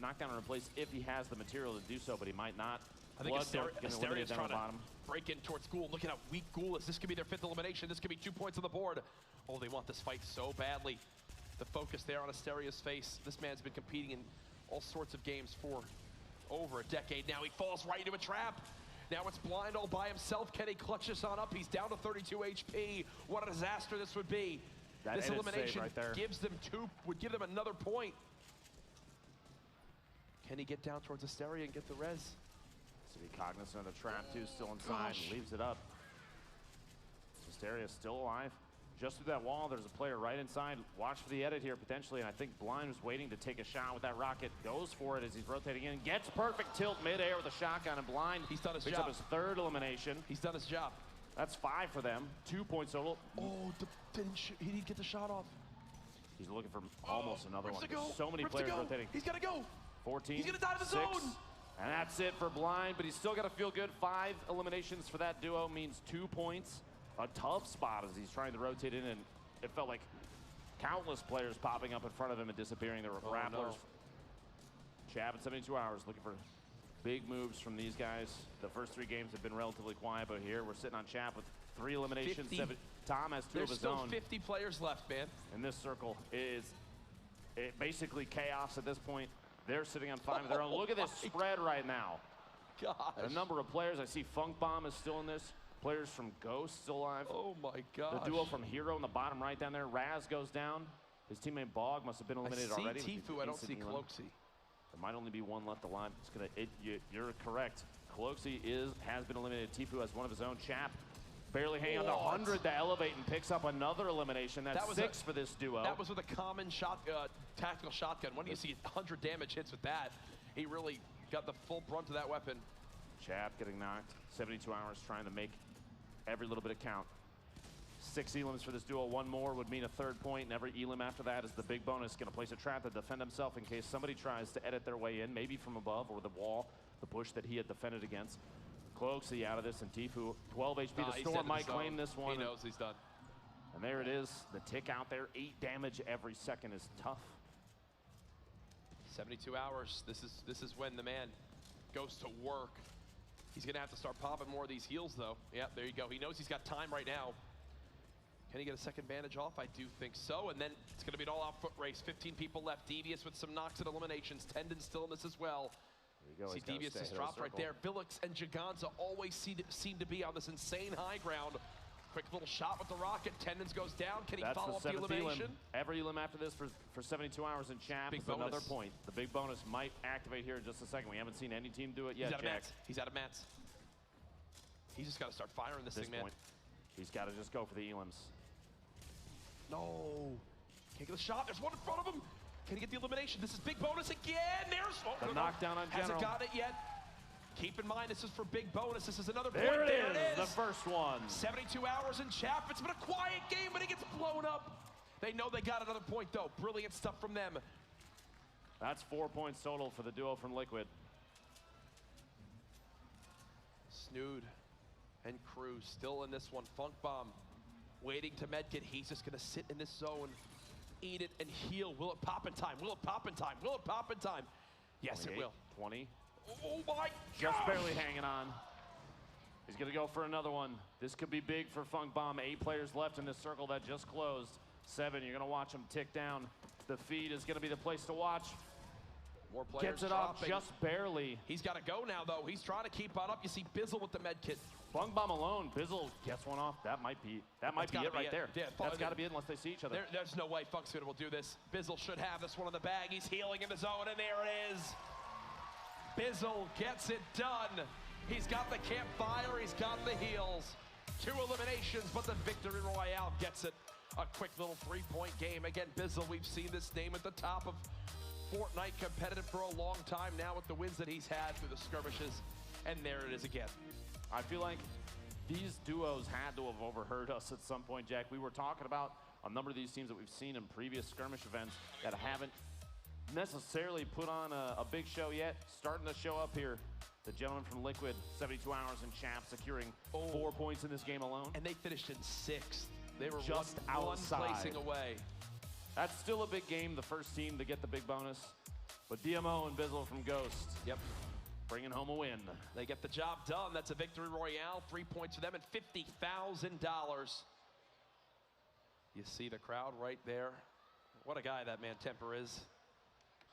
P: knockdown in place if he has the material to do so, but he might not.
H: I think Asteria's trying to break in towards Ghoul. Look at how weak Ghoul is. This could be their 5th elimination. This could be 2 points on the board. Oh, they want this fight so badly. The focus there on Asteria's face. This man's been competing in all sorts of games for over a decade now. He falls right into a trap. Now it's Blind all by himself. Can he clutch this on up? He's down to 32 HP. What a disaster this would be. This elimination
P: right there
H: gives them would give them another point. Can he get down towards Asteria and get the res?
P: So be cognizant of the trap too, still inside, and leaves it up. Asteria still alive. Just through that wall, there's a player right inside. Watch for the edit here potentially, and I think Blind was waiting to take a shot with that rocket. Goes for it as he's rotating in. Gets perfect tilt midair with a shotgun, and Blind
H: he's done his
P: picks
H: job.
P: up his 3rd elimination.
H: He's done his job.
P: That's 5 for them. 2 points total.
H: Oh, he didn't get the shot off.
P: He's looking for almost another one.
H: Go.
P: So many
H: Rips
P: players rotating.
H: He's got to go.
P: 14.
H: He's going to die to the
P: 6.
H: zone.
P: And that's it for Blind, but he's still got to feel good. 5 eliminations for that duo means 2 points. A tough spot as he's trying to rotate in, and it felt like countless players popping up in front of him and disappearing. There were grapplers.
H: No.
P: Chab in 72 hours looking for big moves from these guys. The first 3 games have been relatively quiet, but here we're sitting on Chab with 3 eliminations.
H: 50.
P: Tom has 2 of his
H: own.
P: own.
H: There's still 50 players left, man.
P: And this circle is basically chaos at this point. They're sitting on 5 of their own. Look at this spread right now.
H: Gosh.
P: A number of players. I see Funk Bomb is still in this. Players from Ghost still alive.
H: Oh my gosh.
P: The duo from Hero in the bottom right down there. Raz goes down. His teammate Bog must have been eliminated already.
H: I see Tfue, I don't see Cloakzy.
P: There might only be 1 left alive. You're correct. Cloakzy has been eliminated. Tfue has one of his own. Chap barely hanging on to 100 to elevate and picks up another elimination. That's 6 for this duo.
H: That was with a common tactical shotgun. When do you see 100 damage hits with that? He really got the full brunt of that weapon.
P: Chap getting knocked. 72 hours trying to make every little bit count. 6 elims for this duo. 1 more would mean a 3rd point, and every elim after that is the big bonus. Going to place a trap to defend himself in case somebody tries to edit their way in, maybe from above or the wall, the bush that he had defended against. Cloaksy out of this, and Tfue 12 HP.
H: Nah,
P: The
H: he's
P: Storm
H: dead in
P: might
H: the
P: claim
H: zone.
P: this one.
H: He knows he's done.
P: And there it is. The tick out there. 8 damage every second is tough.
H: 72 hours. This is when the man goes to work. He's gonna have to start popping more of these heals though. Yeah, there you go. He knows he's got time right now. Can he get a second bandage off? I do think so. And then it's gonna be an all-out foot race. 15 people left. Devious with some knocks and eliminations. Tendon still in this as well.
P: There you go.
H: See,
P: He's gotta
H: Devious
P: stay
H: just
P: ahead of
H: dropped
P: the
H: right
P: circle.
H: there. Billix and Jaganza always seem to be on this insane high ground. Quick little shot with the rocket. Tendons goes down. Can he
P: That's
H: follow
P: the
H: up the
P: 7th
H: elimination?
P: elim. Every elim after this for 72 hours in Chap
H: Big
P: is another
H: bonus.
P: point. The big bonus might activate here in just a second. We haven't seen any team do it yet,
H: He's out of
P: Jack.
H: mats. He's out of mats. He's just got to start firing this
P: At
H: thing, man.
P: point, he's got to just go for the elims.
H: No. Can't get the shot. There's one in front of him. Can he get the elimination? This is big bonus again. There's
P: The knockdown on
H: Hasn't
P: General.
H: got it yet. Keep in mind, this is for big bonus. This is another
P: There
H: point.
P: it
H: There
P: is,
H: it
P: the
H: is.
P: first one.
H: 72 hours in Chaff. It's been a quiet game, but it gets blown up. They know they got another point, though. Brilliant stuff from them.
P: That's 4 points total for the duo from Liquid.
H: Snood and Cruz still in this one. Funk Bomb waiting to medkit. He's just going to sit in this zone, eat it, and heal. Will it pop in time? Will it pop in time? Will it pop in time? Yes, it will.
P: 20.
H: Oh my
P: Just
H: gosh.
P: barely hanging on. He's gonna go for another one. This could be big for Funk Bomb. 8 players left in this circle that just closed. 7, you're gonna watch them tick down. The feed is gonna be the place to watch.
H: More players
P: Gets it off
H: dropping.
P: just barely.
H: He's got to go now, though. He's trying to keep on up. You see Bizzle with the med kit.
P: Funk Bomb alone, Bizzle gets one off. That might be
H: gotta
P: it
H: be
P: right
H: it.
P: there.
H: Yeah,
P: That's got to be it unless they see each other.
H: There's no way Funk's will do this. Bizzle should have this one in the bag. He's healing in the zone, and there it is. Bizzle gets it done. He's got the campfire. He's got the heals. 2 eliminations, but the Victory Royale gets it. A quick little 3-point game. Again, Bizzle, we've seen this name at the top of Fortnite competitive for a long time now with the wins that he's had through the skirmishes. And there it is again.
P: I feel like these duos had to have overheard us at some point, Jack. We were talking about a number of these teams that we've seen in previous skirmish events that haven't necessarily put on a big show yet. Starting to show up here. The gentleman from Liquid, 72 hours in Champ, securing 4 points in this game alone.
H: And they finished in 6th. They were
P: just
H: one
P: outside.
H: placing away.
P: That's still a big game, the first team to get the big bonus. But DMO and Bizzle from Ghost.
H: Yep.
P: Bringing home a win.
H: They get the job done. That's a Victory Royale. 3 points for them and $50,000. You see the crowd right there. What a guy that man Temper is.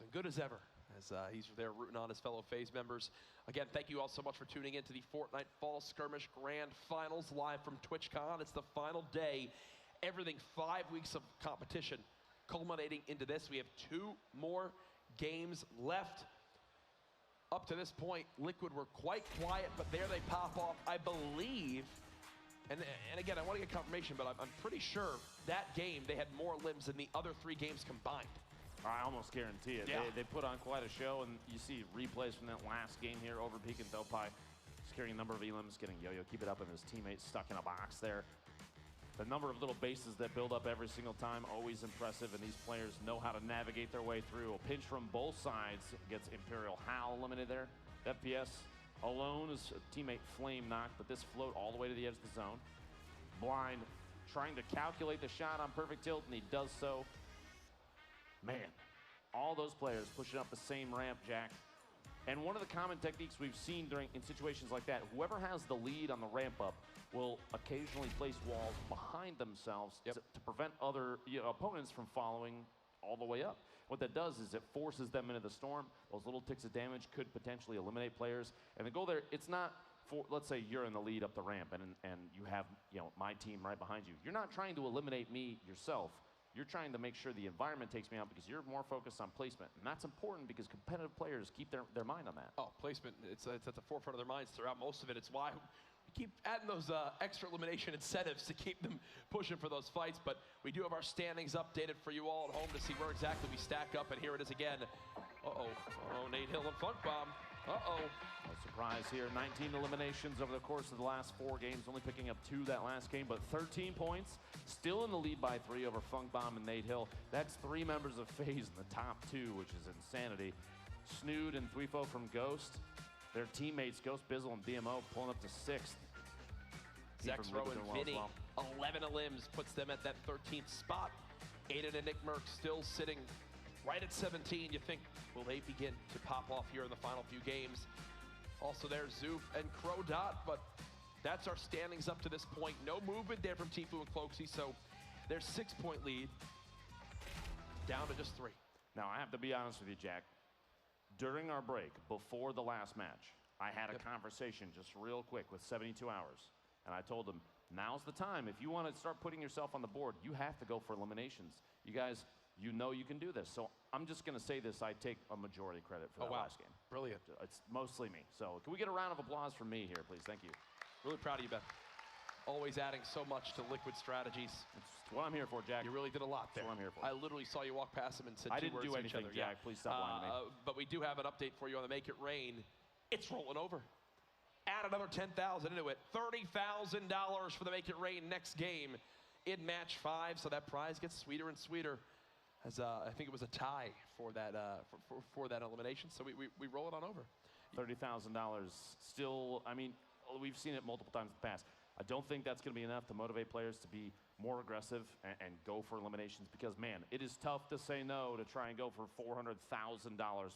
H: And good as ever as he's there rooting on his fellow FaZe members. Again, thank you all so much for tuning in to the Fortnite Fall Skirmish Grand Finals live from TwitchCon. It's the final day. Everything 5 weeks of competition culminating into this. We have 2 more games left. Up to this point, Liquid were quite quiet, but there they pop off, I believe. And again, I want to get confirmation, but I'm pretty sure that game they had more limbs than the other 3 games combined.
P: I almost guarantee it.
H: Yeah.
P: They put on quite a show, and you see replays from that last game here. Overpeak and Dopai securing a number of elims, getting Yo-Yo, keep it up, and his teammates stuck in a box there. The number of little bases that build up every single time, always impressive, and these players know how to navigate their way through. A pinch from both sides gets Imperial Howl eliminated there. FPS alone is teammate Flame knocked, but this float all the way to the edge of the zone. Blind trying to calculate the shot on perfect tilt, and he does so. Man, all those players pushing up the same ramp, Jack. And one of the common techniques we've seen in situations like that, whoever has the lead on the ramp up will occasionally place walls behind themselves to prevent other opponents from following all the way up. What that does is it forces them into the storm. Those little ticks of damage could potentially eliminate players. And the goal there, it's not for, let's say you're in the lead up the ramp and you have my team right behind you. You're not trying to eliminate me yourself. You're trying to make sure the environment takes me out because you're more focused on placement. And that's important because competitive players keep their mind on that.
H: Oh, placement, it's at the forefront of their minds throughout most of it. It's why we keep adding those extra elimination incentives to keep them pushing for those fights. But we do have our standings updated for you all at home to see where exactly we stack up. And here it is again. Nate Hill and Funk Bomb.
P: No surprise here. 19 eliminations over the course of the last 4 games, only picking up 2 that last game, but 13 points. Still in the lead by 3 over Funk Bomb and Nate Hill. That's 3 members of FaZe in the top 2, which is insanity. Snood and Thweefo from Ghost. their teammates, Ghost Bizzle and BMO, pulling up to 6th.
H: Zexro and Vinny, 11 limbs, puts them at that 13th spot. Aiden and Nick Merck still sitting right at 17. You think, will they begin to pop off here in the final few games? Also there's Zoof and Crow Dot, but that's our standings up to this point. No movement there from Tfue and Cloakzy, so their 6-point lead down to just 3.
P: Now, I have to be honest with you, Jack. During our break, before the last match, I had a conversation just real quick with 72 Hours. And I told him, now's the time. If you want to start putting yourself on the board, you have to go for eliminations. You guys, you know you can do this. So I'm just going to say this. I take a majority credit for that last game.
H: Brilliant.
P: It's mostly me. So can we get a round of applause from me here, please? Thank you.
H: Really proud of you, Ben. Always adding so much to Liquid Strategies.
P: That's what I'm here for, Jack.
H: You really did a lot there.
P: That's what I'm here for.
H: I literally saw you walk past him and said
P: I
H: 2
P: didn't
H: words
P: do
H: to
P: anything,
H: each other.
P: Jack. Please stop lying to me.
H: But we do have an update for you on the Make It Rain. It's rolling over. Add another 10,000 into it. $30,000 for the Make It Rain next game in match 5. So that prize gets sweeter and sweeter. As I think it was a tie for that for that elimination. So we roll it on over.
P: $30,000 still, I mean, we've seen it multiple times in the past. I don't think that's going to be enough to motivate players to be more aggressive and go for eliminations because, man, it is tough to say no to try and go for $400,000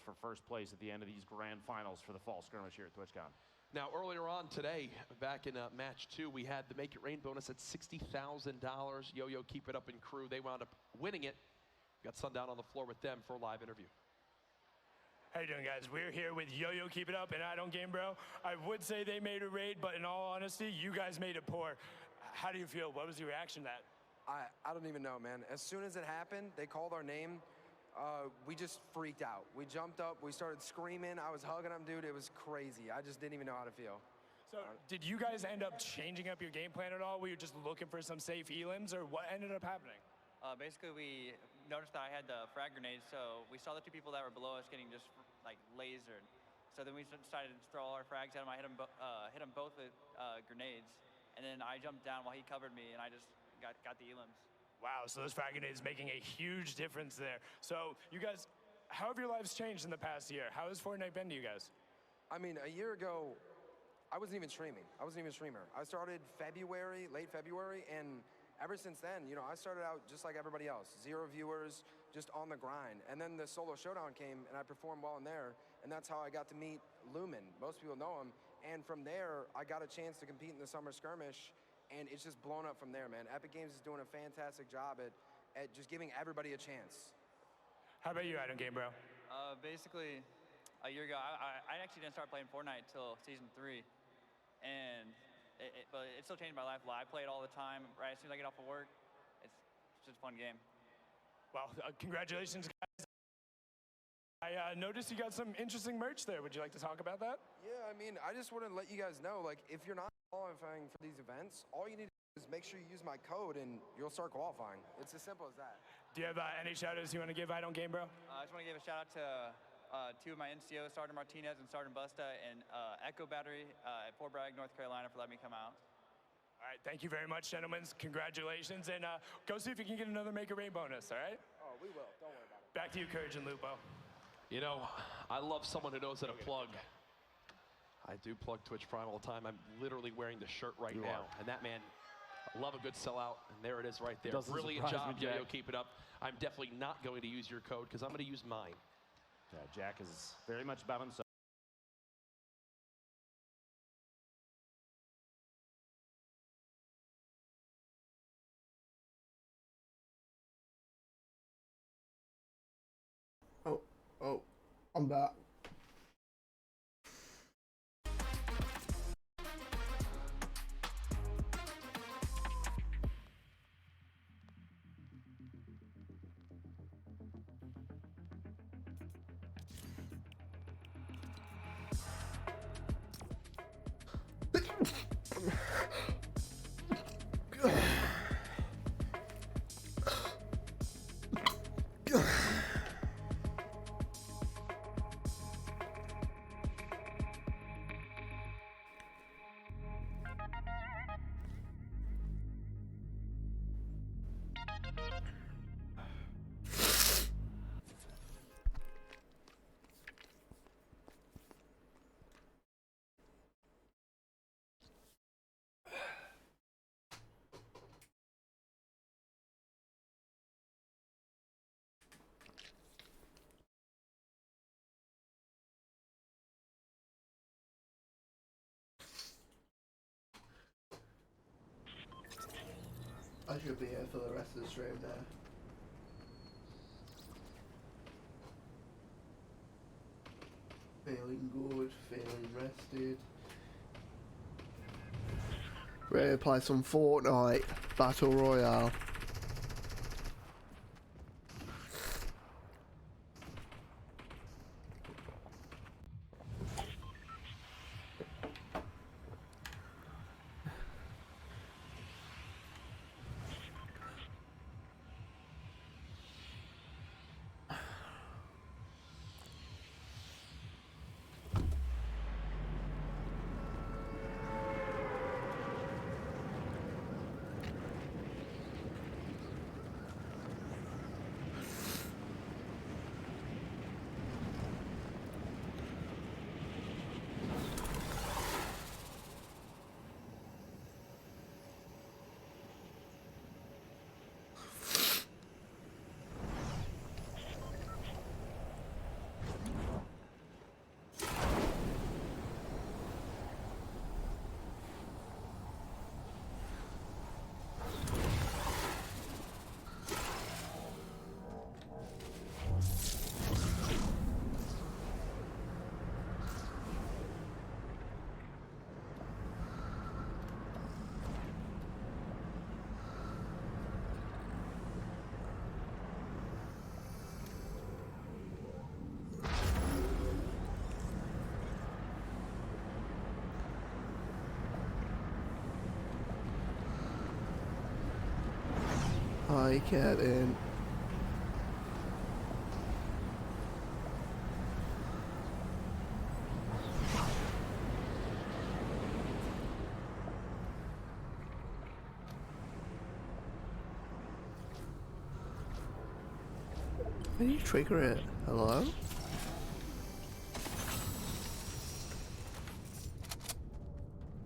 P: for first place at the end of these grand finals for the fall skirmish here at TwitchCon.
H: Now, earlier on today, back in match 2, we had the Make It Rain bonus at $60,000. Yo-Yo Keep It Up and crew, they wound up winning it. We got Sundown on the floor with them for a live interview.
K: How you doing, guys? We're here with Yo-Yo Keep It Up and I Don't Game Bro. I would say they made a raid, but in all honesty, you guys made it poor. How do you feel? What was your reaction to that?
Q: I don't even know, man. As soon as it happened, they called our name. We just freaked out. We jumped up. We started screaming. I was hugging them, dude. It was crazy. I just didn't even know how to feel.
K: So did you guys end up changing up your game plan at all? Were you just looking for some safe elims, or what ended up happening?
R: Basically, we noticed that I had the frag grenades, so we saw the 2 people that were below us getting just like lasered. So then we decided to throw all our frags at him. I hit him both with grenades, and then I jumped down while he covered me, and I just got the elims.
K: Wow, so those frag grenades making a huge difference there. So you guys, how have your lives changed in the past year? How has Fortnite been to you guys?
Q: I mean, a year ago, I wasn't even streaming. I wasn't even a streamer. I started late February, and ever since then, you know, I started out just like everybody else. 0 viewers, just on the grind. And then the solo showdown came, and I performed well in there, and that's how I got to meet Lumen. Most people know him. And from there, I got a chance to compete in the Summer Skirmish, and it's just blown up from there, man. Epic Games is doing a fantastic job at just giving everybody a chance.
K: How about you, I Don't Game Bro?
R: Basically, a year ago, I actually didn't start playing Fortnite until Season 3. And but it still changed my life a lot. I play it all the time. Right as soon as I get off of work, it's just a fun game.
K: Well, congratulations, guys. I noticed you got some interesting merch there. Would you like to talk about that?
Q: Yeah, I mean, I just want to let you guys know, like, if you're not qualifying for these events, all you need to do is make sure you use my code and you'll start qualifying. It's as simple as that.
K: Do you have any shout-outs you want to give I Don't Game Bro?
R: I just want to give a shout-out to 2 of my NCOs, Sergeant Martinez and Sergeant Busta, and Echo Battery at Fort Bragg, North Carolina, for letting me come out.
K: All right, thank you very much, gentlemen. Congratulations, and go see if you can get another Make It Rain bonus, all right?
Q: Oh, we will. Don't worry about it.
K: Back to you, Courage and Lupo.
H: You know, I love someone who knows how to plug. I do plug Twitch Prime all the time. I'm literally wearing the shirt right now. And that man, I love a good sellout. And there it is right there. Brilliant job, Yo-Yo. Keep it up. I'm definitely not going to use your code because I'm going to use mine.
P: Yeah, Jack is very much about himself.
A: Oh, I'm back. I should be here for the rest of the stream now. Feeling good, feeling rested. Ready to play some Fortnite Battle Royale. Hi, Captain. How do you trigger it? Hello?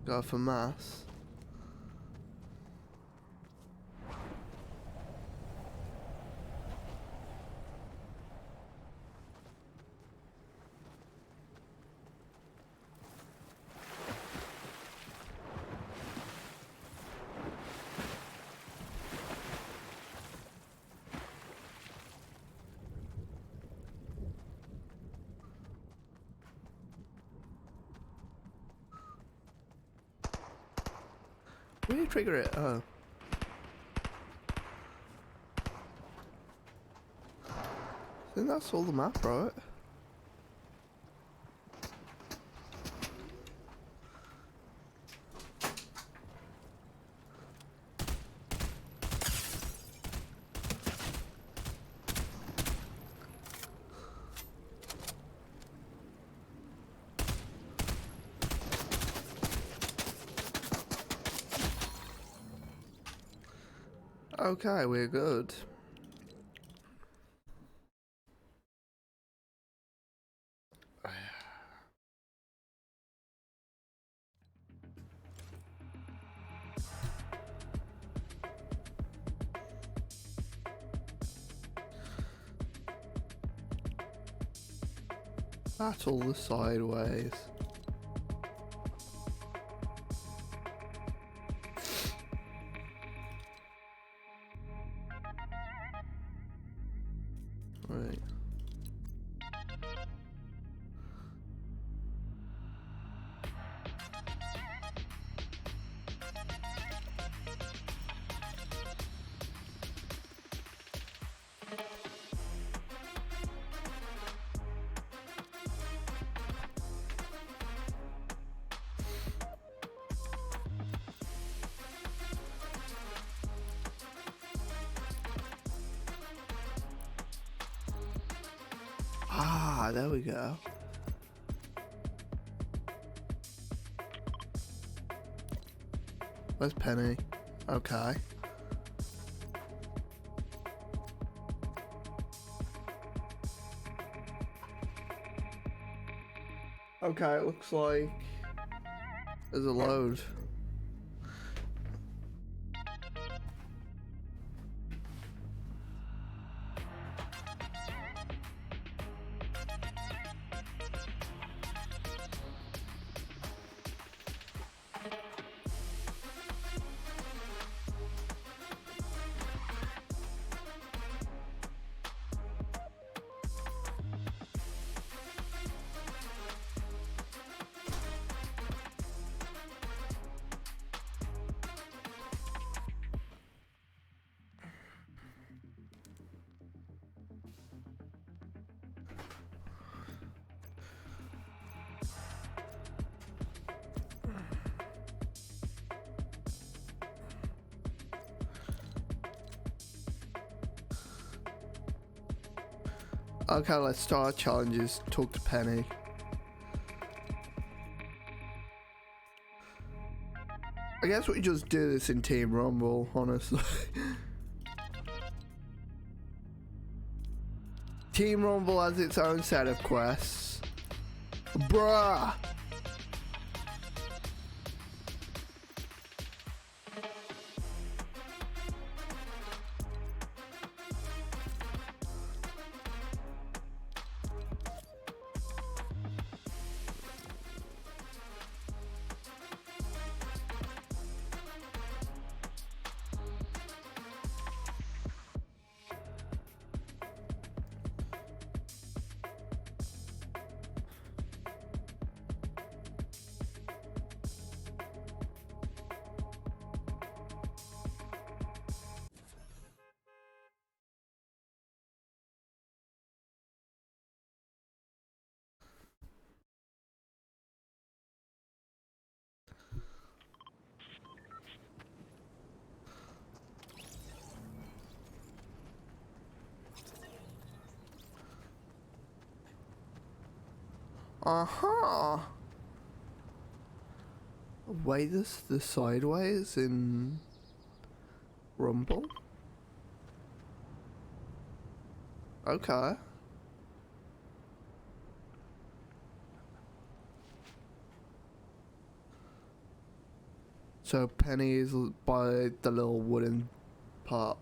A: Go for mass. Where do you trigger it? Oh. I think that's all the map, right? Okay, we're good. Battle the sideways. Right. Ah, there we go. Where's Penny? Okay. Okay, it looks like there's a load. Okay, let's start challenges. Talk to Penny. I guess we just do this in Team Rumble, honestly. Team Rumble has its own set of quests. Bruh! Uh-huh. Wait, this the sideways in Rumble? Okay. So Penny is by the little wooden part.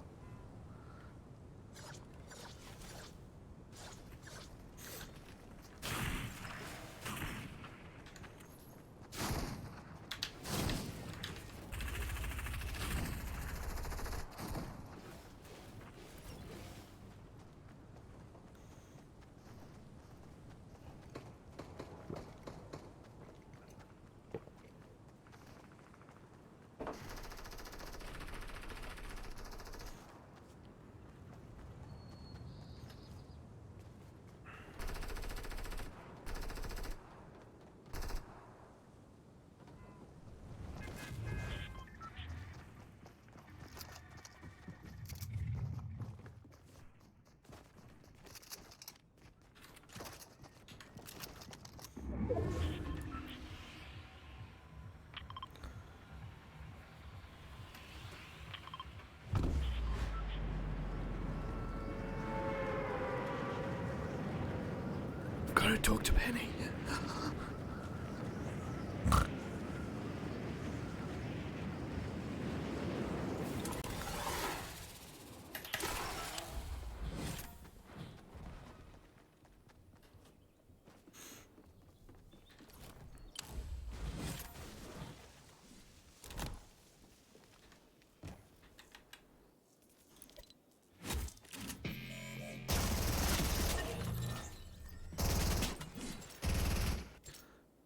A: Gotta talk to Penny.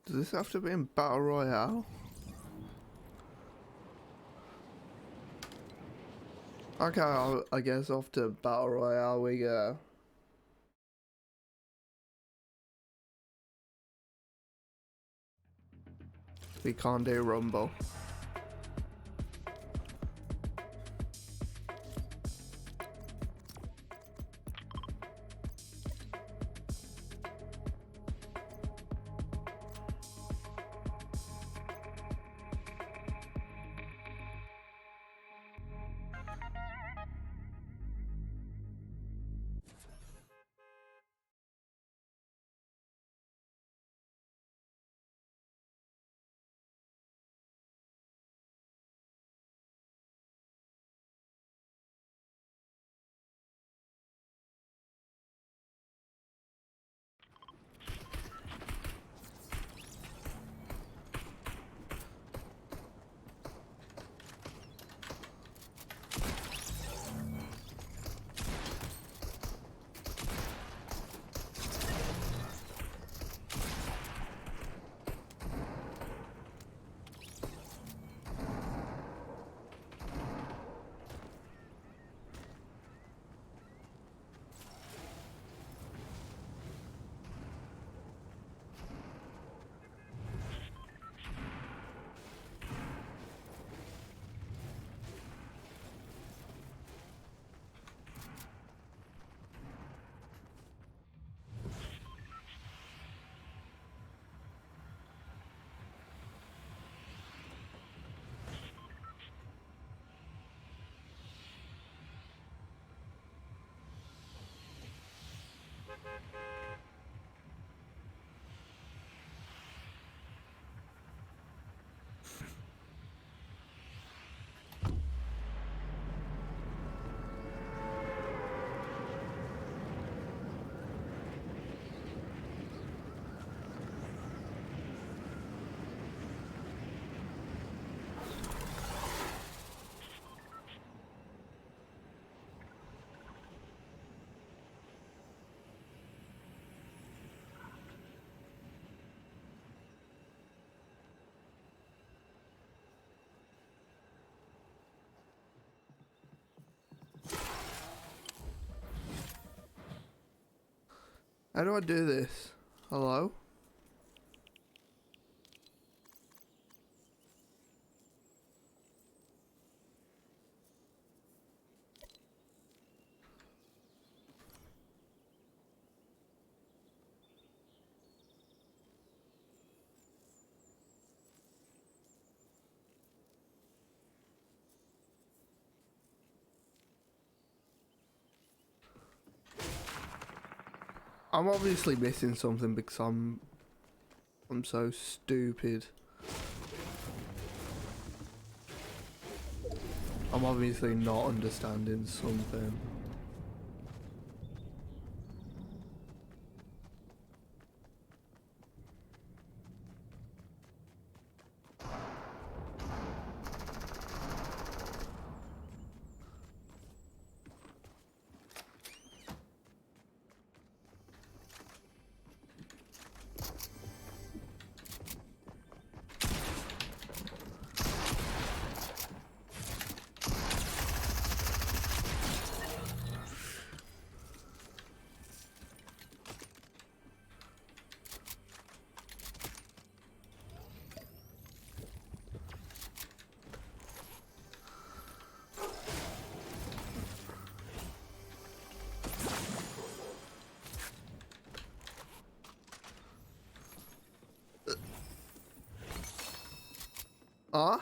A: Does this have to be in Battle Royale? Okay, I guess off to Battle Royale we go. We can't do Rumble. How do I do this? Hello? I'm obviously missing something because I'm so stupid. I'm obviously not understanding something. Huh?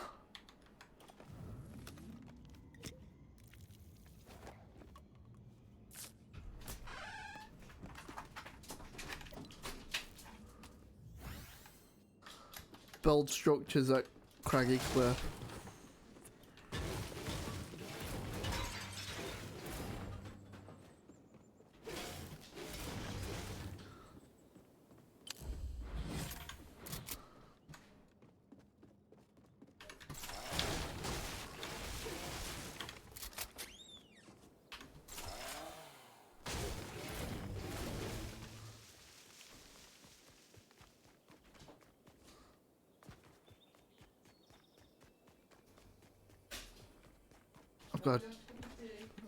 A: Build structures at Craggy Cliff.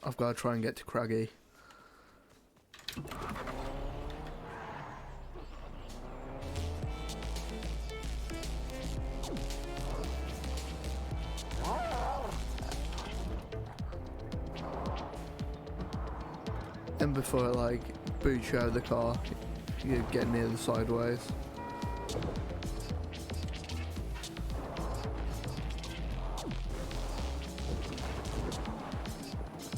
A: I've got to try and get to Craggy. And before it like boots you out of the car, you get near the sideways.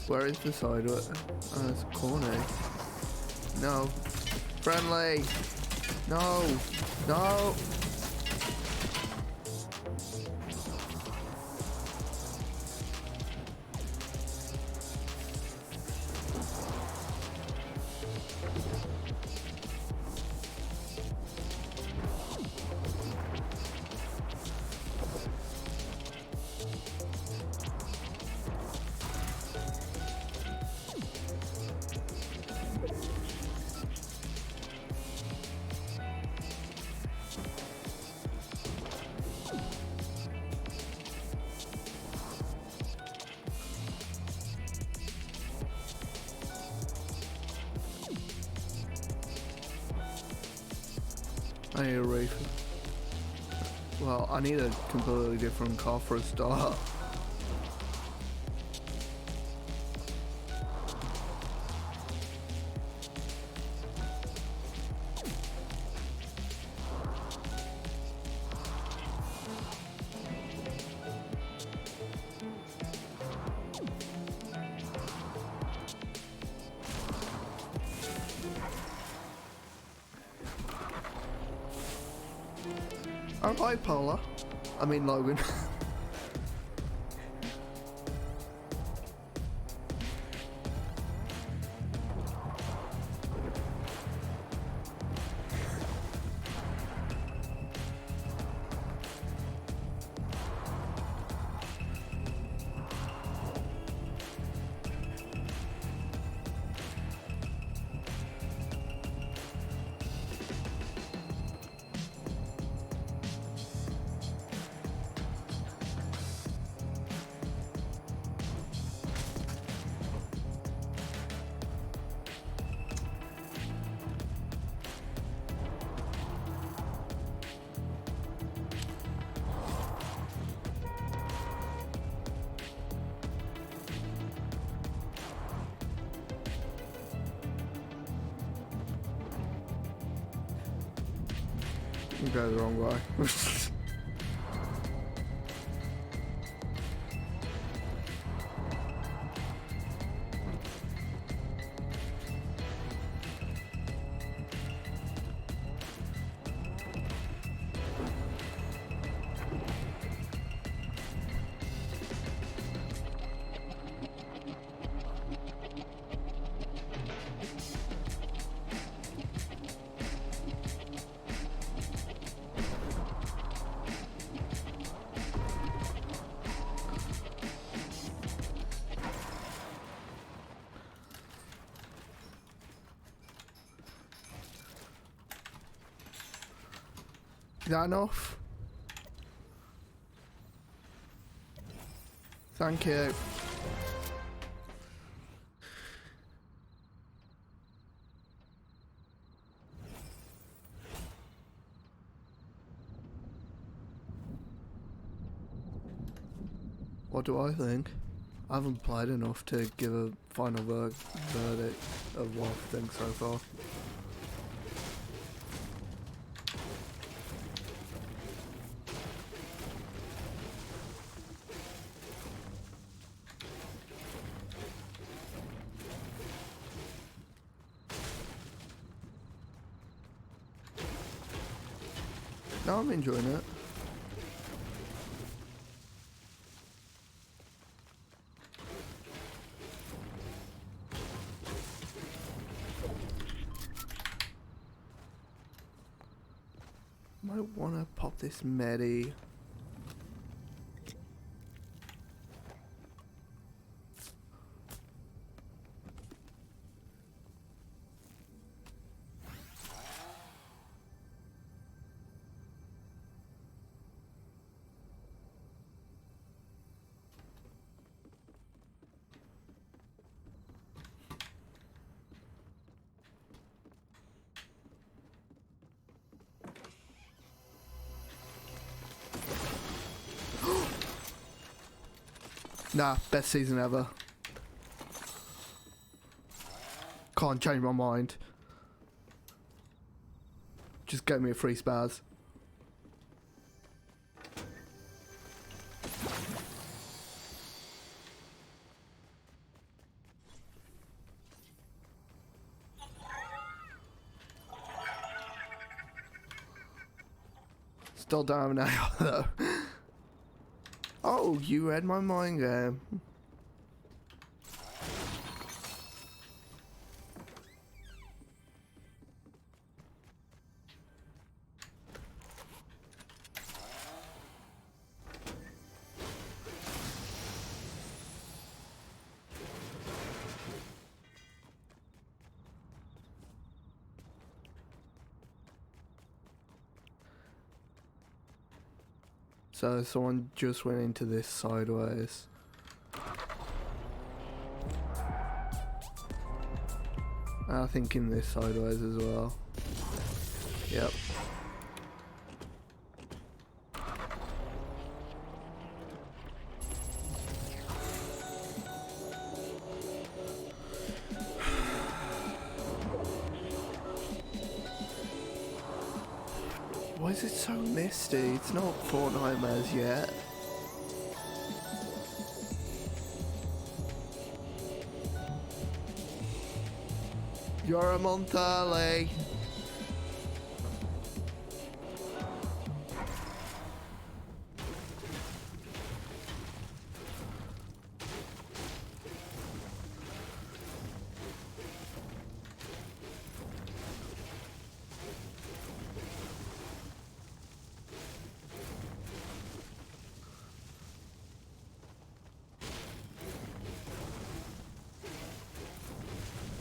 A: Where is the side? Oh, it's a corner. No. Friendly! No! No! I need a refill. Well, I need a completely different car for a start. Oh, hi, Paula. I mean, Logan. You go the wrong way. Is that enough? Thank you. What do I think? I haven't played enough to give a final verdict of what I think so far. No, I'm enjoying it. Might want to pop this Medi. Nah, best season ever. Can't change my mind. Just get me a free spaz. Still down now though. Oh, you read my mind game. So someone just went into this sideways. I think in this sideways as well. Yep. Why is it so misty? It's not Fortnite yet. You're a month early.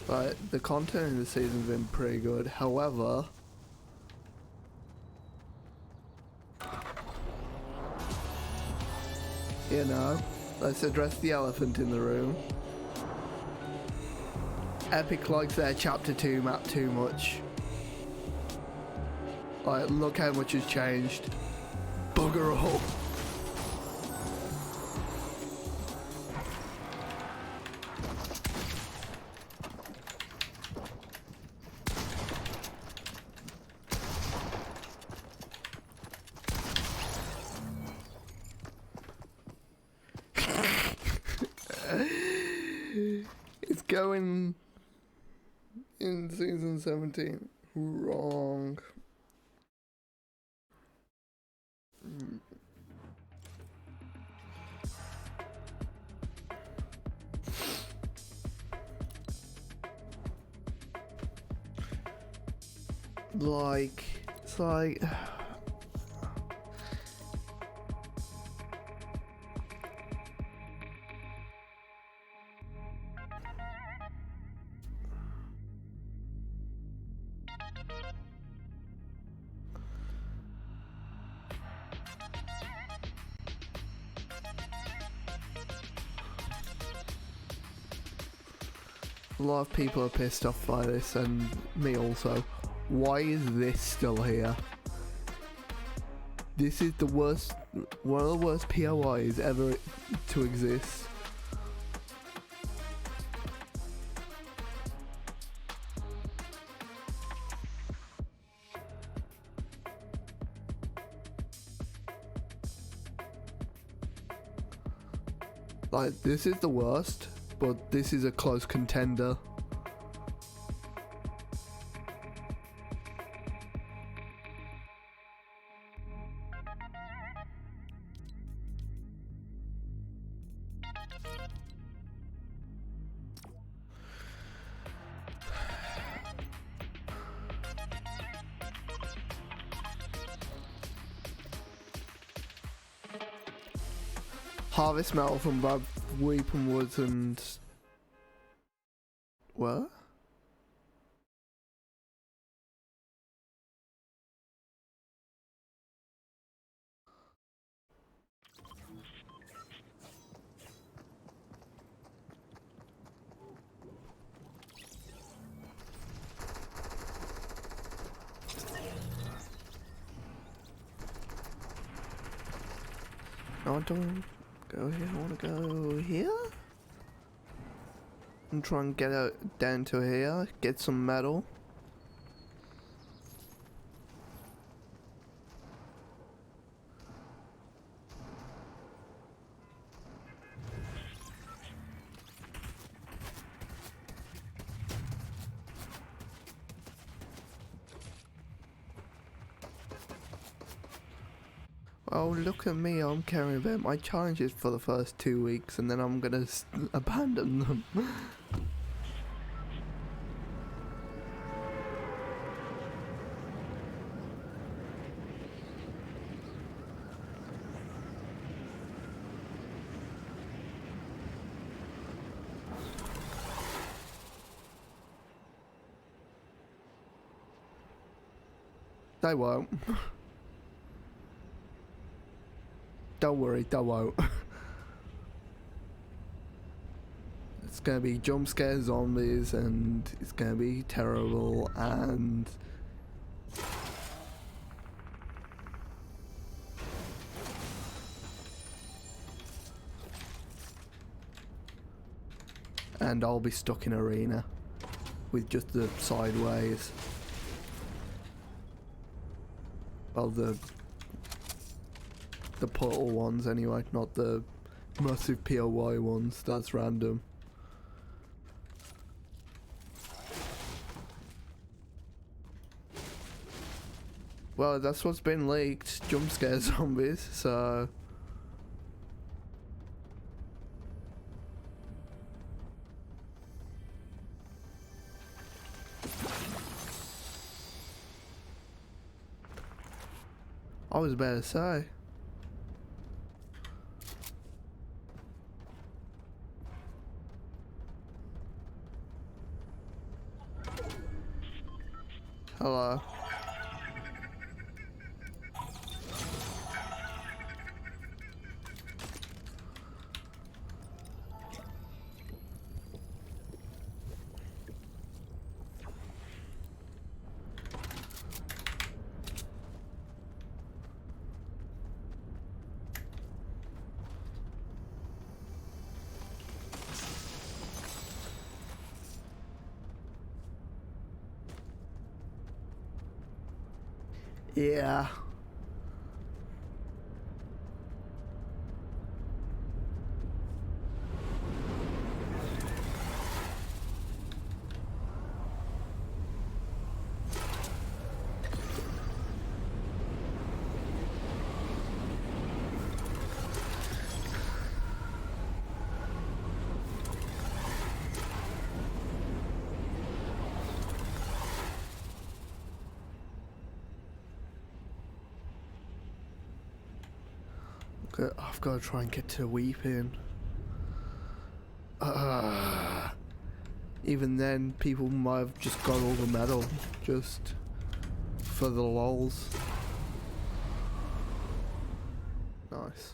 A: Like, the content in the season's been pretty good. However, you know, let's address the elephant in the room. Epic likes their Chapter 2 map too much. Like, look how much has changed. Bugger all. It's going in season 17 wrong. Like, it's like a lot of people are pissed off by this, and me also. Why is this still here? This is the worst, one of the worst POIs ever to exist. Like, this is the worst, but this is a close contender. Harvest metal from Bad Weeping Woods and... What? I don't go here, I want to go here? And try and get out down to here, get some metal. Oh, look at me, I'm caring about my challenges for the first 2 weeks and then I'm gonna abandon them. They won't. Don't worry, they won't. It's gonna be jump scare zombies and it's gonna be terrible and... And I'll be stuck in arena with just the sideways. Well, the portal ones anyway, not the massive POI ones, that's random. Well, that's what's been leaked, jump scare zombies, so... I was about to say. Hello. Yeah. I've got to try and get to Weeping. Even then, people might have just got all the medal, just for the lols. Nice.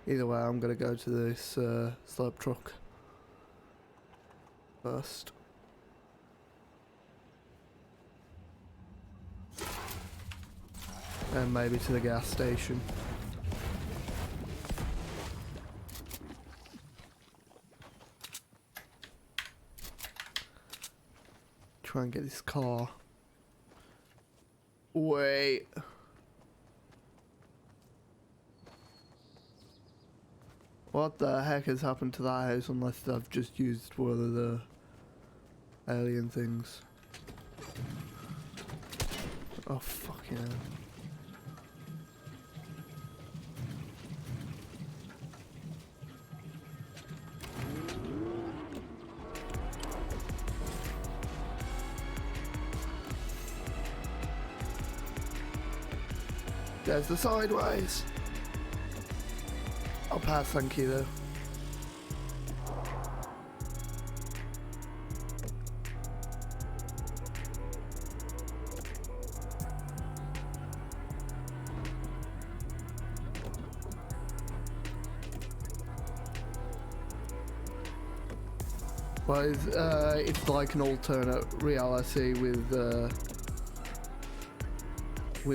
A: Either way, I'm gonna go to this slurp truck first. And maybe to the gas station. Try and get this car. Wait. What the heck has happened to that house unless I've just used one of the alien things? Oh, fucking hell. There's the sideways. I'll pass, thank you though. Well, it's like an alternate reality with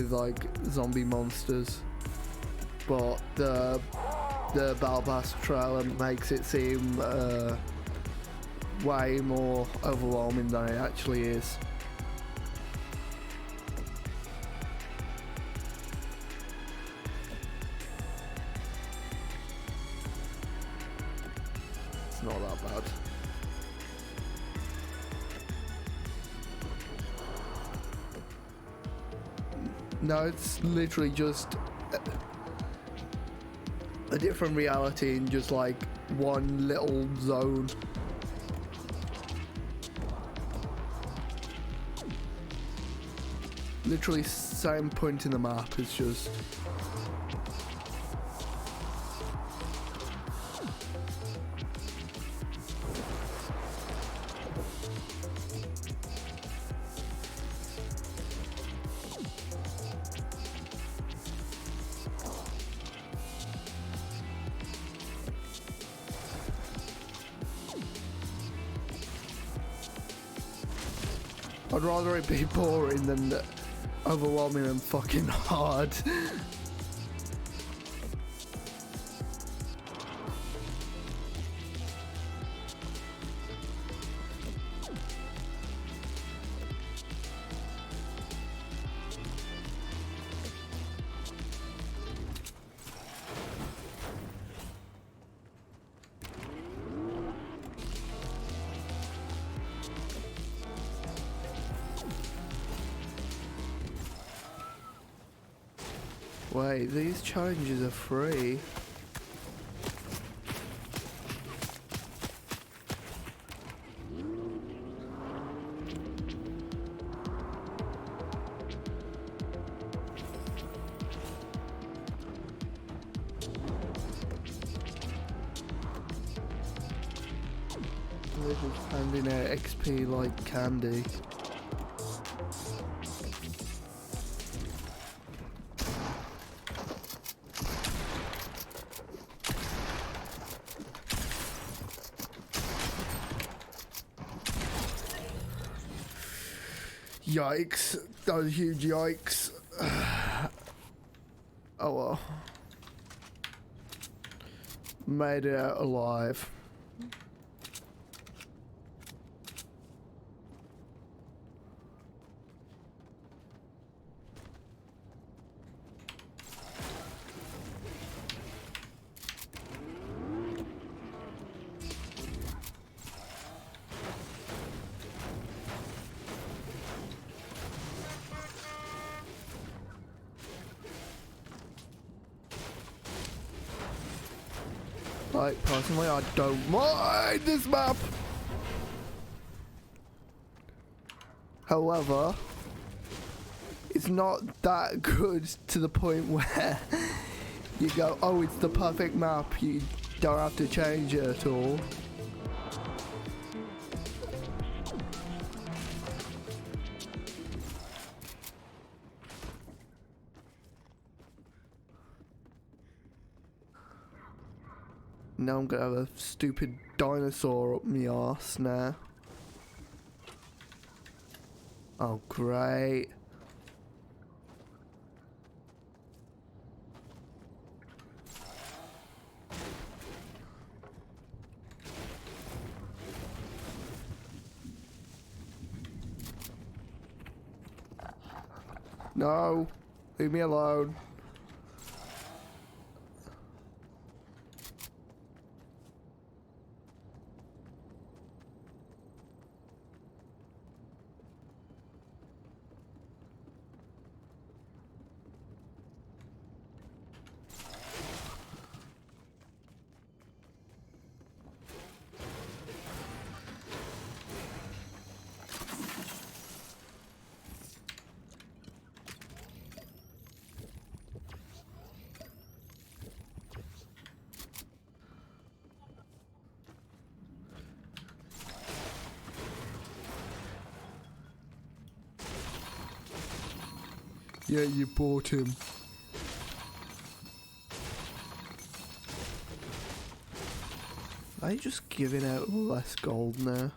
A: like zombie monsters, but the Battle Pass trailer makes it seem way more overwhelming than it actually is. It's not that bad. No, it's literally just a different reality in just like one little zone. Literally same point in the map, it's just I'd rather it be boring than overwhelming and fucking hard. Wait, these challenges are free. They're just handing out XP like candy. Yikes. That was a huge yikes. Oh well. Made it out alive. Like, personally, I don't mind this map. However, it's not that good to the point where you go, oh, it's the perfect map. You don't have to change it at all. Now I'm gonna have a stupid dinosaur up my arse now. Oh, great. No, leave me alone. Yeah, you bought him. Are you just giving out less gold now?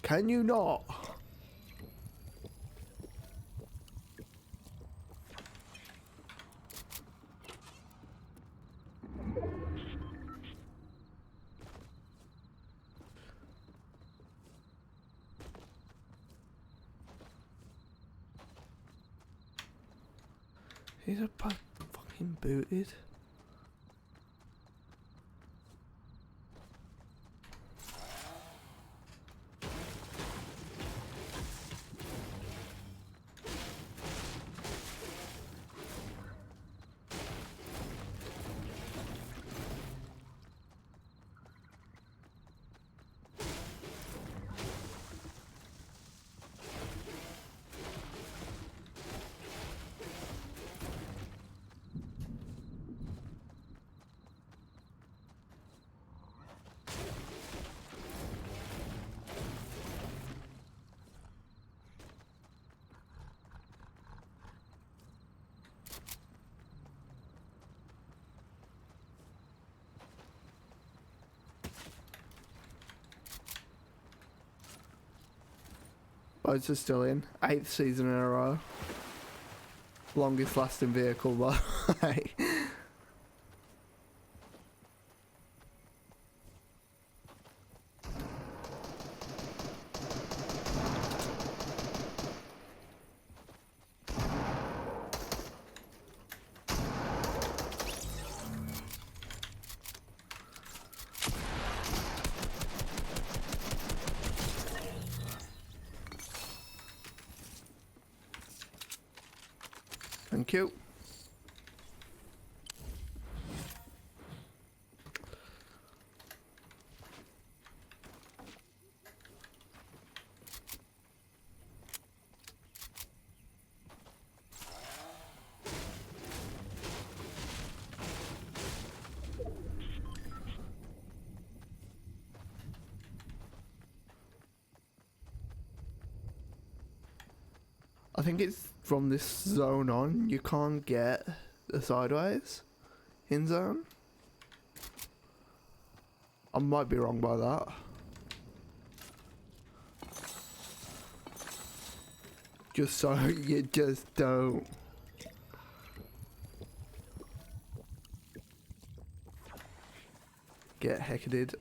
A: Can you not? He's a fucking booted. Boats are still in. 8th season in a row. Longest lasting vehicle, by the way. Thank you. think it's from this zone on, you can't get the sideways in zone. I might be wrong by that. Just so you just don't. Get hecketed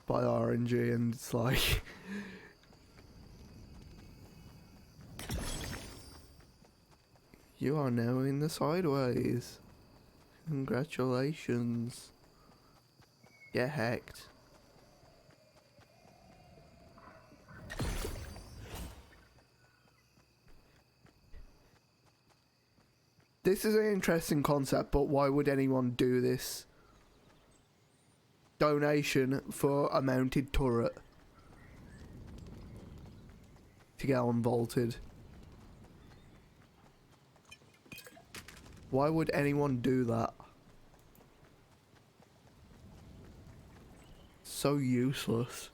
A: by RNG, and it's like you are now in the sideways. Congratulations. Get hacked. This is an interesting concept, but why would anyone do this? Donation for a mounted turret to get unvaulted. Why would anyone do that? So useless.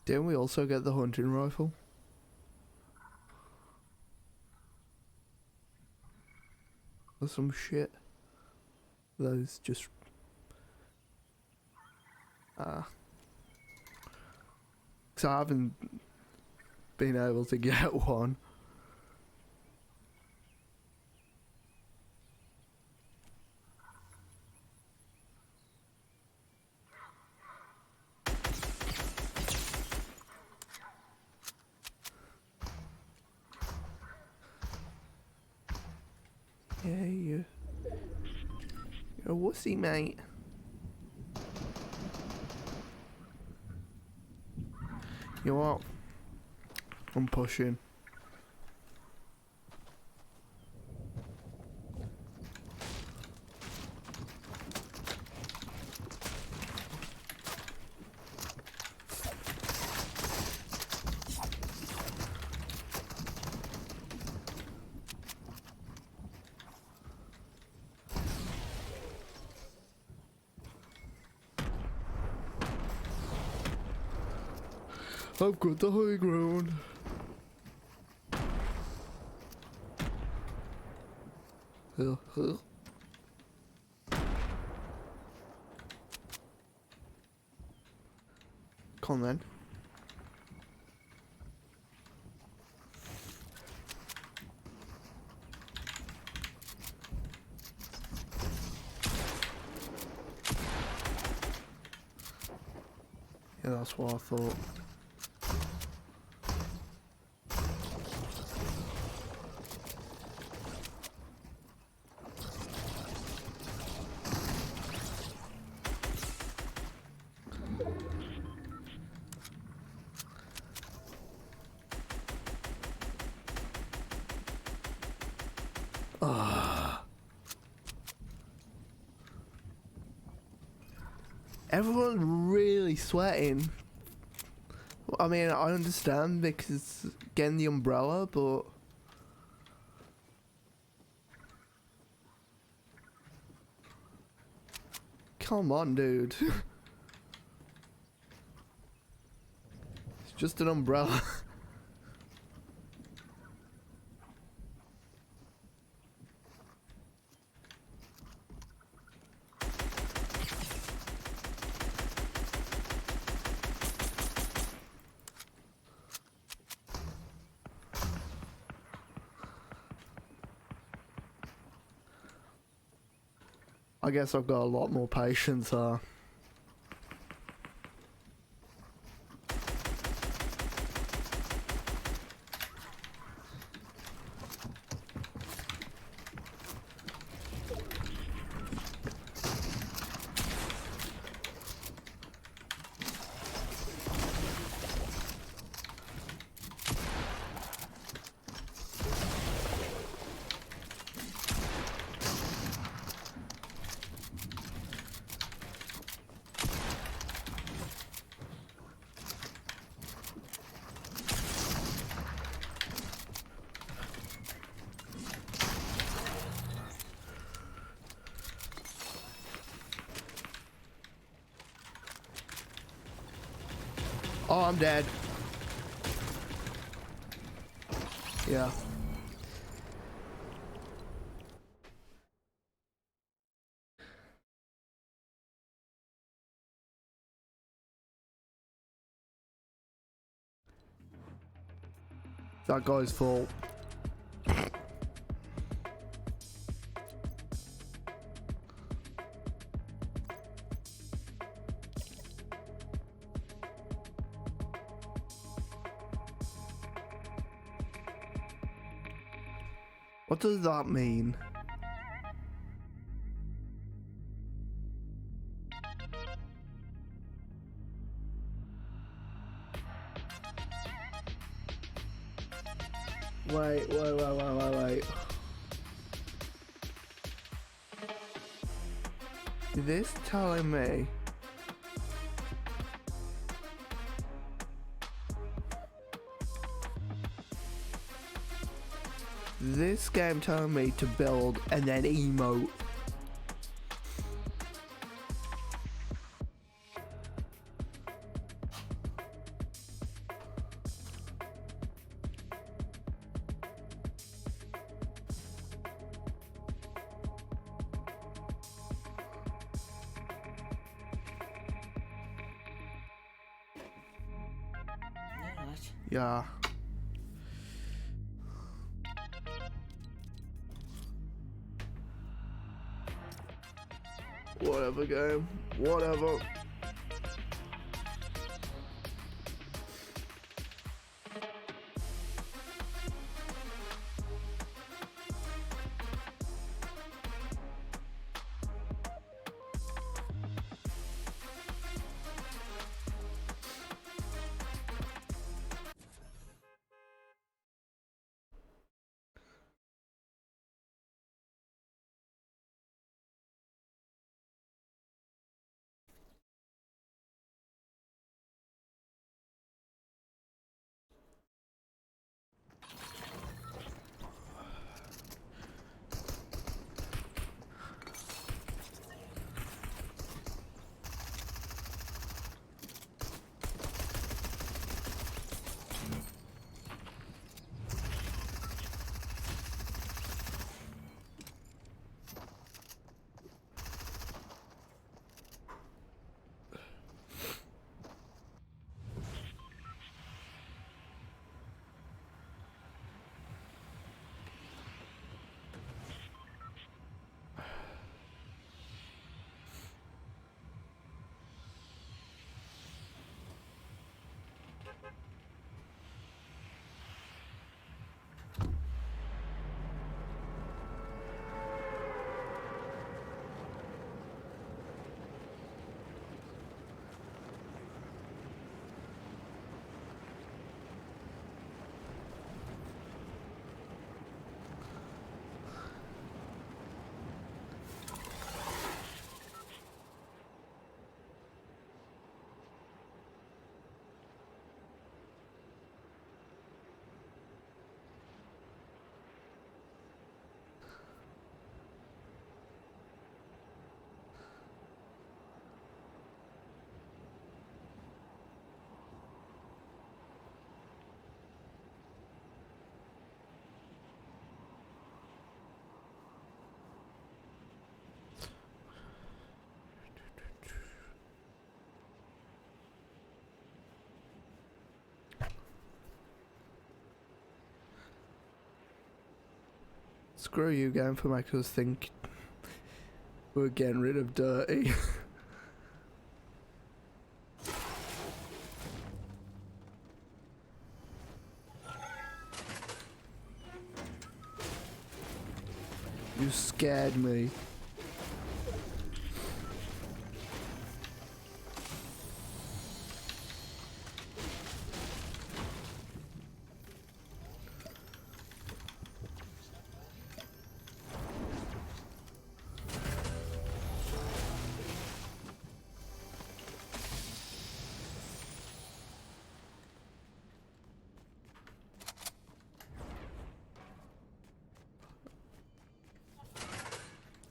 A: Didn't we also get the hunting rifle? Or some shit. Those just... Because I haven't been able to get one. Yeah, you're a wussy, mate. You know what? I'm pushing. I've got the high ground. Come on then. Yeah, that's what I thought. Everyone's really sweating. I mean, I understand because it's getting the umbrella, but come on, dude. It's just an umbrella. I guess I've got a lot more patience, Oh, I'm dead. Yeah. That guy's fault. What does that mean? Wait. This telling me this game telling me to build and then emote. Yeah. Whatever game. Whatever. Screw you, game, for making us think We're getting rid of Dirty. You scared me.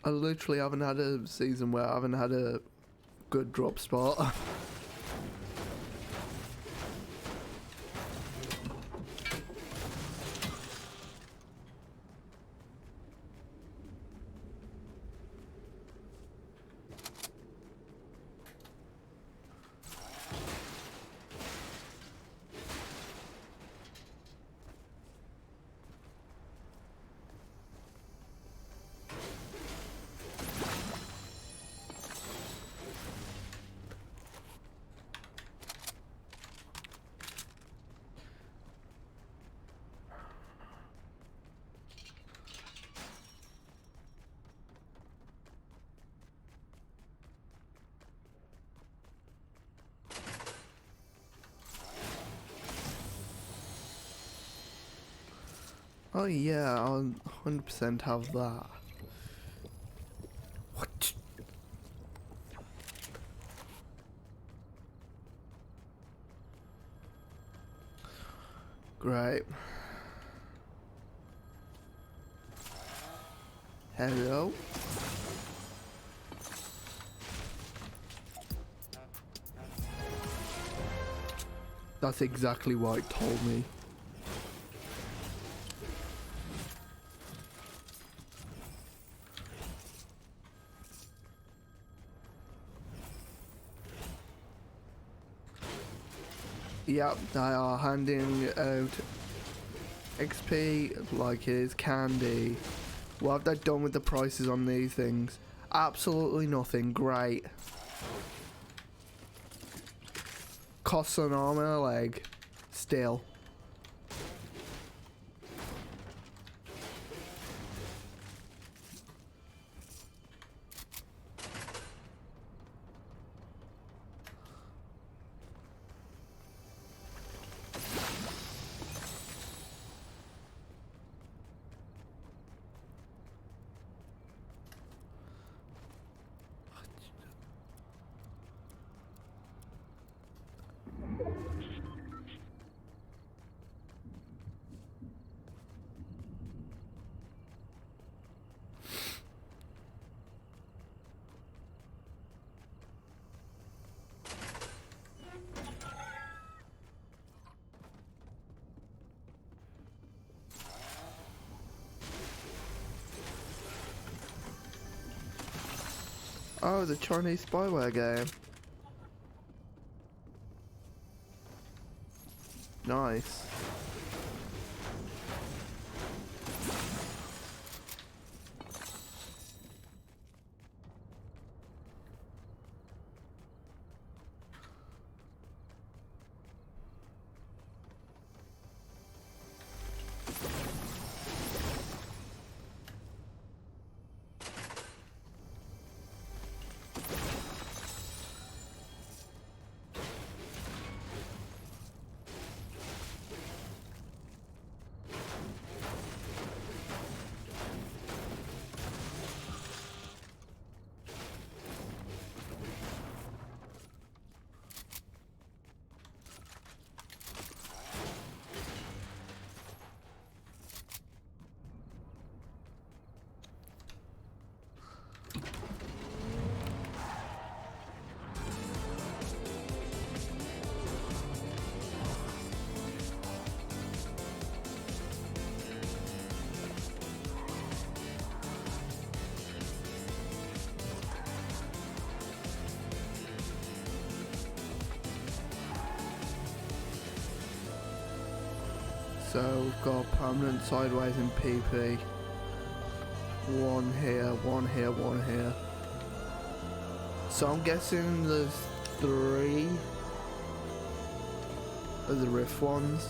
A: I literally haven't had a season where I haven't had a good drop spot. Oh yeah, I'll 100% have that. What? Great. Hello? That's exactly what it told me. Yep, they are handing out XP like it is candy. What have they done with the prices on these things? Absolutely nothing. Great. Costs an arm and a leg. Still. Oh, the Chinese spyware game. Nice. So we've got permanent sideways and PP. One here, one here, one here. So I'm guessing there's 3 of the Rift ones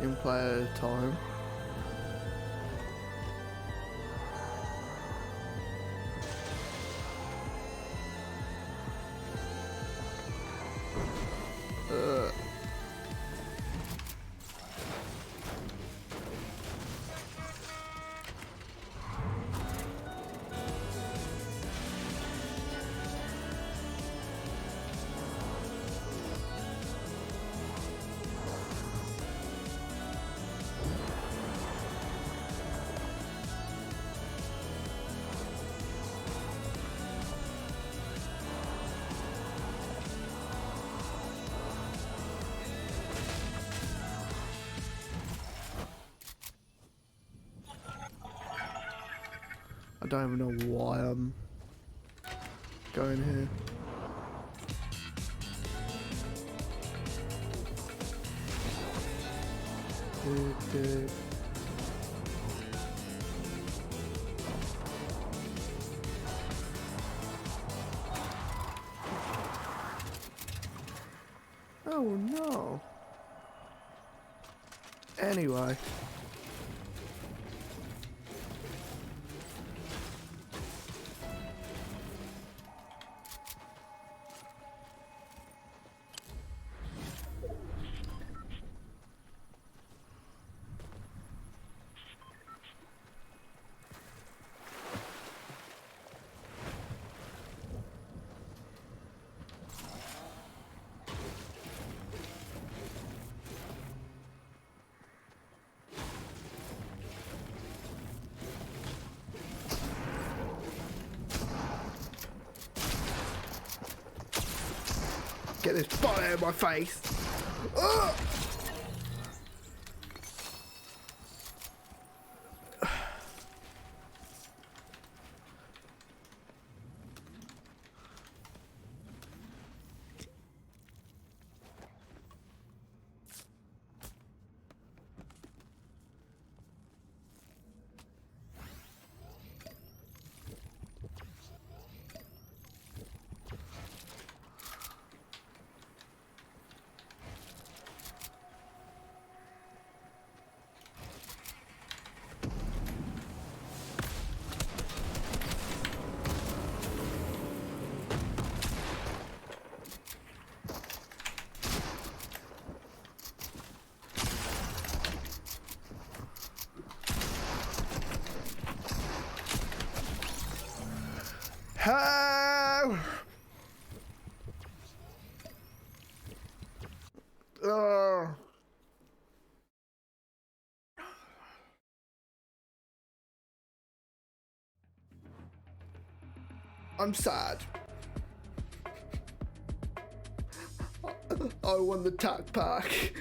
A: in play at a time. I don't even know why I'm going here. Oh no. Anyway. Get this fire out of my face. Ugh! How? I'm sad. I won the tack pack.